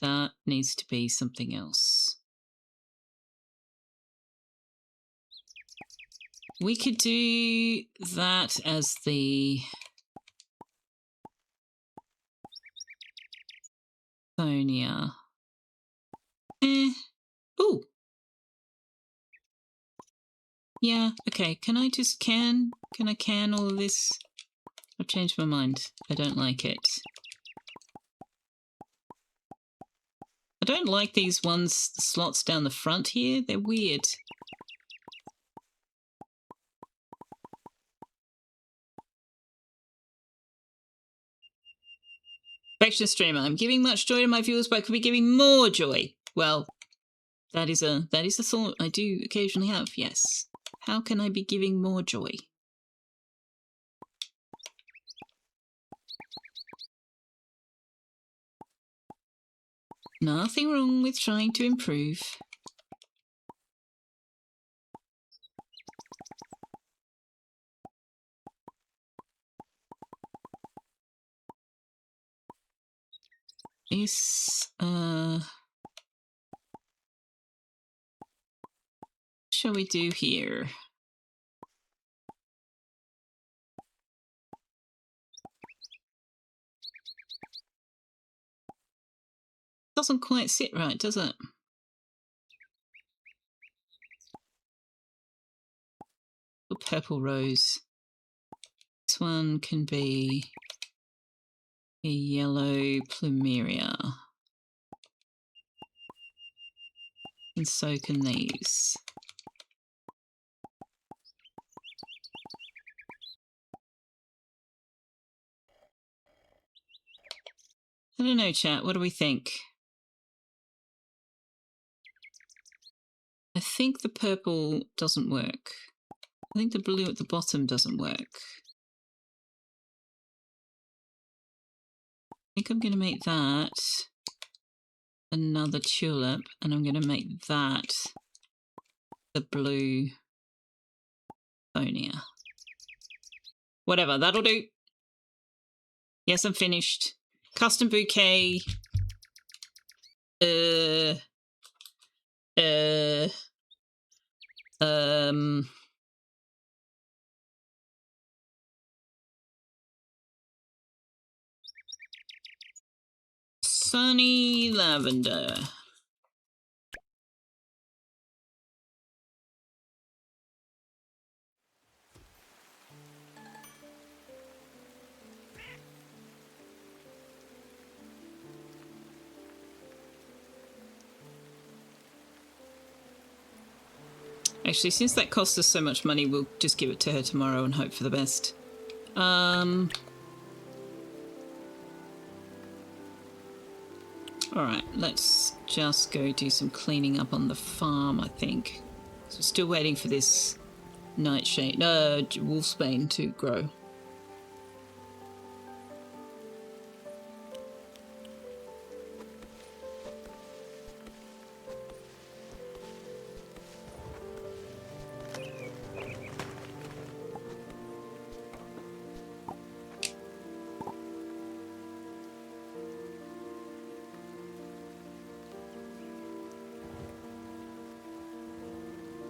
Speaker 1: That needs to be something else. We could do that as the Sonia. Ooh. Yeah, okay. Can I just can I can all of this? I've changed my mind. I don't like it. I don't like these slots down the front here. They're weird. Perfection streamer. I'm giving much joy to my viewers, but I could be giving more joy. Well, that is a thought I do occasionally have, yes. How can I be giving more joy? Nothing wrong with trying to improve. Shall we do here? Doesn't quite sit right, does it? The purple rose. This one can be a yellow plumeria. And so can these. I don't know, chat. What do we think? I think the purple doesn't work. I think the blue at the bottom doesn't work. I think I'm going to make that another tulip, and I'm going to make that the blue Sonia. Whatever, that'll do. Yes, I'm finished. Custom bouquet. Sunny lavender. Actually, since that cost us so much money, we'll just give it to her tomorrow and hope for the best. Alright, let's just go do some cleaning up on the farm, I think. So we're still waiting for this nightshade, wolfsbane to grow.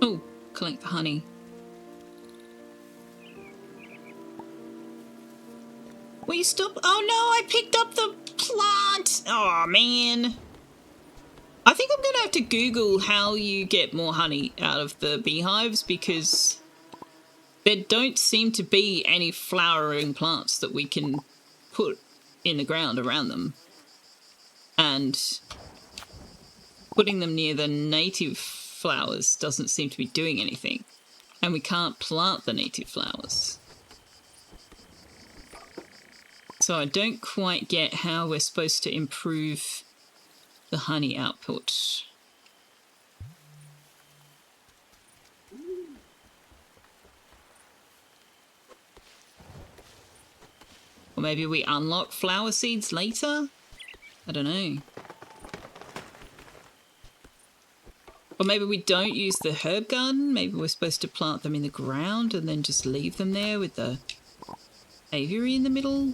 Speaker 1: Oh, collect the honey. Will you stop? Oh no, I picked up the plant! Oh man. I think I'm gonna have to Google how you get more honey out of the beehives, because there don't seem to be any flowering plants that we can put in the ground around them. And putting them near the native flowers doesn't seem to be doing anything. And we can't plant the native flowers. So I don't quite get how we're supposed to improve the honey output. Or maybe we unlock flower seeds later? I don't know. Or maybe we don't use the herb garden. Maybe we're supposed to plant them in the ground and then just leave them there with the aviary in the middle.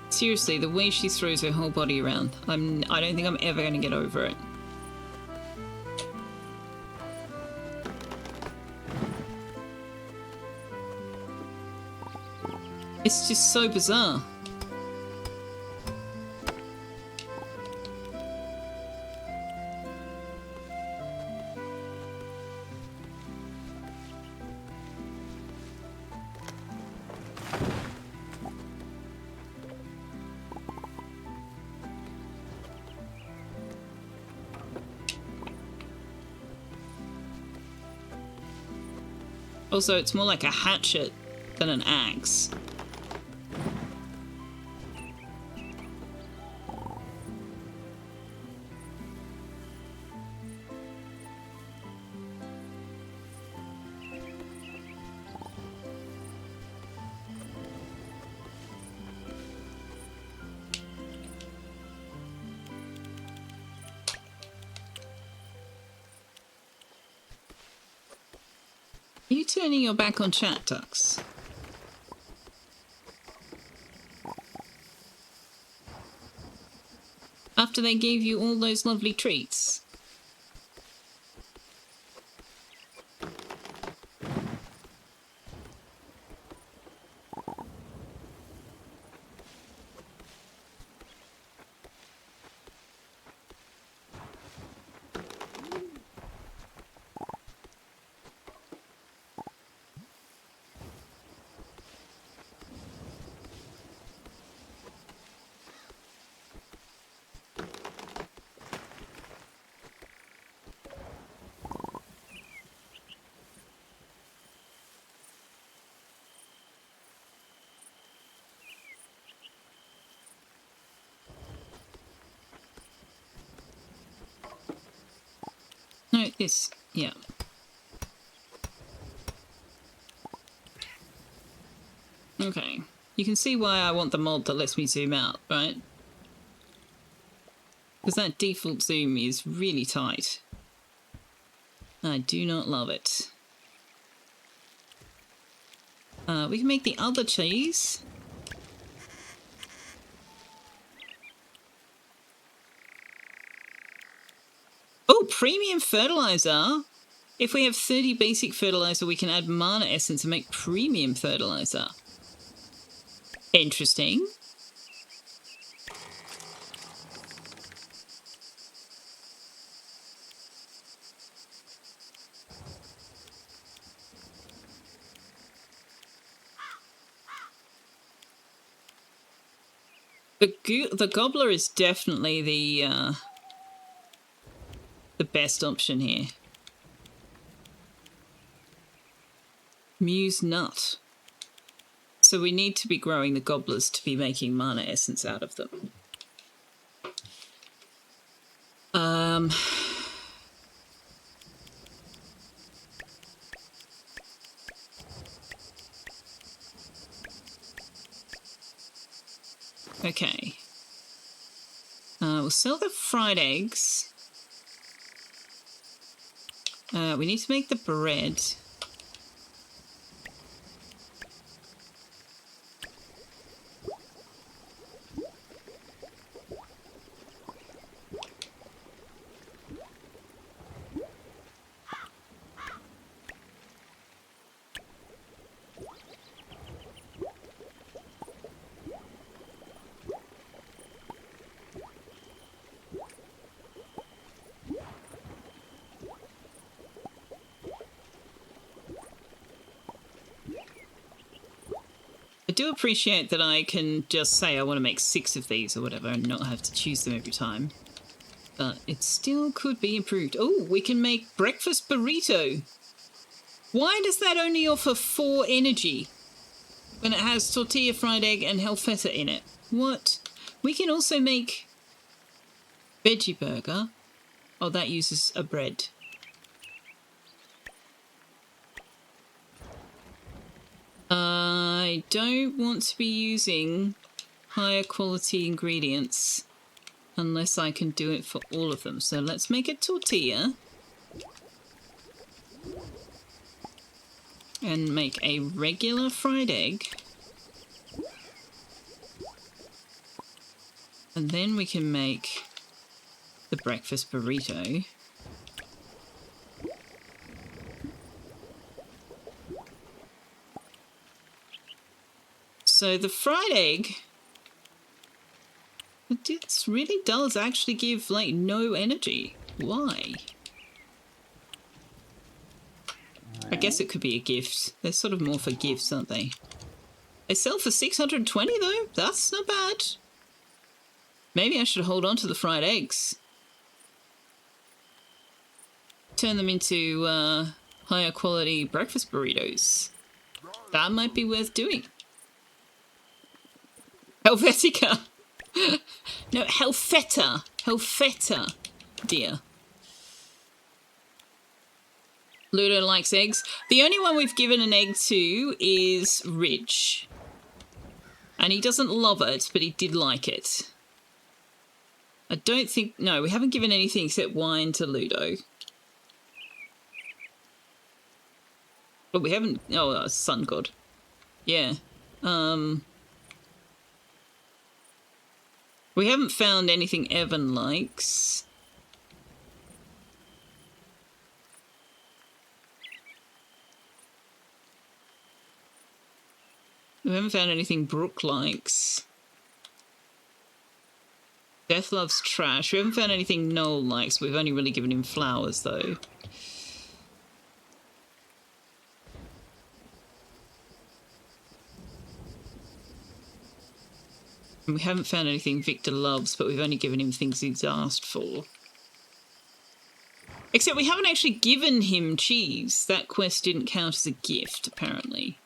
Speaker 1: Seriously, the way she throws her whole body around, I don't think I'm ever going to get over it. It's just so bizarre. Also, it's more like a hatchet than an axe. Are you turning your back on chat, Tux? After they gave you all those lovely treats? No, this, yeah. Okay. You can see why I want the mod that lets me zoom out, right? Because that default zoom is really tight. I do not love it. We can make the other cheese. Oh, premium fertilizer! If we have 30 basic fertilizer, we can add mana essence and make premium fertilizer. Interesting. The gobbler is definitely the best option here. Muse nut. So we need to be growing the gobblers to be making mana essence out of them. Okay. We'll sell the fried eggs. We need to make the bread. do appreciate that I can just say I want to make 6 of these or whatever and not have to choose them every time. But it still could be improved. Oh, we can make breakfast burrito. Why does that only offer 4 energy when it has tortilla, fried egg, and Selfeya in it? What? We can also make veggie burger. Oh, that uses a bread. I don't want to be using higher quality ingredients unless I can do it for all of them. So let's make a tortilla and make a regular fried egg. And then we can make the breakfast burrito. So the fried egg, it really does actually give like no energy. Why? I guess it could be a gift. They're sort of more for gifts, aren't they? They sell for 620 though. That's not bad. Maybe I should hold on to the fried eggs. Turn them into higher quality breakfast burritos. That might be worth doing. Helvetica. No, Selfeya. Selfeya, dear. Ludo likes eggs. The only one we've given an egg to is Ridge. And he doesn't love it, but he did like it. I don't think... No, we haven't given anything except wine to Ludo. But we haven't... Oh, sun god. Yeah. We haven't found anything Evan likes. We haven't found anything Brooke likes. Death loves trash. We haven't found anything Noel likes. We've only really given him flowers, though. And we haven't found anything Victor loves, but we've only given him things he's asked for. Except we haven't actually given him cheese. That quest didn't count as a gift, apparently.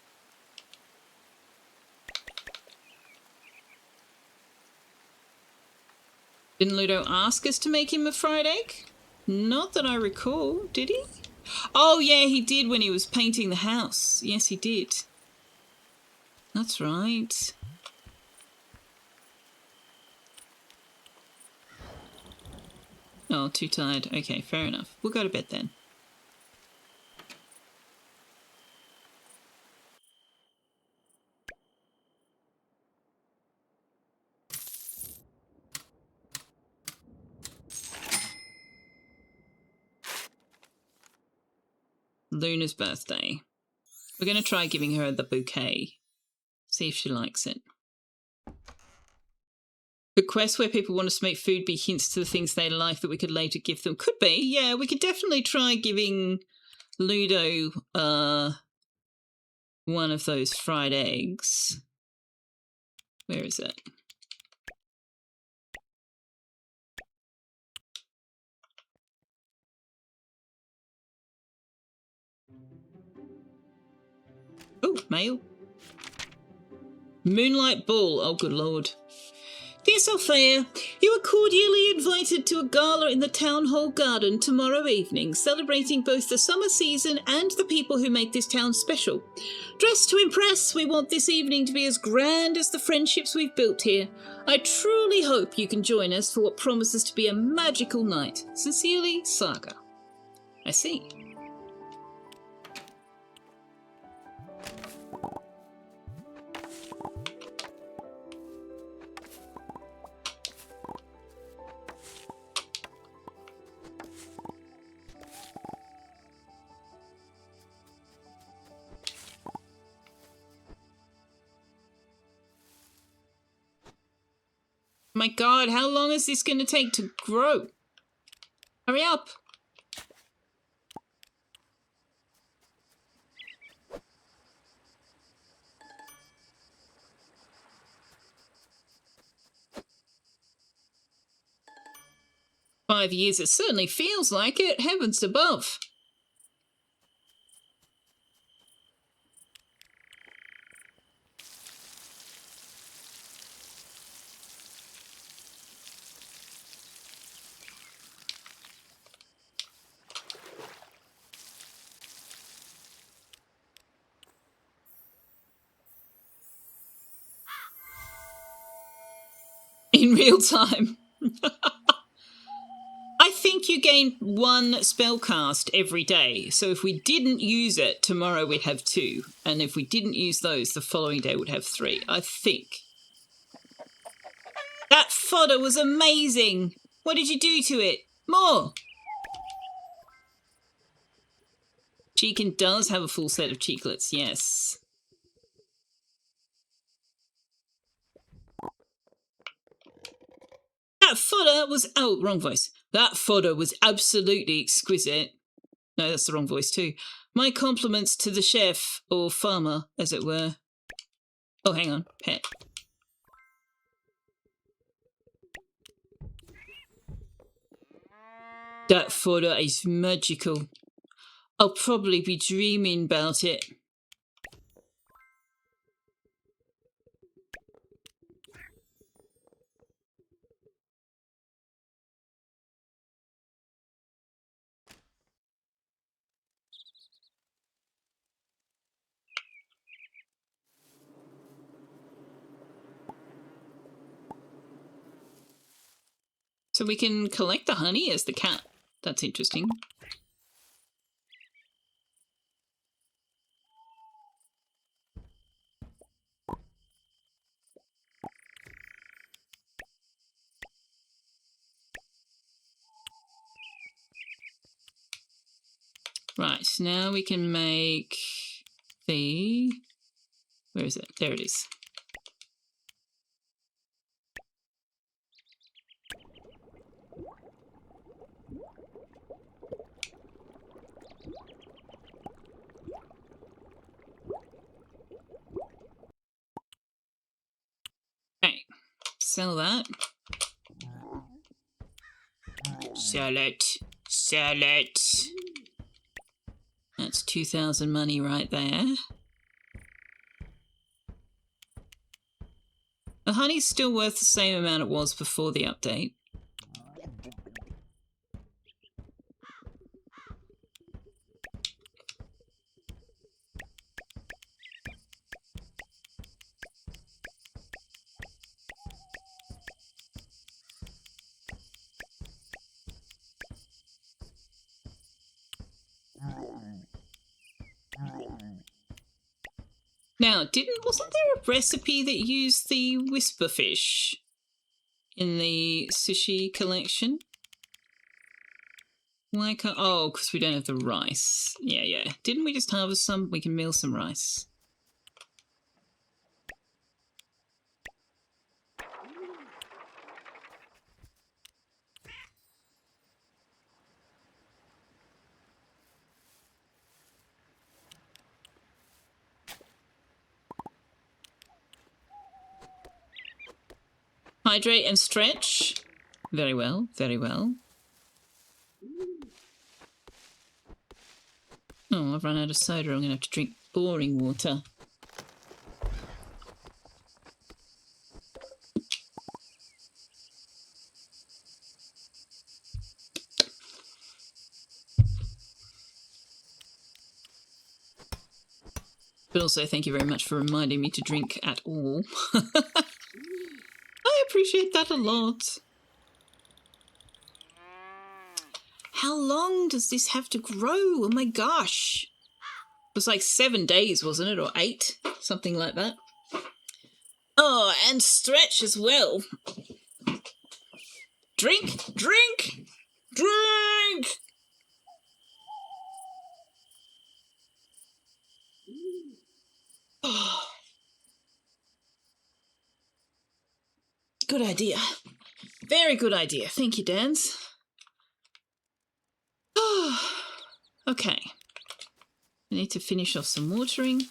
Speaker 1: Didn't Ludo ask us to make him a fried egg? Not that I recall, did he? Oh, yeah, he did when he was painting the house. Yes, he did. That's right. Oh, too tired. Okay, fair enough. We'll go to bed then. Luna's birthday. We're going to try giving her the bouquet. See if she likes it. Could quests where people want us to make food be hints to the things they like that we could later give them? Could be, yeah. We could definitely try giving Ludo one of those fried eggs. Where is it? Oh, mail. Moonlight Ball. Oh, good lord. Dear Selfeya, you are cordially invited to a gala in the Town Hall Garden tomorrow evening, celebrating both the summer season and the people who make this town special. Dressed to impress, we want this evening to be as grand as the friendships we've built here. I truly hope you can join us for what promises to be a magical night. Sincerely, Saga. I see. My god, how long is this going to take to grow? Hurry up. 5 years, it certainly feels like it. Heavens above. In real time. I think you gain 1 spell cast every day. So if we didn't use it, tomorrow we'd have 2. And if we didn't use those, the following day would have 3. I think. That fodder was amazing. What did you do to it? More. Cheekin does have a full set of cheeklets, yes. That fodder was... Oh, wrong voice. That fodder was absolutely exquisite. No, that's the wrong voice too. My compliments to the chef, or farmer, as it were. Oh, hang on. Pet. That fodder is magical. I'll probably be dreaming about it. So we can collect the honey as the cat. That's interesting. Right, now we can make the... Where is it? There it is. Okay, sell that. Sell it. Sell it. That's 2,000 money right there. The honey's still worth the same amount it was before the update. Now, wasn't there a recipe that used the whisperfish in the sushi collection? Why can't... Oh, because we don't have the rice. Yeah. Didn't we just harvest some? We can meal some rice. Hydrate and stretch. Very well, very well. Oh, I've run out of soda. I'm going to have to drink boring water. But also, thank you very much for reminding me to drink at all. I appreciate that a lot. How long does this have to grow? Oh my gosh. It was like 7 days, wasn't it? Or 8? Something like that. Oh, and stretch as well. Drink, drink, drink! Oh. Good idea. Very good idea. Thank you, Dans. Okay. I need to finish off some watering.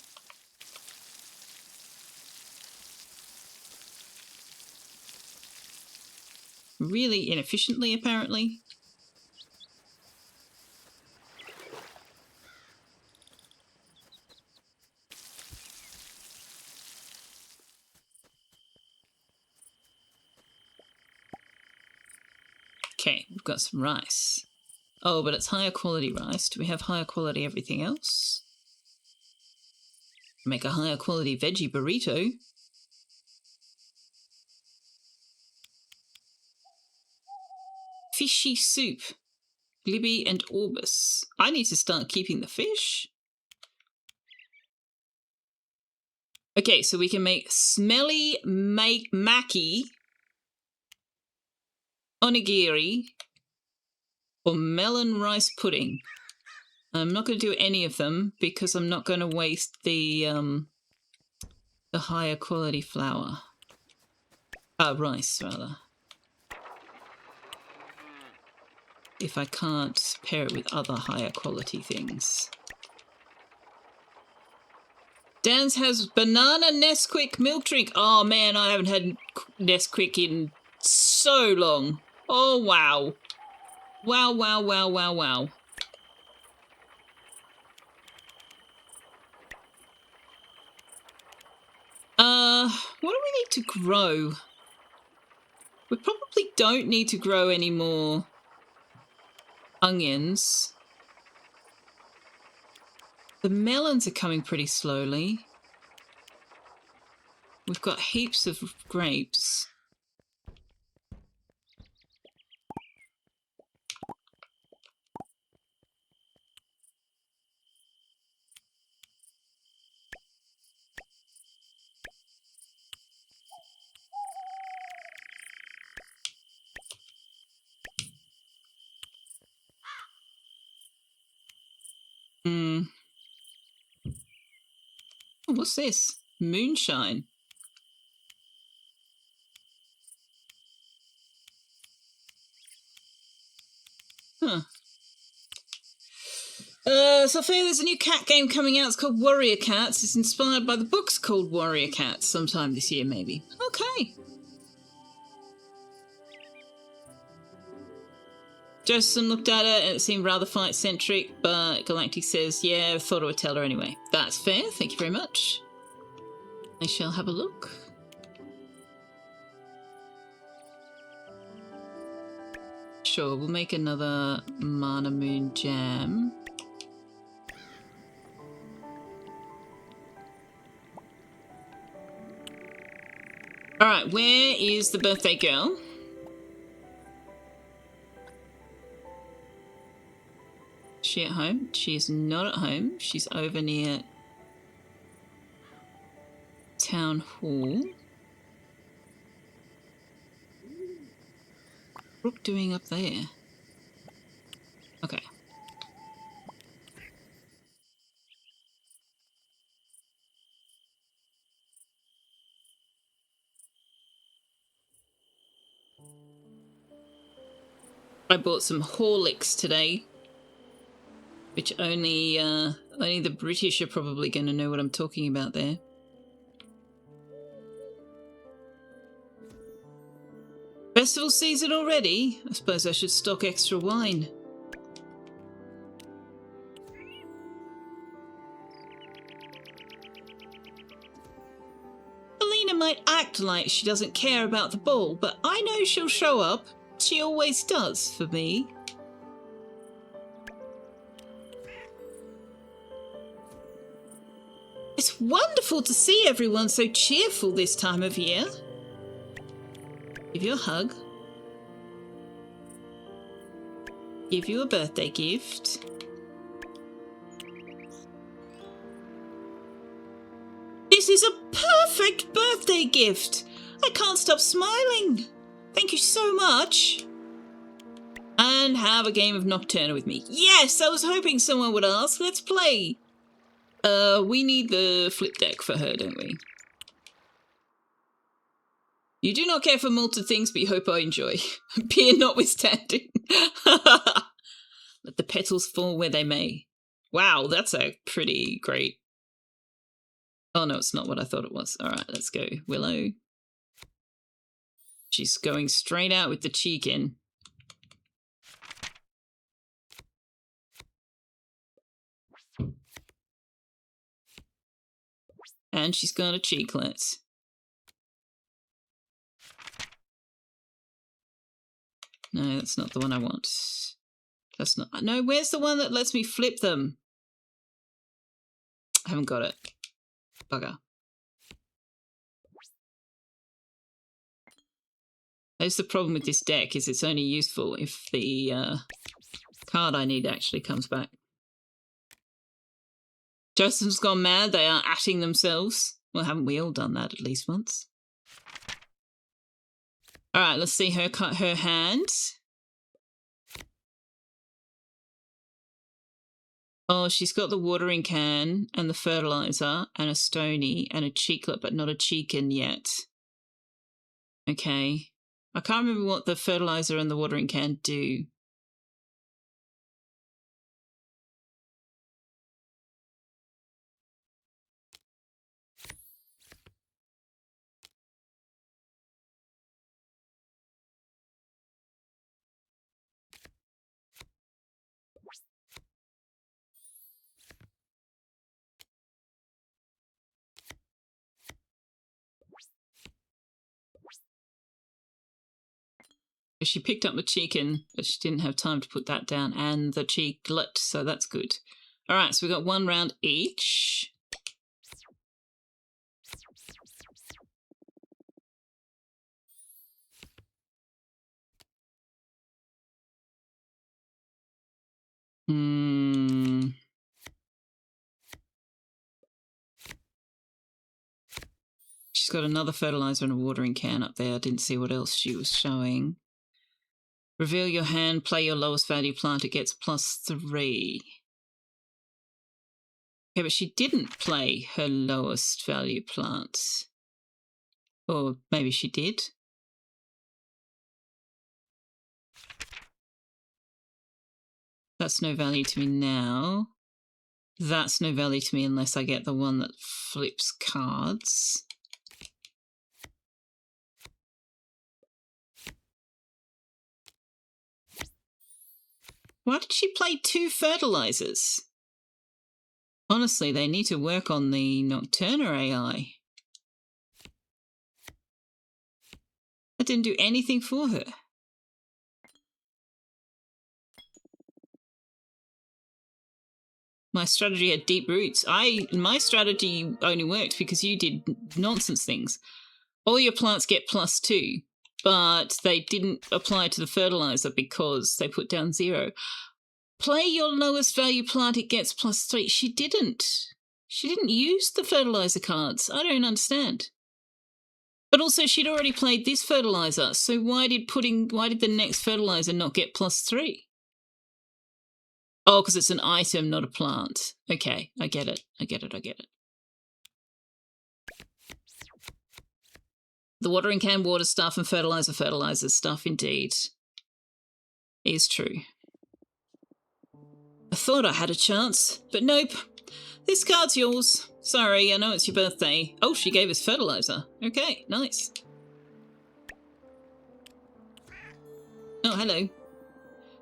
Speaker 1: really inefficiently, apparently. Okay, we've got some rice. Oh, but it's higher quality rice. Do we have higher quality everything else? Make a higher quality veggie burrito. Fishy soup. Glibby and Orbis. I need to start keeping the fish. Okay, so we can make smelly maki, onigiri, or melon rice pudding. I'm not going to do any of them because I'm not going to waste the higher quality flour. Rice, rather. If I can't pair it with other higher quality things. Dan's has banana Nesquik milk drink. Oh man, I haven't had Nesquik in so long. Oh wow. Wow, wow, wow, wow, wow. What do we need to grow? We probably don't need to grow any more onions. The melons are coming pretty slowly. We've got heaps of grapes. Oh, what's this? Moonshine. Huh. Selfeya, there's a new cat game coming out. It's called Warrior Cats. It's inspired by the books called Warrior Cats sometime this year, maybe. Okay. Justin looked at it and it seemed rather fight-centric, but Galactic says, yeah, I thought I would tell her anyway. That's fair. Thank you very much. I shall have a look. Sure, we'll make another Mana Moon jam. Alright, where is the birthday girl? Is she at home? She is not at home. She's over near Town Hall. Brooke doing up there? Okay. I bought some Horlicks today, which only the British are probably going to know what I'm talking about there. Festival season already? I suppose I should stock extra wine. Alina might act like she doesn't care about the ball, but I know she'll show up. She always does for me. It's wonderful to see everyone so cheerful this time of year. Give you a hug. Give you a birthday gift. This is a perfect birthday gift. I can't stop smiling. Thank you so much. And have a game of Nocturna with me. Yes, I was hoping someone would ask. Let's play. We need the flip deck for her, don't we? You do not care for malted things, but you hope I enjoy. Beer notwithstanding. Let the petals fall where they may. Wow, that's a pretty great... Oh no, it's not what I thought it was. Alright, let's go. Willow. She's going straight out with the chicken. And she's got a cheeklet. No, that's not the one I want. That's not... No, where's the one that lets me flip them? I haven't got it. Bugger. That's the problem with this deck, is it's only useful if the card I need actually comes back. Justin's gone mad. They are atting themselves. Well, haven't we all done that at least once? All right, let's see her hand. Oh, she's got the watering can and the fertilizer and a stony and a cheeklet, but not a chicken yet. Okay. I can't remember what the fertilizer and the watering can do. She picked up the chicken, but she didn't have time to put that down, and the cheeklet, so that's good. All right, so we've got 1 round each. She's got another fertilizer and a watering can up there. I didn't see what else she was showing. Reveal your hand, play your lowest value plant, it gets +3. Okay, but she didn't play her lowest value plant. Or maybe she did. That's no value to me now. That's no value to me unless I get the one that flips cards. Why did she play 2 fertilizers? Honestly, they need to work on the Nocturna AI. That didn't do anything for her. My strategy had deep roots. My strategy only worked because you did nonsense things. All your plants get +2, but they didn't apply to the fertilizer because they put down 0. Play your lowest value plant, it gets +3. She didn't. She didn't use the fertilizer cards. I don't understand. But also, she'd already played this fertilizer, so why did the next fertilizer not get +3? Oh, because it's an item, not a plant. Okay, I get it. I get it. The watering can, water stuff, and fertilizer stuff, indeed, is true. I thought I had a chance, but nope. This card's yours. Sorry, I know it's your birthday. Oh, she gave us fertilizer. Okay, nice. Oh, hello.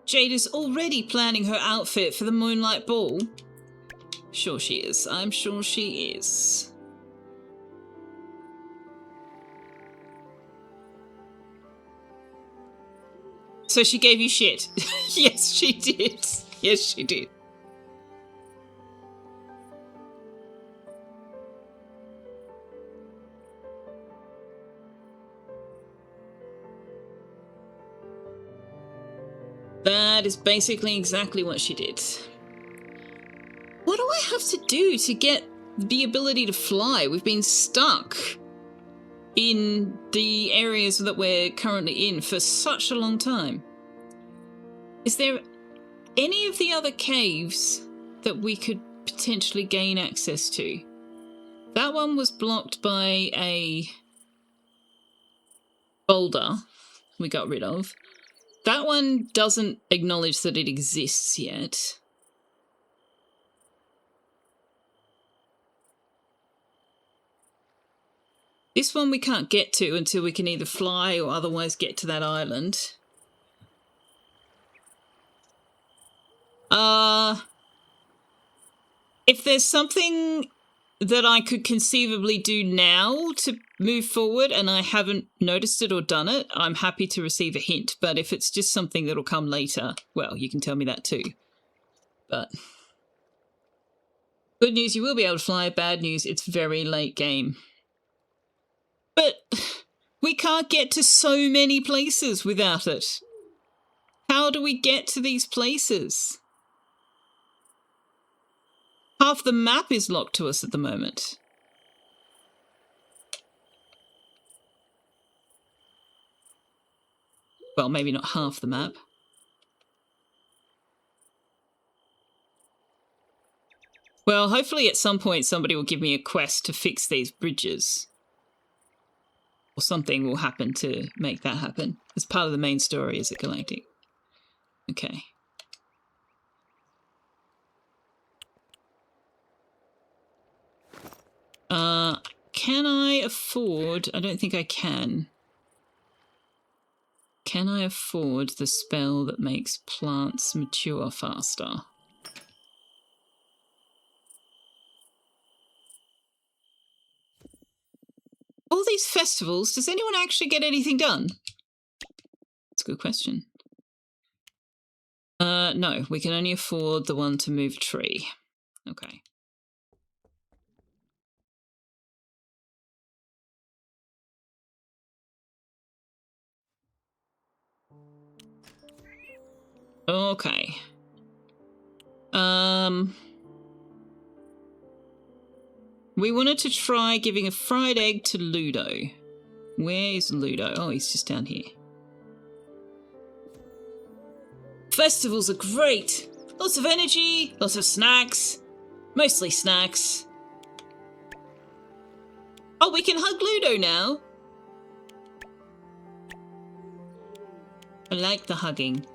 Speaker 1: Jade is already planning her outfit for the Moonlight Ball. Sure she is. I'm sure she is. So she gave you shit. Yes, she did. Yes, she did. That is basically exactly what she did. What do I have to do to get the ability to fly? We've been stuck in the areas that we're currently in for such a long time. Is there any of the other caves that we could potentially gain access to? That one was blocked by a boulder we got rid of. That one doesn't acknowledge that it exists yet. This one we can't get to until we can either fly or otherwise get to that island. If there's something that I could conceivably do now to move forward and I haven't noticed it or done it, I'm happy to receive a hint. But if it's just something that'll come later, well, you can tell me that too. But good news, you will be able to fly. Bad news, it's very late game. But we can't get to so many places without it. How do we get to these places? Half the map is locked to us at the moment. Well, maybe not half the map. Well, hopefully at some point somebody will give me a quest to fix these bridges. Or something will happen to make that happen. As part of the main story, is it Galactic? Okay. Can I afford... I don't think I can. Can I afford the spell that makes plants mature faster? All these festivals, does anyone actually get anything done? That's a good question. No, we can only afford the one to move a tree. Okay. Okay. We wanted to try giving a fried egg to Ludo. Where is Ludo? Oh, he's just down here. Festivals are great. Lots of energy, lots of snacks. Mostly snacks. Oh, we can hug Ludo now. I like the hugging.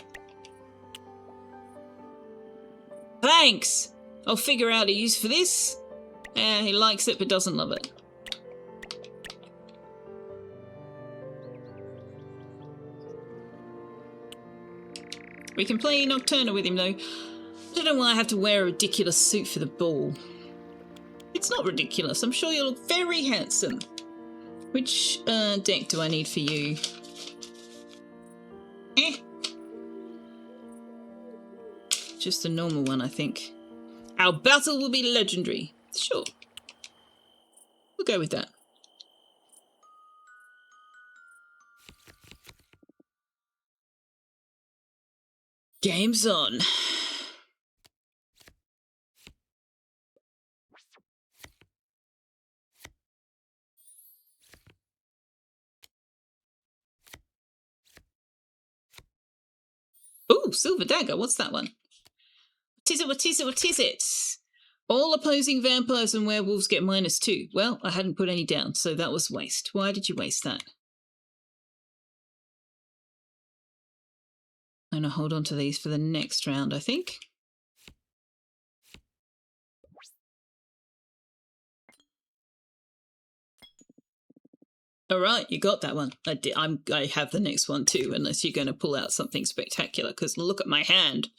Speaker 1: Thanks! I'll figure out a use for this. He likes it but doesn't love it. We can play Nocturna with him though. I don't know why I have to wear a ridiculous suit for the ball. It's not ridiculous. I'm sure you look very handsome. Which deck do I need for you? Just a normal one, I think. Our battle will be legendary. Sure. We'll go with that. Game's on. Ooh, Silver Dagger. What's that one? What is it? What is it? What is it? All opposing vampires and werewolves get -2. Well, I hadn't put any down, so that was waste. Why did you waste that? I'm going to hold on to these for the next round, I think. All right, you got that one. I have the next one too, unless you're going to pull out something spectacular, because look at my hand.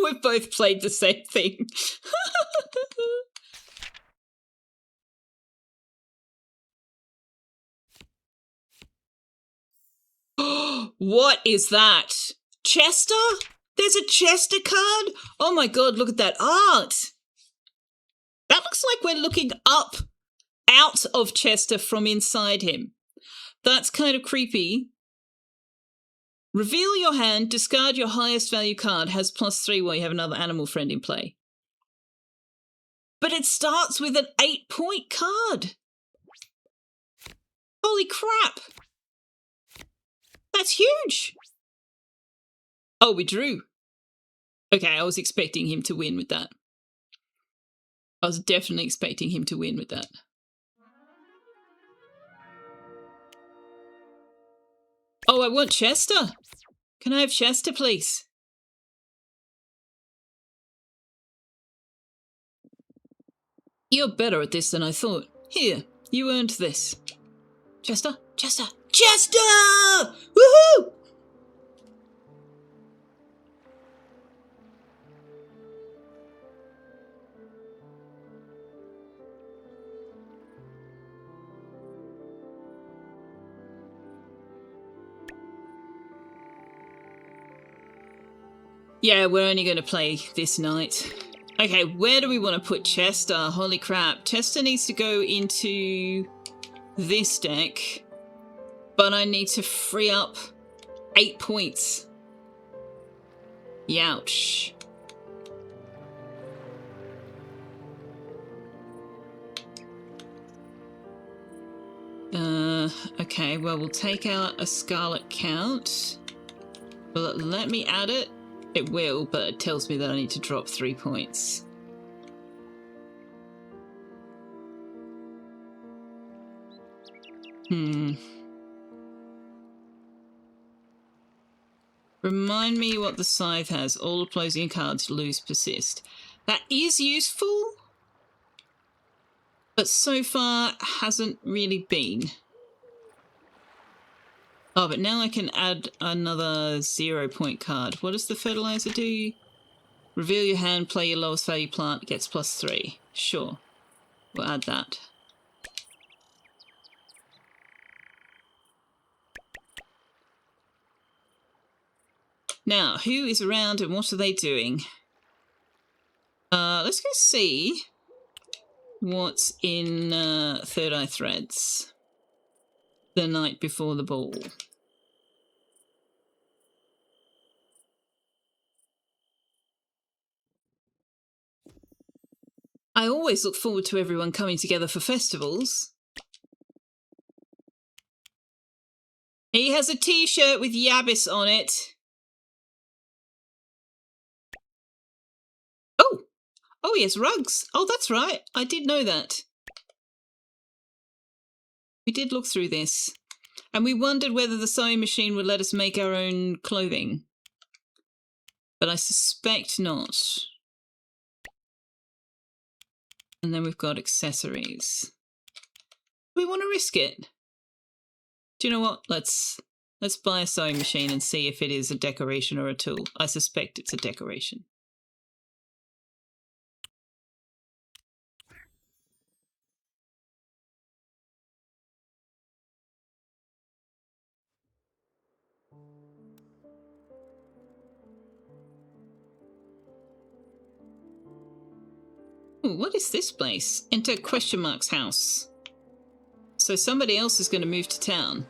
Speaker 1: We've both played the same thing. What is that? Chester? There's a Chester card? Oh my god, look at that art. That looks like we're looking up out of Chester from inside him. That's kind of creepy. Reveal your hand, discard your highest value card, has +3 while you have another animal friend in play. But it starts with an 8-point card. Holy crap. That's huge. Oh, we drew. Okay, I was expecting him to win with that. I was definitely expecting him to win with that. Oh, I want Chester. Can I have Chester, please? You're better at this than I thought. Here, you earned this. Chester? Chester? Chester! Woohoo! Yeah, we're only going to play this night. Okay, where do we want to put Chester? Holy crap. Chester needs to go into this deck, but I need to free up 8 points. Youch. Okay, well, we'll take out a Scarlet Count. Will it let me add it? It will, but it tells me that I need to drop 3 points. Remind me what the Scythe has. All opposing cards lose persist. That is useful, but so far hasn't really been. Oh, but now I can add another 0 point card. What does the fertilizer do? Reveal your hand, play your lowest value plant, gets +3. Sure, we'll add that. Now, who is around and what are they doing? Let's go see what's in Third Eye Threads the night before the ball. I always look forward to everyone coming together for festivals. He has a t-shirt with Yabbis on it. Oh, he has rugs. Oh, that's right. I did know that. We did look through this. And we wondered whether the sewing machine would let us make our own clothing. But I suspect not. And then we've got accessories. Do we want to risk it? Do you know what? Let's buy a sewing machine and see if it is a decoration or a tool. I suspect it's a decoration. Ooh, what is this place? Enter question mark's house. So somebody else is going to move to town.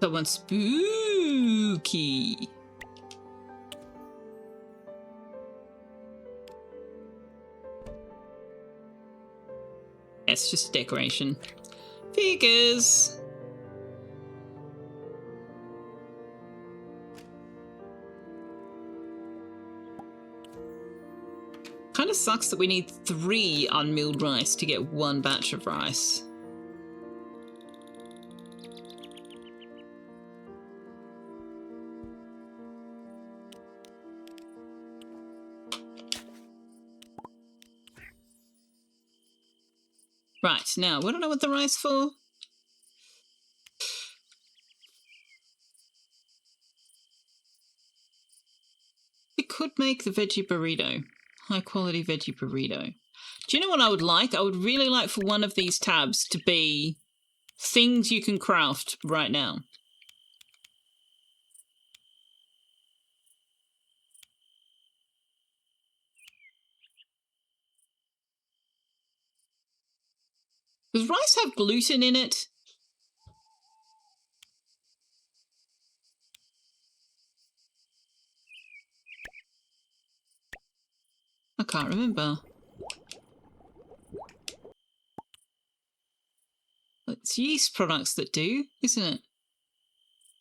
Speaker 1: Someone spooky. It's just decoration. Figures. Kind of sucks that we need 3 unmilled rice to get 1 batch of rice. Right, now, what do I want the rice for? We could make the veggie burrito. High quality veggie burrito. Do you know what I would like? I would really like for one of these tabs to be things you can craft right now. Does rice have gluten in it? I can't remember. It's yeast products that do, isn't it?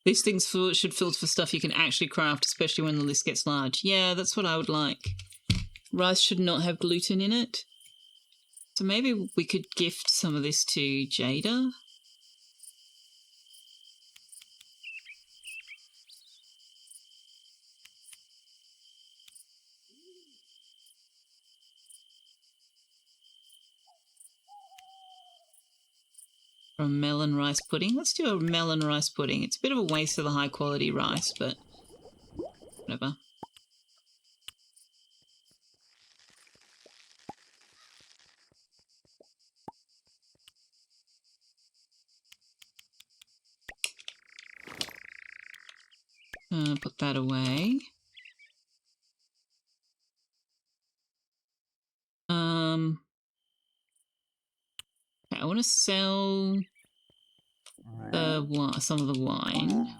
Speaker 1: These things should filter for stuff you can actually craft, especially when the list gets large. Yeah, that's what I would like. Rice should not have gluten in it. So maybe we could gift some of this to Jada. Or a melon rice pudding. Let's do a melon rice pudding. It's a bit of a waste of the high quality rice, but whatever. Put that away. Okay, I want to sell some of the wine.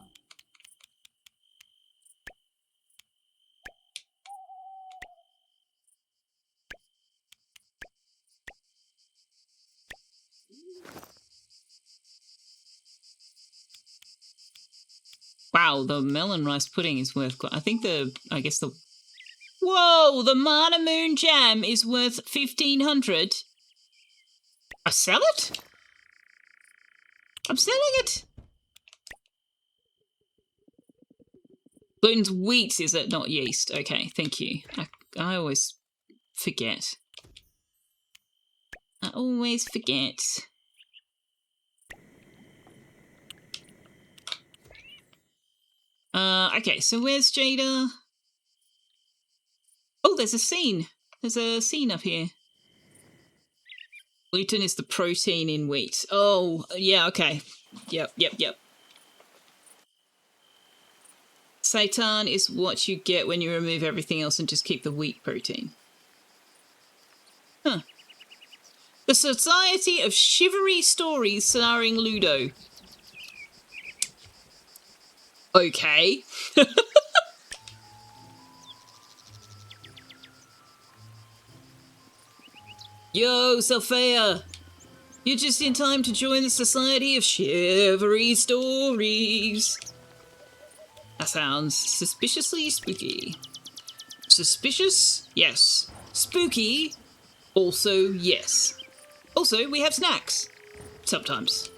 Speaker 1: Wow, the melon rice pudding is worth... I guess the... Whoa, the Mana Moon jam is worth 1,500. I sell it? I'm selling it. Gluten's wheat, is it? Not yeast. Okay, thank you. I always forget. I always forget. Okay, so where's Jada? Oh, there's a scene. There's a scene up here. Gluten is the protein in wheat. Oh, yeah, okay. Yep. Seitan is what you get when you remove everything else and just keep the wheat protein. Huh. The Society of Shivery Stories starring Ludo. Okay. Yo, Selfeya! You're just in time to join the Society of Shivery Stories. That sounds suspiciously spooky. Suspicious? Yes. Spooky? Also, yes. Also, we have snacks. Sometimes.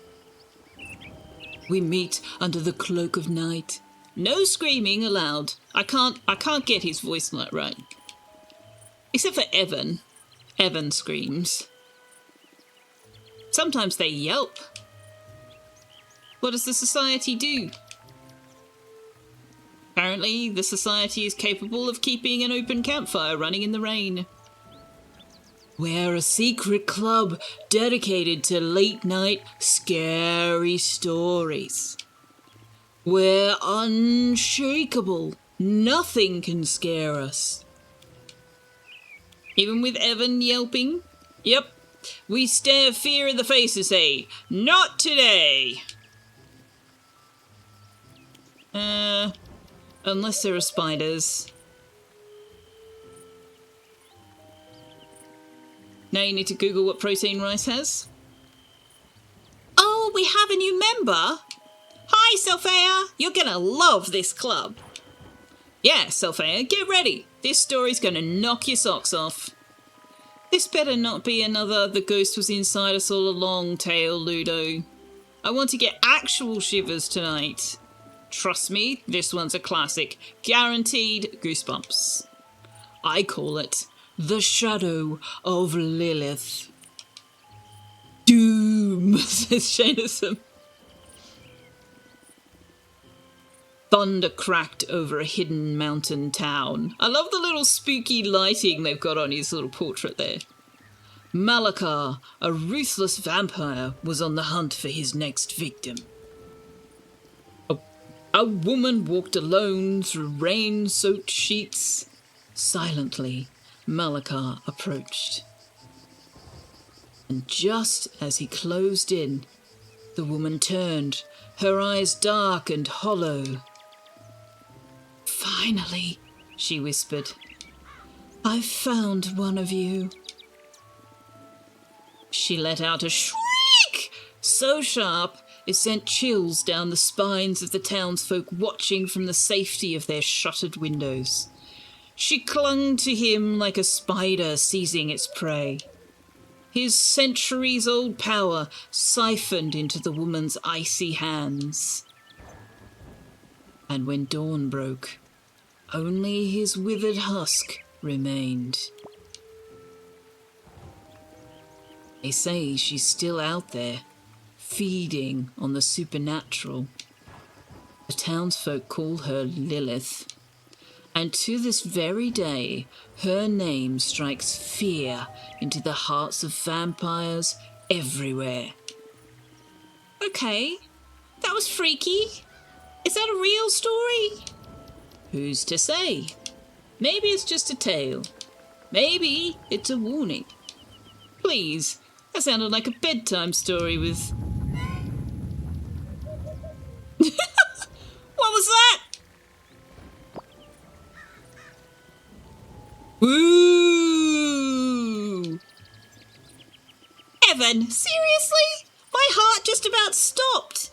Speaker 1: We meet under the cloak of night. No screaming allowed. I can't get his voice right. Except for Evan. Evan screams. Sometimes they yelp. What does the society do? Apparently, the society is capable of keeping an open campfire running in the rain. We're a secret club dedicated to late-night scary stories. We're unshakable. Nothing can scare us. Even with Evan yelping? Yep. We stare fear in the face and say, "Not today!" Unless there are spiders. Now you need to Google what protein rice has. Oh, we have a new member! Hi, Selfeya! You're gonna love this club. Yeah, Selfeya, get ready. This story's gonna knock your socks off. This better not be another "the ghost was inside us all along" tale, Ludo. I want to get actual shivers tonight. Trust me, this one's a classic. Guaranteed goosebumps. I call it The Shadow of Lilith. Doom, says Shanison. Thunder cracked over a hidden mountain town. I love the little spooky lighting they've got on his little portrait there. Malakar, a ruthless vampire, was on the hunt for his next victim. A woman walked alone through rain-soaked sheets. Silently, Malakar approached. And just as he closed in, the woman turned, her eyes dark and hollow. "Finally," she whispered, "I've found one of you." She let out a shriek so sharp It sent chills down the spines of the townsfolk watching from the safety of their shuttered windows. She clung to him like a spider seizing its prey. His centuries-old power siphoned into the woman's icy hands. And when dawn broke, only his withered husk remained. They say she's still out there, feeding on the supernatural. The townsfolk call her Lilith. And to this very day, her name strikes fear into the hearts of vampires everywhere. Okay, that was freaky. Is that a real story? Who's to say? Maybe it's just a tale. Maybe it's a warning. Please, that sounded like a bedtime story with... What was that? Woo! Evan, seriously? My heart just about stopped.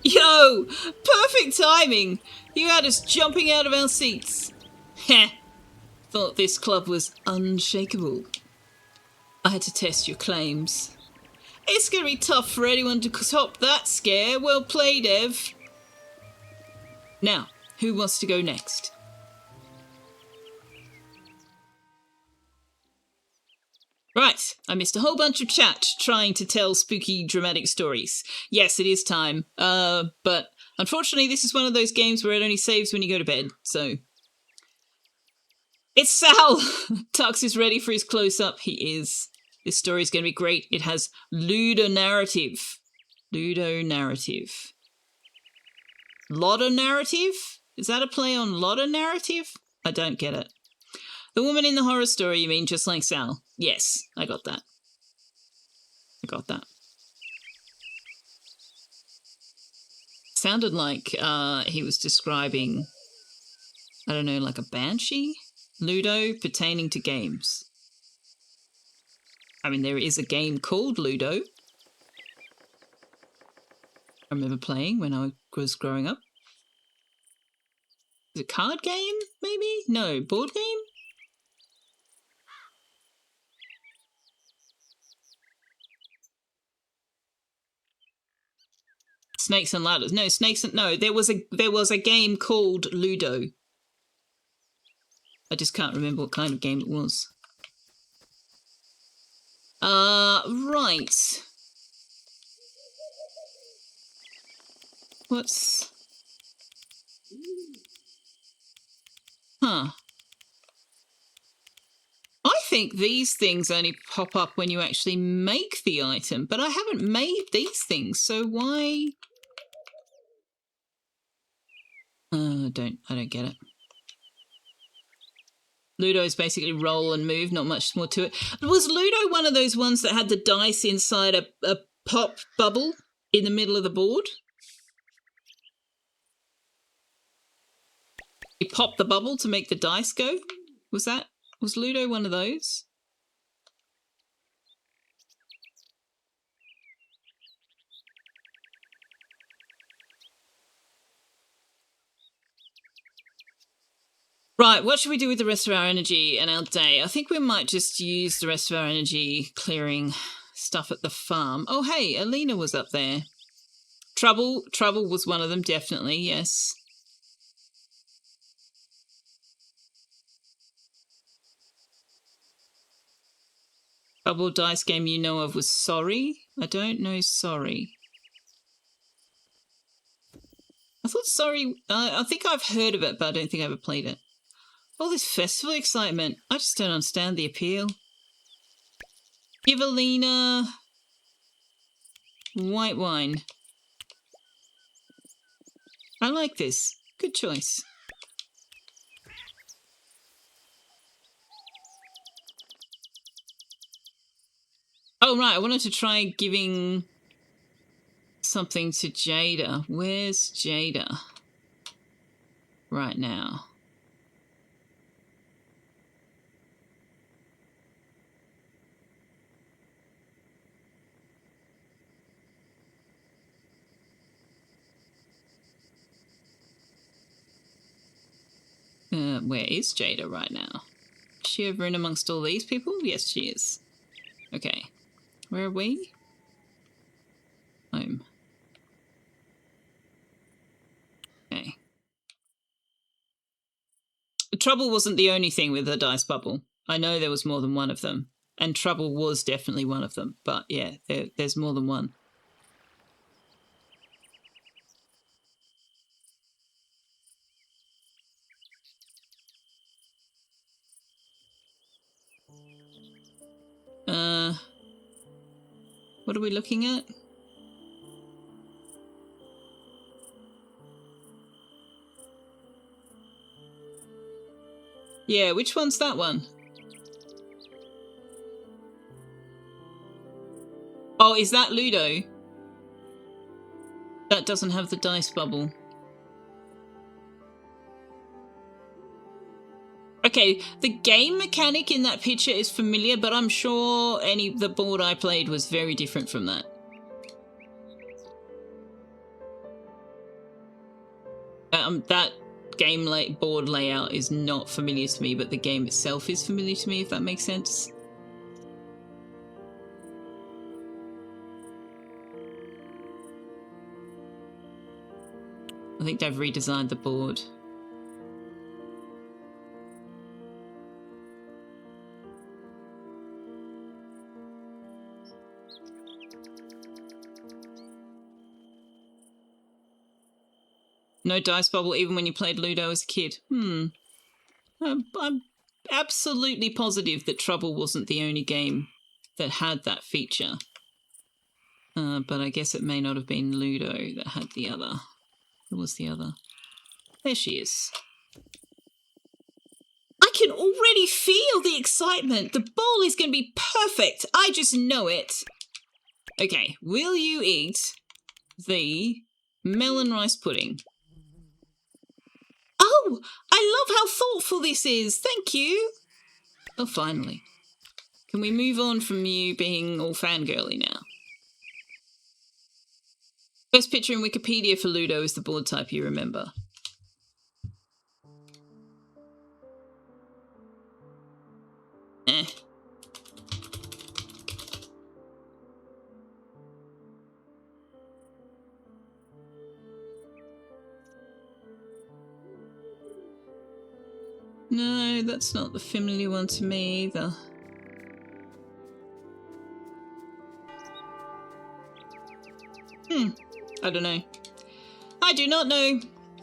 Speaker 1: Yo, perfect timing. You had us jumping out of our seats. Heh. Thought this club was unshakable. I had to test your claims. It's going to be tough for anyone to top that scare. Well played, Ev. Now, who wants to go next? Right, I missed a whole bunch of chat trying to tell spooky, dramatic stories. Yes, it is time. But unfortunately, this is one of those games where it only saves when you go to bed, so... It's Sal! Tux is ready for his close-up. He is. This story is going to be great. It has ludonarrative. Ludonarrative. Ludonarrative? Is that a play on ludonarrative? I don't get it. The woman in the horror story, you mean, just like Sal? Yes, I got that. Sounded like he was describing, I don't know, like a banshee? Ludo pertaining to games. I mean, there is a game called Ludo. I remember playing when I was growing up. Is it a card game, maybe? No, board game? Snakes and ladders. No, there was a game called Ludo. I just can't remember what kind of game it was. Right. What's... Huh. I think these things only pop up when you actually make the item, but I haven't made these things, so why... I don't get it. Ludo is basically roll and move, not much more to it. Was Ludo one of those ones that had the dice inside a pop bubble in the middle of the board? You pop the bubble to make the dice go? Was Ludo one of those? Right, what should we do with the rest of our energy and our day? I think we might just use the rest of our energy clearing stuff at the farm. Oh, hey, Alina was up there. Trouble was one of them, definitely, yes. Trouble dice game you know of was Sorry. I don't know Sorry. I thought Sorry, I think I've heard of it, but I don't think I ever played it. All this festival excitement. I just don't understand the appeal. Give Alina white wine. I like this. Good choice. Oh, right. I wanted to try giving something to Jada. Where's Jada right now? Where is Jada right now? Is she over in amongst all these people? Yes, she is. Okay. Where are we? Home. Okay. The trouble wasn't the only thing with the dice bubble. I know there was more than one of them. And trouble was definitely one of them. But yeah, there's more than one. What are we looking at? Yeah, which one's that one? Oh, is that Ludo? That doesn't have the dice bubble. Okay, the game mechanic in that picture is familiar, but I'm sure the board I played was very different from that. That game board layout is not familiar to me, but the game itself is familiar to me, if that makes sense. I think they've redesigned the board. No dice bubble even when you played Ludo as a kid. I'm absolutely positive that Trouble wasn't the only game that had that feature. But I guess it may not have been Ludo that had the other. Who was the other? There she is. I can already feel the excitement. The bowl is going to be perfect. I just know it. Okay, will you eat the melon rice pudding? Oh, I love how thoughtful this is. Thank you. Oh, finally. Can we move on from you being all fangirly now? First picture in Wikipedia for Ludo is the board type you remember. Eh. No, that's not the familiar one to me either. I don't know. I do not know.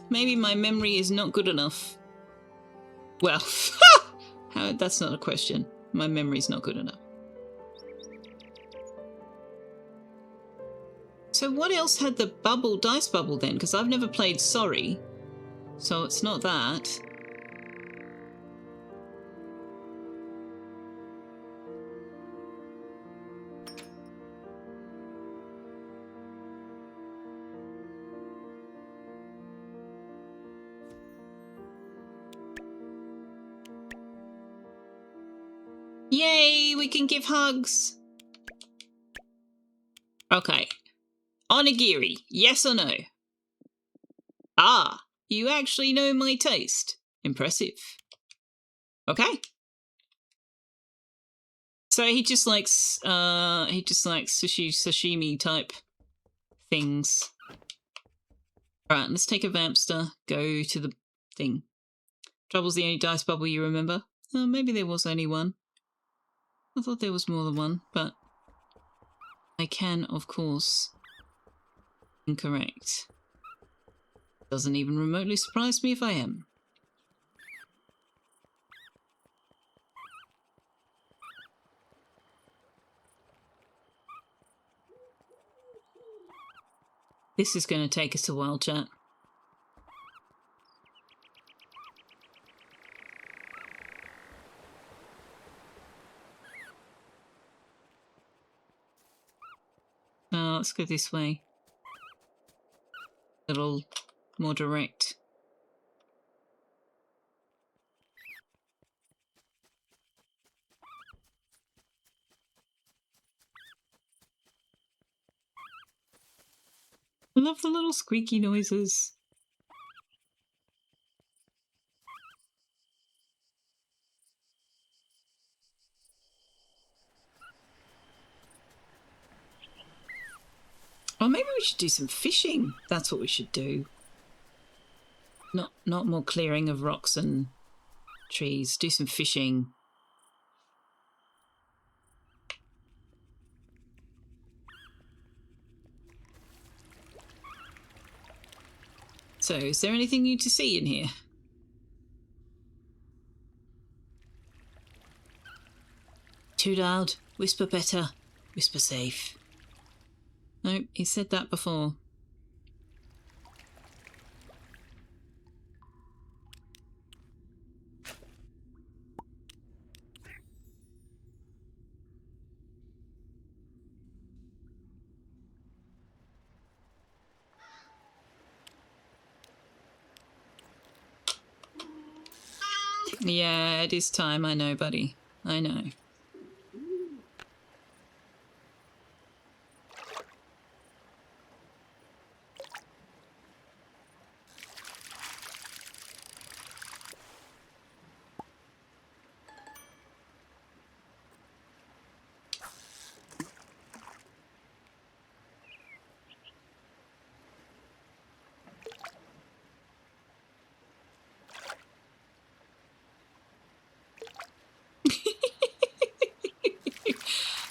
Speaker 1: Maybe my memory is not good enough. Well, that's not a question. My memory's not good enough. So what else had the dice bubble then? Because I've never played Sorry. So it's not that. Yay, we can give hugs. Okay. Onigiri, yes or no? Ah, you actually know my taste. Impressive. Okay. So he just likes sashimi type things. Alright, let's take a Vampster, go to the thing. Trouble's the only dice bubble you remember? Maybe there was only one. I thought there was more than one, but I can, of course, incorrect. Doesn't even remotely surprise me if I am. This is going to take us a while, chat. Let's go this way. A little more direct. I love the little squeaky noises. Or maybe we should do some fishing. That's what we should do. Not more clearing of rocks and trees. Do some fishing. So, is there anything new to see in here? Too loud. Whisper better. Whisper safe. Nope, he said that before. Yeah, it is time. I know, buddy. I know.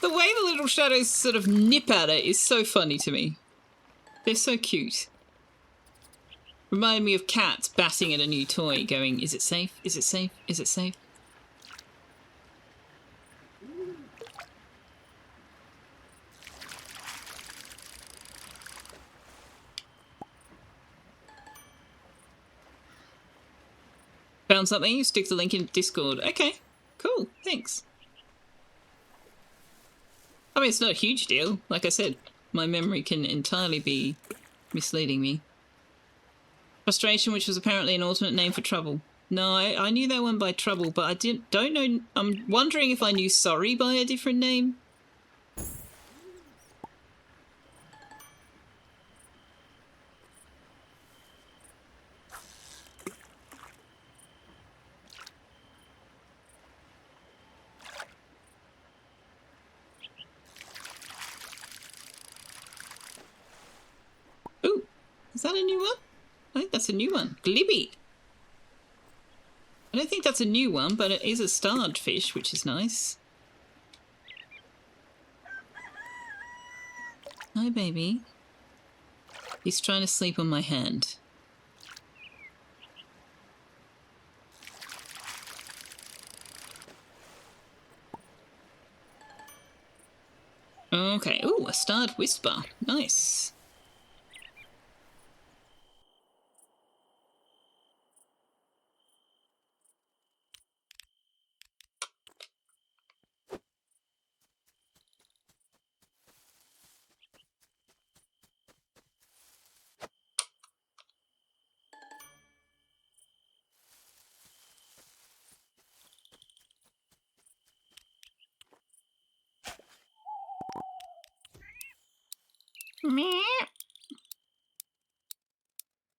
Speaker 1: The way the little shadows sort of nip at it is so funny to me. They're so cute. Remind me of cats batting at a new toy, going, is it safe? Is it safe? Is it safe? Found something? Stick the link in Discord. Okay, cool, thanks. I mean, it's not a huge deal. Like I said, my memory can entirely be misleading me. Frustration, which was apparently an alternate name for trouble. No, I knew that one by trouble, but I don't know. I'm wondering if I knew sorry by a different name. Ooh, is that a new one? I think that's a new one. Glibby. I don't think that's a new one, but it is a starred fish, which is nice. Hi, baby. He's trying to sleep on my hand. Okay. Ooh, a starred whisper. Nice.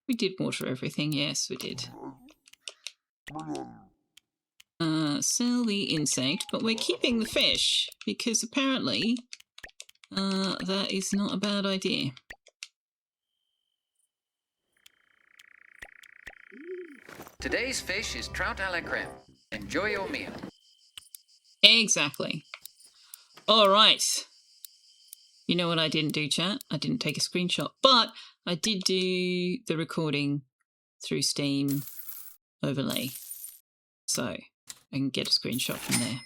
Speaker 1: We did water everything, yes, we did. Sell the insect, but we're keeping the fish, because apparently that is not a bad idea.
Speaker 6: Today's fish is trout à la crème. Enjoy your meal.
Speaker 1: Exactly. All right. You know what I didn't do, chat? I didn't take a screenshot, but I did do the recording through Steam overlay. So I can get a screenshot from there.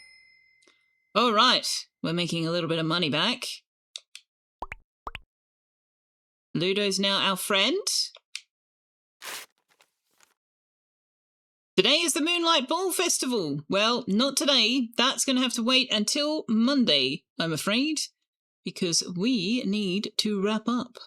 Speaker 1: All right. We're making a little bit of money back. Ludo's now our friend. Today is the Moonlight Ball Festival. Well, not today. That's going to have to wait until Monday, I'm afraid, because we need to wrap up.